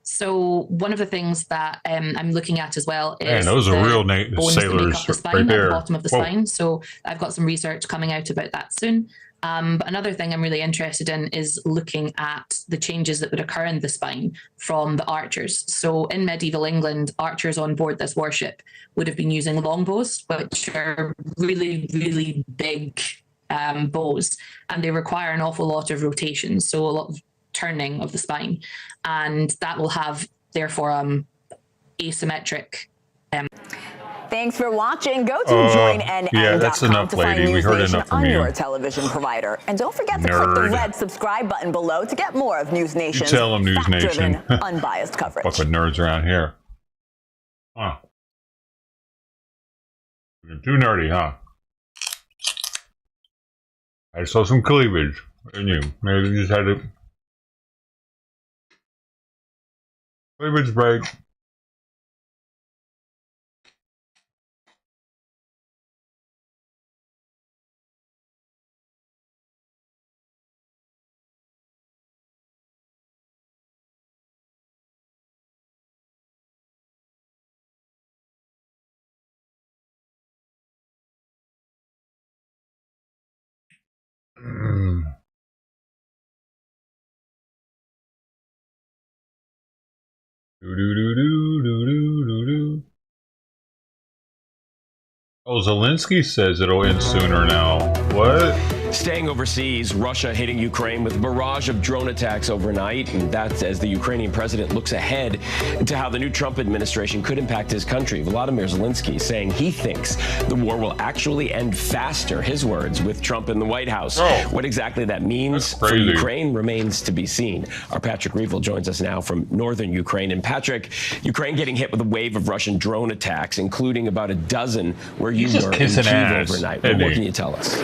Speaker 4: So one of the things that I'm looking at as well is
Speaker 1: man, those are real
Speaker 4: bones
Speaker 1: sailors
Speaker 4: that make up the spine
Speaker 1: right
Speaker 4: at
Speaker 1: there.
Speaker 4: the bottom of the spine. So I've got some research coming out about that soon. But another thing I'm really interested in is looking at the changes that would occur in the spine from the archers. So in medieval England, archers on board this warship would have been using longbows, which are really, really big bows, and they require an awful lot of rotation, so a lot of turning of the spine, and that will have, therefore, asymmetric.
Speaker 3: Thanks for watching. Go to joinnn.com
Speaker 1: yeah, that's enough,
Speaker 3: to find
Speaker 1: lady. We
Speaker 3: News
Speaker 1: heard
Speaker 3: Nation
Speaker 1: enough from
Speaker 3: on
Speaker 1: you.
Speaker 3: your television provider. And don't forget to click the red subscribe button below to get more of News Nation's
Speaker 1: tell them, News
Speaker 3: fact-driven,
Speaker 1: Nation.
Speaker 3: unbiased coverage.
Speaker 1: Fuck with nerds around here. Huh. You're too nerdy, huh? I saw some cleavage in you. Maybe you just had to. Cleavage break. Oh, Zelensky says it'll end sooner now. What?
Speaker 6: Staying overseas, Russia hitting Ukraine with a barrage of drone attacks overnight, and that's as the Ukrainian president looks ahead to how the new Trump administration could impact his country. Volodymyr Zelensky saying he thinks the war will actually end faster, his words, with Trump in the White House. What exactly that means for Ukraine remains to be seen. Our Patrick Reevell joins us now from northern Ukraine. And Patrick, Ukraine getting hit with a wave of Russian drone attacks, including about a dozen where you were in Kyiv overnight. What can you tell us?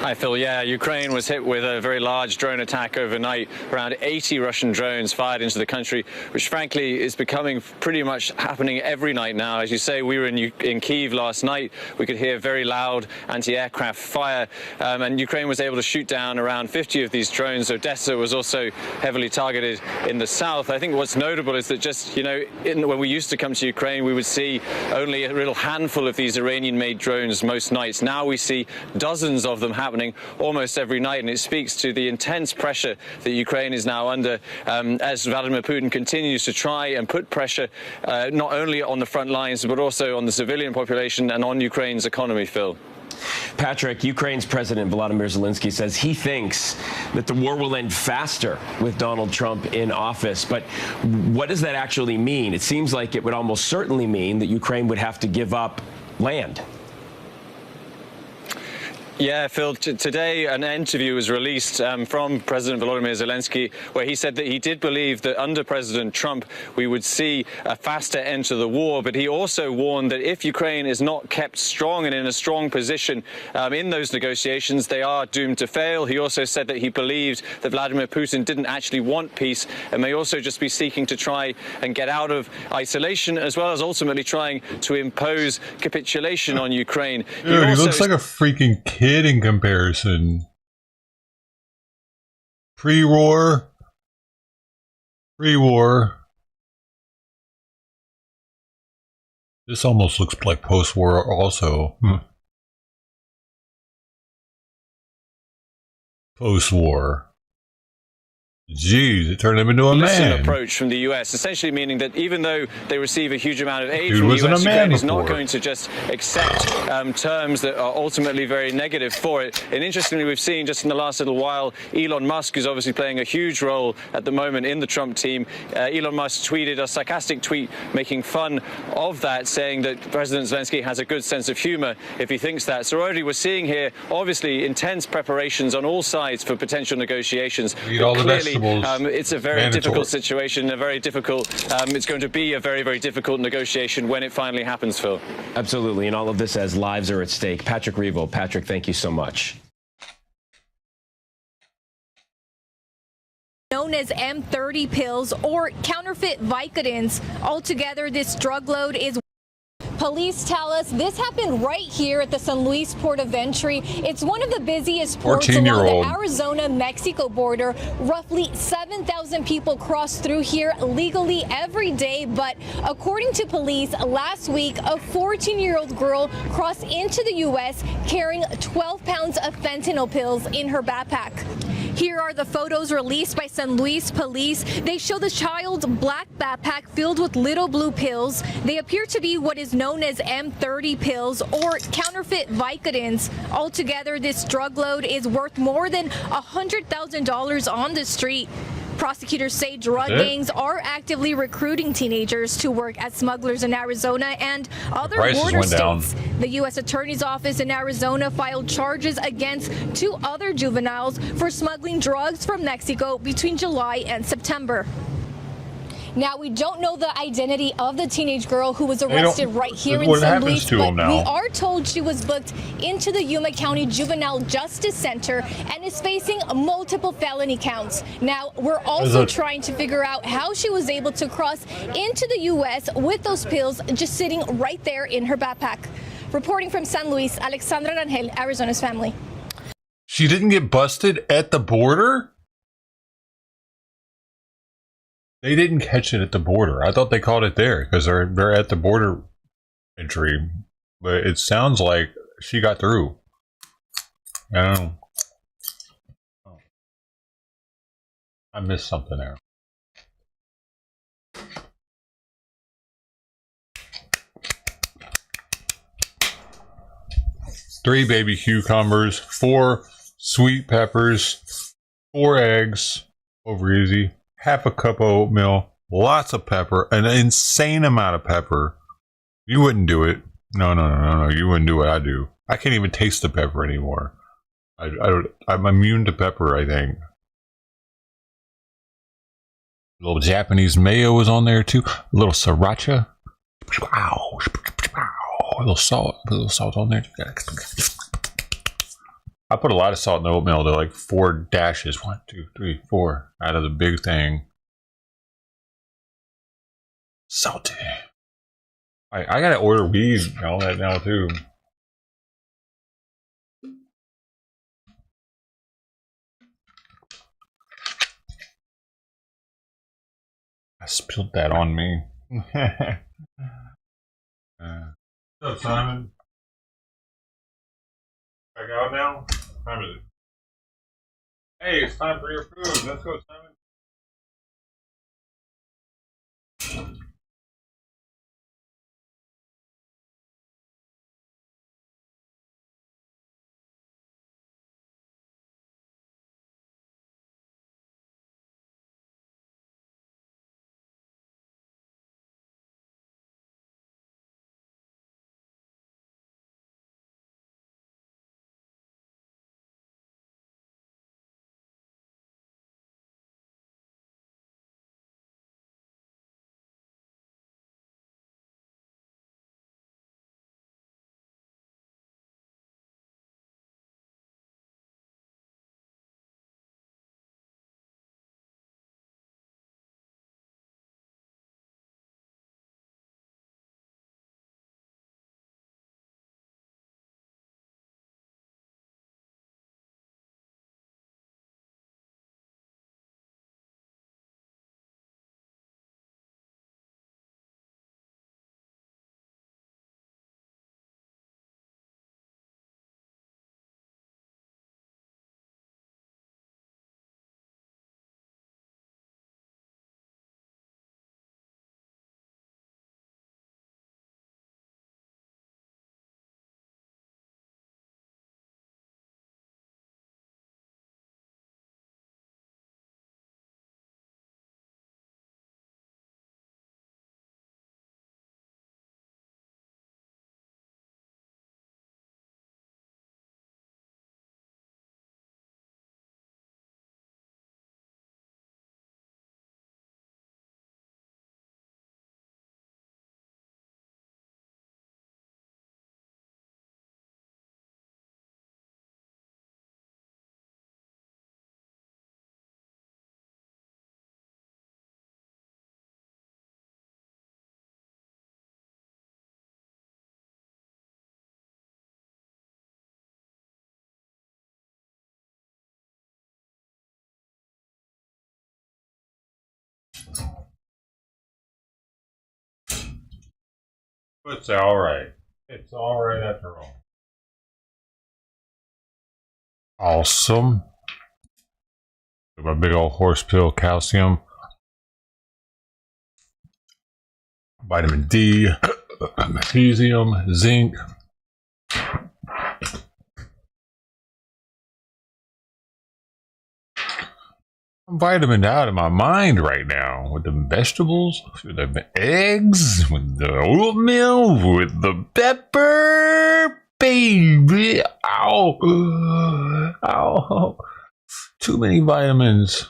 Speaker 7: Hi, Phil. Yeah, Ukraine was hit with a very large drone attack overnight. Around 80 Russian drones fired into the country, which frankly is becoming pretty much happening every night now. As you say, we were in Kyiv last night. We could hear very loud anti-aircraft fire, and Ukraine was able to shoot down around 50 of these drones. Odessa was also heavily targeted in the south. I think what's notable is that just, you know, when we used to come to Ukraine, we would see only a little handful of these Iranian-made drones most nights. Now we see dozens of them happening almost every night, and it speaks to the intense pressure that Ukraine is now under as Vladimir Putin continues to try and put pressure not only on the front lines but also on the civilian population and on Ukraine's economy, Phil.
Speaker 6: Patrick, Ukraine's President Volodymyr Zelensky says he thinks that the war will end faster with Donald Trump in office. But what does that actually mean? It seems like it would almost certainly mean that Ukraine would have to give up land.
Speaker 7: Yeah, Phil, today an interview was released from President Volodymyr Zelensky where he said that he did believe that under President Trump we would see a faster end to the war, but he also warned that if Ukraine is not kept strong and in a strong position in those negotiations, they are doomed to fail. He also said that he believed that Vladimir Putin didn't actually want peace and may also just be seeking to try and get out of isolation, as well as ultimately trying to impose capitulation on Ukraine.
Speaker 1: Dude, he looks like a freaking kid in comparison. Pre-war. This almost looks like post-war also. Post-war. Jeez, it turned him into a man.
Speaker 7: Approach from the U.S., essentially meaning that even though they receive a huge amount of aid from the U.S., Ukraine is not going to just accept terms that are ultimately very negative for it. And interestingly, we've seen just in the last little while, Elon Musk is obviously playing a huge role at the moment in the Trump team. Elon Musk tweeted a sarcastic tweet making fun of that, saying that President Zelensky has a good sense of humor if he thinks that. So already we're seeing here, obviously, intense preparations on all sides for potential negotiations. Clearly, it's a very difficult situation, it's going to be a very, very difficult negotiation when it finally happens, Phil.
Speaker 6: Absolutely, and all of this as lives are at stake. Patrick Reevell. Patrick, thank you so much.
Speaker 8: Known as M30 pills or counterfeit Vicodins. Altogether, this drug load is... Police tell us this happened right here at the San Luis port of entry. It's one of the busiest ports along the Arizona-Mexico border. Roughly 7,000 people cross through here legally every day. But according to police, last week, a 14-year-old girl crossed into the U.S. carrying 12 pounds of fentanyl pills in her backpack. Here are the photos released by San Luis police. They show the child's black backpack filled with little blue pills. They appear to be what is known as M30 pills or counterfeit Vicodins. Altogether, this drug load is worth more than $100,000 on the street. Prosecutors say drug gangs are actively recruiting teenagers to work as smugglers in Arizona and other border states. The U.S. Attorney's Office in Arizona filed charges against 2 other juveniles for smuggling drugs from Mexico between July and September. Now, we don't know the identity of the teenage girl who was arrested right here in San Luis, but we are told she was booked into the Yuma County Juvenile Justice Center and is facing multiple felony counts. Now, we're also trying to figure out how she was able to cross into the U.S. with those pills just sitting right there in her backpack. Reporting from San Luis, Alexandra Rangel, Arizona's Family.
Speaker 1: She didn't get busted at the border? They didn't catch it at the border. I thought they caught it there because they're at the border entry. But it sounds like she got through. I missed something there. Three baby cucumbers, 4 sweet peppers, 4 eggs, over easy, half a cup of oatmeal, lots of pepper, an insane amount of pepper. You wouldn't do it. No. You wouldn't do what I do. I can't even taste the pepper anymore. I'm immune to pepper, I think. A little Japanese mayo was on there too. A little sriracha. Wow. A little salt. Put a little salt on there. I put a lot of salt in the oatmeal. They're like 4 dashes. 1, 2, 3, 4 out of the big thing. Salty. I gotta order weed and all that now too. I spilled that on me. What's up, Simon? Back out now? What time is it? Hey, it's time for your food. Let's go, Simon. It's alright. It's alright after all. Awesome. My big old horse pill calcium. Vitamin D. Magnesium. Zinc. I'm vitamin out of my mind right now with the vegetables, with the eggs, with the oatmeal, with the pepper, baby. Ow. Ow. Too many vitamins.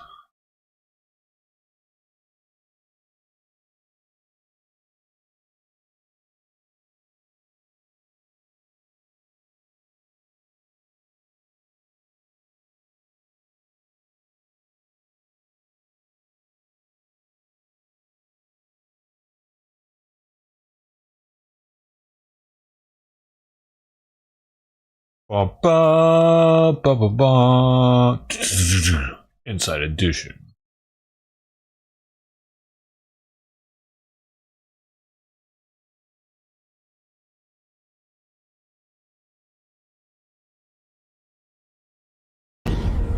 Speaker 1: Ba, ba, ba, ba, ba. Inside Edition.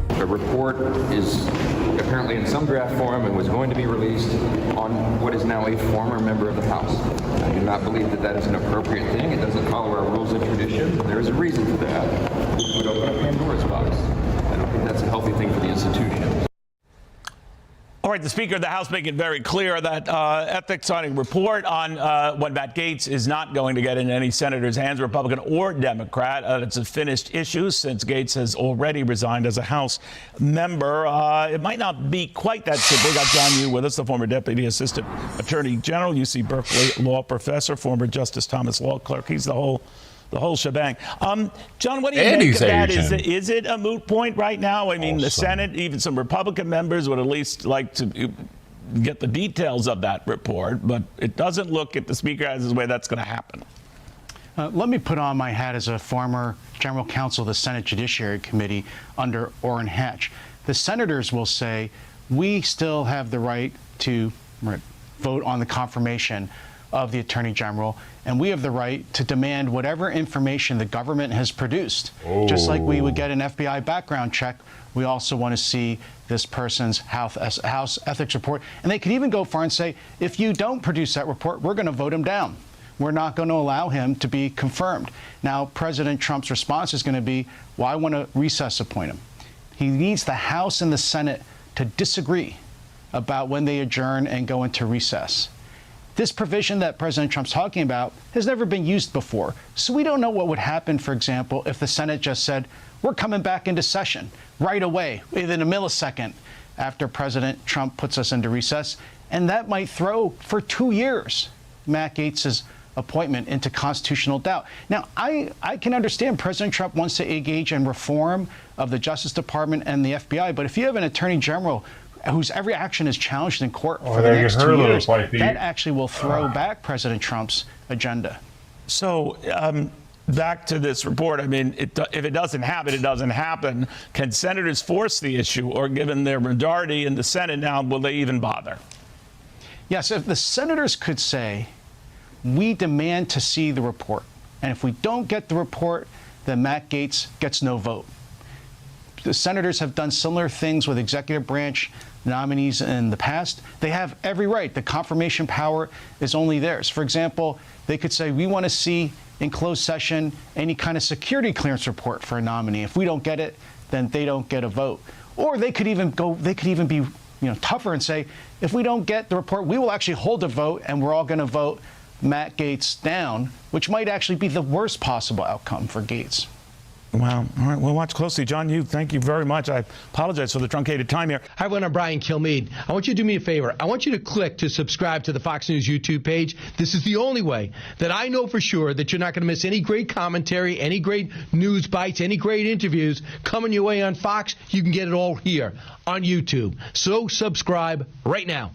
Speaker 9: The report is apparently in some draft form and was going to be released on what is now a former member of the House. I do not believe that that is an appropriate thing. It doesn't follow our rules and tradition. There is a reason for that. It would open up Pandora's box. I don't think that's a healthy thing for the institution.
Speaker 11: All right, the Speaker of the House making it very clear that ethics signing report on when Matt Gaetz is not going to get in any senator's hands, Republican or Democrat. It's a finished issue since Gaetz has already resigned as a House member. It might not be quite that simple. We got John Yoo with us, the former Deputy Assistant Attorney General, UC Berkeley law professor, former Justice Thomas Law Clerk. He's the whole shebang. John, what do you make of that? Is it a moot point right now? I mean, the Senate, even some Republican members would at least like to get the details of that report, but it doesn't look at the Speaker as the way that's going to happen.
Speaker 12: Let me put on my hat as a former general counsel of the Senate Judiciary Committee under Orrin Hatch. The senators will say, we still have the right to vote on the confirmation of the Attorney General, and we have the right to demand whatever information the government has produced. Just like we would get an FBI background check, we also want to see this person's House ethics report. And they could even go far and say, if you don't produce that report, we're going to vote him down. We're not going to allow him to be confirmed. Now, President Trump's response is going to be, well, I want to recess appoint him. He needs the House and the Senate to disagree about when they adjourn and go into recess. This provision that President Trump's talking about has never been used before. So we don't know what would happen, for example, if the Senate just said, we're coming back into session right away, within a millisecond after President Trump puts us into recess. And that might throw, for 2 years, Matt Gaetz's appointment into constitutional doubt. Now, I can understand President Trump wants to engage in reform of the Justice Department and the FBI, but if you have an Attorney General whose every action is challenged in court for the next 2 years, that actually will throw back President Trump's agenda.
Speaker 11: So back to this report, I mean, if it doesn't happen, it doesn't happen. Can senators force the issue, or given their majority in the Senate now, will they even bother?
Speaker 12: Yes, if the senators could say, we demand to see the report, and if we don't get the report, then Matt Gaetz gets no vote. The senators have done similar things with executive branch nominees in the past. They have every right. The confirmation power is only theirs. For example, they could say, we want to see in closed session any kind of security clearance report for a nominee. If we don't get it, then they don't get a vote. Or they could even be tougher and say, if we don't get the report, we will actually hold a vote and we're all going to vote Matt Gaetz down, which might actually be the worst possible outcome for Gaetz.
Speaker 11: Wow. All right. We'll watch closely. John Yoo, thank you very much. I apologize for the truncated time here.
Speaker 13: Hi, everyone. I'm Brian Kilmeade. I want you to do me a favor. I want you to click to subscribe to the Fox News YouTube page. This is the only way that I know for sure that you're not going to miss any great commentary, any great news bites, any great interviews coming your way on Fox. You can get it all here on YouTube. So subscribe right now.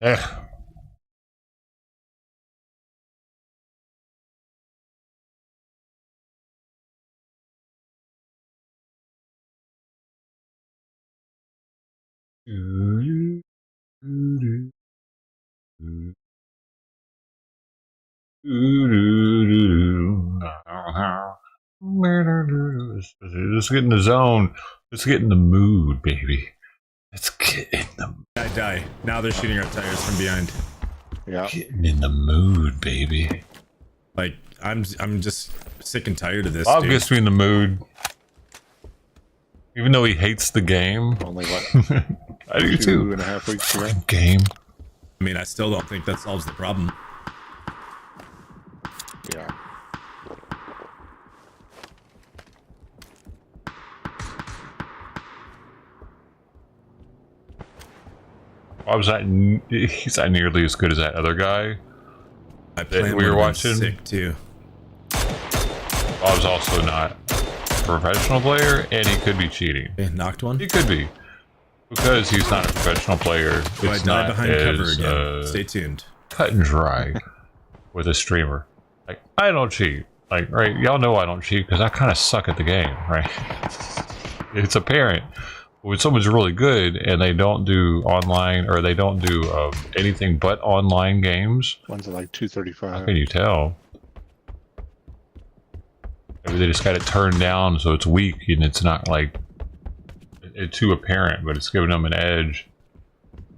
Speaker 1: Let's get in the zone. Let's get in the mood, baby. Let's get in the.
Speaker 2: I die. Now they're shooting our tires from behind.
Speaker 14: Yeah.
Speaker 1: Getting in the mood, baby.
Speaker 2: Like I'm just sick and tired of this.
Speaker 1: Bob
Speaker 2: dude.
Speaker 1: gets me in the mood. Even though he hates the game.
Speaker 14: Only what?
Speaker 1: I do too.
Speaker 14: 2.5 weeks ago.
Speaker 1: Game.
Speaker 2: I mean, I still don't think that solves the problem.
Speaker 14: Yeah.
Speaker 1: Bob's not. He's not nearly as good as that other guy that we were watching.
Speaker 2: Sick too.
Speaker 1: Bob's also not a professional player, and he could be cheating.
Speaker 2: Knocked one.
Speaker 1: He could be, because he's not a professional player.
Speaker 2: So I
Speaker 1: It's
Speaker 2: die
Speaker 1: not
Speaker 2: behind cover
Speaker 1: as,
Speaker 2: again. Stay tuned.
Speaker 1: Cut and dry with a streamer. Like, I don't cheat. Like, right? Y'all know I don't cheat because I kind of suck at the game, right? It's apparent. When someone's really good and they don't do online, or they don't do anything but online games.
Speaker 14: One's at like 235.
Speaker 1: How can you tell? Maybe they just got it turned down so it's weak and it's not like it's too apparent, but it's giving them an edge.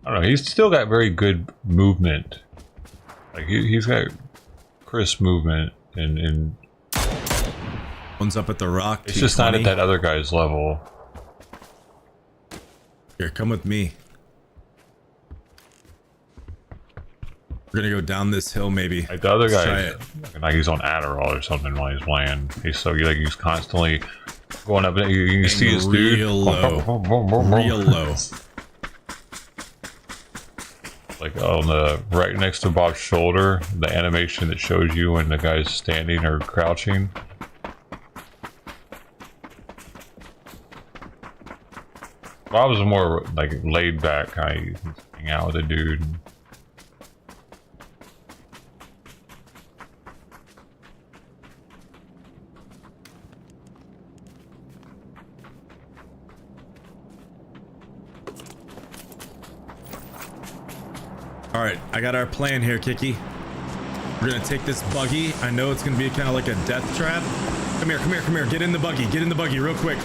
Speaker 1: I don't know. He's still got very good movement. Like he's got crisp movement, and
Speaker 2: one's up at the rock.
Speaker 1: It's just not at that other guy's level.
Speaker 2: Here, come with me. We're gonna go down this hill, maybe.
Speaker 1: Like the other guy, like he's on Adderall or something while he's playing. He's so like he's constantly going up. You can see his dude
Speaker 2: real low, real low.
Speaker 1: Like on the right next to Bob's shoulder, the animation that shows you when the guy's standing or crouching. Bob's more like laid back kind of hang out with a dude.
Speaker 2: All right, I got our plan here, Kiki. We're gonna take this buggy. I know it's gonna be kind of like a death trap. Come here, come here, come here. Get in the buggy. Get in the buggy real quick.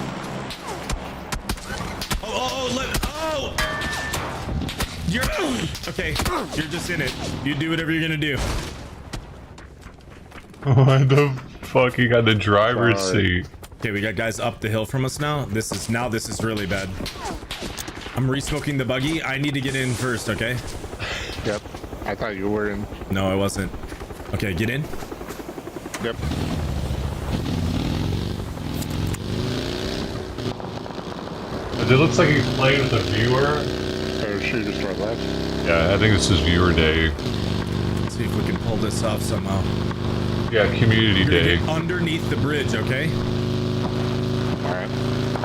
Speaker 2: You're okay. You're just in it. You do whatever you're gonna do.
Speaker 1: What the fuck? You got the driver's seat.
Speaker 2: Okay, we got guys up the hill from us now. This is really bad. I'm re-smoking the buggy. I need to get in first, okay?
Speaker 14: Yep. I thought you were in.
Speaker 2: No, I wasn't. Okay, get in.
Speaker 14: Yep.
Speaker 1: It looks like he's playing with a viewer.
Speaker 14: Oh, shoot, just right left.
Speaker 1: Yeah, I think this is viewer day.
Speaker 2: Let's see if we can pull this off somehow.
Speaker 1: Yeah, community day.
Speaker 2: Get underneath the bridge, okay?
Speaker 14: Alright.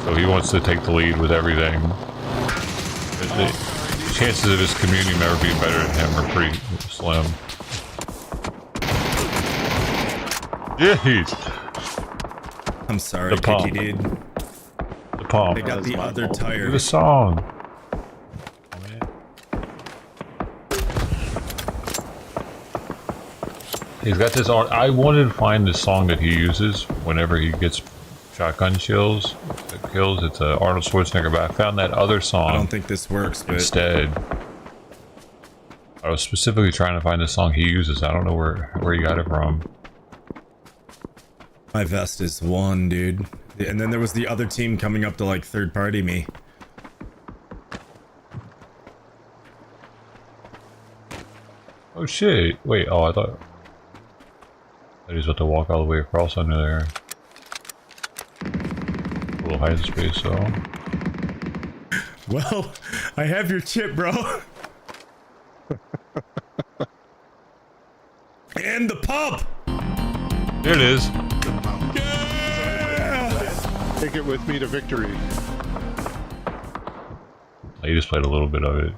Speaker 1: So he wants to take the lead with everything. The chances of his community member being better than him are pretty slim. Jeez.
Speaker 2: I'm sorry,
Speaker 1: The pump.
Speaker 2: Kiki, dude.
Speaker 1: The pump.
Speaker 2: They got the other tire.
Speaker 1: Do the song. He's got this on. I wanted to find the song that he uses whenever he gets shotgun kills. It's a Arnold Schwarzenegger, but I found that other song.
Speaker 2: I don't think this works, but
Speaker 1: instead, I was specifically trying to find the song he uses. I don't know where he got it from.
Speaker 2: My vest is one, dude. And then there was the other team coming up to like third party me.
Speaker 1: Oh shit! Wait. Oh, I thought he was about to walk all the way across under there. A little hiding space, though.
Speaker 2: Well, I have your chip, bro. And the pump.
Speaker 1: There it is.
Speaker 2: Yeah!
Speaker 14: Take it with me to victory.
Speaker 1: I just played a little bit of it.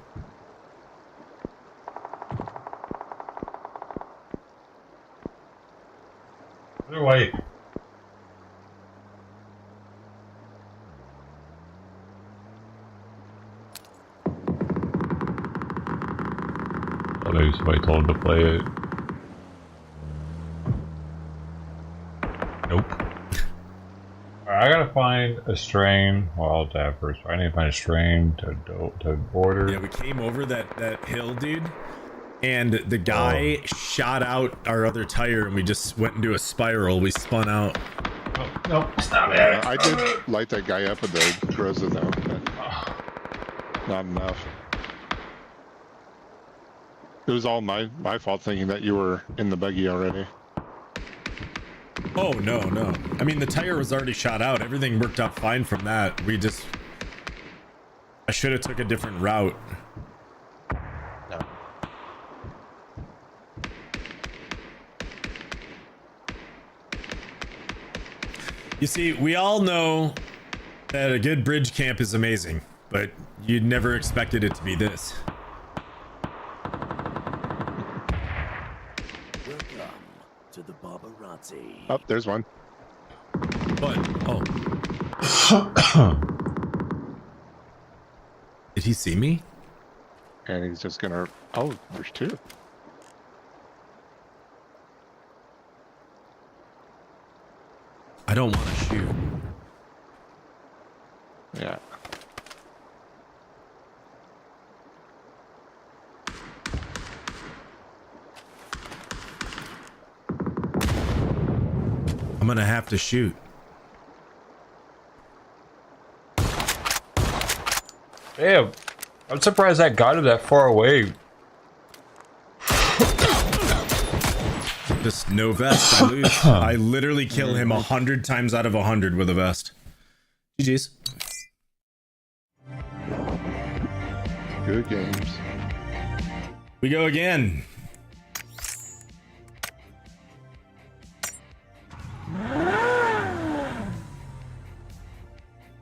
Speaker 1: away. Oh, maybe somebody told him to play it. Nope. Alright, I gotta find a strain. Well, I'll dab first. I need to find a strain to order.
Speaker 2: Yeah, we came over that hill, dude, and the guy shot out our other tire, and we just went into a spiral. We spun out.
Speaker 1: Oh, no, stop it!
Speaker 14: I did light that guy up with the Groza though, but not enough. It was all my fault thinking that you were in the buggy already.
Speaker 2: Oh, no. I mean, the tire was already shot out. Everything worked out fine from that. I should have took a different route.
Speaker 10: No.
Speaker 2: You see, we all know that a good bridge camp is amazing, but you'd never expected it to be this.
Speaker 16: To the Barbarazzi.
Speaker 14: Oh, there's one.
Speaker 2: What? Oh. Did he see me?
Speaker 14: And he's just gonna... Oh, there's two.
Speaker 2: I don't want to shoot.
Speaker 14: Yeah.
Speaker 2: I'm gonna have to shoot.
Speaker 1: Damn, I'm surprised that got him that far away.
Speaker 2: Just no vest, I lose. I literally kill him 100 times out of 100 with a vest. GG's.
Speaker 14: Good games.
Speaker 2: We go again.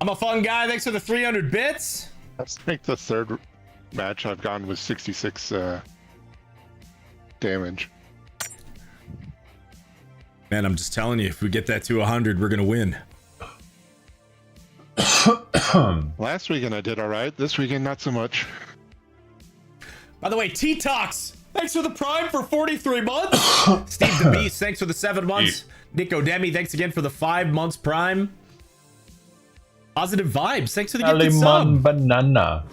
Speaker 2: I'm a fun guy. Thanks for the 300 bits.
Speaker 14: I think the third match I've gone with 66 damage.
Speaker 2: Man, I'm just telling you, if we get that to 100, we're gonna win.
Speaker 14: Last weekend I did all right. This weekend not so much.
Speaker 2: By the way, T-Tox, thanks for the Prime for 43 months. Steve the Beast, thanks for the 7 months. Nico Demi, thanks again for the 5 months Prime. Positive Vibes, thanks for the gifted sub.
Speaker 1: Banana.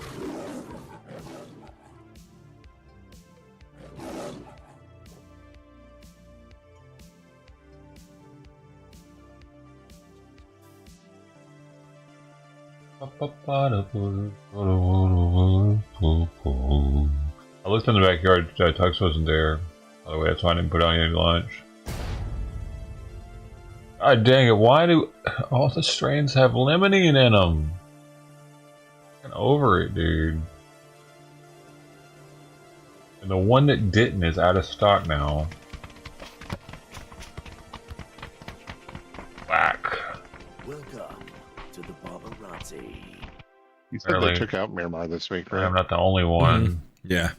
Speaker 1: I looked in the backyard. Tux wasn't there. By the way, that's why I didn't put on any lunch. God dang it! Why do all the strains have limonene in them? Get over it, dude. And the one that didn't is out of stock now. Whack.
Speaker 16: Welcome to the Barbarazzi.
Speaker 14: You said they took out Miramar this week, right?
Speaker 1: I'm not the only one.
Speaker 2: Yeah.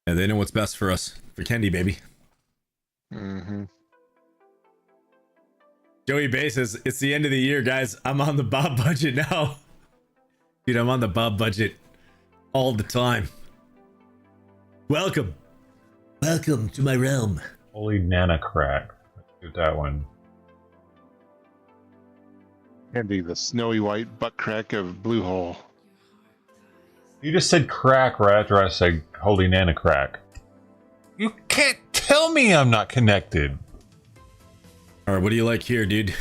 Speaker 2: Yeah, they know what's best for us. For Kendi, baby.
Speaker 14: Mm-hmm.
Speaker 2: Joey Bay says, it's the end of the year, guys. I'm on the Bob budget now. Dude, I'm on the Bob budget all the time. Welcome. Welcome to my realm.
Speaker 1: Holy nana crack. Let's do that one.
Speaker 14: Andy, the snowy white butt crack of Blue Hole.
Speaker 1: You just said crack right after I said holy nana crack. You can't tell me I'm not connected.
Speaker 2: Alright, what do you like here, dude?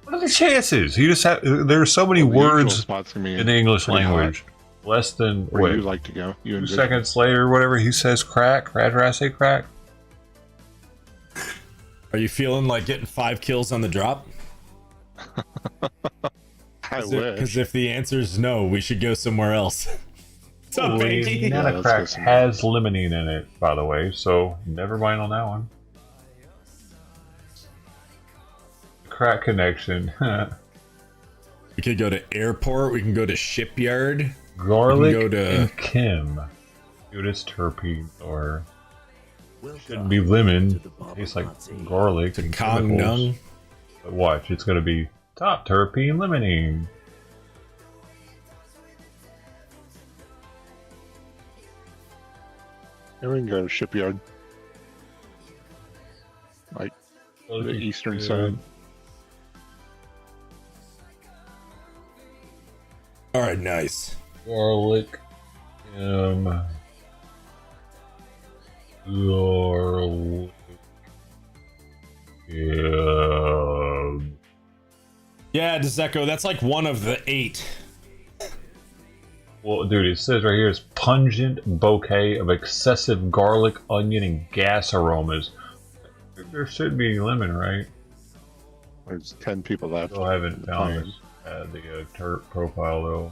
Speaker 1: What are the chances? You just have, there are so many words in the English language. Less than
Speaker 14: where you like to go.
Speaker 1: 2 seconds later, whatever he says, crack. Right after I say crack.
Speaker 2: Are you feeling like getting 5 kills on the drop?
Speaker 14: I wish.
Speaker 2: Because if the answer is no, we should go somewhere else. What's up, Banky?
Speaker 1: Nana crack has limonene in it, by the way, so never mind on that one. Crack connection.
Speaker 2: We could go to airport. We can go to shipyard.
Speaker 1: Garlic
Speaker 2: we can go to
Speaker 1: and Kim. Dude, it's terpenes or... Shouldn't be lemon. It tastes like garlic and
Speaker 2: Kong
Speaker 1: chemicals.
Speaker 2: Nung.
Speaker 1: But watch, it's gonna be top terpene lemonade.
Speaker 14: Here we can go to shipyard. Like the eastern side.
Speaker 2: All right, nice.
Speaker 1: Garlic. Garlic.
Speaker 2: Yeah, Dzeko, that's like one of the 8.
Speaker 1: Well, dude, it says right here, it's pungent bouquet of excessive garlic, onion, and gas aromas. There should be lemon, right?
Speaker 14: There's 10 people left.
Speaker 1: Still haven't found the turret profile though.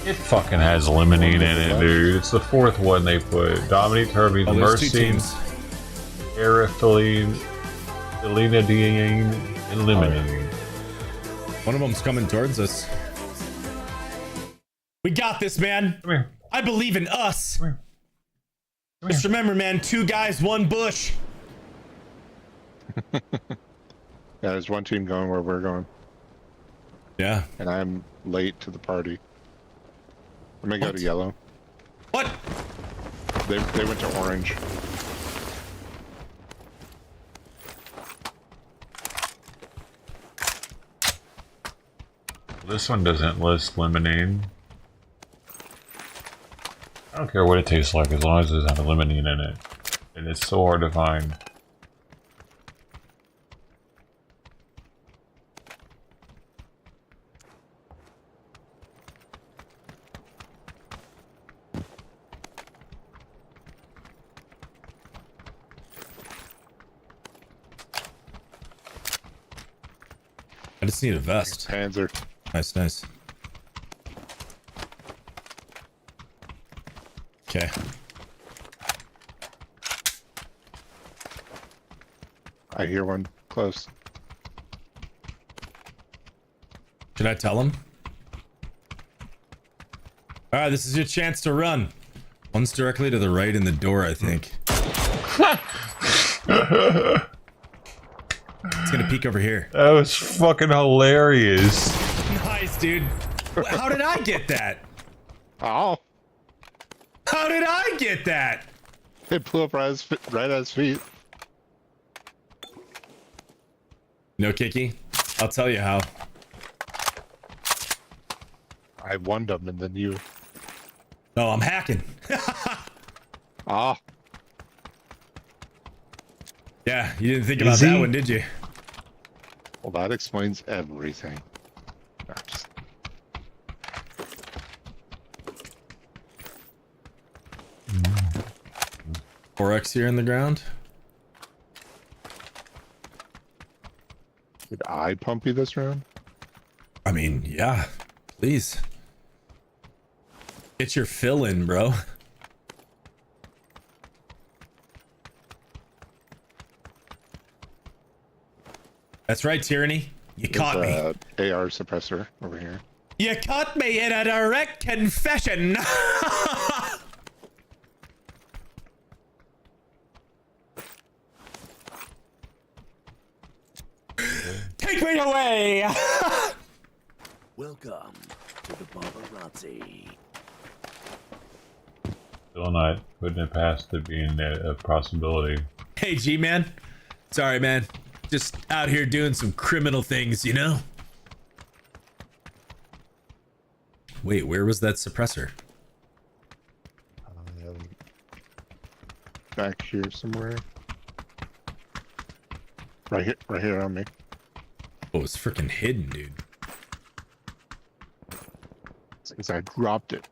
Speaker 1: It fucking has lemonade in it, dude. It's the 4th one they put. Dominique Turby,
Speaker 2: Oh, there's 2
Speaker 1: Mercy,
Speaker 2: teams.
Speaker 1: Araphiline, Elinadiene, and Lemonade.
Speaker 2: One of them's coming towards us. We got this, man.
Speaker 1: Come here.
Speaker 2: I believe in us.
Speaker 1: Come here.
Speaker 2: Just remember, man, 2 guys, 1 bush.
Speaker 14: Yeah, there's one team going where we're going.
Speaker 2: Yeah.
Speaker 14: And I'm late to the party. I'm gonna go to yellow.
Speaker 2: What?
Speaker 14: They went to orange.
Speaker 1: This one doesn't list lemonade. I don't care what it tastes like as long as it doesn't have lemonade in it. And it's so hard to find.
Speaker 2: I just need a vest.
Speaker 14: Panzer.
Speaker 2: Nice, nice. Okay.
Speaker 14: I hear one close.
Speaker 2: Should I tell him? Alright, this is your chance to run. One's directly to the right in the door, I think. It's gonna peek over here.
Speaker 1: That was fucking hilarious.
Speaker 2: Nice, dude. How did I get that?
Speaker 14: Oh.
Speaker 2: How did I get that?
Speaker 14: It blew up right at his feet.
Speaker 2: No, Kiki. I'll tell you how.
Speaker 14: I won them and then you.
Speaker 2: No, I'm hacking.
Speaker 14: Ah.
Speaker 2: Yeah, you didn't think about that one, did you?
Speaker 14: Well, that explains everything. No, just...
Speaker 2: 4x here in the ground.
Speaker 14: Did I pump you this round?
Speaker 2: I mean, yeah. Please. Get your fill in, bro. That's right, Tyranny. You caught me.
Speaker 14: AR suppressor over here.
Speaker 2: You caught me in a direct confession. Take me away.
Speaker 16: Welcome to the paparazzi.
Speaker 1: Still not putting it past it being a possibility.
Speaker 2: Hey, G-Man. Sorry, man. Just out here doing some criminal things, you know? Wait, where was that suppressor?
Speaker 14: Back here somewhere. Right here on me.
Speaker 2: Oh, it's freaking hidden, dude.
Speaker 14: It's because I dropped it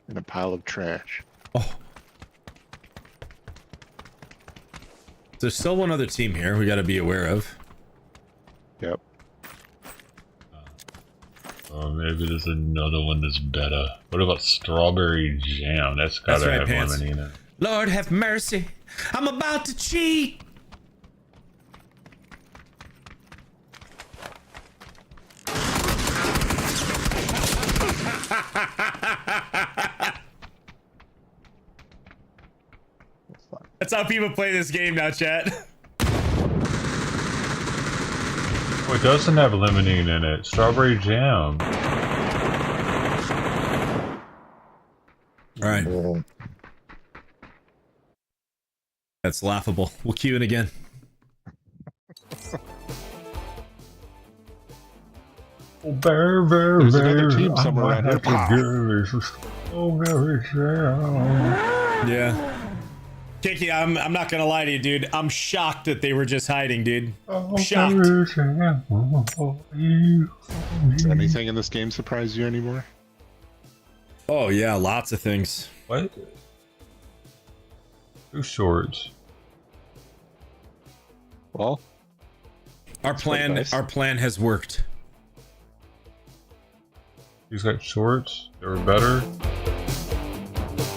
Speaker 14: in a pile of trash.
Speaker 2: Oh. There's still one other team here we got to be aware of.
Speaker 14: Yep.
Speaker 1: Oh, maybe there's another one that's better. What about strawberry jam? That's gotta
Speaker 2: right,
Speaker 1: have
Speaker 2: Pants.
Speaker 1: lemon in it.
Speaker 2: Lord have mercy. I'm about to cheat. That's how people play this game now, chat.
Speaker 1: Oh, it doesn't have lemonade in it. Strawberry jam.
Speaker 2: All right. That's laughable. We'll cue it again.
Speaker 1: Oh, bear,
Speaker 14: There's another team somewhere around here.
Speaker 2: Yeah. Kiki, I'm not gonna lie to you, dude. I'm shocked that they were just hiding, dude. Shocked.
Speaker 14: Does anything in this game surprise you anymore?
Speaker 2: Oh yeah, lots of things.
Speaker 1: What? Two shorts.
Speaker 14: Well,
Speaker 2: our plan has worked.
Speaker 1: He's got shorts. They were better.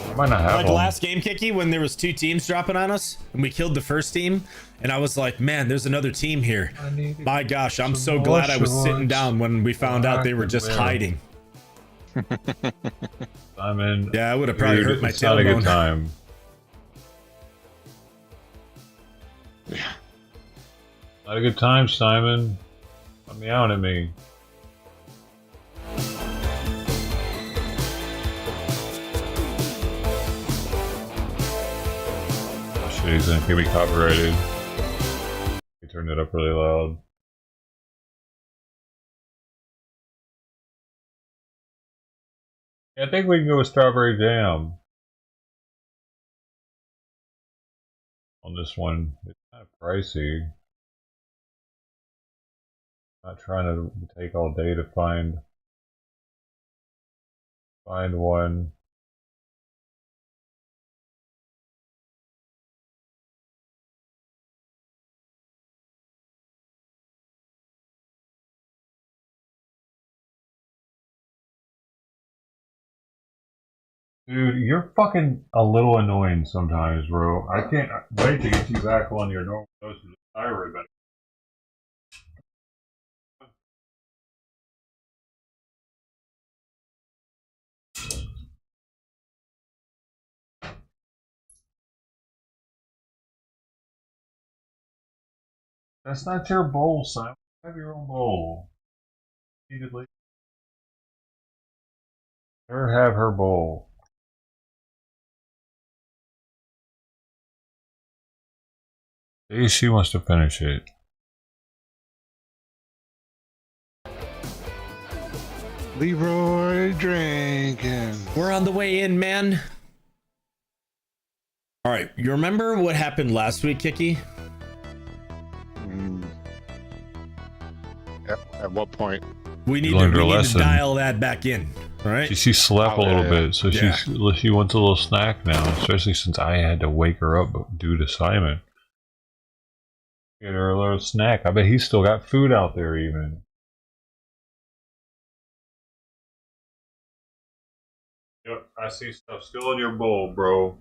Speaker 1: I might not have
Speaker 2: like
Speaker 1: them.
Speaker 2: last game, Kiki, when there was two teams dropping on us and we killed the first team, and I was like, man, there's another team here. My gosh, I'm so glad I was sitting down when we found out they were just hiding.
Speaker 1: Simon,
Speaker 2: yeah, I would have probably hurt my
Speaker 1: tailbone. Not a good time.
Speaker 14: Yeah.
Speaker 1: Not a good time, Simon. Let me out at me. He's gonna get me copyrighted. He turned it up really loud. Yeah, I think we can go with strawberry jam on this one. It's kind of pricey. Not trying to take all day to find one. Dude, you're fucking a little annoying sometimes, bro. I can't wait to get you back on your normal dosage of thyroid medicine. That's not your bowl, Simon. Have your own bowl. Repeatedly. Let her have her bowl. See, she wants to finish it.
Speaker 14: Leroy drinking.
Speaker 2: We're on the way in, man. All right, you remember what happened last week, Kiki?
Speaker 14: At what point?
Speaker 2: We need to dial that back in. All right.
Speaker 1: She slept a little bit, so she wants a little snack now. Especially since I had to wake her up due to Simon. Get her a little snack. I bet he's still got food out there, even. Yep, I see stuff still in your bowl, bro.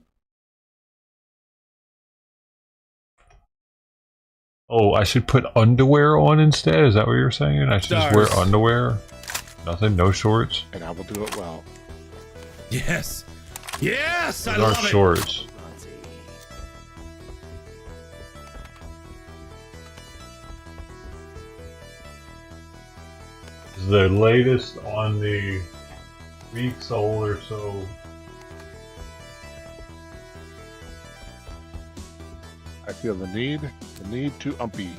Speaker 1: Oh, I should put underwear on instead? Is that what you're saying? I should just wear underwear? Nothing? No shorts?
Speaker 14: And I will do it well.
Speaker 2: Yes! Yes! I
Speaker 1: love
Speaker 2: love it!
Speaker 1: Shorts. This is the latest on the week's old or so.
Speaker 14: I feel the need to umpy.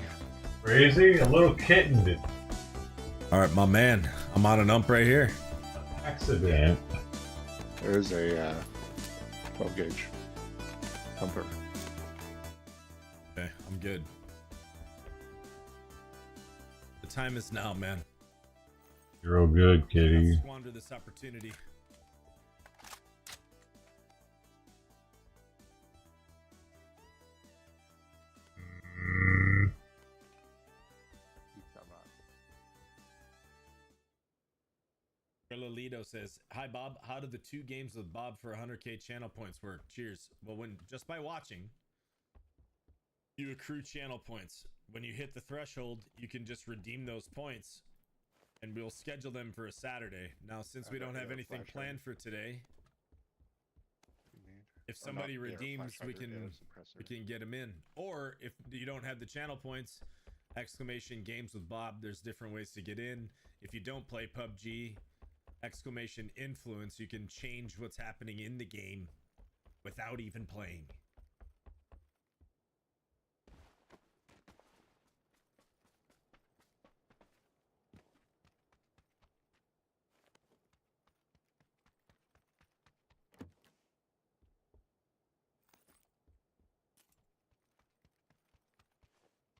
Speaker 1: Crazy? A little kitten.
Speaker 2: All right, my man. I'm on an ump right here.
Speaker 1: Accident.
Speaker 14: There's a 12 gauge umper.
Speaker 2: Okay, I'm good. The time is now, man.
Speaker 1: You're all good, kitty.
Speaker 2: Let's squander this opportunity. Lolito says, "Hi Bob, how did the 2 games with Bob for 100k channel points work? Cheers." Well, when just by watching, you accrue channel points. When you hit the threshold, you can just redeem those points and we'll schedule them for a Saturday. Now, since we don't have anything planned for today, if somebody redeems, we can get them in. Or if you don't have the channel points, exclamation games with Bob. There's different ways to get in. If you don't play PUBG, exclamation influence. You can change what's happening in the game without even playing.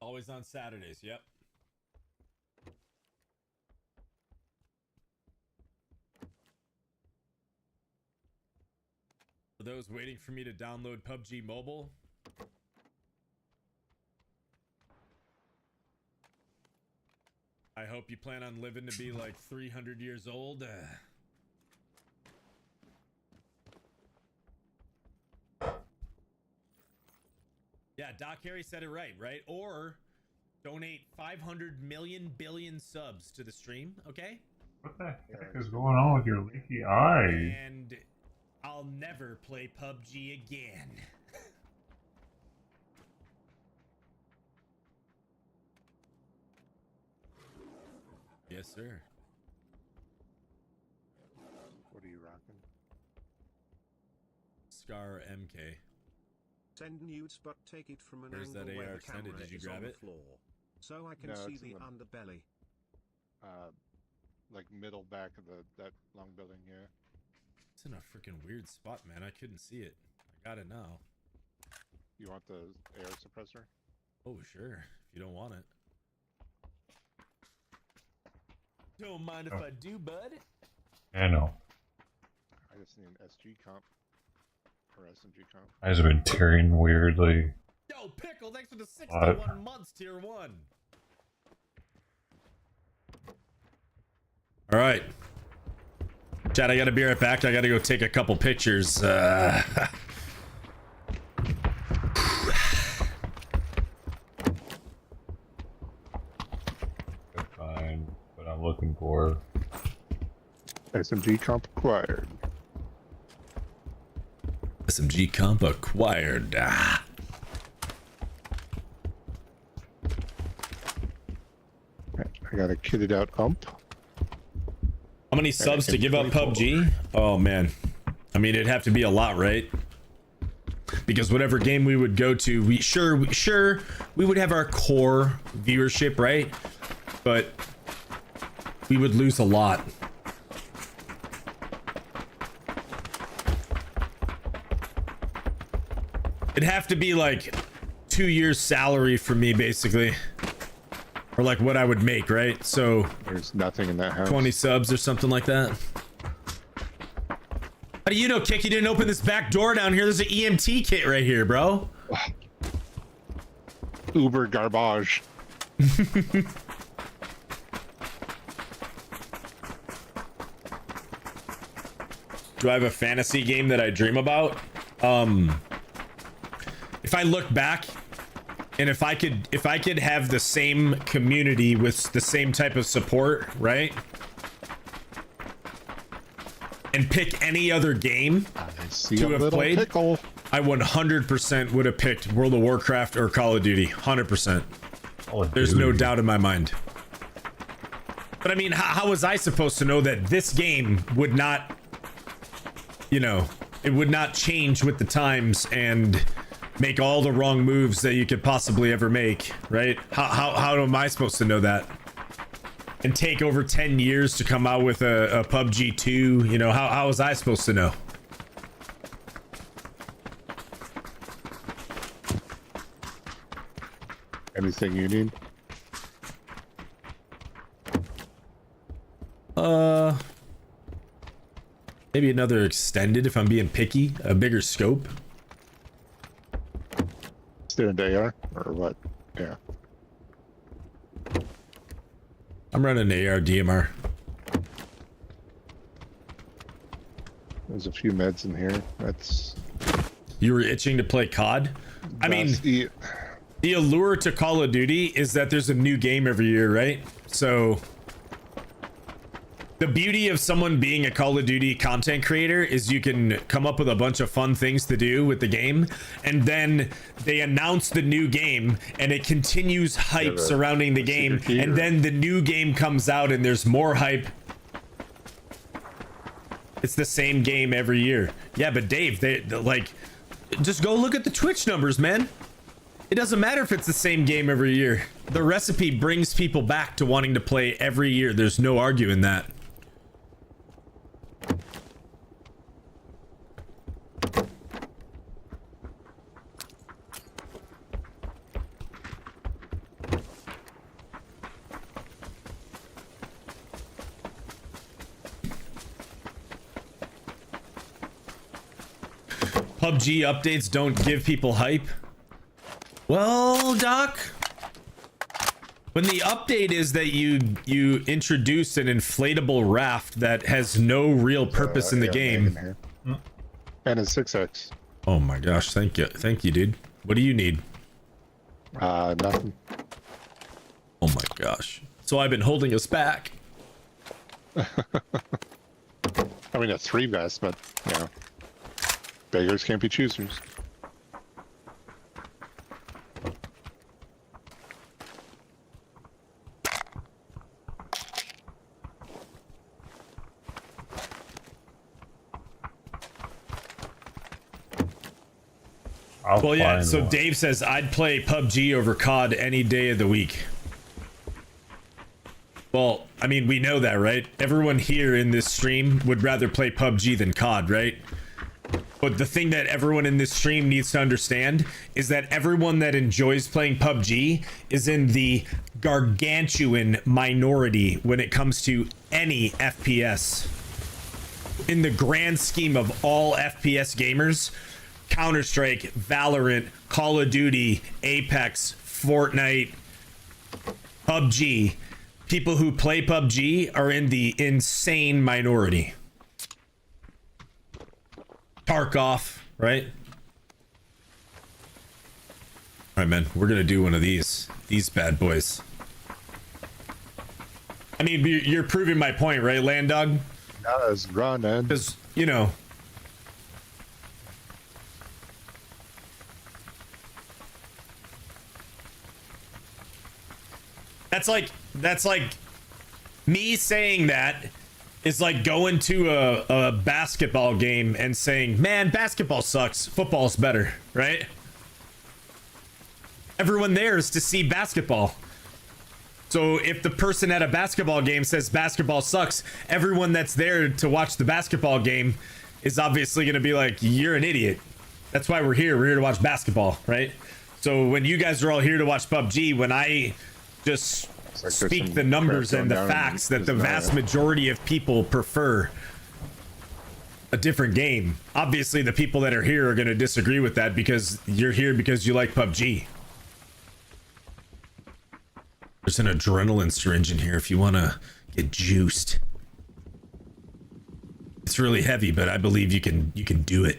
Speaker 2: Always on Saturdays, yep. For those waiting for me to download PUBG Mobile, I hope you plan on living to be like 300 years old. Yeah, Doc Harry said it right? Or donate 500 million billion subs to the stream, okay?
Speaker 1: What the heck is going on with your leaky eye?
Speaker 2: And I'll never play PUBG again. Yes, sir.
Speaker 14: What are you rocking?
Speaker 2: Scar MK.
Speaker 5: Send nudes, but take it from an
Speaker 2: Where's
Speaker 5: angle
Speaker 2: that
Speaker 5: where
Speaker 2: AR
Speaker 5: the
Speaker 2: extended?
Speaker 5: camera
Speaker 2: Did you
Speaker 5: is
Speaker 2: grab
Speaker 5: on the
Speaker 2: it?
Speaker 5: floor, so I can
Speaker 14: No,
Speaker 5: see
Speaker 14: it's in
Speaker 5: the
Speaker 14: the-
Speaker 5: underbelly.
Speaker 14: Like middle back of that long building here.
Speaker 2: It's in a freaking weird spot, man. I couldn't see it. I got it now.
Speaker 14: You want the air suppressor?
Speaker 2: Oh, sure. If you don't want it. Don't mind if I do, bud.
Speaker 1: I know.
Speaker 14: I just need an SG comp. Or SMG comp.
Speaker 1: Eyes have been tearing weirdly.
Speaker 2: Yo, Pickle, thanks for the 61 months, tier 1. All right. Chad, I gotta be right back. I gotta go take a couple pictures.
Speaker 1: Fine. What I'm looking for.
Speaker 14: SMG comp acquired.
Speaker 2: SMG comp acquired.
Speaker 14: I got a kitted out ump.
Speaker 2: How many subs to give up PUBG? Oh man, I mean it'd have to be a lot, right? Because whatever game we would go to, we would have our core viewership, right? But we would lose a lot. It'd have to be like 2 years salary for me, basically. Or like what I would make, right? So
Speaker 14: there's nothing in that house.
Speaker 2: 20 subs or something like that. How do you know, Kick? You didn't open this back door down here. There's an EMT kit right here, bro.
Speaker 14: Uber garbage.
Speaker 2: Do I have a fantasy game that I dream about? If I look back and if I could have the same community with the same type of support, right? And pick any other game to have played, I 100% would have picked World of Warcraft or Call of Duty. 100%. There's no doubt in my mind. But I mean, how was I supposed to know that this game would not, you know, it would not change with the times and make all the wrong moves that you could possibly ever make, right? How am I supposed to know that? And take over 10 years to come out with a PUBG 2, you know, how was I supposed to know?
Speaker 14: Anything you need?
Speaker 2: Maybe another extended if I'm being picky, a bigger scope.
Speaker 14: Standard AR or what? Yeah.
Speaker 2: I'm running AR DMR.
Speaker 14: There's a few meds in here. That's.
Speaker 2: You were itching to play COD? I mean, the allure to Call of Duty is that there's a new game every year, right? So The beauty of someone being a Call of Duty content creator is you can come up with a bunch of fun things to do with the game, and then they announce the new game, and it continues hype surrounding the game, and then the new game comes out, and there's more hype. It's the same game every year. Yeah, but Dave, they like, just go look at the Twitch numbers, man. It doesn't matter if it's the same game every year. The recipe brings people back to wanting to play every year. There's no arguing that. PUBG updates don't give people hype. Well, Doc, when the update is that you introduce an inflatable raft that has no real purpose in the game.
Speaker 14: And a 6X.
Speaker 2: Oh my gosh, thank you, dude. What do you need?
Speaker 14: Nothing.
Speaker 2: Oh my gosh. So I've been holding us back.
Speaker 14: I mean, a 3 vest, but you know, beggars can't be choosers.
Speaker 2: Well, yeah, so Dave says, I'd play PUBG over COD any day of the week. Well, I mean, we know that, right? Everyone here in this stream would rather play PUBG than COD, right? But the thing that everyone in this stream needs to understand is that everyone that enjoys playing PUBG is in the gargantuan minority when it comes to any FPS. In the grand scheme of all FPS gamers, Counter-Strike, Valorant, Call of Duty, Apex, Fortnite, PUBG, people who play PUBG are in the insane minority. Tarkov, right? All right, man, we're gonna do one of these bad boys. I mean, you're proving my point, right, Landog?
Speaker 14: Yes, run, man.
Speaker 2: Because, you know, that's like me saying that is like going to a basketball game and saying, man, basketball sucks, football's better, right? Everyone there is to see basketball. So if the person at a basketball game says basketball sucks, everyone that's there to watch the basketball game is obviously going to be like, you're an idiot. That's why we're here. We're here to watch basketball, right? So when you guys are all here to watch PUBG, when I just speak the numbers and the facts that the vast majority of people prefer a different game, obviously the people that are here are going to disagree with that because you're here because you like PUBG. There's an adrenaline syringe in here if you want to get juiced. It's really heavy, but I believe you can do it.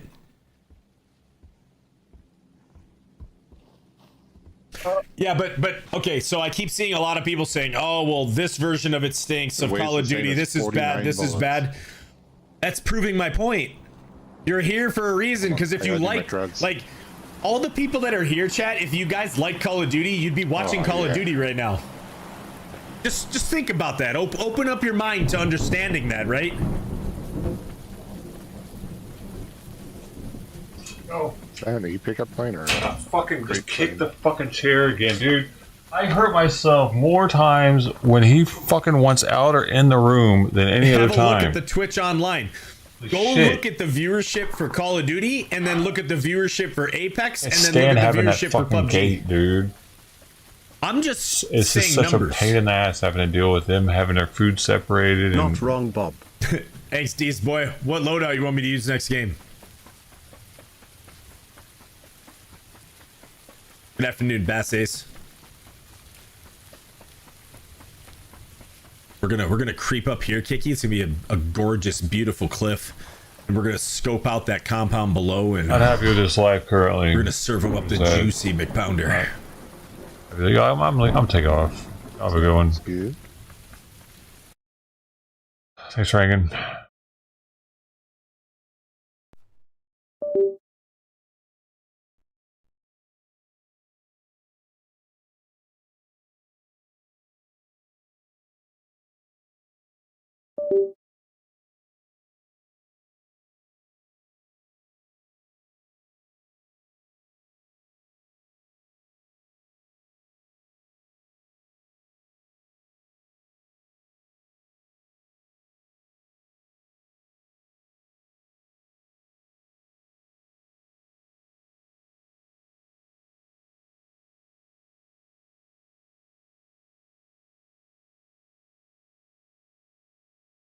Speaker 2: Yeah, but okay, so I keep seeing a lot of people saying, oh, well, this version of it stinks of Call of Duty. This is bad. This is bad. That's proving my point. You're here for a reason, because if you like all the people that are here, chat, if you guys like Call of Duty, you'd be watching Call of Duty right now. Just think about that. Open up your mind to understanding that, right?
Speaker 1: Oh.
Speaker 14: Man, you pick up plane or
Speaker 1: fucking just kick the fucking chair again, dude. I hurt myself more times when he fucking wants out or in the room than any other time.
Speaker 2: Have a look at the Twitch online. Go look at the viewership for Call of Duty, and then look at the viewership for Apex, and then look at the viewership for PUBG.
Speaker 1: Gate, dude.
Speaker 2: I'm just
Speaker 1: it's just such a pain in the ass having to deal with them having their food separated.
Speaker 5: Not wrong, Bob.
Speaker 2: Thanks, Deez boy. What loadout you want me to use next game? Good afternoon, Bass Ace. We're gonna creep up here, Kiki. It's gonna be a gorgeous, beautiful cliff, and we're gonna scope out that compound below. And
Speaker 1: I'm happy with this life currently.
Speaker 2: We're gonna serve him up the juicy McPounder.
Speaker 1: I'm taking off. I'll be going.
Speaker 14: Good.
Speaker 1: Thanks, Reagan.